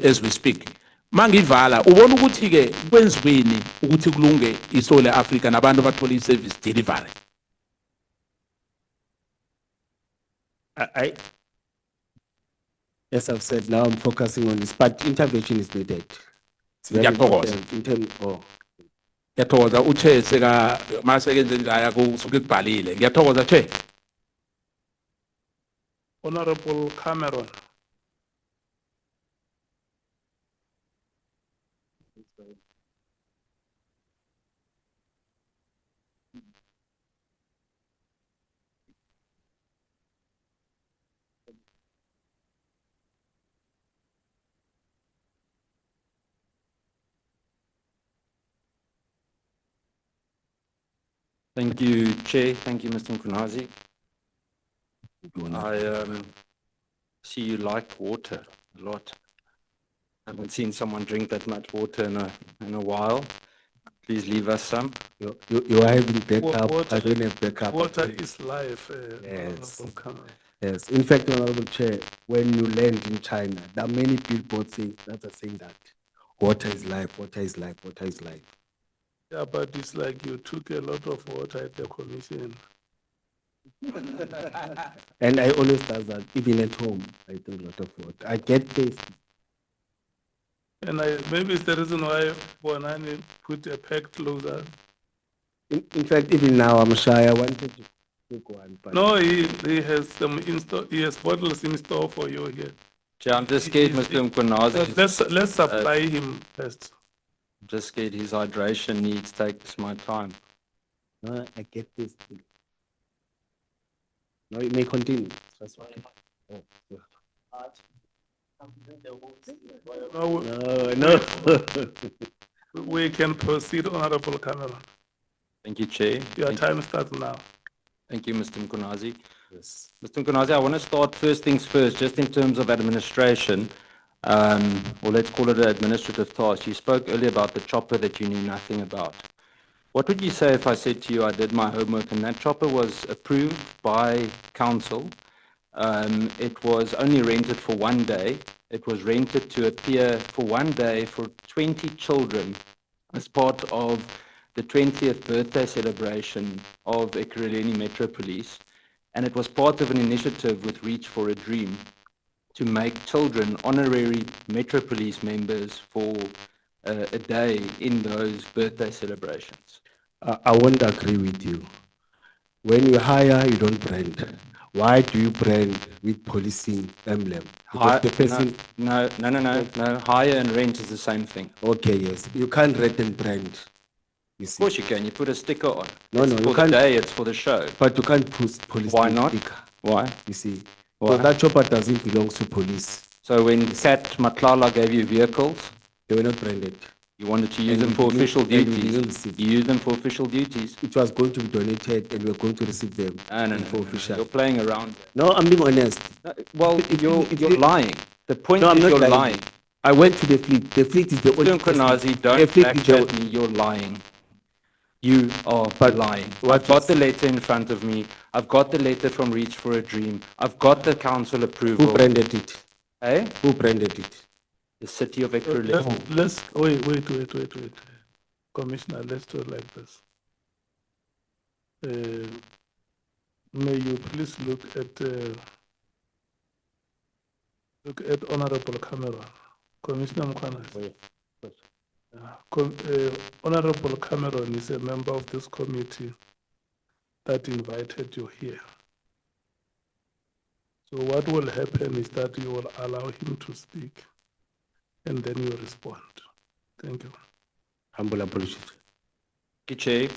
as we speak mangivala ubona ukuthi ke kwenziweni ukuthi kulunge iSouth Africa nabantu abathola iservice delivery. As I've said, now I'm focusing on this, but intervention is needed. It's very Ngiyathokoza. important in terms of. Ngiyathokoza uChair seka masekenze njaya kusuke kubhalile. Ngiyathokoza Chair. Honorable Cameron. Thank you, Chair. Thank you, Mr. Mkhwanazi. I see you like water a lot. I haven't seen someone drink that much water in a while. Please leave us some. You are having backup. I don't have backup. Water is life. Yes. Honorable Cameron. Yes. In fact, Honorable Chair, when you land in China, there are many billboards that are saying that water is life, water is life, water is life. Yeah, but it's like you took a lot of water at the commission. And I always do that, even at home, I drink a lot of water. I get thirsty. And maybe it's the reason why Bonani put a peg closer. In fact, even now I'm shy. I wanted to take one, but No, he has some he has bottles in store for you here. Chair, I'm just scared, Mr. Mkhwanazi. Let's supply him first. Just scared his hydration needs takes my time. no, I get thirsty. No, you may continue. That's okay. Oh, No, no. we can proceed, Honorable Cameron. Thank you, Chair. Your time starts now. Thank you, Mr. Mkhwanazi. Yes. Mr. Mkhwanazi, I want to start first things first, just in terms of administration, or let's call it an administrative task. You spoke earlier about the chopper that you knew nothing about. What would you say if I said to you I did my homework and that chopper was approved by council? It was only rented for 1 day. It was rented to appear for 1 day for 20 children as part of the 20th birthday celebration of Ekurhuleni Metro Police. And it was part of an initiative with Reach for a Dream to make children honorary Metro Police members for a day in those birthday celebrations. I won't agree with you. When you hire, you don't brand. Why do you brand with policing emblem? Because the person. No. Hire and rent is the same thing. Okay, yes. You can't rent and brand. You Of see. course you can. You put a sticker on. No, It's no, you for the can't. day, it's for the show. But you can't put police. Why not? sticker, Why? You see. Why? So that chopper doesn't belong to police. So when Kat Matlala gave you vehicles, They were not branded. you wanted to use And them we for didn't- official and we duties. didn't receive. You use them for official duties. It was going to be donated and we were going to receive them No. for official. You're playing around. No, I'm being honest. Well, you're lying. The point No, I'm is not you're lying. lying. I went to the fleet. The fleet is the only. Mr. Mkhwanazi, The don't fleet is the- backchat me, you're lying. You are lying. what I've got is- the letter in front of me. I've got the letter from Reach for a Dream. I've got the council approval. Who branded it? Eh? Who branded it? The city of Ekurhuleni. Let's wait. Commissioner, let's do it like this. May you please look at Honorable Cameron. Commissioner Mkhwanazi. Honorable Cameron is a member of this committee that invited you here. So what will happen is that you will allow him to speak and then you respond. Thank you. Humble apologies. Chair,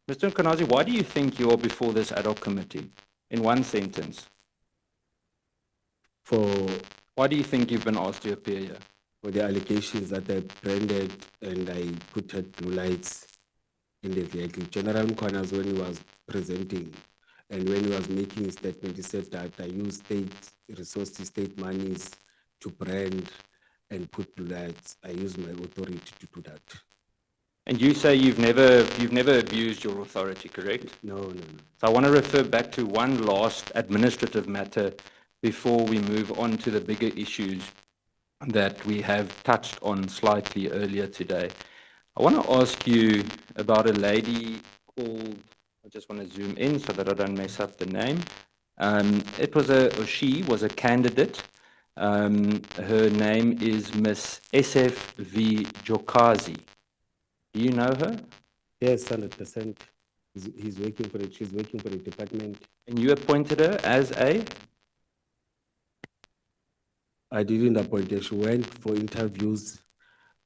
Mr. Mkhwanazi, why do you think you are before this ad hoc committee? In one sentence. Why do you think you've been asked to appear here? For the allegations that I branded and I put blue lights in the vehicle. General Mkhwanazi, when he was presenting and when he was making his statement, he said that I use state resources, state monies to brand and put blue lights. I use my authority to do that. And you say you've never abused your authority, correct? No. So I want to refer back to one last administrative matter before we move on to the bigger issues that we have touched on slightly earlier today. I want to ask you about a lady called, I just want to zoom in so that I don't mess up the name. She was a candidate. Her name is Miss SFV Jokazi. Do you know her? Yes, 100%. He's working for it. She's working for the department. And you appointed her as a? I didn't appoint her. She went for interviews.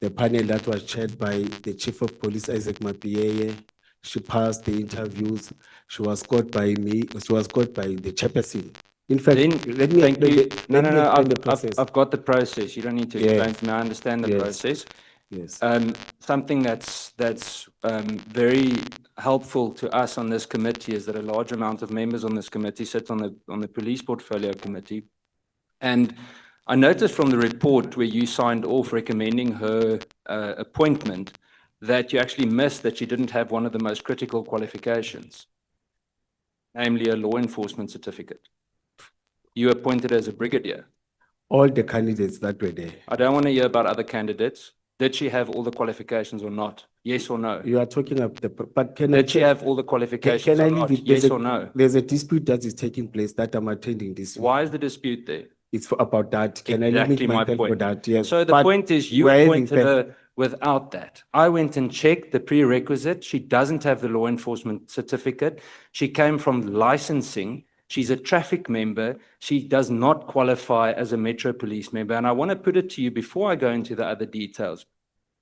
The panel that was chaired by the Chief of Police, Isaac Mapieye, she passed the interviews. She was caught by me. She was caught by the chairperson. In fact, let me Thank you. explain the I've process. I've got the process. You don't need to explain to me. I understand the process. Yes. Something that's very helpful to us on this committee is that a large amount of members on this committee sit on the police portfolio committee. And I noticed from the report where you signed off recommending her appointment that you actually missed that she didn't have one of the most critical qualifications, namely a law enforcement certificate. You appointed her as a brigadier. All the candidates that were there. I don't want to hear about other candidates. Did she have all the qualifications or not? Yes or no? You are talking about but Did she have all the qualifications can I or leave not? it? Yes or no? There's a dispute that is taking place that I'm attending this week. Why is the dispute there? It's about that. Can I Exactly limit my myself for point. that? Yes. So the But point is you we're having appointed her without that. I went and checked the prerequisite. She doesn't have the law enforcement certificate. She came from licensing. She's a traffic member. She does not qualify as a Metro Police member. And I want to put it to you before I go into the other details,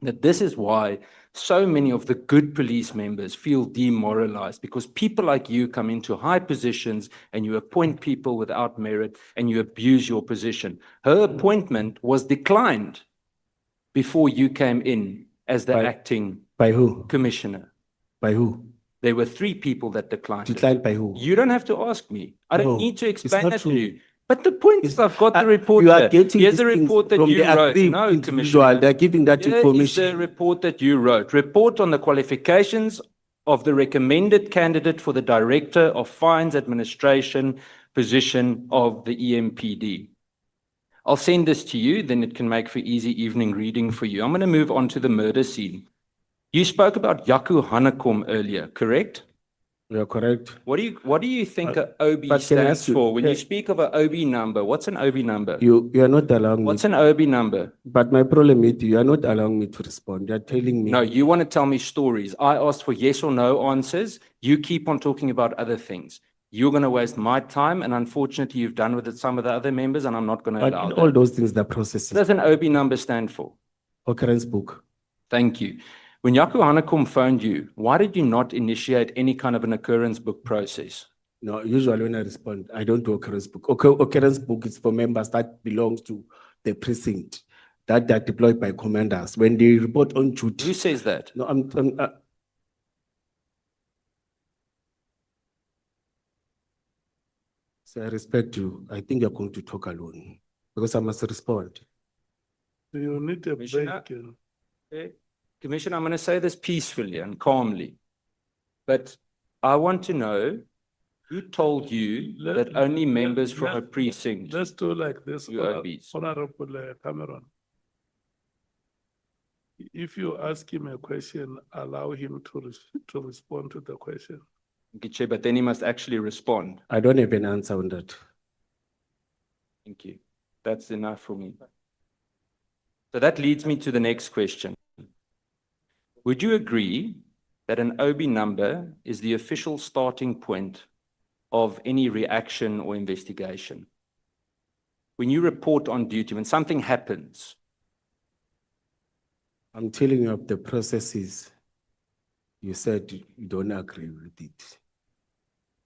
that this is why so many of the good police members feel demoralized, because people like you come into high positions and you appoint people without merit and you abuse your position. Her appointment was declined before you came in as the acting by who? Commissioner. By who? There were 3 people that declined. Declined by who? You don't have to ask me. I don't need to explain not that true. to you. But the point is, I've got the report You are here. getting Here's the these things report that from you the wrote. aggrieved No, individual. Commissioner. They're giving that Here is information. the report that you wrote. Report on the qualifications of the recommended candidate for the Director of Fines Administration position of the EMPD. I'll send this to you, then it can make for easy evening reading for you. I'm going to move on to the murder scene. You spoke about Yaku Hanekom earlier, correct? You're correct. What do you think a OB but can I stands ask you- for? When you speak of an OB number, what's an OB number? You are not allowing What's me. an OB number? But my problem with you are not allowing me to respond. You're telling me. No, you want to tell me stories. I asked for yes or no answers. You keep on talking about other things. You're going to waste my time, and unfortunately, you've done with it some of the other members, and I'm not going to But allow in all that. those things, the process What is does an OB number stand for? occurrence book. Thank you. When Yaku Hanekom phoned you, why did you not initiate any kind of an occurrence book process? No, usually when I respond, I don't do occurrence book. Occurrence book is for members that belongs to the precinct that are deployed by commanders. When they report on duty. Who says that? No, so I respect you. I think you're going to talk alone because I must respond. You need a Commissioner? break. Okay. Commissioner, I'm going to say this peacefully and calmly, but I want to know who told you that only members from a precinct. Let's do like this, UOBs. Honorable Cameron. If you ask him a question, allow him to respond to the question. Okay, Chair, but then he must actually respond. I don't have an answer on that. Thank you. That's enough for me. So that leads me to the next question. Would you agree that an OB number is the official starting point of any reaction or investigation? When you report on duty, when something happens, I'm telling you of the processes. You said you don't agree with it.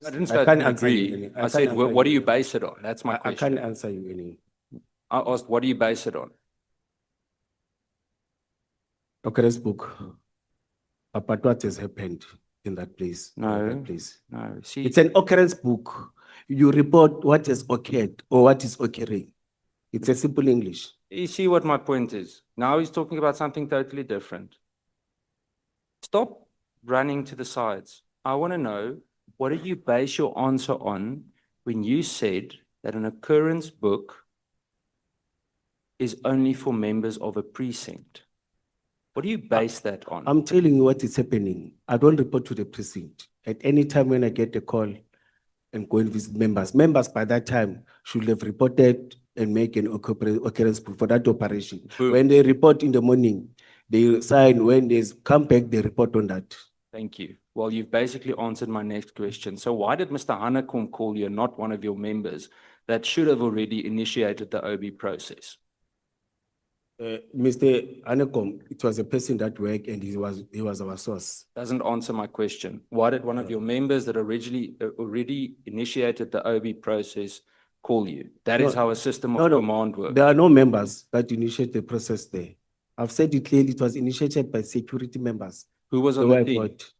I didn't I say I can't didn't answer you agree. any- I I can't said, answer what do you you any- base it on? That's my I can't question. answer you any. I asked, what do you base it on? Occurrence book. About what has happened in that place. in No, that place. no. See, It's an occurrence book. You report what has occurred or what is occurring. It's a simple English. you see what my point is. Now he's talking about something totally different. Stop running to the sides. I want to know, what did you base your answer on when you said that an occurrence book is only for members of a precinct? What do you base that on? I'm telling you what is happening. I don't report to the precinct. At any time when I get a call and go and visit members, members by that time should have reported and make an occurrence book for that operation. Boom. When they report in the morning, they sign. When they come back, they report on that. Thank you. Well, you've basically answered my next question. So why did Mr. Hanekom call you, not one of your members, that should have already initiated the OB process? Mr. Anekom, it was a person that worked and he was our source. Doesn't answer my question. Why did one of your members that originally already initiated the OB process call you? That is how a system of command works. There are no members that initiate the process there. I've said it clearly, it was initiated by security members. Who was on They the were team? brought.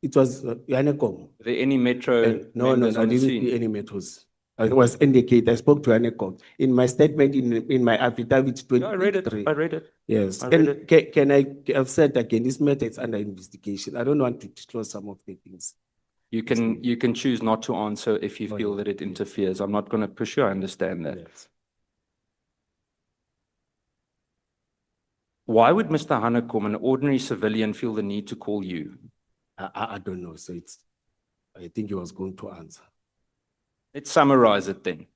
It was Anekom. Were there any metro No, members I on the didn't scene? see any metros. It was indicated. I spoke to Anekom. In my statement, in my affidavit, Yeah, I read it. 23. I read it. Yes. I read it. Can I have said again, this matter is under investigation. I don't want to disclose some of the things. You can choose not to answer if you feel that it interferes. I'm not going to push you. I understand that. Yes. Why would Mr. Hanekom, an ordinary civilian, feel the need to call you? I don't know. So I think he was going to answer. Let's summarize it then.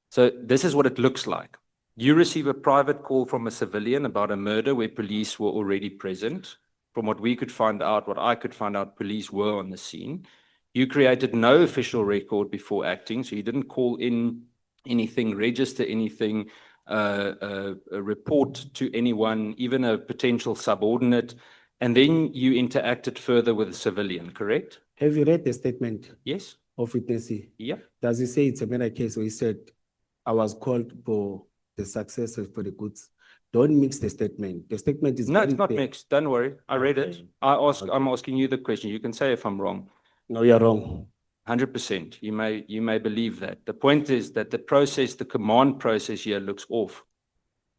So this is what it looks like. You receive a private call from a civilian about a murder where police were already present. From what we could find out, what I could find out, police were on the scene. You created no official record before acting, so you didn't call in anything, register anything, a report to anyone, even a potential subordinate, and then you interacted further with a civilian, correct? Have you read the statement Yes? of witnessee? Yeah. Does he say it's a murder case or he said, I was called for the success for the goods? Don't mix the statement. The statement is No, very it's not clear. mixed. Don't worry. I read it. I'm asking you the question. You can say if I'm wrong. No, you're wrong. 100%. You may believe that. The point is that the process, the command process here looks off.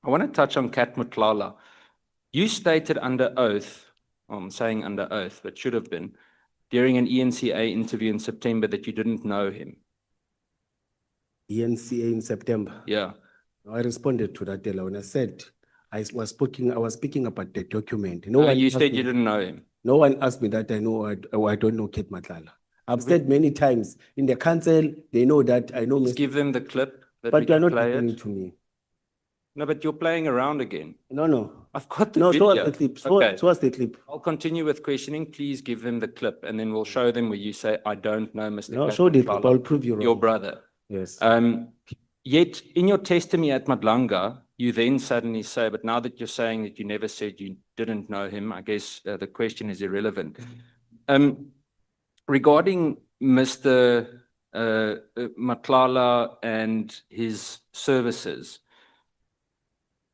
I want to touch on Kat Mklala. You stated under oath, I'm saying under oath, but should have been, during an ENCA interview in September that you didn't know him. ENCA in September. Yeah. I responded to that when I said I was speaking about the document. You said you didn't know him. No one asked me that I know or I don't know Kat Mklala. I've said many times in the council, they know that I know. Let's give them the clip that But we you are can not play listening it. to me. No, but you're playing around again. No. I've got the No, show us video. the clip. Okay. Show us the clip. I'll continue with questioning. Please give them the clip and then we'll show them where you say, I don't know Mr. No, Kat show the clip. Mklala, I'll prove you wrong. your brother. Yes. Yet in your testimony at Madlanga, you then suddenly say, but now that you're saying that you never said you didn't know him, I guess the question is irrelevant. Regarding Mr. Mklala and his services,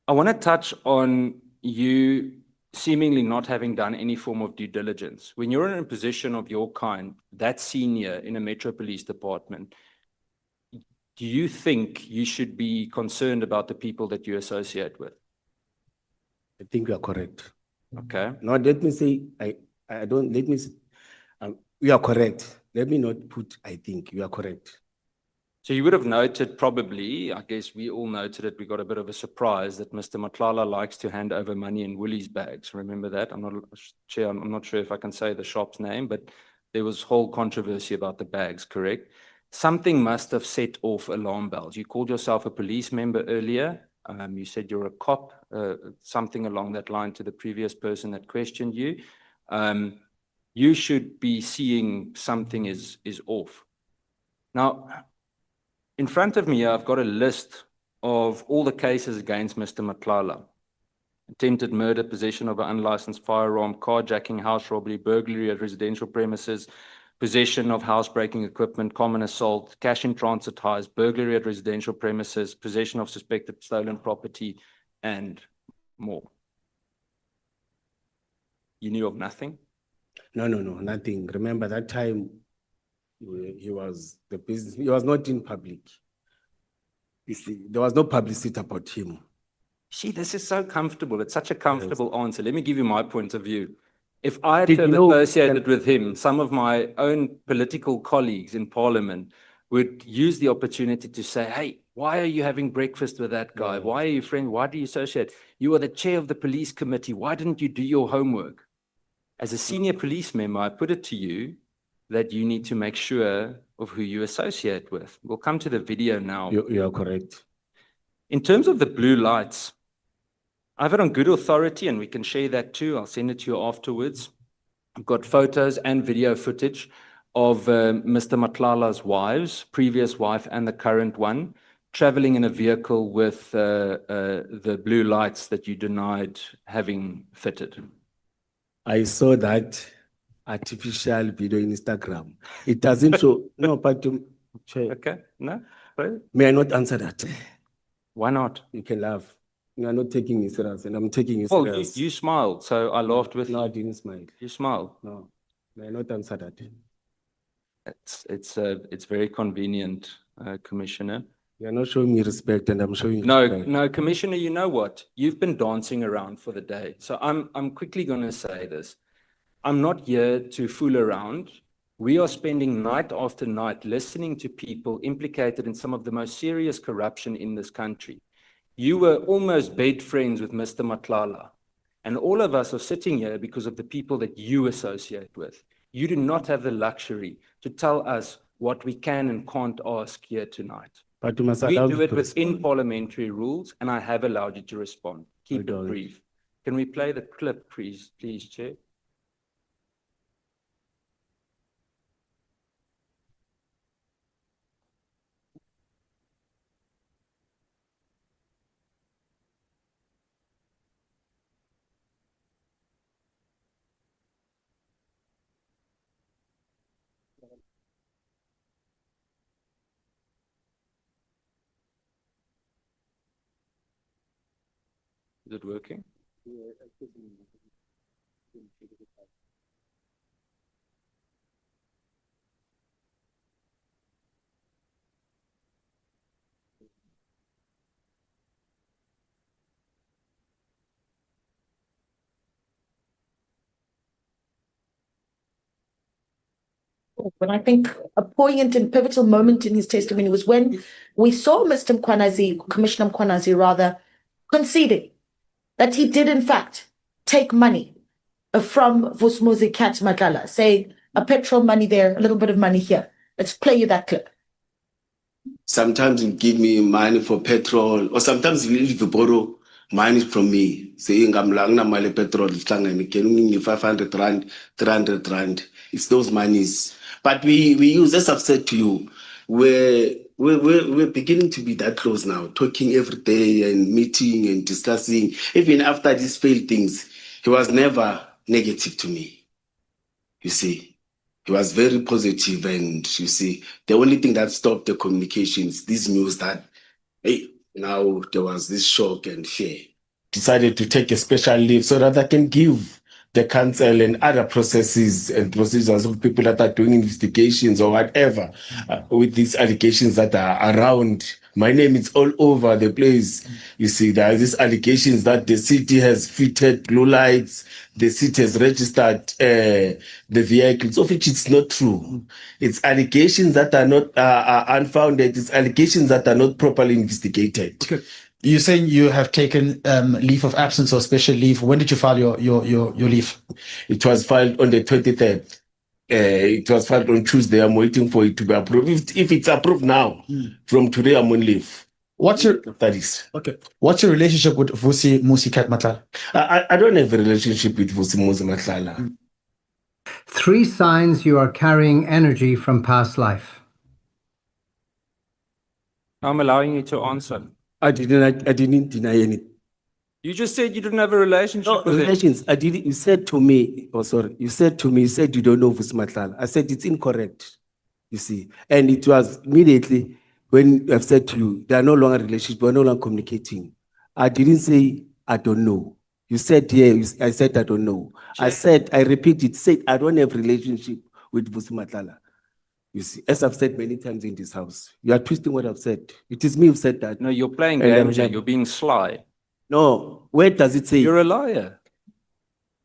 I want to touch on you seemingly not having done any form of due diligence. When you're in a position of your kind, that senior in a Metro Police Department, do you think you should be concerned about the people that you associate with? I think you are correct. Okay. No, let me say, I don't, let me say, you are correct. Let me not put, I think, you are correct. So you would have noted probably, I guess we all noted it, we got a bit of a surprise that Mr. Mklala likes to hand over money in Woolies bags. Remember that? I'm not sure if I can say the shop's name, but there was whole controversy about the bags, correct? Something must have set off alarm bells. You called yourself a police member earlier. You said you're a cop, something along that line to the previous person that questioned you. You should be seeing something is off. Now, in front of me, I've got a list of all the cases against Mr. Mklala. attempted murder, possession of an unlicensed firearm, carjacking, house robbery, burglary at residential premises, possession of housebreaking equipment, common assault, cash in transit ties, burglary at residential premises, possession of suspected stolen property, and more. You knew of nothing? No, nothing. Remember that time he was the business, he was not in public. You see, there was no publicity about him. See, this is so comfortable. It's such a comfortable answer. Let me give you my point of view. If I had Did to have you know- associated with him, some of my own political colleagues in parliament would use the opportunity to say, hey, why are you having breakfast with that guy? Why are you friends? Why do you associate? You are the chair of the police committee. Why didn't you do your homework? As a senior police member, I put it to you that you need to make sure of who you associate with. We'll come to the video now. You are correct. In terms of the blue lights, I have it on good authority, and we can share that too. I'll send it to you afterwards. I've got photos and video footage of Mr. Matlala's wives, previous wife and the current one, traveling in a vehicle with the blue lights that you denied having fitted. I saw that artificial video in Instagram. It doesn't show. No, but Okay, no? Right. may I not answer that? Why not? You can laugh. You are not taking it serious, and I'm taking it Well, serious. you smiled, so I laughed with No, you. I didn't smile. You smiled. No, may I not answer that? It's very convenient, Commissioner. You are not showing me respect, and I'm showing you No, respect. no, Commissioner, you know what? You've been dancing around for the day. So I'm quickly going to say this. I'm not here to fool around. We are spending night after night listening to people implicated in some of the most serious corruption in this country. You were almost bed friends with Mr. Matlala. And all of us are sitting here because of the people that you associate with. You do not have the luxury to tell us what we can and can't ask here tonight. But you must We allow do me it to within respond. parliamentary rules, and I have allowed you to respond. Keep don't. it brief. Can we play the clip, please, Chair? Is it working? But I think a poignant and pivotal moment in his testimony was when we saw Mr. Mkhwanazi, Commissioner Mkhwanazi rather, conceding that he did in fact take money from Vusumuzi Kat Matlala, saying a petrol money there, a little bit of money here. Let's play you that clip. Sometimes you give me money for petrol, or sometimes you need to borrow money from me, saying I'm lang na mali petrol, can you give me 500 rand, 300 rand. It's those monies. But we use, as I've said to you, we're beginning to be that close now, talking every day and meeting and discussing. Even after these failed things, he was never negative to me. You see, he was very positive, and you see, the only thing that stopped the communications, this news that, hey, now there was this shock and fear. Decided to take a special leave so that I can give the council and other processes and procedures of people that are doing investigations or whatever with these allegations that are around. My name is all over the place. You see, there are these allegations that the city has fitted blue lights, the city has registered the vehicles, of which it's not true. It's allegations that are not unfounded. It's allegations that are not properly investigated. Okay. You're saying you have taken leave of absence or special leave. When did you file your leave? It was filed on the 23rd. It was filed on Tuesday. I'm waiting for it to be approved. If it's approved now, from today I'm on leave. What's your What's your relationship with Vusumuzi Kat Matlala? I don't have a relationship with Vusumuzi Matlala. 3 signs you are carrying energy from past life. I'm allowing you to answer. I didn't deny anything. You just said you didn't have a relationship No, with him. relations. I did. You said to me, oh sorry, you said to me, you said you don't know Vusi Matlala. I said it's incorrect. You see, and it was immediately when I've said to you, they are no longer relationships, we're no longer communicating. I didn't say I don't know. You said yeah. I said I don't know. I said I repeat it. Said I don't have relationship with Vusi Matlala. You see, as I've said many times in this house, you are twisting what I've said. It is me who said that. No, you're playing And I games here. remember- You're being sly. No, where does it say? You're a liar.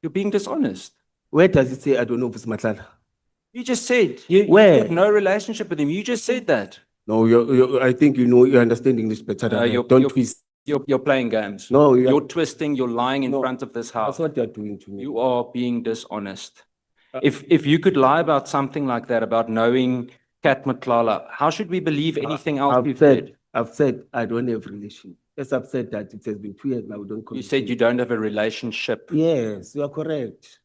You're being dishonest. Where does it say I don't know Vusi Matlala? You just said you Where? had no relationship with him. You just said that. No, I think you understand English better than I. Don't twist. You're playing games. No, you're twisting. You're lying in No, front of this house. That's what you're doing to me. You are being dishonest. If you could lie about something like that, about knowing Kat Matlala, how should we believe anything else you've said? I've said I don't have relation. Yes, I've said that it has been 2 years now. We don't. You said you don't have a relationship. Yes, you are correct.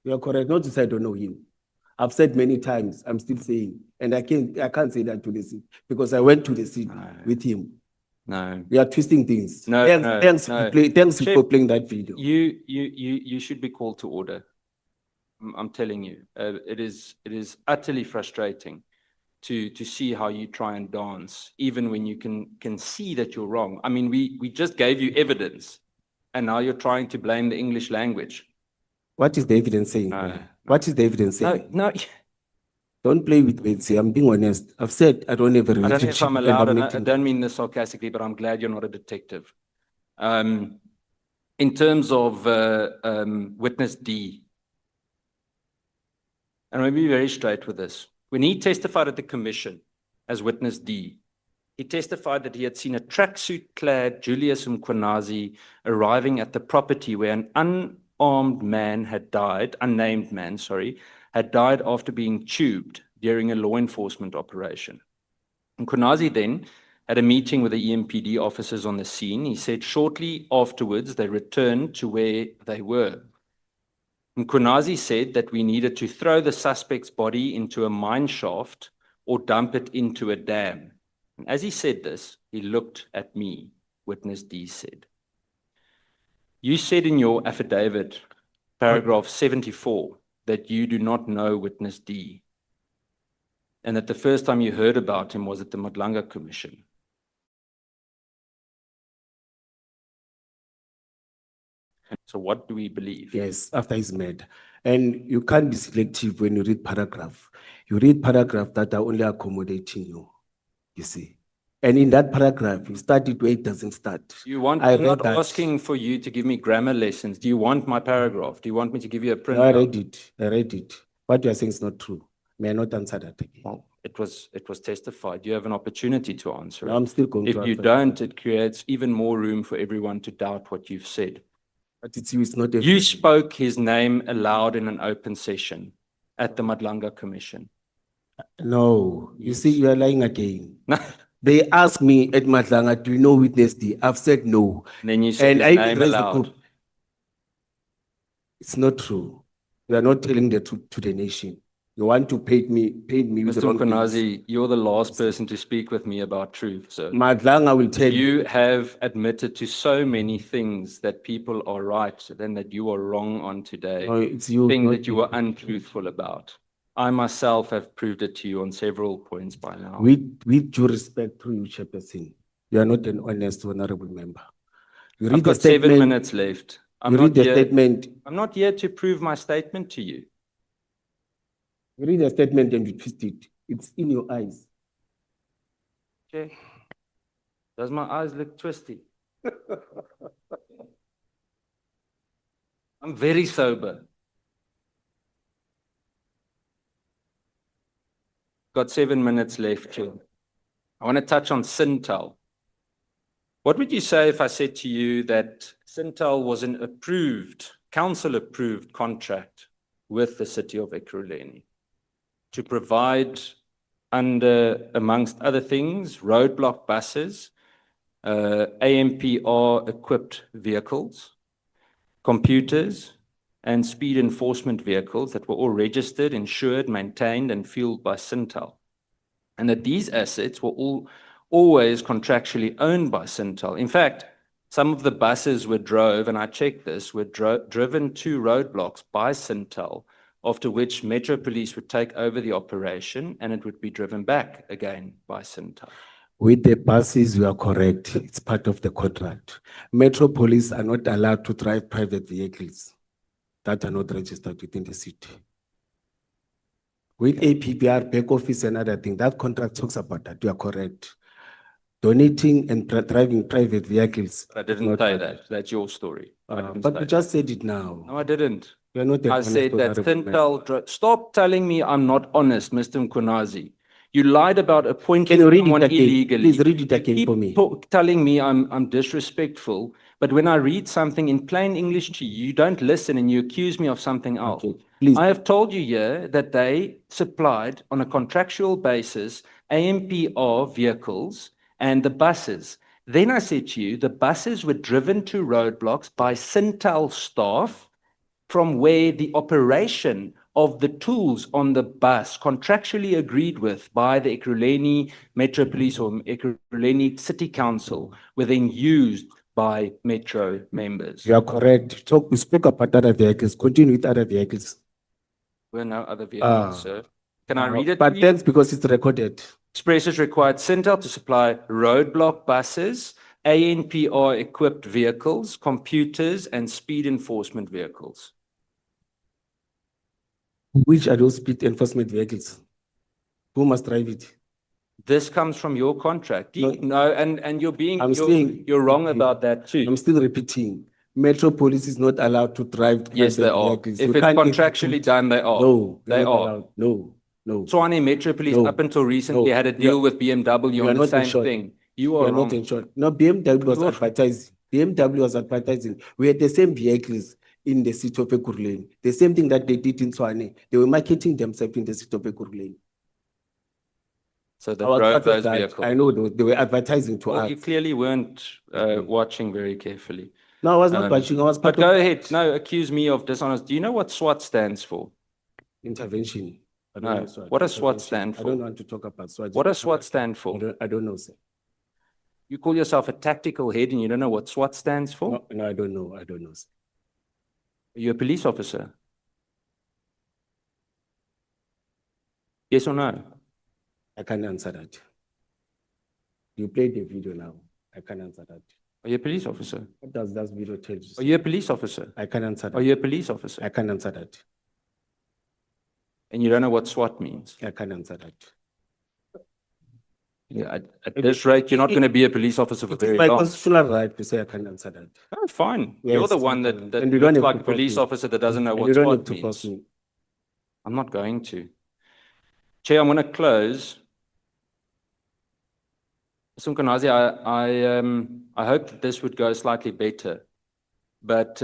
You are correct. Not to say I don't know him. I've said many times. I'm still saying, and I can't say that to the seat because I went to the seat with him. No, we are twisting things. No, thanks no. Thanks Chef, for playing that video. You should be called to order. I'm telling you, it is utterly frustrating to see how you try and dance, even when you can see that you're wrong. I mean, we just gave you evidence, and now you're trying to blame the English language. What is the evidence saying? What is the evidence saying? No. Don't play with me. See, I'm being honest. I've said I don't have a I don't know if relationship. I'm and allowed, I'm and I don't mean this sarcastically, but I'm glad you're not a detective. In terms of witness D, and I'll be very straight with this. When he testified at the commission as witness D, he testified that he had seen a tracksuit-clad Julius Mkhwanazi arriving at the property where an unnamed man had died after being tubed during a law enforcement operation. Mkhwanazi then had a meeting with the EMPD officers on the scene. He said shortly afterwards they returned to where they were. Mkhwanazi said that we needed to throw the suspect's body into a mine shaft or dump it into a dam. And as he said this, he looked at me, witness D said. You said in your affidavit, paragraph 74, that you do not know witness D, and that the first time you heard about him was at the Madlanga Commission. So what do we believe? Yes, after he's mad. And you can't be selective when you read paragraph. You read paragraph that are only accommodating you see. And in that paragraph, you start it where it doesn't start. I'm not asking for you to give me grammar lessons. Do you want my paragraph? Do you want me to give you a print? No, I read it. What you are saying is not true. May I not answer that again? Well, it was testified. You have an opportunity to answer it. No, I'm still going to If you answer don't, it creates even more room for everyone to doubt what you've said. But it's you, it's not You spoke his name aloud in an open session at the Madlanga Commission. No, you see, you are lying again. They asked me at Madlanga, do you know witness D? I've said no. And then you said And his I name raised the aloud. group. It's not true. You are not telling the truth to the nation. You want to paint me with the Mr. wrong things. Mkhwanazi, you're the last person to speak with me about truth, sir. Madlanga will tell you. You have admitted to so many things that people are right and that you are wrong on today. No, it's you, Things not that you were untruthful about. I myself have proved it to you on several points by now. With due respect to you, Chairperson, you are not an honest, honorable member. You I've got 7 minutes left. I'm You read the here- statement. I'm not here to prove my statement to you. You read the statement and you twist it. It's in your eyes. Okay. Does my eyes look twisty? I'm very sober. Got 7 minutes left here. I want to touch on Sintel. What would you say if I said to you that Sintel was an approved, council-approved contract with the city of Ekurhuleni to provide, amongst other things, roadblock buses, AMPR-equipped vehicles, computers, and speed enforcement vehicles that were all registered, insured, maintained, and fueled by Sintel. And that these assets were always contractually owned by Sintel. In fact, Some of the buses were drove, and I checked this, were driven to roadblocks by Sintel, after which Metro Police would take over the operation and it would be driven back again by Sintel. With the buses, you are correct. It's part of the contract. Metro Police are not allowed to drive private vehicles that are not registered within the city. With APPR, back office and other things, that contract talks about that. You are correct. Donating and driving private vehicles. I didn't say that. That's your story. I didn't But say you just said it now. No, I didn't. You are not I said that Sintel. Stop telling me I'm not honest, Mr. Mkhwanazi. You lied about appointing someone illegally. Please read it again for me. Telling me I'm disrespectful, but when I read something in plain English to you, you don't listen and you accuse me of something else. I have told you here that they supplied on a contractual basis AMPR vehicles and the buses. Then I said to you, the buses were driven to roadblocks by Sintel staff from where the operation of the tools on the bus contractually agreed with by the Ekurhuleni Metro Police or Ekurhuleni City Council were then used by Metro members. You are correct. We spoke about other vehicles. Continue with other vehicles. There were no other vehicles, sir. Can I read it? But thanks because it's recorded. Expresses required Sintel to supply roadblock buses, ANPR equipped vehicles, computers, and speed enforcement vehicles. Which are those speed enforcement vehicles? Who must drive it? This comes from your contract. No, and you're wrong about that too. I'm still repeating. Metro Police is not allowed to drive Yes, they are. vehicles. If it's contractually done, they are. No, they are. Allowed. No. Tshwane Metro Police up until recently had a deal with BMW on the same thing. You are not insured. No, BMW was advertising. BMW was advertising. We had the same vehicles in the city of Ekurhuleni. The same thing that they did in Tshwane. They were marketing themselves in the city of Ekurhuleni. So they drove those vehicles. I know they were advertising to us. You clearly weren't watching very carefully. No, I was not watching. I was But go ahead. No, accuse me of dishonest. Do you know what SWAT stands for? Intervention. No. What does SWAT stand for? I don't want to talk about SWAT. What does SWAT stand for? I don't know, sir. You call yourself a tactical head and you don't know what SWAT stands for? No, I don't know. I don't know, sir. Are you a police officer? Yes or no? I can't answer that. You played the video now. I can't answer that. Are you a police officer? What does that video tell you? Are you a police officer? I can't answer that. Are you a police officer? I can't answer that. And you don't know what SWAT means? I can't answer that. Yeah, at this rate, you're not going to be a police officer for very long. It's my constitutional right to say I can't answer that. Oh, fine. Yes, you're the one that looks like a police officer that doesn't know what SWAT means. I'm not going to. Chair, I'm going to close. Mr. Mkhwanazi, I hope that this would go slightly better, but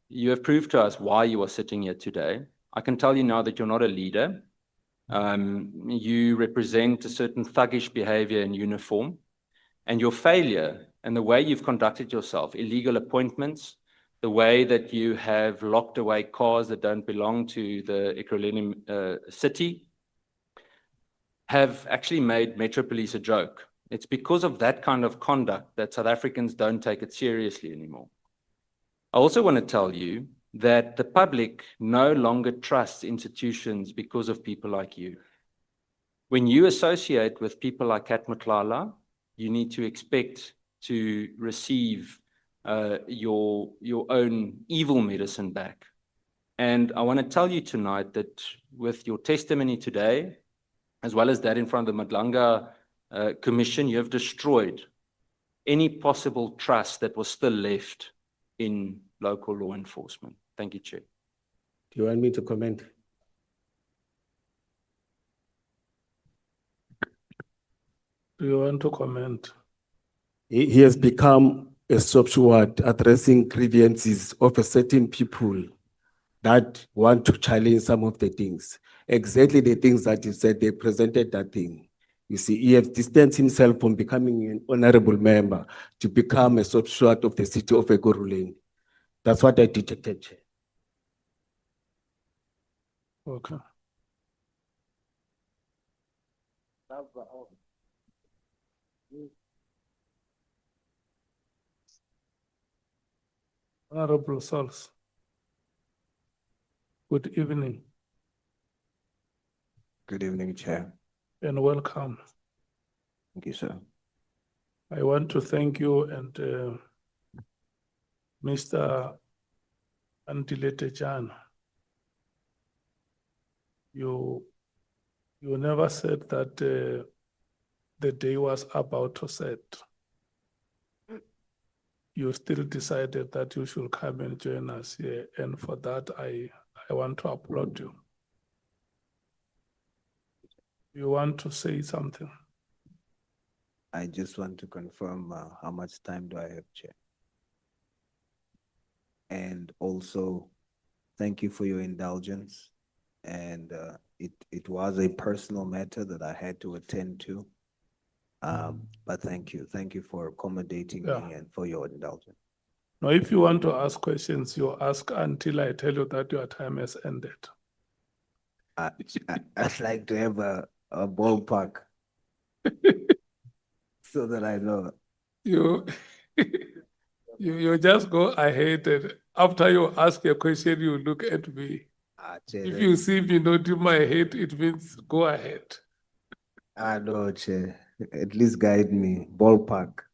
you have proved to us why you are sitting here today. I can tell you now that you're not a leader. You represent a certain thuggish behavior in uniform, and your failure and the way you've conducted yourself, illegal appointments, the way that you have locked away cars that don't belong to the Ekurhuleni city, have actually made Metro Police a joke. It's because of that kind of conduct that South Africans don't take it seriously anymore. I also want to tell you that the public no longer trusts institutions because of people like you. When you associate with people like Kat Matlala, you need to expect to receive your own evil medicine back. And I want to tell you tonight that with your testimony today, as well as that in front of the Madlanga Commission, you have destroyed any possible trust that was still left in local law enforcement. Thank you, Chair. Do you want me to comment? Do you want to comment? He has become a substeward addressing grievances of a certain people that want to challenge some of the things. Exactly the things that you said, they presented that thing. You see, he has distanced himself from becoming an honorable member to become a substeward of the city of Ekurhuleni. That's what I detected, Chair. Okay. Honorable Sols. Good evening Good evening, Chair. and welcome. Thank you, sir. I want to thank you and Mr. Antilete Jan. You never said that the day was about to set. You still decided that you should come and join us here, and for that I want to applaud you. You want to say something? I just want to confirm how much time do I have, Chair? And also, thank you for your indulgence. And it was a personal matter that I had to attend to. But thank you. Thank you for accommodating me and for your indulgence. Now, if you want to ask questions, you ask until I tell you that your time has ended. I'd like to have a ballpark so that I know. You just go ahead, and after you ask a question, you look at me. Chair, If you see me nodding my head, it means go ahead. No, Chair. At least guide me, ballpark,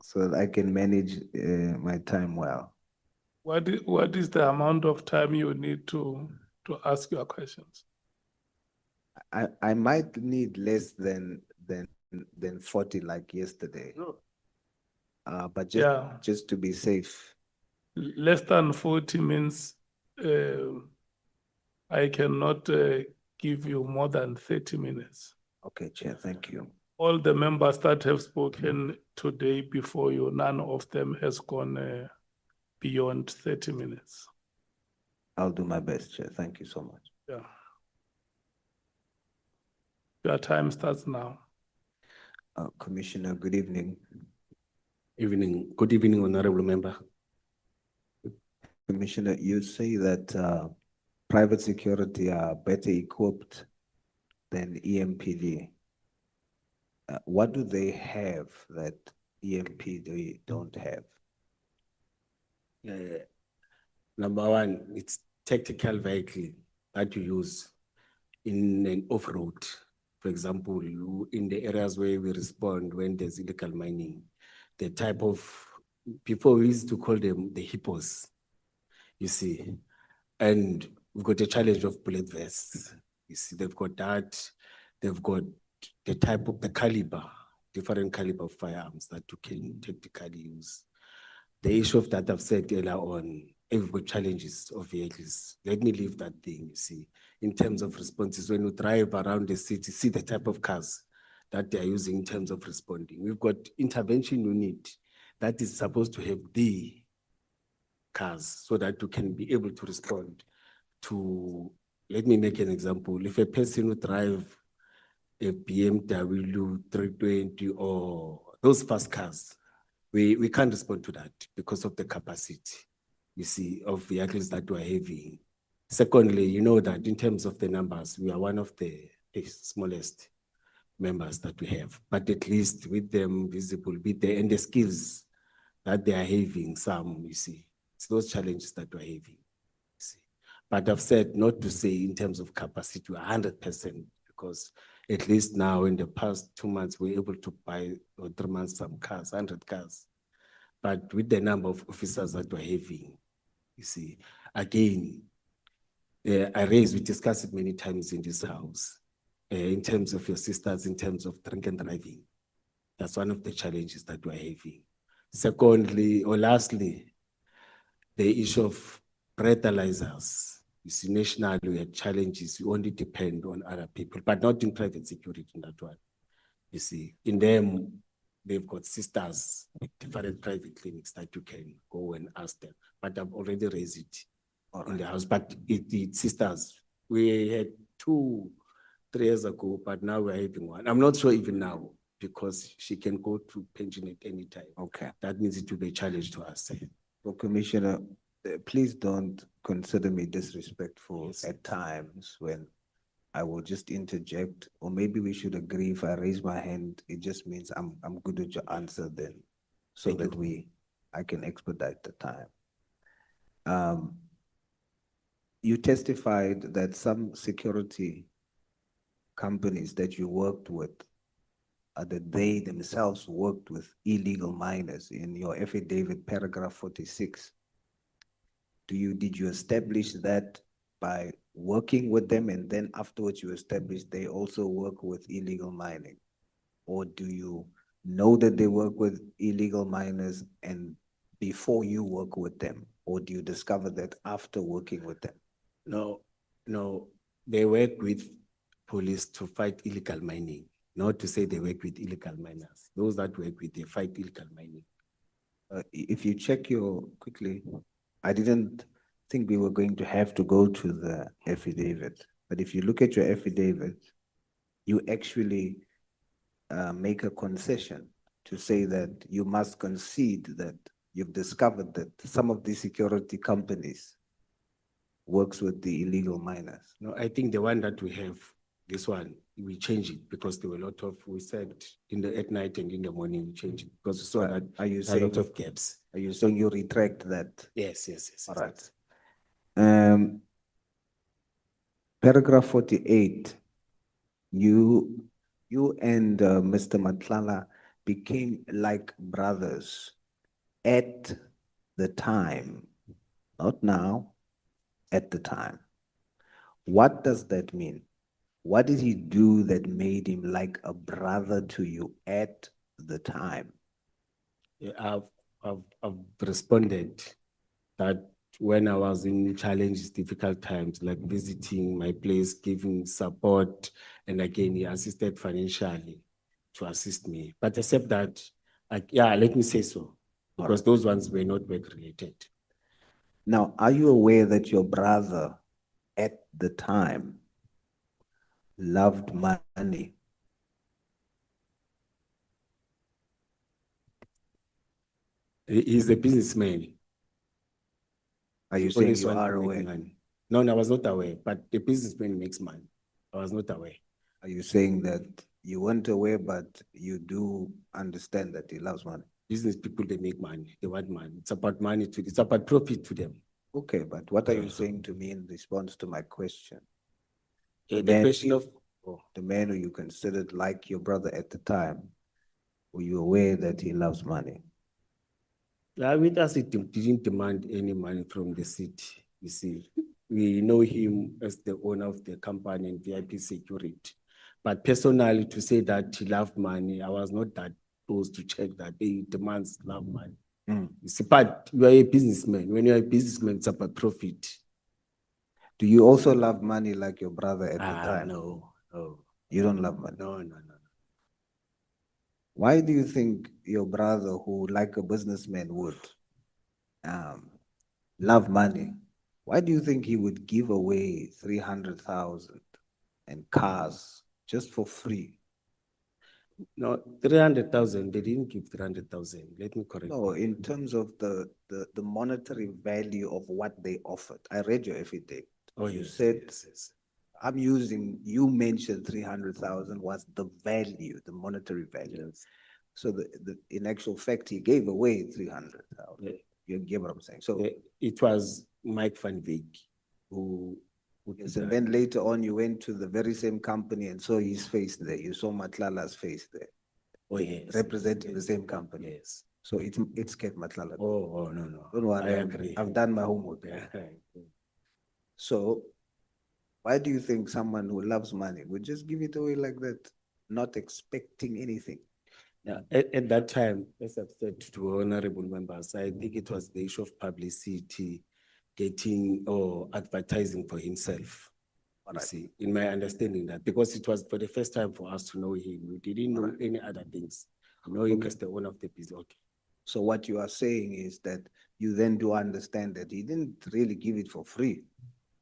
so that I can manage my time well. What is the amount of time you need to ask your questions? I might need less than 40 like yesterday. But just to be safe. Less than 40 means I cannot give you more than 30 minutes. Okay, Chair, thank you. All the members that have spoken today before you, none of them has gone beyond 30 minutes. I'll do my best, Chair. Thank you so much. Yeah. Your time starts now. Commissioner, good evening. Evening. Good evening, Honorable Member. Commissioner, you say that private security are better equipped than EMPD. What do they have that EMPD don't have? Number one, it's tactical vehicle that you use in an off-road. For example, in the areas where we respond when there's illegal mining, the type of, before we used to call them the hippos, you see, and we've got a challenge of bullet vests. You see, they've got that, they've got the type of the caliber, different caliber of firearms that you can tactically use. The issue of that I've said earlier on, we've got challenges of vehicles. Let me leave that thing, you see. In terms of responses, when you drive around the city, see the type of cars that they are using in terms of responding. We've got intervention unit that is supposed to have the cars so that you can be able to respond to, let me make an example. If a person would drive a BMW 320 or those fast cars, we can't respond to that because of the capacity, you see, of vehicles that we're having. Secondly, you know that in terms of the numbers, we are one of the smallest members that we have, but at least with them visible, with the, and the skills that they are having, some, you see, it's those challenges that we're having, you see. But I've said not to say in terms of capacity, 100%, because at least now in the past 2 months, we're able to buy, or 3 months, some cars, 100 cars. But with the number of officers that we're having, you see, again, we discussed it many times in this house, in terms of your sisters, in terms of drink and driving. That's one of the challenges that we're having. Secondly, or lastly, the issue of breathalyzers. You see, nationally, we have challenges. We only depend on other people, but not in private security in that one. You see, in them, they've got sisters, different private clinics that you can go and ask them. But I've already raised it in the house. But it's sisters. We had 2-3 years ago, but now we're having one. I'm not sure even now, because she can go to pension at any time. Okay. That means it will be a challenge to us. Well, Commissioner, please don't consider me disrespectful at times when I will just interject, or maybe we should agree if I raise my hand, it just means I'm good at your answer then, so that I can expedite the time. You testified that some security companies that you worked with, that they themselves worked with illegal miners in your affidavit, paragraph 46. Did you establish that by working with them and then afterwards you established they also work with illegal mining? Or do you know that they work with illegal miners and before you work with them? Or do you discover that after working with them? No, they work with police to fight illegal mining, not to say they work with illegal miners. Those that work with, they fight illegal mining. If you check quickly, I didn't think we were going to have to go to the affidavit, but if you look at your affidavit, you actually make a concession to say that you must concede that you've discovered that some of the security companies works with the illegal miners. No, I think the one that we have, this one, we change it because there were a lot of, we said at night and in the morning, we change it because we saw that Are you there are a lot saying, of gaps. are you saying you retract that? Yes. All right. Paragraph 48, you and Mr. Matlala became like brothers at the time, not now, at the time. What does that mean? What did he do that made him like a brother to you at the time? Yeah, I've responded that when I was in challenges, difficult times, like visiting my place, giving support, and again, he assisted financially to assist me. But except that, let me say so, because those ones were not work related. Now, are you aware that your brother at the time loved money? He's a businessman. Are you He saying always you want to are make aware? money. No, I was not aware, but the businessman makes money. I was not aware. Are you saying that you weren't aware, but you do understand that he loves money? Business people, they make money. They want money. It's about money it's about profit to them. Okay, but what are you saying to me in response to my question? The question of the man who you considered like your brother at the time, were you aware that he loves money? With us, it didn't demand any money from the city. You see, we know him as the owner of the company and VIP security. But personally, to say that he loved money, I was not that close to check that he demands love money. You see, but you are a businessman. When you're a businessman, it's about profit. Do you also love money like your brother at the time? No. You don't love money? No. Why do you think your brother, who like a businessman would love money, why do you think he would give away 300,000 and cars just for free? No, 300,000, they didn't give 300,000. Let me correct. No, in terms of the monetary value of what they offered. I read your affidavit. Oh, you yes, said, yes. you mentioned 300,000 was the value, the monetary value. Yes. So in actual fact, he gave away 300,000. Yeah. You get what I'm saying? So It was Mike van Wyk who yes, and then later on, you went to the very same company and saw his face there. You saw Matlala's face there. Oh, yes. Representing the same company. Yes. So it's Kate Matlala. Oh, no. Don't worry. I agree. I've done my homework. Yeah. So why do you think someone who loves money would just give it away like that, not expecting anything? Yeah, at that time, as I've said to honorable members, I think it was the issue of publicity, getting or advertising for himself. You see, in my understanding that, because it was for the first time for us to know him, we didn't know any other things. Know him as the owner of the business. Okay. So what you are saying is that you then do understand that he didn't really give it for free.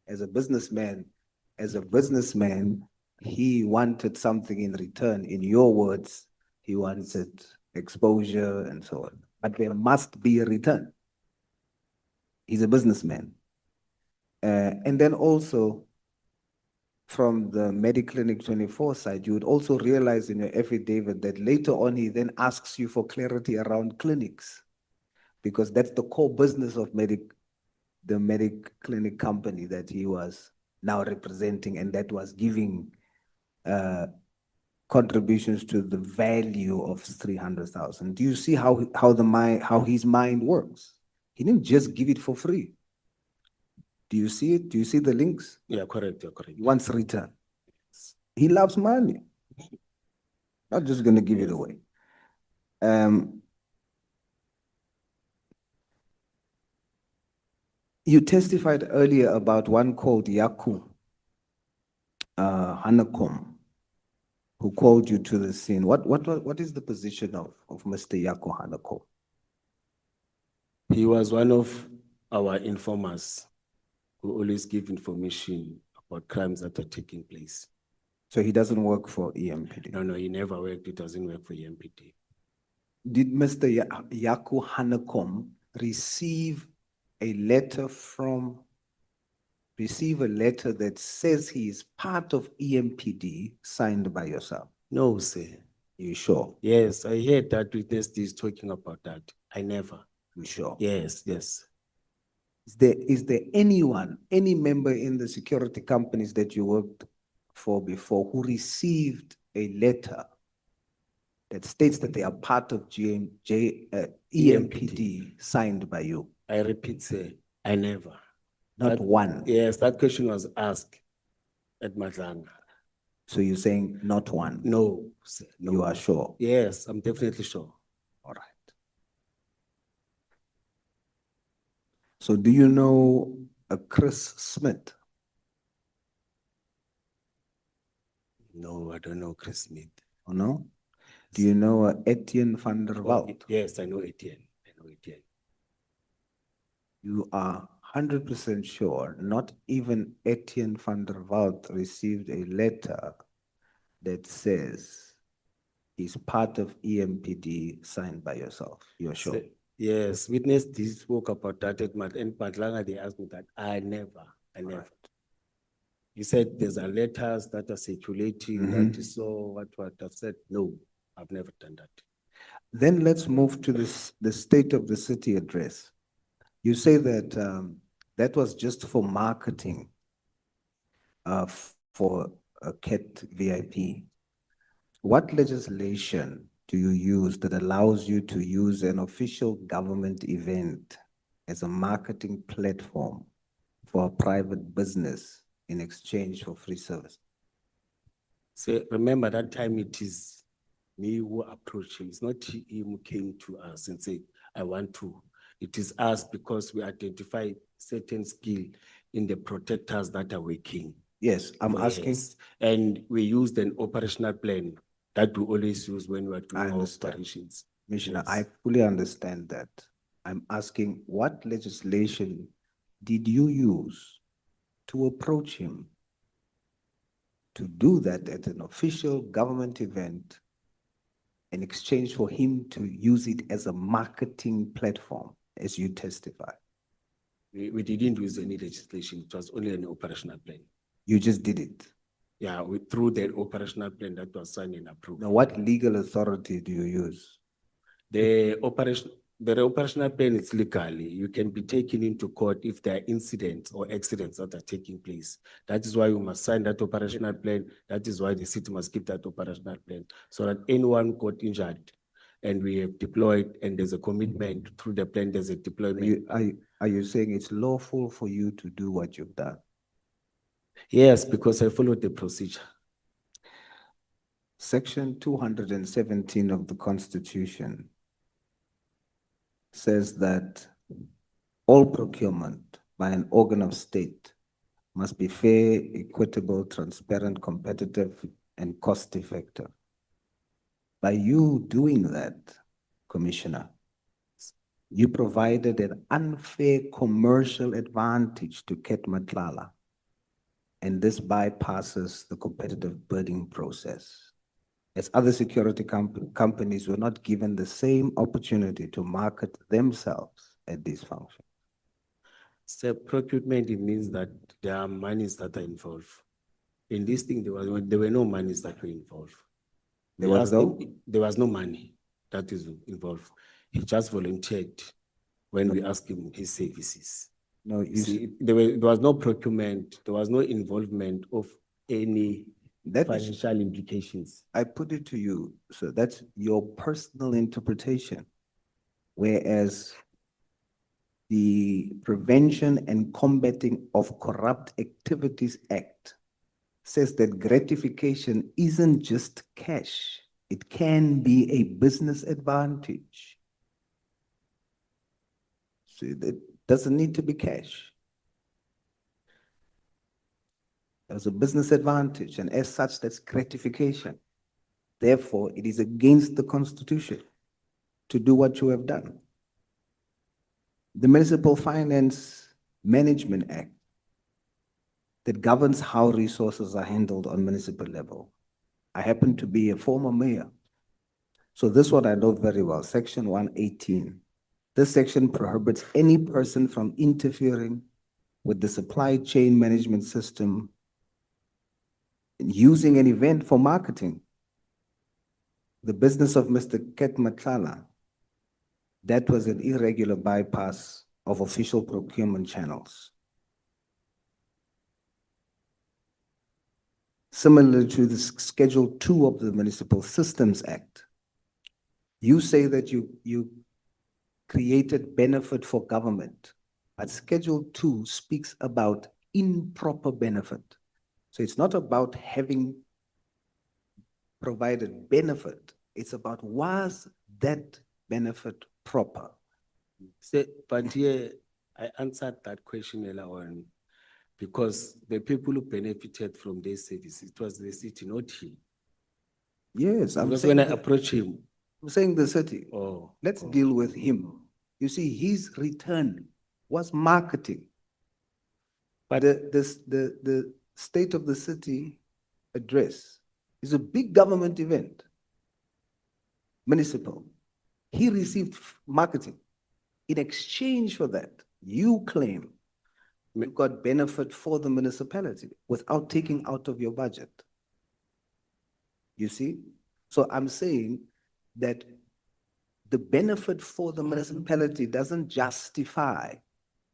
As a businessman, he wanted something in return. In your words, he wanted exposure and so on. But there must be a return. He's a businessman. And then also, from the Mediclinic 24 side, you would also realize in your affidavit that later on he then asks you for clarity around clinics, because that's the core business of the medic clinic company that he was now representing and that was giving contributions to the value of 300,000. Do you see how his mind works? He didn't just give it for free. Do you see it? Do you see the links? Yeah, correct, you're correct. He wants return. He loves money. Not just going to give it away. You testified earlier about one called Yaku Hanakom, who called you to the scene. What is the position of Mr. Yaku Hanakom? He was one of our informers who always give information about crimes that are taking place. So he doesn't work for EMPD? No, he never worked. He doesn't work for EMPD. Did Mr. Yaku Hanakom receive a letter that says he is part of EMPD signed by yourself? No, sir. You sure? Yes, I heard that witness is talking about that. I never. You sure? Yes, yes. Is there anyone, any member in the security companies that you worked for before who received a letter that states that they are part of EMPD signed by you? I repeat, sir, I never. Not one? Yes, that question was asked at Madlanga. So you're saying not one? No, sir, no. You are sure? Yes, I'm definitely sure. All right. So do you know a Chris Smith? No, I don't know Chris Smith. Oh, no? Do you know Etienne van der Walt? Yes, I know Etienne. You are 100% sure not even Etienne van der Walt received a letter that says he's part of EMPD signed by yourself? You're sure? Yes, witness this spoke about that at Madlanga. They asked me that. I never. Right. He said there's a letters that are circulating, that is so what I've said. No, I've never done that. Then let's move to the state of the city address. You say that that was just for marketing for a CAT VIP. What legislation do you use that allows you to use an official government event as a marketing platform for a private business in exchange for free service? So remember that time it is me who approached him. It's not him who came to us and said, I want to. It is us because we identify certain skill in the protectors that are working. Yes, I'm asking. Yes. And we used an operational plan that we always use when we are doing our operations. Commissioner, Yes. I fully understand that. I'm asking, what legislation did you use to approach him to do that at an official government event in exchange for him to use it as a marketing platform, as you testify? We didn't use any legislation. It was only an operational plan. You just did it? Yeah, through the operational plan that was signed and approved. Now, what legal authority do you use? The operational plan is legally. You can be taken into court if there are incidents or accidents that are taking place. That is why we must sign that operational plan. That is why the city must keep that operational plan so that anyone got injured and we have deployed and there's a commitment through the plan, there's a deployment. Are you saying it's lawful for you to do what you've done? Yes, because I followed the procedure. Section 217 of the Constitution says that all procurement by an organ of state must be fair, equitable, transparent, competitive, and cost-effective. By you doing that, Commissioner, you provided an unfair commercial advantage to Ket Matlala, and this bypasses the competitive bidding process, as other security companies were not given the same opportunity to market themselves at these functions. So procurement, it means that there are monies that are involved. In this thing, there were no monies that were involved. There was no money that is involved. He just volunteered when we asked him his services. No, you See, there was no procurement, there was no involvement of any That is- financial implications. I put it to you, so that's your personal interpretation. Whereas the Prevention and Combating of Corrupt Activities Act says that gratification isn't just cash. It can be a business advantage. So it doesn't need to be cash. There's a business advantage, and as such, that's gratification. Therefore, it is against the Constitution to do what you have done. The Municipal Finance Management Act that governs how resources are handled on municipal level. I happen to be a former mayor. So this one I know very well, Section 118. This section prohibits any person from interfering with the supply chain management system and using an event for marketing. The business of Mr. Ket Matlala, that was an irregular bypass of official procurement channels. Similar to the Schedule 2 of the Municipal Systems Act, you say that you created benefit for government, but Schedule 2 speaks about improper benefit. So it's not about having provided benefit, it's about was that benefit proper? But here, I answered that question earlier on, because the people who benefited from this service, it was the city, not him. Yes, I'm Because saying when I that- approach him, I'm saying the city. oh, Let's deal with him. You see, his return was marketing. But the State of the City address is a big government event, municipal. He received marketing. In exchange for that, you claim you got benefit for the municipality without taking out of your budget. You see? So I'm saying that the benefit for the municipality doesn't justify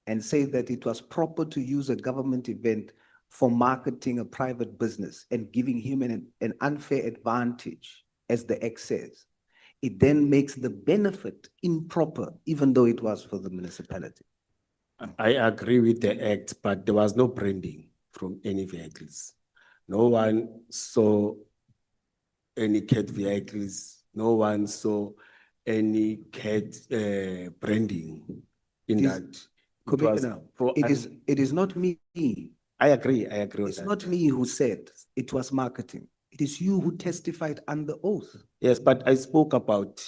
and say that it was proper to use a government event for marketing a private business and giving him an unfair advantage, as the Act says. It then makes the benefit improper, even though it was for the municipality. I agree with the act, but there was no branding from any vehicles. No one saw any CAT vehicles. No one saw any CAT branding in It is- that. Commissioner, it is not me. I agree with It's that. not me who said it was marketing. It is you who testified under oath. Yes, but I spoke about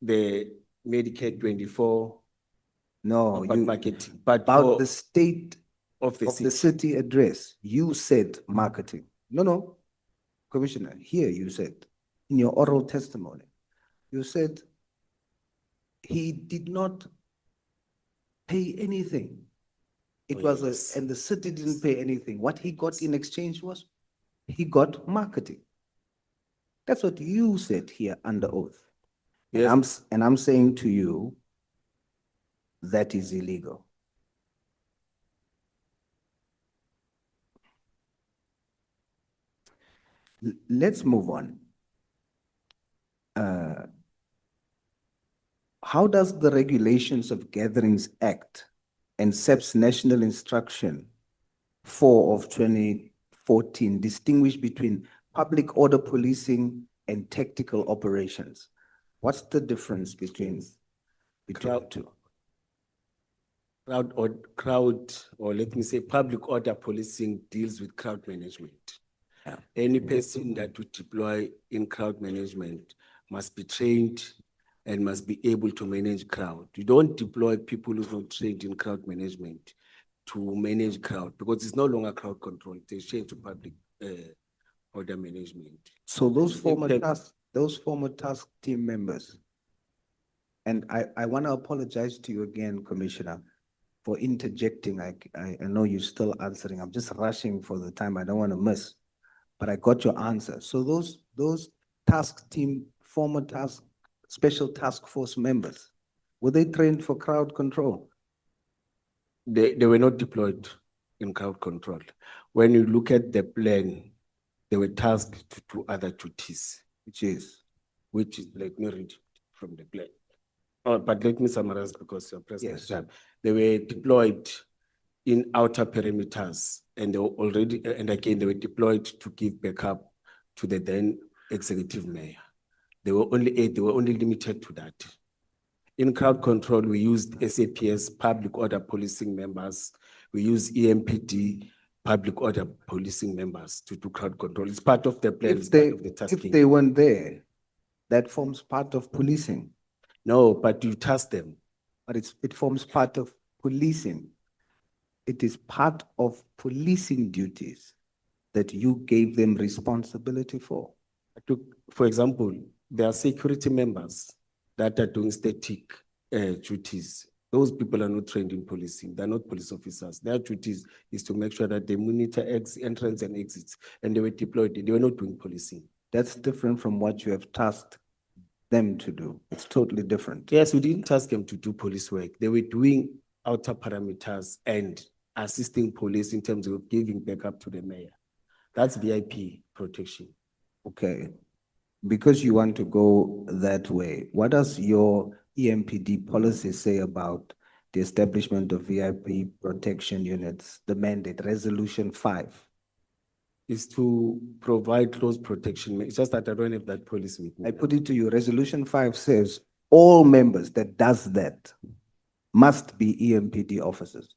the Medicaid 24. No, about you, marketing, but about for- the state of the city. city address, you said marketing. No, Commissioner, here you said, in your oral testimony, you said he did not pay anything. It Oh, was yes. and the city didn't pay anything. What he got in exchange was, he got marketing. That's what you said here under oath. Yes. And I'm saying to you, that is illegal. Let's move on. How does the Regulations of Gatherings Act and SEP's National Instruction 4 of 2014 distinguish between public order policing and tactical operations? What's the difference between the two? Or let me say, public order policing deals with crowd management. Any person that would deploy in crowd management must be trained and must be able to manage crowd. You don't deploy people who are not trained in crowd management to manage crowd, because it's no longer crowd control. They change to public order management. So those former task team members, and I want to apologize to you again, Commissioner, for interjecting. I know you're still answering. I'm just rushing for the time. I don't want to miss, but I got your answer. So those task team, former special task force members, were they trained for crowd control? They were not deployed in crowd control. When you look at the plan, they were tasked to do other duties, which is, let me read from the plan. Oh, but let me summarize because you're president. Yes. They were deployed in outer perimeters, and they were already, and again, they were deployed to give backup to the then executive mayor. They were only limited to that. In crowd control, we used SAPS, public order policing members. We use EMPD, public order policing members to do crowd control. It's part of the plan, it's part of the tasking. If they weren't there, that forms part of policing. No, but you task them. But it forms part of policing. It is part of policing duties that you gave them responsibility for. For example, there are security members that are doing static duties. Those people are not trained in policing. They're not police officers. Their duties is to make sure that they monitor entrance and exits, and they were deployed. They were not doing policing. That's different from what you have tasked them to do. It's totally different. Yes, we didn't task them to do police work. They were doing outer parameters and assisting police in terms of giving backup to the mayor. That's VIP protection. Okay. Because you want to go that way, what does your EMPD policy say about the establishment of VIP protection units, the mandate, Resolution 5? Is to provide close protection. It's just that I don't have that policy with me. I put it to you, Resolution 5 says all members that does that must be EMPD officers.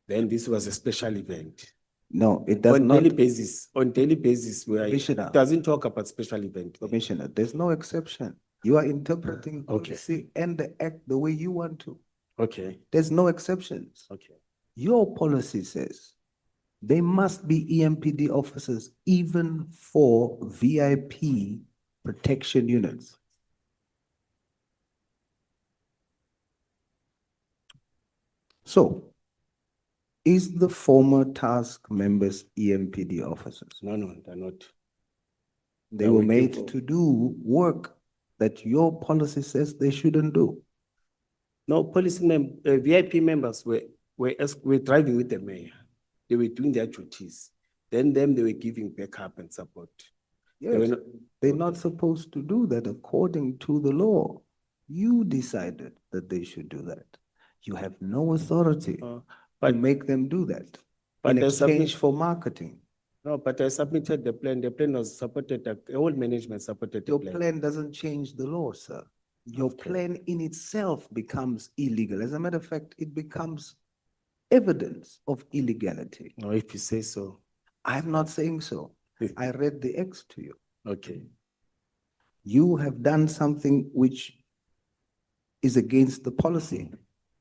Then this was a special event. No, it does on not. daily basis, where Commissioner. it doesn't talk about special event. Commissioner, there's no exception. You are interpreting policy and the act the way you want to. Okay. There's no exceptions. Okay. Your policy says they must be EMPD officers even for VIP protection units. So, is the former task members EMPD officers? No, they're not. They were made to do work that your policy says they shouldn't do. No, VIP members were driving with the mayor. They were doing their duties. Then they were giving backup and support. Yes, they're not supposed to do that according to the law. You decided that they should do that. You have no authority to make them do that in exchange for marketing. No, but I submitted the plan. The plan was supported, the whole management supported the Your plan. plan doesn't change the law, sir. Your plan in itself becomes illegal. As a matter of fact, it becomes evidence of illegality. No, if you say so. I'm not saying so. I read the X to you. Okay. You have done something which is against the policy.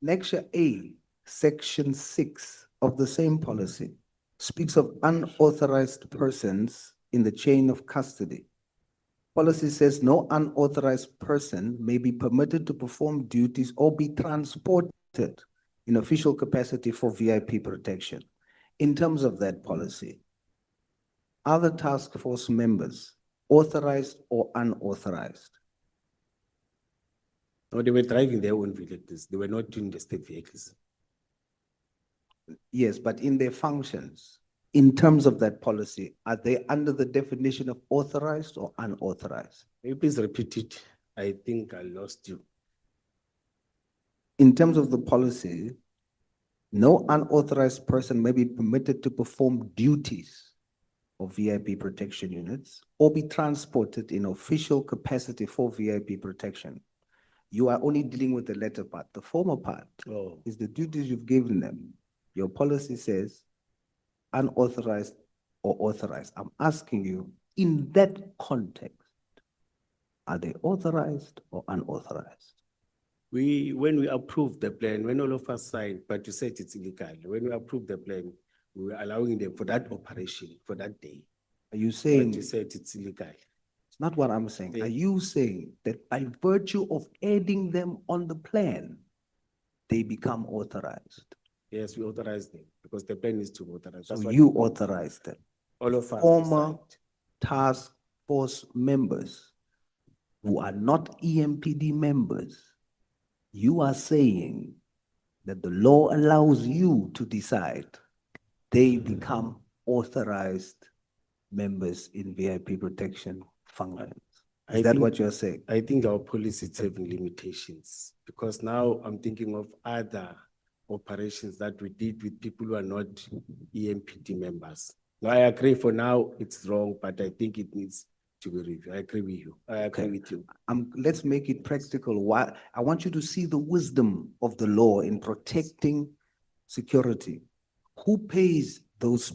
Annexure A, Section 6 of the same policy speaks of unauthorized persons in the chain of custody. Policy says no unauthorized person may be permitted to perform duties or be transported in official capacity for VIP protection. In terms of that policy, are the task force members authorized or unauthorized? No, they were driving their own vehicles. They were not doing the state vehicles. Yes, but in their functions, in terms of that policy, are they under the definition of authorized or unauthorized? Can you please repeat it? I think I lost you. In terms of the policy, no unauthorized person may be permitted to perform duties of VIP protection units or be transported in official capacity for VIP protection. You are only dealing with the latter part. The former part is the duties you've given them. Your policy says unauthorized or authorized. I'm asking you, in that context, are they authorized or unauthorized? When we approved the plan, when all of us signed, but you said it's illegal. When we approved the plan, we were allowing them for that operation, for that day. Are you saying? But you said it's illegal. It's not what I'm saying. Are you saying that by virtue of adding them on the plan, they become authorized? Yes, we authorized them because the plan is to authorize. So you authorized them. All of us. Former task force members who are not EMPD members, you are saying that the law allows you to decide, they become authorized members in VIP protection functions. Is that what you're saying? I think our policy is having limitations because now I'm thinking of other operations that we did with people who are not EMPD members. Now, I agree for now it's wrong, but I think it needs to be reviewed. I agree with you. I agree with you. Let's make it practical. Why? I want you to see the wisdom of the law in protecting security. Who pays those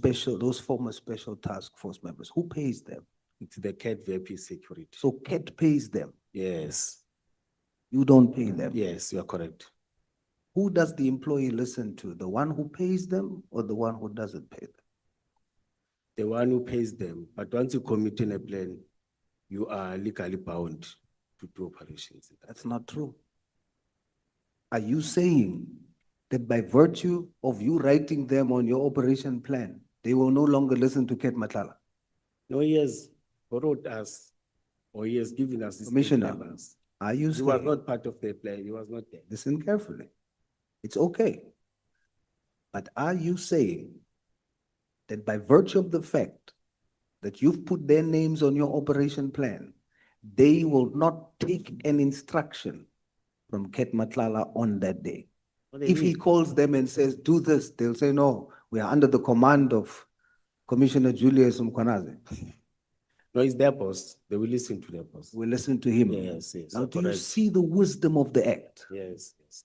former special task force members? Who pays them? It's the CAT VIP security. So CAT pays them. Yes. You don't pay them. Yes, you are correct. Who does the employee listen to? The one who pays them or the one who doesn't pay them? The one who pays them. But once you commit in a plan, you are legally bound to do operations. That's not true. Are you saying that by virtue of you writing them on your operation plan, they will no longer listen to Ket Matlala? No, he has borrowed us, or he has given us these Commissioner, members. are you He was saying? not part of the plan. He was not there. Listen carefully. It's okay. But are you saying that by virtue of the fact that you've put their names on your operation plan, they will not take an instruction from Ket Matlala on that day? If he calls them and says, do this, they'll say, no, we are under the command of Commissioner Julius Mkhwanazi. No, it's their boss. They will listen to their boss. We listen to him. Yes, yes. Now, you're do you correct. see the wisdom of the act? Yes, yes.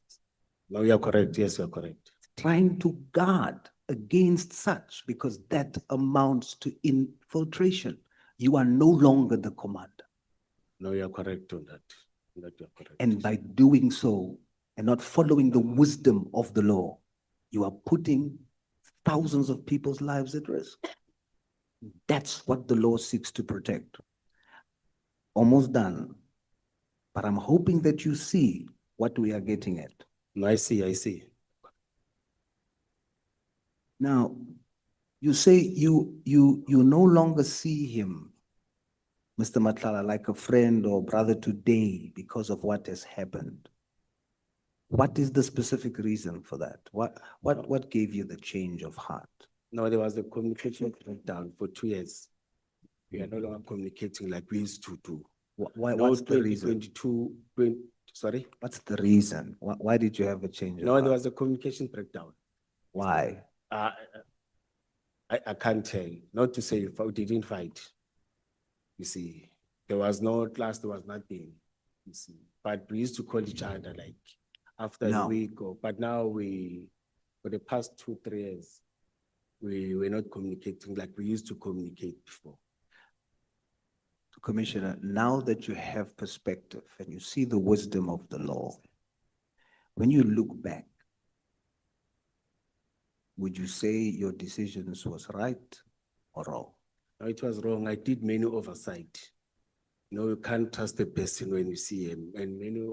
No, you are correct. Yes, you are correct. Trying to guard against such, because that amounts to infiltration. You are no longer the commander. No, you are correct on that. That you are correct. And by doing so and not following the wisdom of the law, you are putting thousands of people's lives at risk. That's what the law seeks to protect. Almost done. But I'm hoping that you see what we are getting at. No, I see, I see. Now, you say you no longer see him, Mr. Matlala, like a friend or brother today because of what has happened. What is the specific reason for that? What gave you the change of heart? No, there was a communication breakdown for 2 years. We are no longer communicating like we used to do. What's the reason? Sorry? What's the reason? Why did you have a change of No, heart? there was a communication breakdown. Why? I can't tell. Not to say we didn't fight. You see, there was no class, there was nothing. You see, but we used to call each other like after a week or, but now for the past 2-3 years, we were not communicating like we used to communicate before. Commissioner, now that you have perspective and you see the wisdom of the law, when you look back, would you say your decisions was right or wrong? No, it was wrong. I did many oversight. You know, you can't trust a person when you see him, and many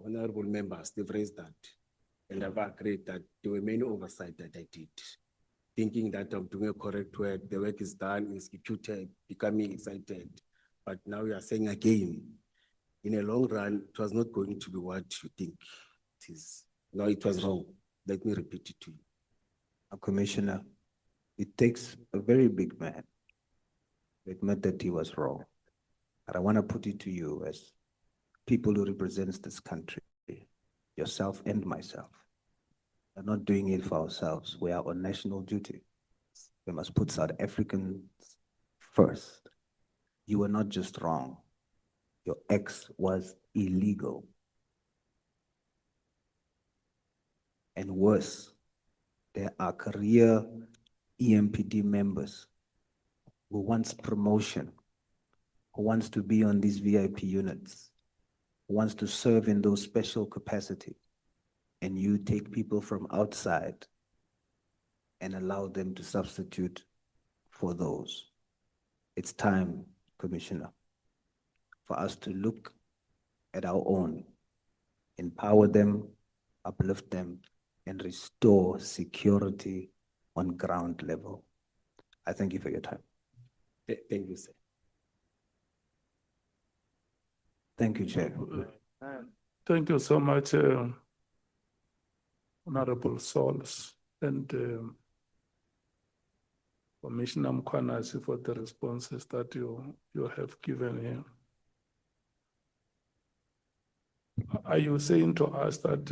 honorable members, they've raised that. And I've agreed that there were many oversight that I did, thinking that I'm doing a correct work, the work is done, executed, becoming excited. But now you are saying again, in a long run, it was not going to be what you think it is. No, it was wrong. Let me repeat it to you. Commissioner, it takes a very big man to admit that he was wrong. But I want to put it to you as people who represents this country, yourself and myself. We're not doing it for ourselves. We are on national duty. We must put South Africans first. You were not just wrong. Your ex was illegal. And worse, there are career EMPD members who wants promotion, who wants to be on these VIP units, who wants to serve in those special capacity, and you take people from outside and allow them to substitute for those. It's time, Commissioner, for us to look at our own, empower them, uplift them, and restore security on ground level. I thank you for your time. Thank you, sir. Thank you, Chair. Thank you so much, Honorable Souls and Commissioner Mkhwanazi for the responses that you have given here. Are you saying to us that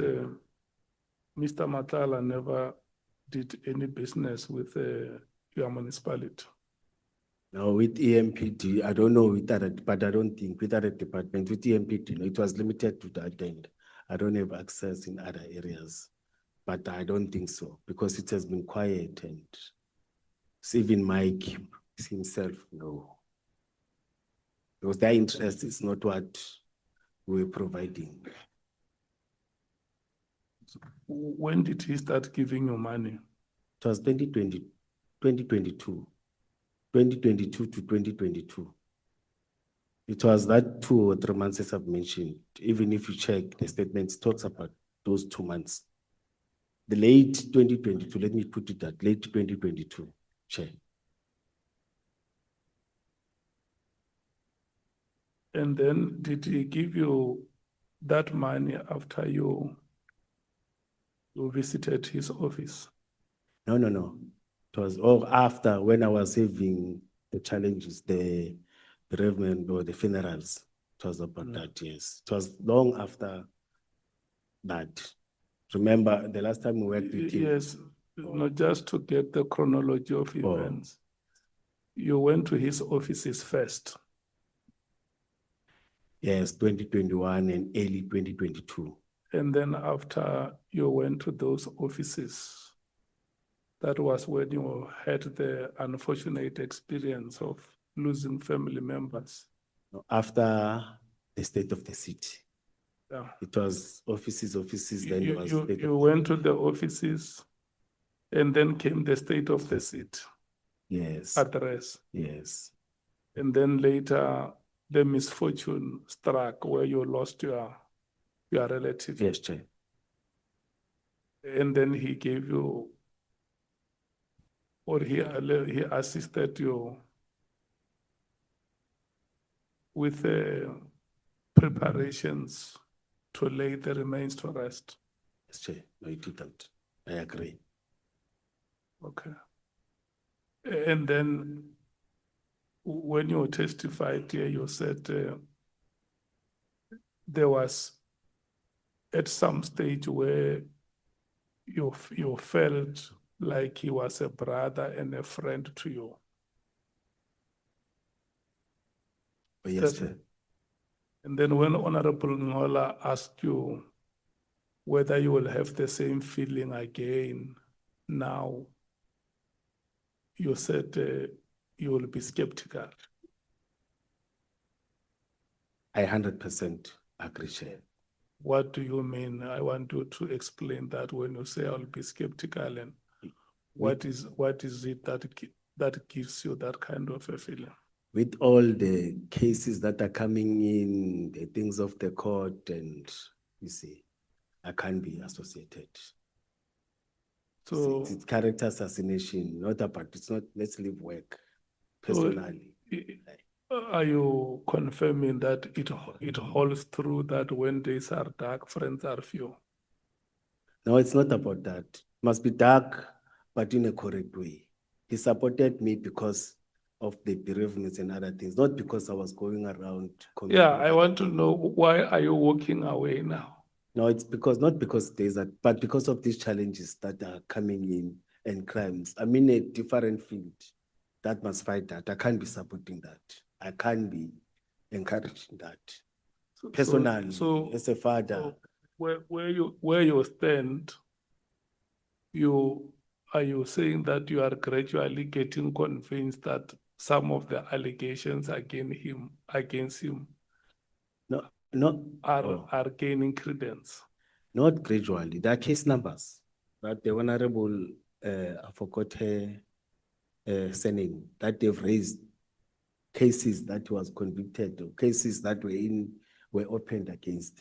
Mr. Matala never did any business with your municipality? No, with EMPD, I don't know with that, but I don't think with other department, with EMPD, no, it was limited to that end. I don't have access in other areas, but I don't think so because it has been quiet and even Mike himself, no. Because their interest is not what we're providing. When did he start giving you money? It was 2022 to 2022. It was that 2 or 3 months as I've mentioned. Even if you check the statements, talks about those 2 months. The late 2022, let me put it that late 2022, Chair. And then did he give you that money after you visited his office? No. It was all after when I was having the challenges, the bereavement or the funerals. It was about that, yes. It was long after that. Remember the last time we worked with him? Yes, not just to get the chronology of events. You went to his offices first. Yes, 2021 and early 2022. And then after you went to those offices, that was when you had the unfortunate experience of losing family members. After the state of the city. Yeah. It was offices, then it was state You went to the offices and then came the state of the city. Yes. Address. Yes. And then later the misfortune struck where you lost your relative. Yes, Chair. And then he gave you, or he assisted you with preparations to lay the remains to rest. Yes, Chair. No, it didn't. I agree. Okay. And then when you testified here, you said there was at some stage where you felt like he was a brother and a friend to you. Yes, Chair. And then when Honorable Ngola asked you whether you will have the same feeling again now, you said you will be skeptical. I 100% agree, Chair. What do you mean? I want you to explain that when you say I'll be skeptical, and what is it that gives you that kind of a feeling? With all the cases that are coming in, the things of the court, and you see, I can't be associated. So it's character assassination, not about, it's not, let's leave work personally. Are you confirming that it holds true that when days are dark, friends are few? No, it's not about that. It must be dark, but in a correct way. He supported me because of the bereavements and other things, not because I was going around. Yeah, I want to know, why are you walking away now? No, it's because, not because there's that, but because of these challenges that are coming in and crimes. I'm in a different field that must fight that. I can't be supporting that. I can't be encouraging that. Personally, as a father. So where you stand, are you saying that you are gradually getting convinced that some of the allegations against him are gaining credence? Not gradually. There are case numbers that the Honorable, I forgot her surname, that they've raised cases that was convicted, or cases that were opened against.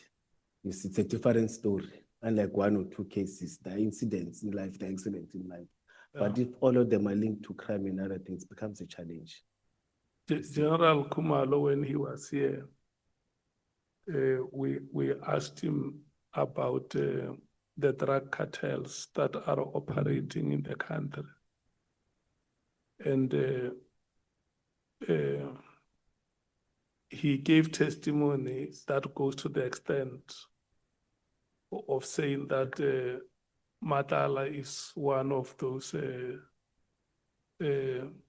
You see, it's a different story. Unlike 1 or 2 cases, the incidents in life, the accidents in life. But if all of them are linked to crime and other things, it becomes a challenge. General Kumalo, when he was here, we asked him about the drug cartels that are operating in the country. And he gave testimony that goes to the extent of saying that Matala is one of those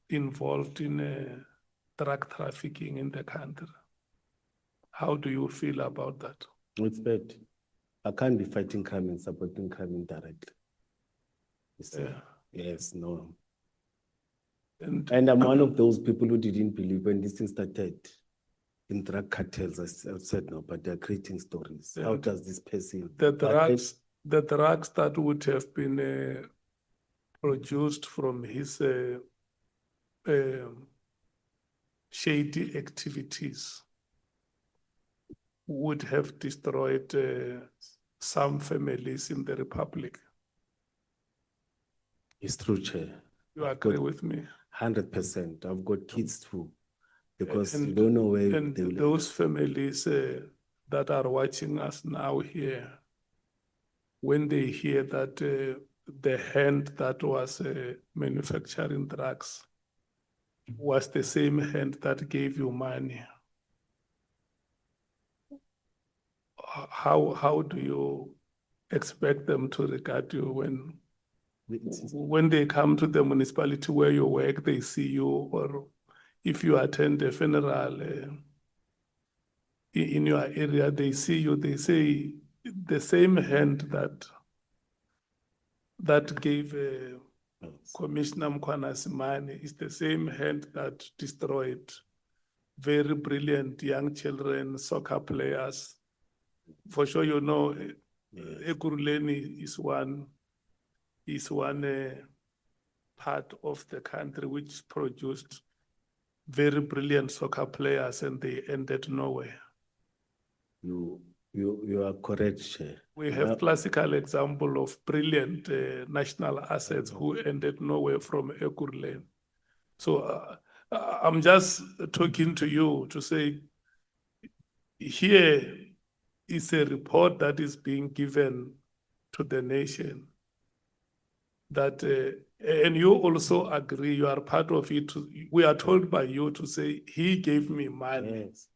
involved in drug trafficking in the country. How do you feel about that? It's bad. I can't be fighting crime and supporting crime indirectly. Yes, no. And I'm one of those people who didn't believe when this thing started in drug cartels. I said no, but they're creating stories. How does this person? The drugs that would have been produced from his shady activities would have destroyed some families in the Republic. It's true, Chair. You agree with me? 100%. I've got kids too, because you don't know where and they will. those families that are watching us now here, when they hear that the hand that was manufacturing drugs was the same hand that gave you money, how do you expect them to regard you when they come to the municipality where you work, they see you, or if you attend a funeral in your area, they see you, they say the same hand that gave Commissioner Mkhwanazi money is the same hand that destroyed very brilliant young children, soccer players. For sure, you know, Ekurhuleni is one part of the country which produced very brilliant soccer players, and they ended nowhere. You are correct, Chair. We have classical example of brilliant national assets who ended nowhere from Ekurhuleni. So I'm just talking to you to say, here is a report that is being given to the nation that, and you also agree, you are part of it. We are told by you to say, he gave me money. Yes.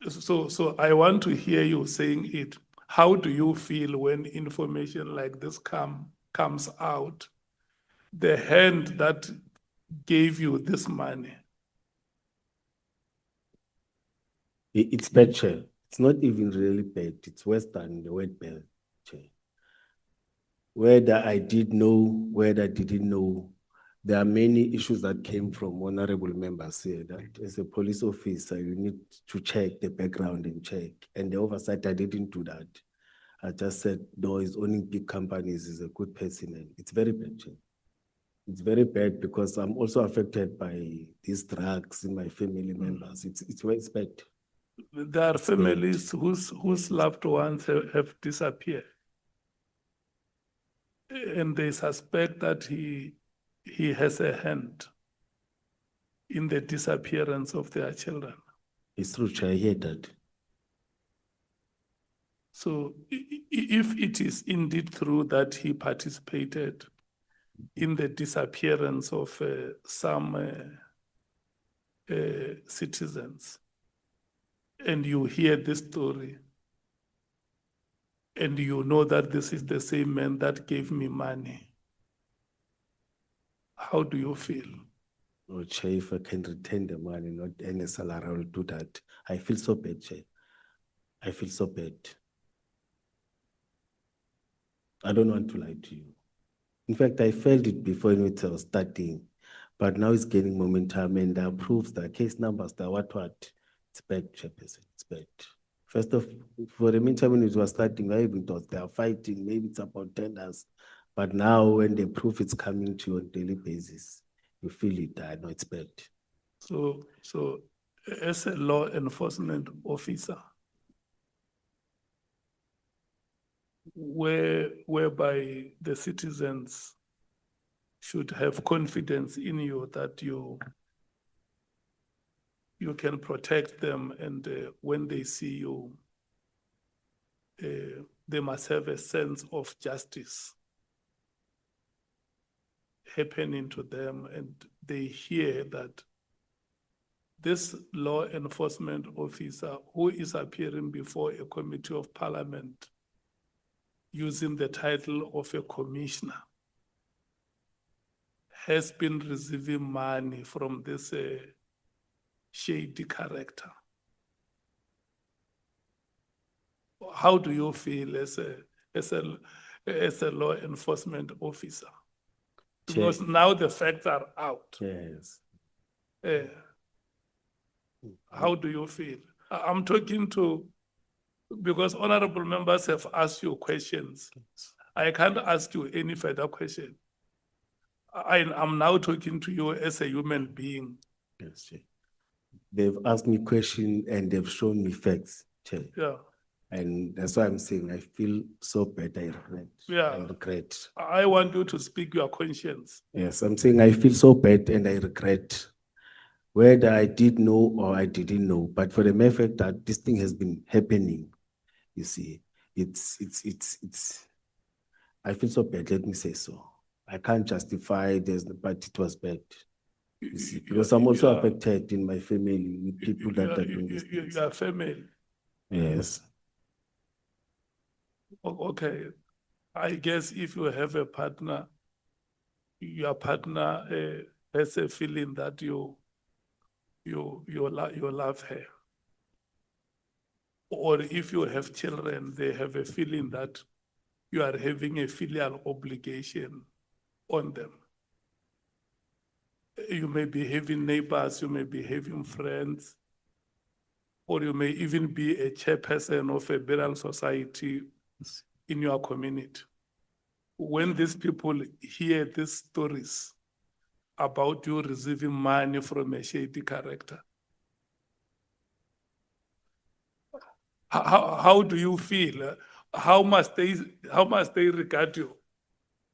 So I want to hear you saying it. How do you feel when information like this comes out? The hand that gave you this money. It's bad, Chair. It's not even really bad. It's worse than the word bad, Chair. Whether I did know, whether I didn't know, there are many issues that came from honorable members here that as a police officer, you need to check the background and check. And the oversight, I didn't do that. I just said, no, he's owning big companies, he's a good person. And it's very bad, Chair. It's very bad because I'm also affected by these drugs in my family members. It's bad. There are families whose loved ones have disappeared. And they suspect that he has a hand in the disappearance of their children. It's true, Chair, I hear that. So if it is indeed true that he participated in the disappearance of some citizens, and you hear this story, and you know that this is the same man that gave me money, how do you feel? Oh, Chair, if I can retain the money, not any salary, I will do that. I feel so bad, Chair. I feel so bad. I don't want to lie to you. In fact, I felt it before when it was starting, but now it's gaining momentum and there are proofs, there are case numbers, there are what. It's bad, Chairperson, it's bad. First of, for the meantime, when it was starting, I even thought they are fighting, maybe it's about tenders. But now when the proof is coming to you on a daily basis, you feel it, I know it's bad. So as a law enforcement officer, whereby the citizens should have confidence in you that you can protect them, and when they see you they must have a sense of justice happening to them, and they hear that this law enforcement officer who is appearing before a committee of parliament using the title of a commissioner has been receiving money from this shady character. How do you feel as a law enforcement officer? Because now the facts are out. Yes. How do you feel? I'm talking to, because honorable members have asked you questions. I can't ask you any further question. I'm now talking to you as a human being. Yes, Chair. They've asked me questions and they've shown me facts, Chair. Yeah. And that's why I'm saying I feel so bad, I regret. Yeah. I regret. I want you to speak your conscience. Yes, I'm saying I feel so bad and I regret whether I did know or I didn't know. But for the mere fact that this thing has been happening, you see, I feel so bad, let me say so. I can't justify this, but it was bad. You see, because I'm also affected in my family with people that are doing this. Your family. Yes. Okay. I guess if you have a partner, your partner has a feeling that you love her. Or if you have children, they have a feeling that you are having a filial obligation on them. You may be having neighbors, you may be having friends, or you may even be a chairperson of a burial society in your community. When these people hear these stories about you receiving money from a shady character, how do you feel? How must they regard you?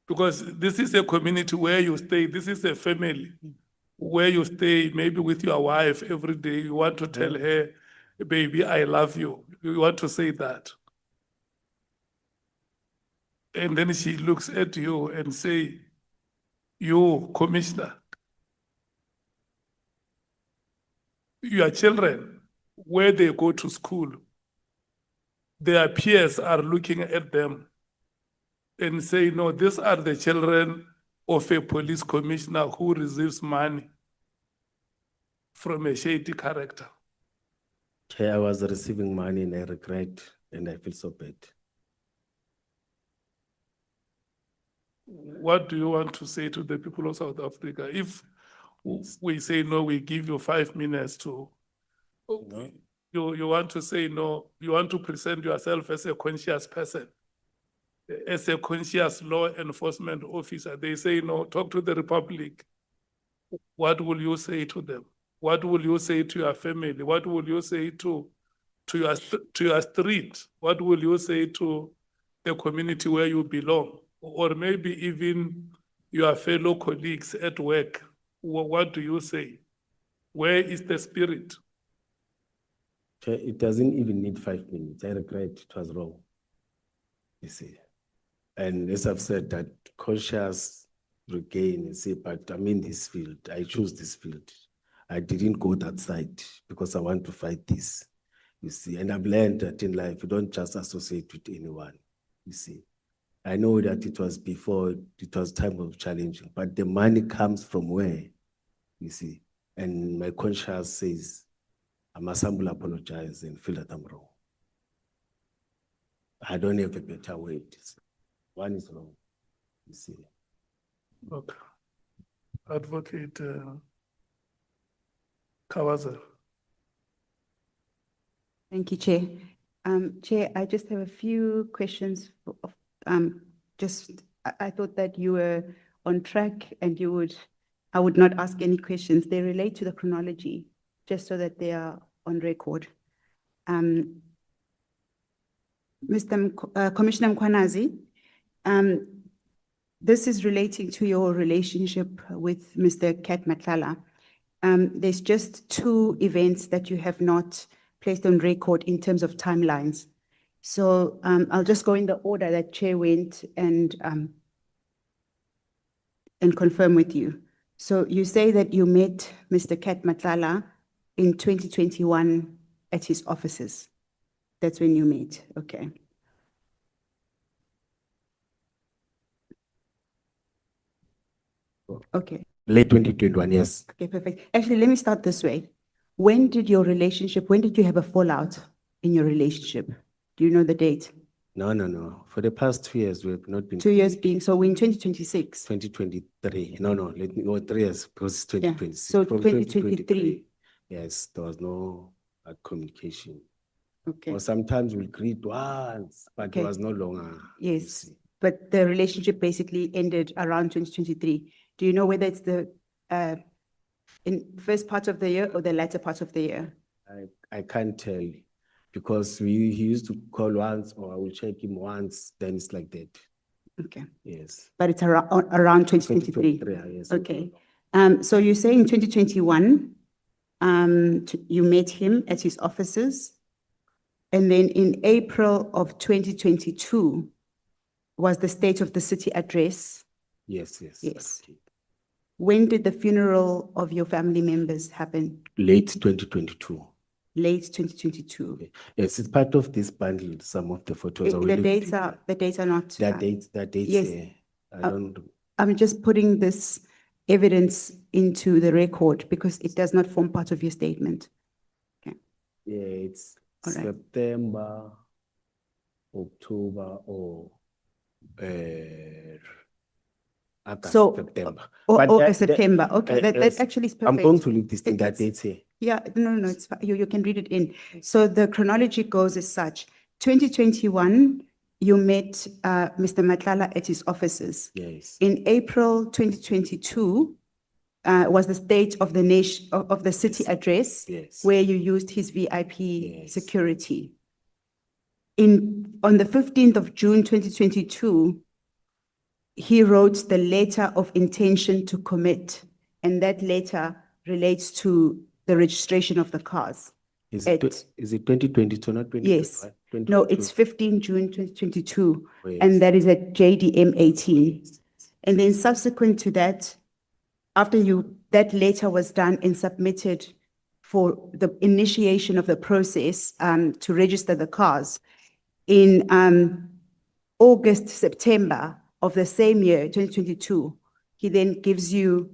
Because this is a community where you stay, this is a family where you stay, maybe with your wife every day. You want to tell her, baby, I love you. You want to say that. And then she looks at you and say, you, commissioner, your children, where they go to school, their peers are looking at them and say, no, these are the children of a police commissioner who receives money from a shady character. Chair, I was receiving money and I regret and I feel so bad. What do you want to say to the people of South Africa? If we say no, we give you 5 minutes to, you want to say no, you want to present yourself as a conscious person, as a conscious law enforcement officer. They say no, talk to the Republic. What will you say to them? What will you say to your family? What will you say to your street? What will you say to the community where you belong? Or maybe even your fellow colleagues at work? What do you say? Where is the spirit? Chair, it doesn't even need 5 minutes. I regret it was wrong. You see. And as I've said, that conscious regain, you see, but I'm in this field. I choose this field. I didn't go that side because I want to fight this. You see, and I've learned that in life, you don't just associate with anyone. You see. I know that it was before, it was time of challenging, but the money comes from where, you see, and my conscience says, I must humbly apologize and feel that I'm wrong. I don't have a better way. One is wrong, you see. Okay. Advocate Kawaza. Thank you, Chair. Chair, I just have a few questions. I thought that you were on track and I would not ask any questions. They relate to the chronology, just so that they are on record. Commissioner Mkhwanazi, this is relating to your relationship with Mr. Kat Matlala. There's just 2 events that you have not placed on record in terms of timelines. So I'll just go in the order that Chair went and confirm with you. So you say that you met Mr. Kat Matlala in 2021 at his offices. That's when you met, okay. Okay, Late 2021, yes. okay, perfect. Actually, let me start this way. When did you have a fallout in your relationship? Do you know the date? No. For the past 2 years, we have not been. 2 years being, so we're in 2026. 2023. No, let me go 3 years because it's Yeah, 2026. so From 2023. Yes, there was no communication. Okay. Or sometimes we agreed once, but Okay. it was no longer. Yes, but the relationship basically ended around 2023. Do you know whether it's the in first part of the year or the latter part of the year? I can't tell because he used to call once or I will check him once, then it's like that. Okay, Yes. but it's around 2023. 2023, yes. Okay, so you say in 2021, you met him at his offices, and then in April of 2022 was the State of the City address. Yes. Yes. When did the funeral of your family members happen? Late 2022. Late 2022. Yes, it's part of this bundle. Some of the photos are The dates are not. That dates. Yes. I don't. I'm just putting this evidence into the record because it does not form part of your statement. Okay. Yeah, it's All right. September, October, or August, So, September. Or But August, September. Okay, that yes, actually is perfect. I'm going to leave this thing that It's- dates here. Yeah, no, it's fine. You can read it in. So the chronology goes as such. 2021, you met Mr. Matlala at his offices. Yes. In April 2022, was the State of the Nation of the City address, Yes. where you used his VIP security. On the 15th of June 2022, he wrote the letter of intention to commit, and that letter relates to the registration of the cars. Is it 2022, not 2021? Yes. No, 2022. it's 15 June 2022, Oh, yes. and that is at JDM 18. And then subsequent to that, after that letter was done and submitted for the initiation of the process to register the cars, in August, September of the same year, 2022, he then gives you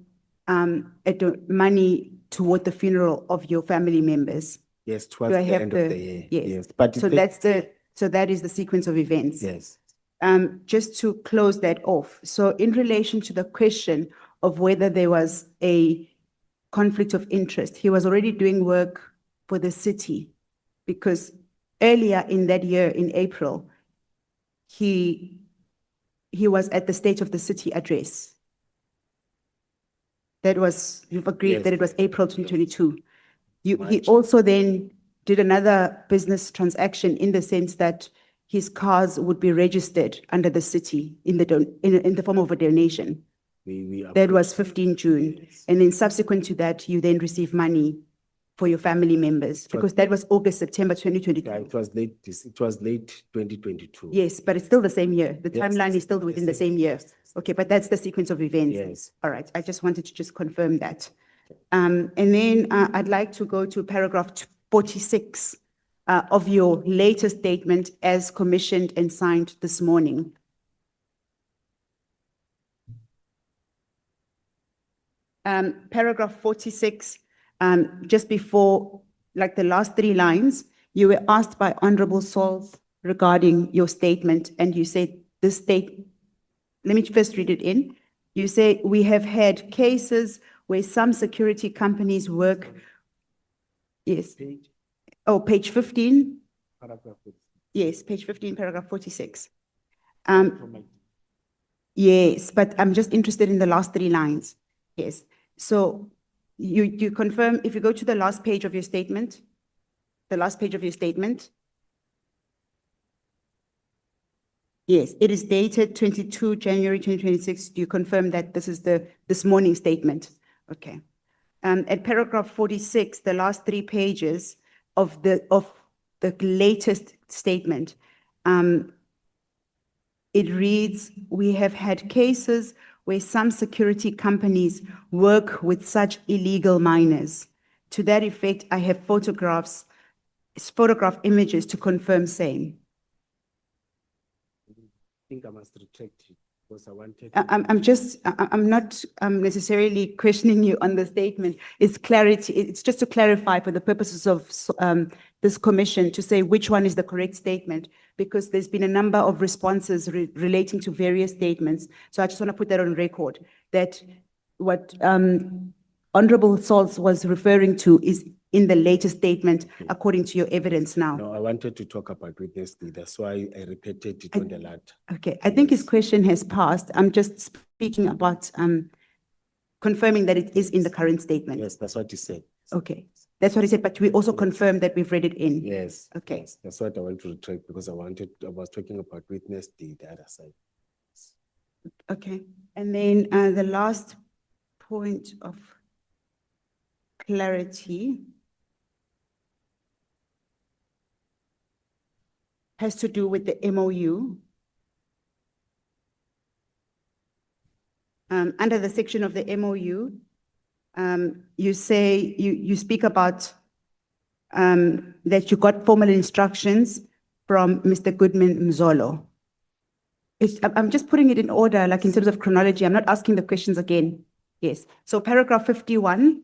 money toward the funeral of your family members. Yes, towards Do I the have end of the year. Yes. But So that is the sequence of events. Yes. Just to close that off. So in relation to the question of whether there was a conflict of interest, he was already doing work for the city because earlier in that year, in April, he was at the State of the City address. You've agreed Yes. that it was April 2022. He also then did another business transaction in the sense that his cars would be registered under the city in the form of a donation. That was 15 June. And then subsequent to that, you then receive money for your family members because that was August, September 2022. Yeah, it was late 2022. Yes, but it's still the same year. The Yes. timeline is still within the same year. Okay, but that's the sequence of events. Yes. All right, I just wanted to just confirm that. And then I'd like to go to paragraph 46 of your latest statement as commissioned and signed this morning. Paragraph 46, just before, like the last 3 lines, you were asked by Honorable Saul regarding your statement, and you said let me first read it in. You say, we have had cases where some security companies work. Yes. Oh, page 15. Yes, page 15, paragraph 46. Yes, but I'm just interested in the last 3 lines. Yes. So you confirm, if you go to the last page of your statement, yes, it is dated 22 January 2026. Do you confirm that this is this morning statement? Okay. At paragraph 46, the last 3 pages of the latest statement, It reads, we have had cases where some security companies work with such illegal minors. To that effect, I have photograph images to confirm same. I think I must retract it because I wanted. I'm not necessarily questioning you on the statement. It's clarity. It's just to clarify for the purposes of this commission to say which one is the correct statement, because there's been a number of responses relating to various statements. So I just want to put that on record that what Honorable Sauls was referring to is in the latest statement, according to your evidence now. No, I wanted to talk about witness D. That's why I repeated it on the latter. Okay, I think his question has passed. I'm just speaking about confirming that it is in the current statement. Yes, that's what he said. Okay, that's what he said, but we also confirmed that we've read it in. Yes. Okay. Yes, that's what I want to retract because I was talking about witness D, the other side. Okay, and then the last point of clarity has to do with the MOU. Under the section of the MOU, you say, you speak about that you got formal instructions from Mr. Goodman Mzolo. I'm just putting it in order, like in terms of chronology. I'm not asking the questions again. Yes. So paragraph 51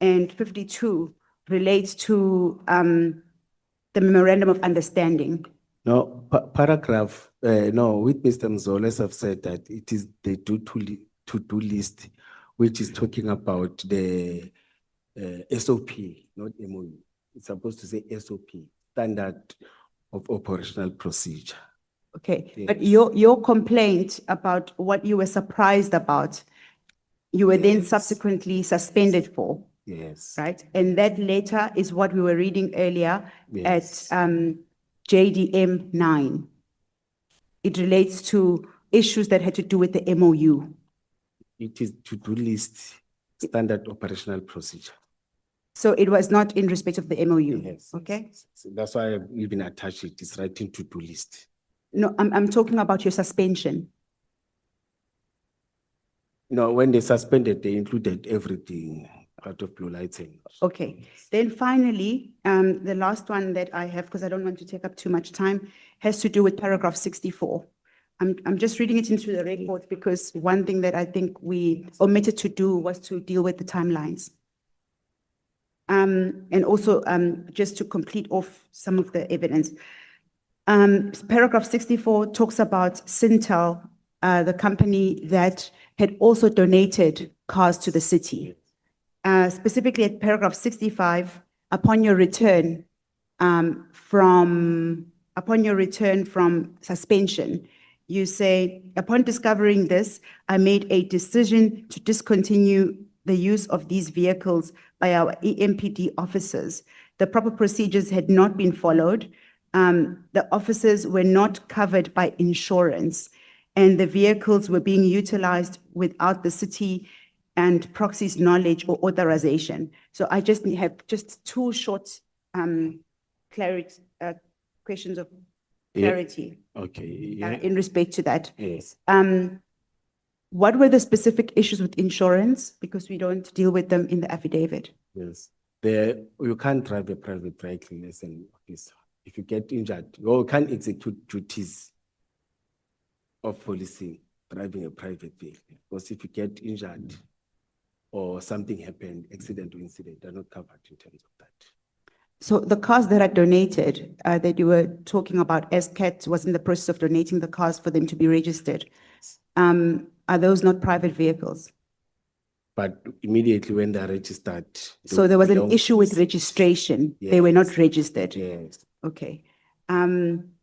and 52 relates to the memorandum of understanding. No, paragraph, no, with Mr. Mzolo, as I've said that it is the to-do list, which is talking about the SOP, not MOU. It's supposed to say SOP, Standard of Operational Procedure. Okay, Yes. but your complaint about what you were surprised about, you were then subsequently suspended for, Yes. right? And that letter is what we were reading earlier Yes. at JDM 9. It relates to issues that had to do with the MOU. It is to-do list, Standard Operational Procedure. So it was not in respect of the MOU. Yes. Okay. So that's why I've even attached it. It's writing to-do list. No, I'm talking about your suspension. No, when they suspended, they included everything out of blue lighting. Okay, then finally, the last one that I have, because I don't want to take up too much time, has to do with paragraph 64. I'm just reading it into the record because one thing that I think we omitted to do was to deal with the timelines. And also just to complete off some of the evidence. Paragraph 64 talks about Sintel, the company that had also donated cars to the city. Specifically at paragraph 65, upon your return from suspension, you say, upon discovering this, I made a decision to discontinue the use of these vehicles by our EMPD officers. The proper procedures had not been followed. The officers were not covered by insurance, and the vehicles were being utilized without the city and proxy's knowledge or authorization. So I just have just two short questions of clarity. Okay. Yeah. In respect to that. Yes. What were the specific issues with insurance? Because we don't deal with them in the affidavit. Yes. You can't drive a private vehicle as an officer. If you get injured, you can't execute duties of policing driving a private vehicle. Because if you get injured or something happened, accident or incident, they're not covered in terms of that. So the cars that are donated, that you were talking about, SCAT was in the process of donating the cars for them to be registered. Are those not private vehicles? But immediately when they're registered. So there was an issue with registration. They were not registered. Yes. Okay. And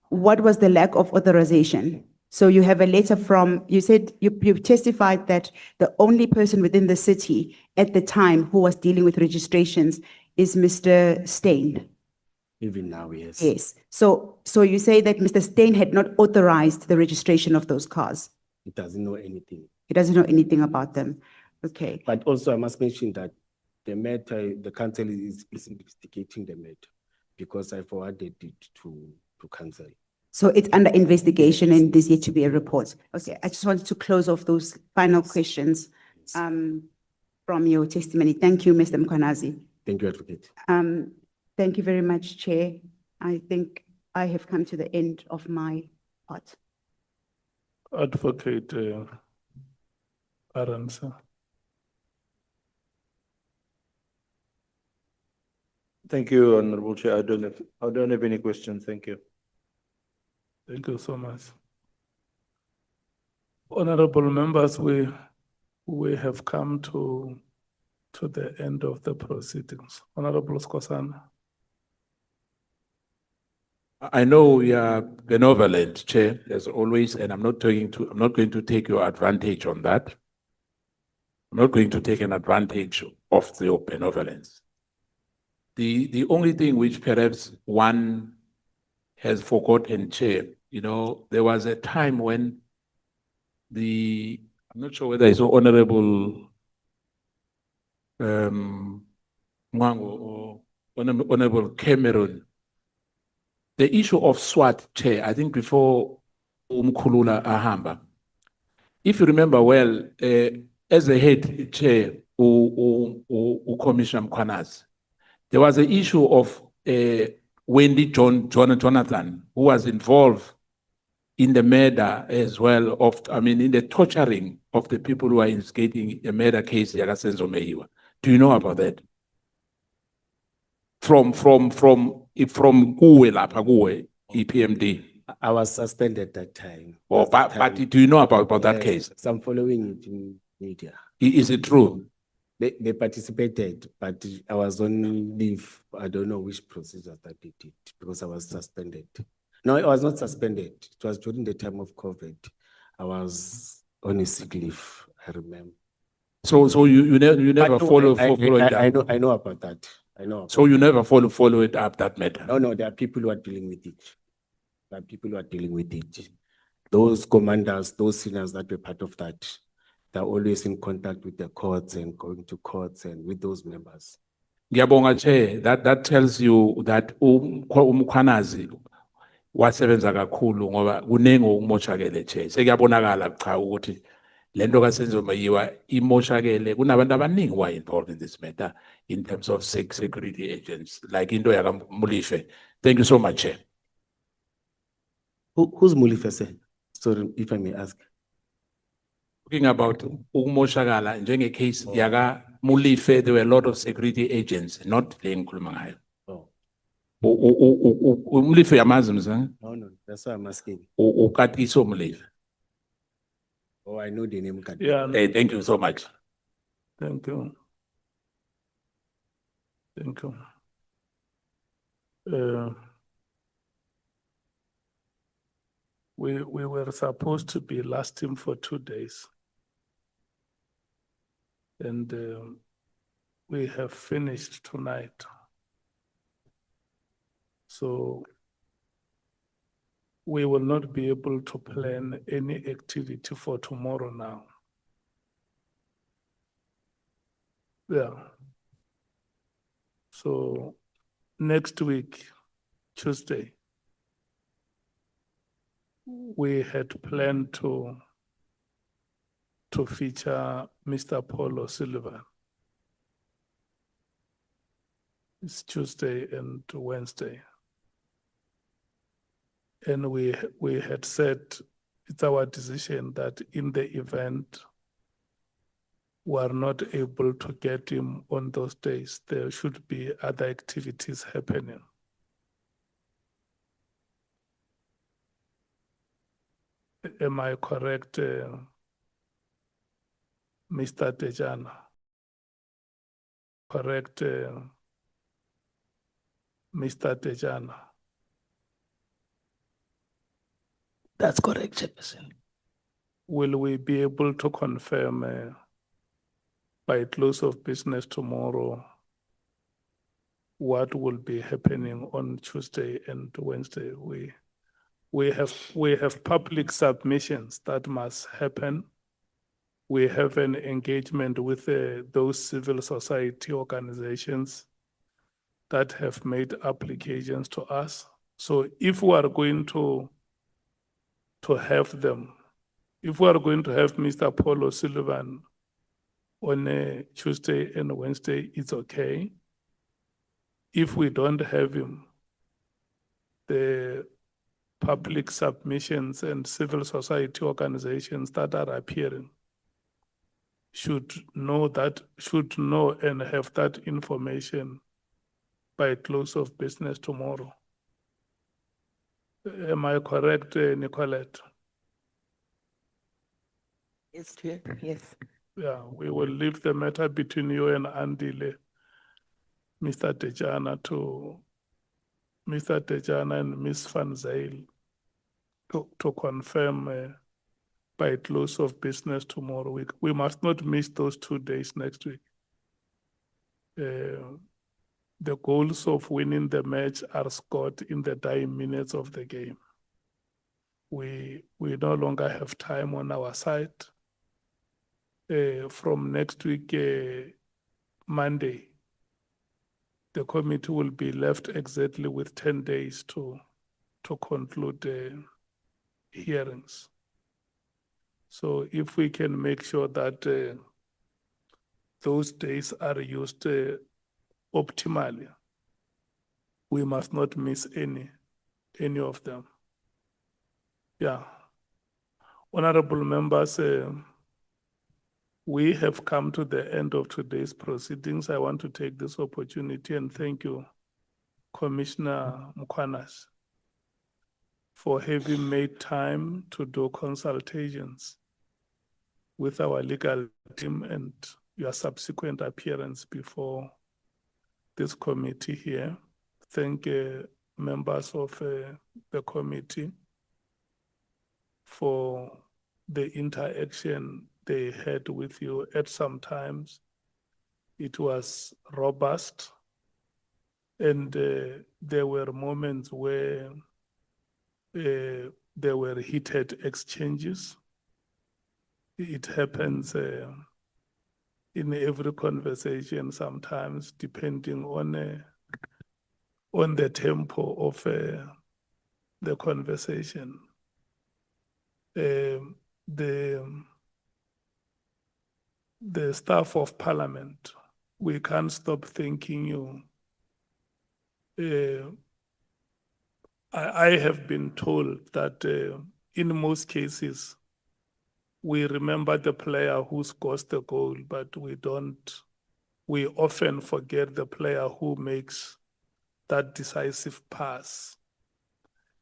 what was the lack of authorization? So you have a letter from, you said, you testified that the only person within the city at the time who was dealing with registrations is Mr. Steyn. Even now, yes. Yes. So you say that Mr. Steyn had not authorized the registration of those cars. He doesn't know anything. He doesn't know anything about them. Okay. But also I must mention that the matter, the council is investigating the matter. because I forwarded it to council. So it's under investigation and there's yet to be a report. Okay, I just wanted to close off those final questions from your testimony. Thank you, Mr. Mkhwanazi. Thank you, Advocate. Thank you very much, Chair. I think I have come to the end of my part. Advocate Aransa. Thank you, Honorable Chair. I don't have any questions. Thank you. Thank you so much. Honorable members, we have come to the end of the proceedings. Honorable Skosana. I know you are benevolent, Chair, as always, and I'm not going to take your advantage on that. I'm not going to take an advantage of your benevolence. The only thing which perhaps one has forgotten, Chair, you know, there was a time when I'm not sure whether it's Honorable Mwango or Honorable Cameron, the issue of SWAT, Chair, I think before Umkhulula Ahamba, if you remember well, as a head chair, Commissioner Mkhwanazi, there was an issue of Wendy Jonathan, who was involved in the murder as well in the torturing of the people who are instigating a murder case, Yagasenzo Meyiwa. Do you know about that? From Kuwe lapha kuwe, EPMD. I was suspended that time. Oh, but do you know about that case? I'm following it in media. Is it true? They participated, but I was on leave. I don't know which procedure that they did because I was suspended. No, I was not suspended. It was during the time of COVID. I was on a sick leave, I remember. So you never follow it up? I know about that. I know. So you never follow it up, that matter? No, there are people who are dealing with it. There are people who are dealing with it. Those commanders, those seniors that were part of that, they're always in contact with the courts and going to courts and with those members. Ngiyabonga, Chair, that tells you that Mkhwanazi wasebenza kakhulu ngoba kunengi okumoshakele, Chair. Sekuyabonakala cha ukuthi lento kaSenzo Meyiwa imoshakele, kunabantu abaningi who are involved in this matter in terms of security agents, like into yaka Mulife. Thank you so much, Chair. Who's Mulife, sir? Sorry, if I may ask. Talking about ukumoshakala njenge case yaka Mulife, there were a lot of security agents, not le ngikhuluma ngayo. Mulife yamazi mzange? No, that's why I'm asking. Ukatiso Mulife. Oh, I know the name. Yeah. Hey, thank you so much. Thank you. Thank you. We were supposed to be lasting for 2 days. And we have finished tonight. So we will not be able to plan any activity for tomorrow now. Yeah. So next week, Tuesday, we had planned to feature Mr. Paul O'Sullivan. It's Tuesday and Wednesday. And we had said it's our decision that in the event we are not able to get him on those days, there should be other activities happening. Am I correct, Mr. Tejana? Correct, Mr. Tejana? That's correct, Chairperson. Will we be able to confirm by close of business tomorrow what will be happening on Tuesday and Wednesday? We have public submissions that must happen. We have an engagement with those civil society organizations that have made applications to us. So if we are going to have them, if we are going to have Mr. Paul O'Sullivan on a Tuesday and Wednesday, it's okay. If we don't have him, the public submissions and civil society organizations that are appearing should know and have that information by close of business tomorrow. Am I correct, Nicolette? Yes, Chair. Yes. Yeah, we will leave the matter between you and Andile, Mr. Tejana and Ms. Van Zyl to confirm by close of business tomorrow week. We must not miss those 2 days next week. The goals of winning the match are scored in the dying minutes of the game. We no longer have time on our side. From next week, Monday, the committee will be left exactly with 10 days to conclude the hearings. So if we can make sure that those days are used optimally, we must not miss any of them. Yeah. Honorable members, we have come to the end of today's proceedings. I want to take this opportunity and thank you, Commissioner Mkhwanazi, for having made time to do consultations with our legal team and your subsequent appearance before this committee here. Thank members of the committee for the interaction they had with you. At some times, it was robust, and there were moments where there were heated exchanges. It happens in every conversation sometimes, depending on the tempo of the conversation. The staff of Parliament, we can't stop thanking you. I have been told that in most cases, we remember the player who scores the goal, but we often forget the player who makes that decisive pass.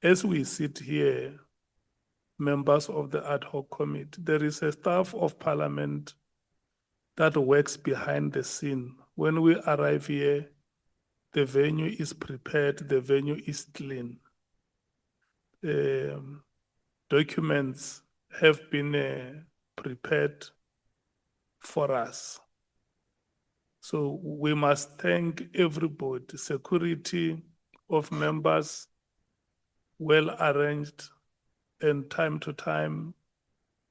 As we sit here, members of the Ad Hoc Committee, there is a staff of Parliament that works behind the scene. When we arrive here, the venue is prepared, the venue is clean. Documents have been prepared for us. So we must thank everybody, security of members, well arranged, and time to time,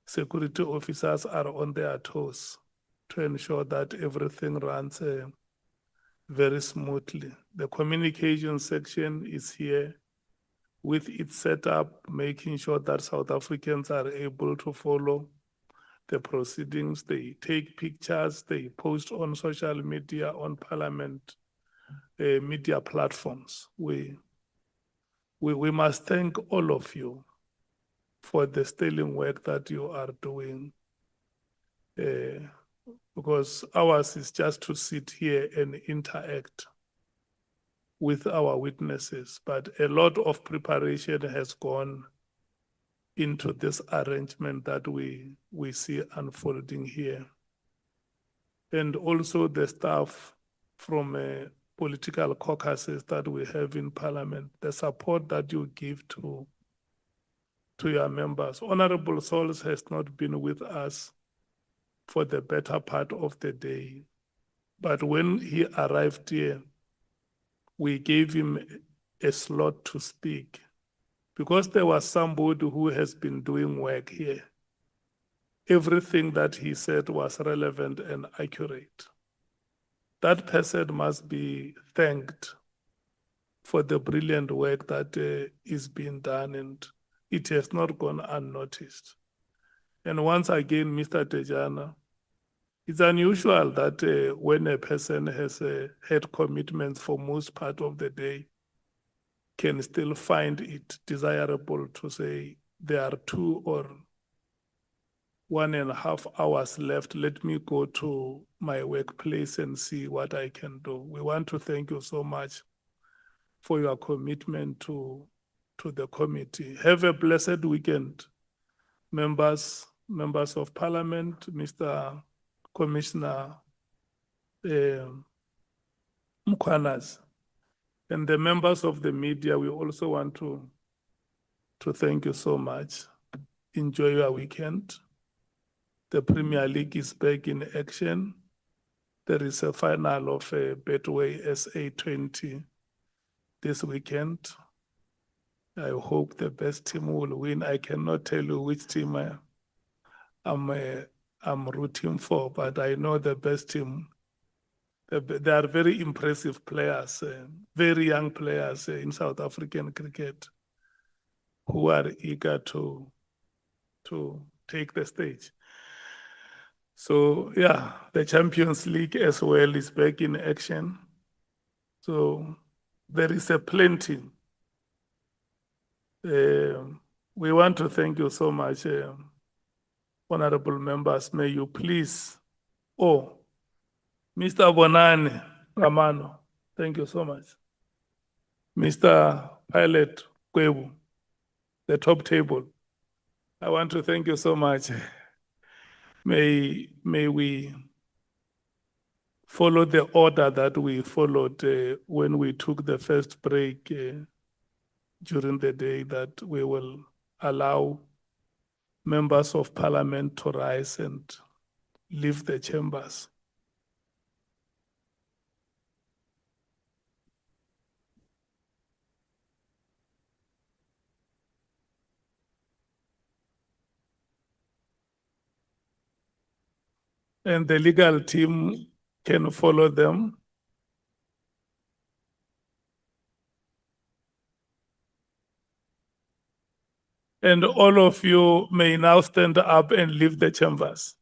security officers are on their toes to ensure that everything runs very smoothly. The communication section is here with its setup, making sure that South Africans are able to follow the proceedings. They take pictures, they post on social media, on Parliament media platforms. We must thank all of you for the sterling work that you are doing, because ours is just to sit here and interact with our witnesses, but a lot of preparation has gone into this arrangement that we see unfolding here. And also the staff from political caucuses that we have in Parliament, the support that you give to your members. Honorable Souls has not been with us for the better part of the day, but when he arrived here, we gave him a slot to speak because there was somebody who has been doing work here. Everything that he said was relevant and accurate. That person must be thanked for the brilliant work that is being done, and it has not gone unnoticed. And once again, Mr. Tejana, it's unusual that when a person has had commitments for most part of the day, can still find it desirable to say there are 2 or 1.5 hours left. Let me go to my workplace and see what I can do. We want to thank you so much for your commitment to the committee. Have a blessed weekend, members of Parliament, Mr. Commissioner Mkhwanazi, and the members of the media. We also want to thank you so much. Enjoy your weekend. The Premier League is back in action. There is a final of Betway SA20 this weekend. I hope the best team will win. I cannot tell you which team I'm rooting for, but I know the best team. They are very impressive players, very young players in South African cricket who are eager to take the stage. So yeah, the Champions League as well is back in action. So there is a plenty. We want to thank you so much, honorable members. May you please, Mr. Bonani Ramano, thank you so much. Mr. Pilot Kwebu, the top table, I want to thank you so much. May we follow the order that we followed when we took the first break during the day, that we will allow members of Parliament to rise and leave the chambers. And the legal team can follow them. And all of you may now stand up and leave the chambers.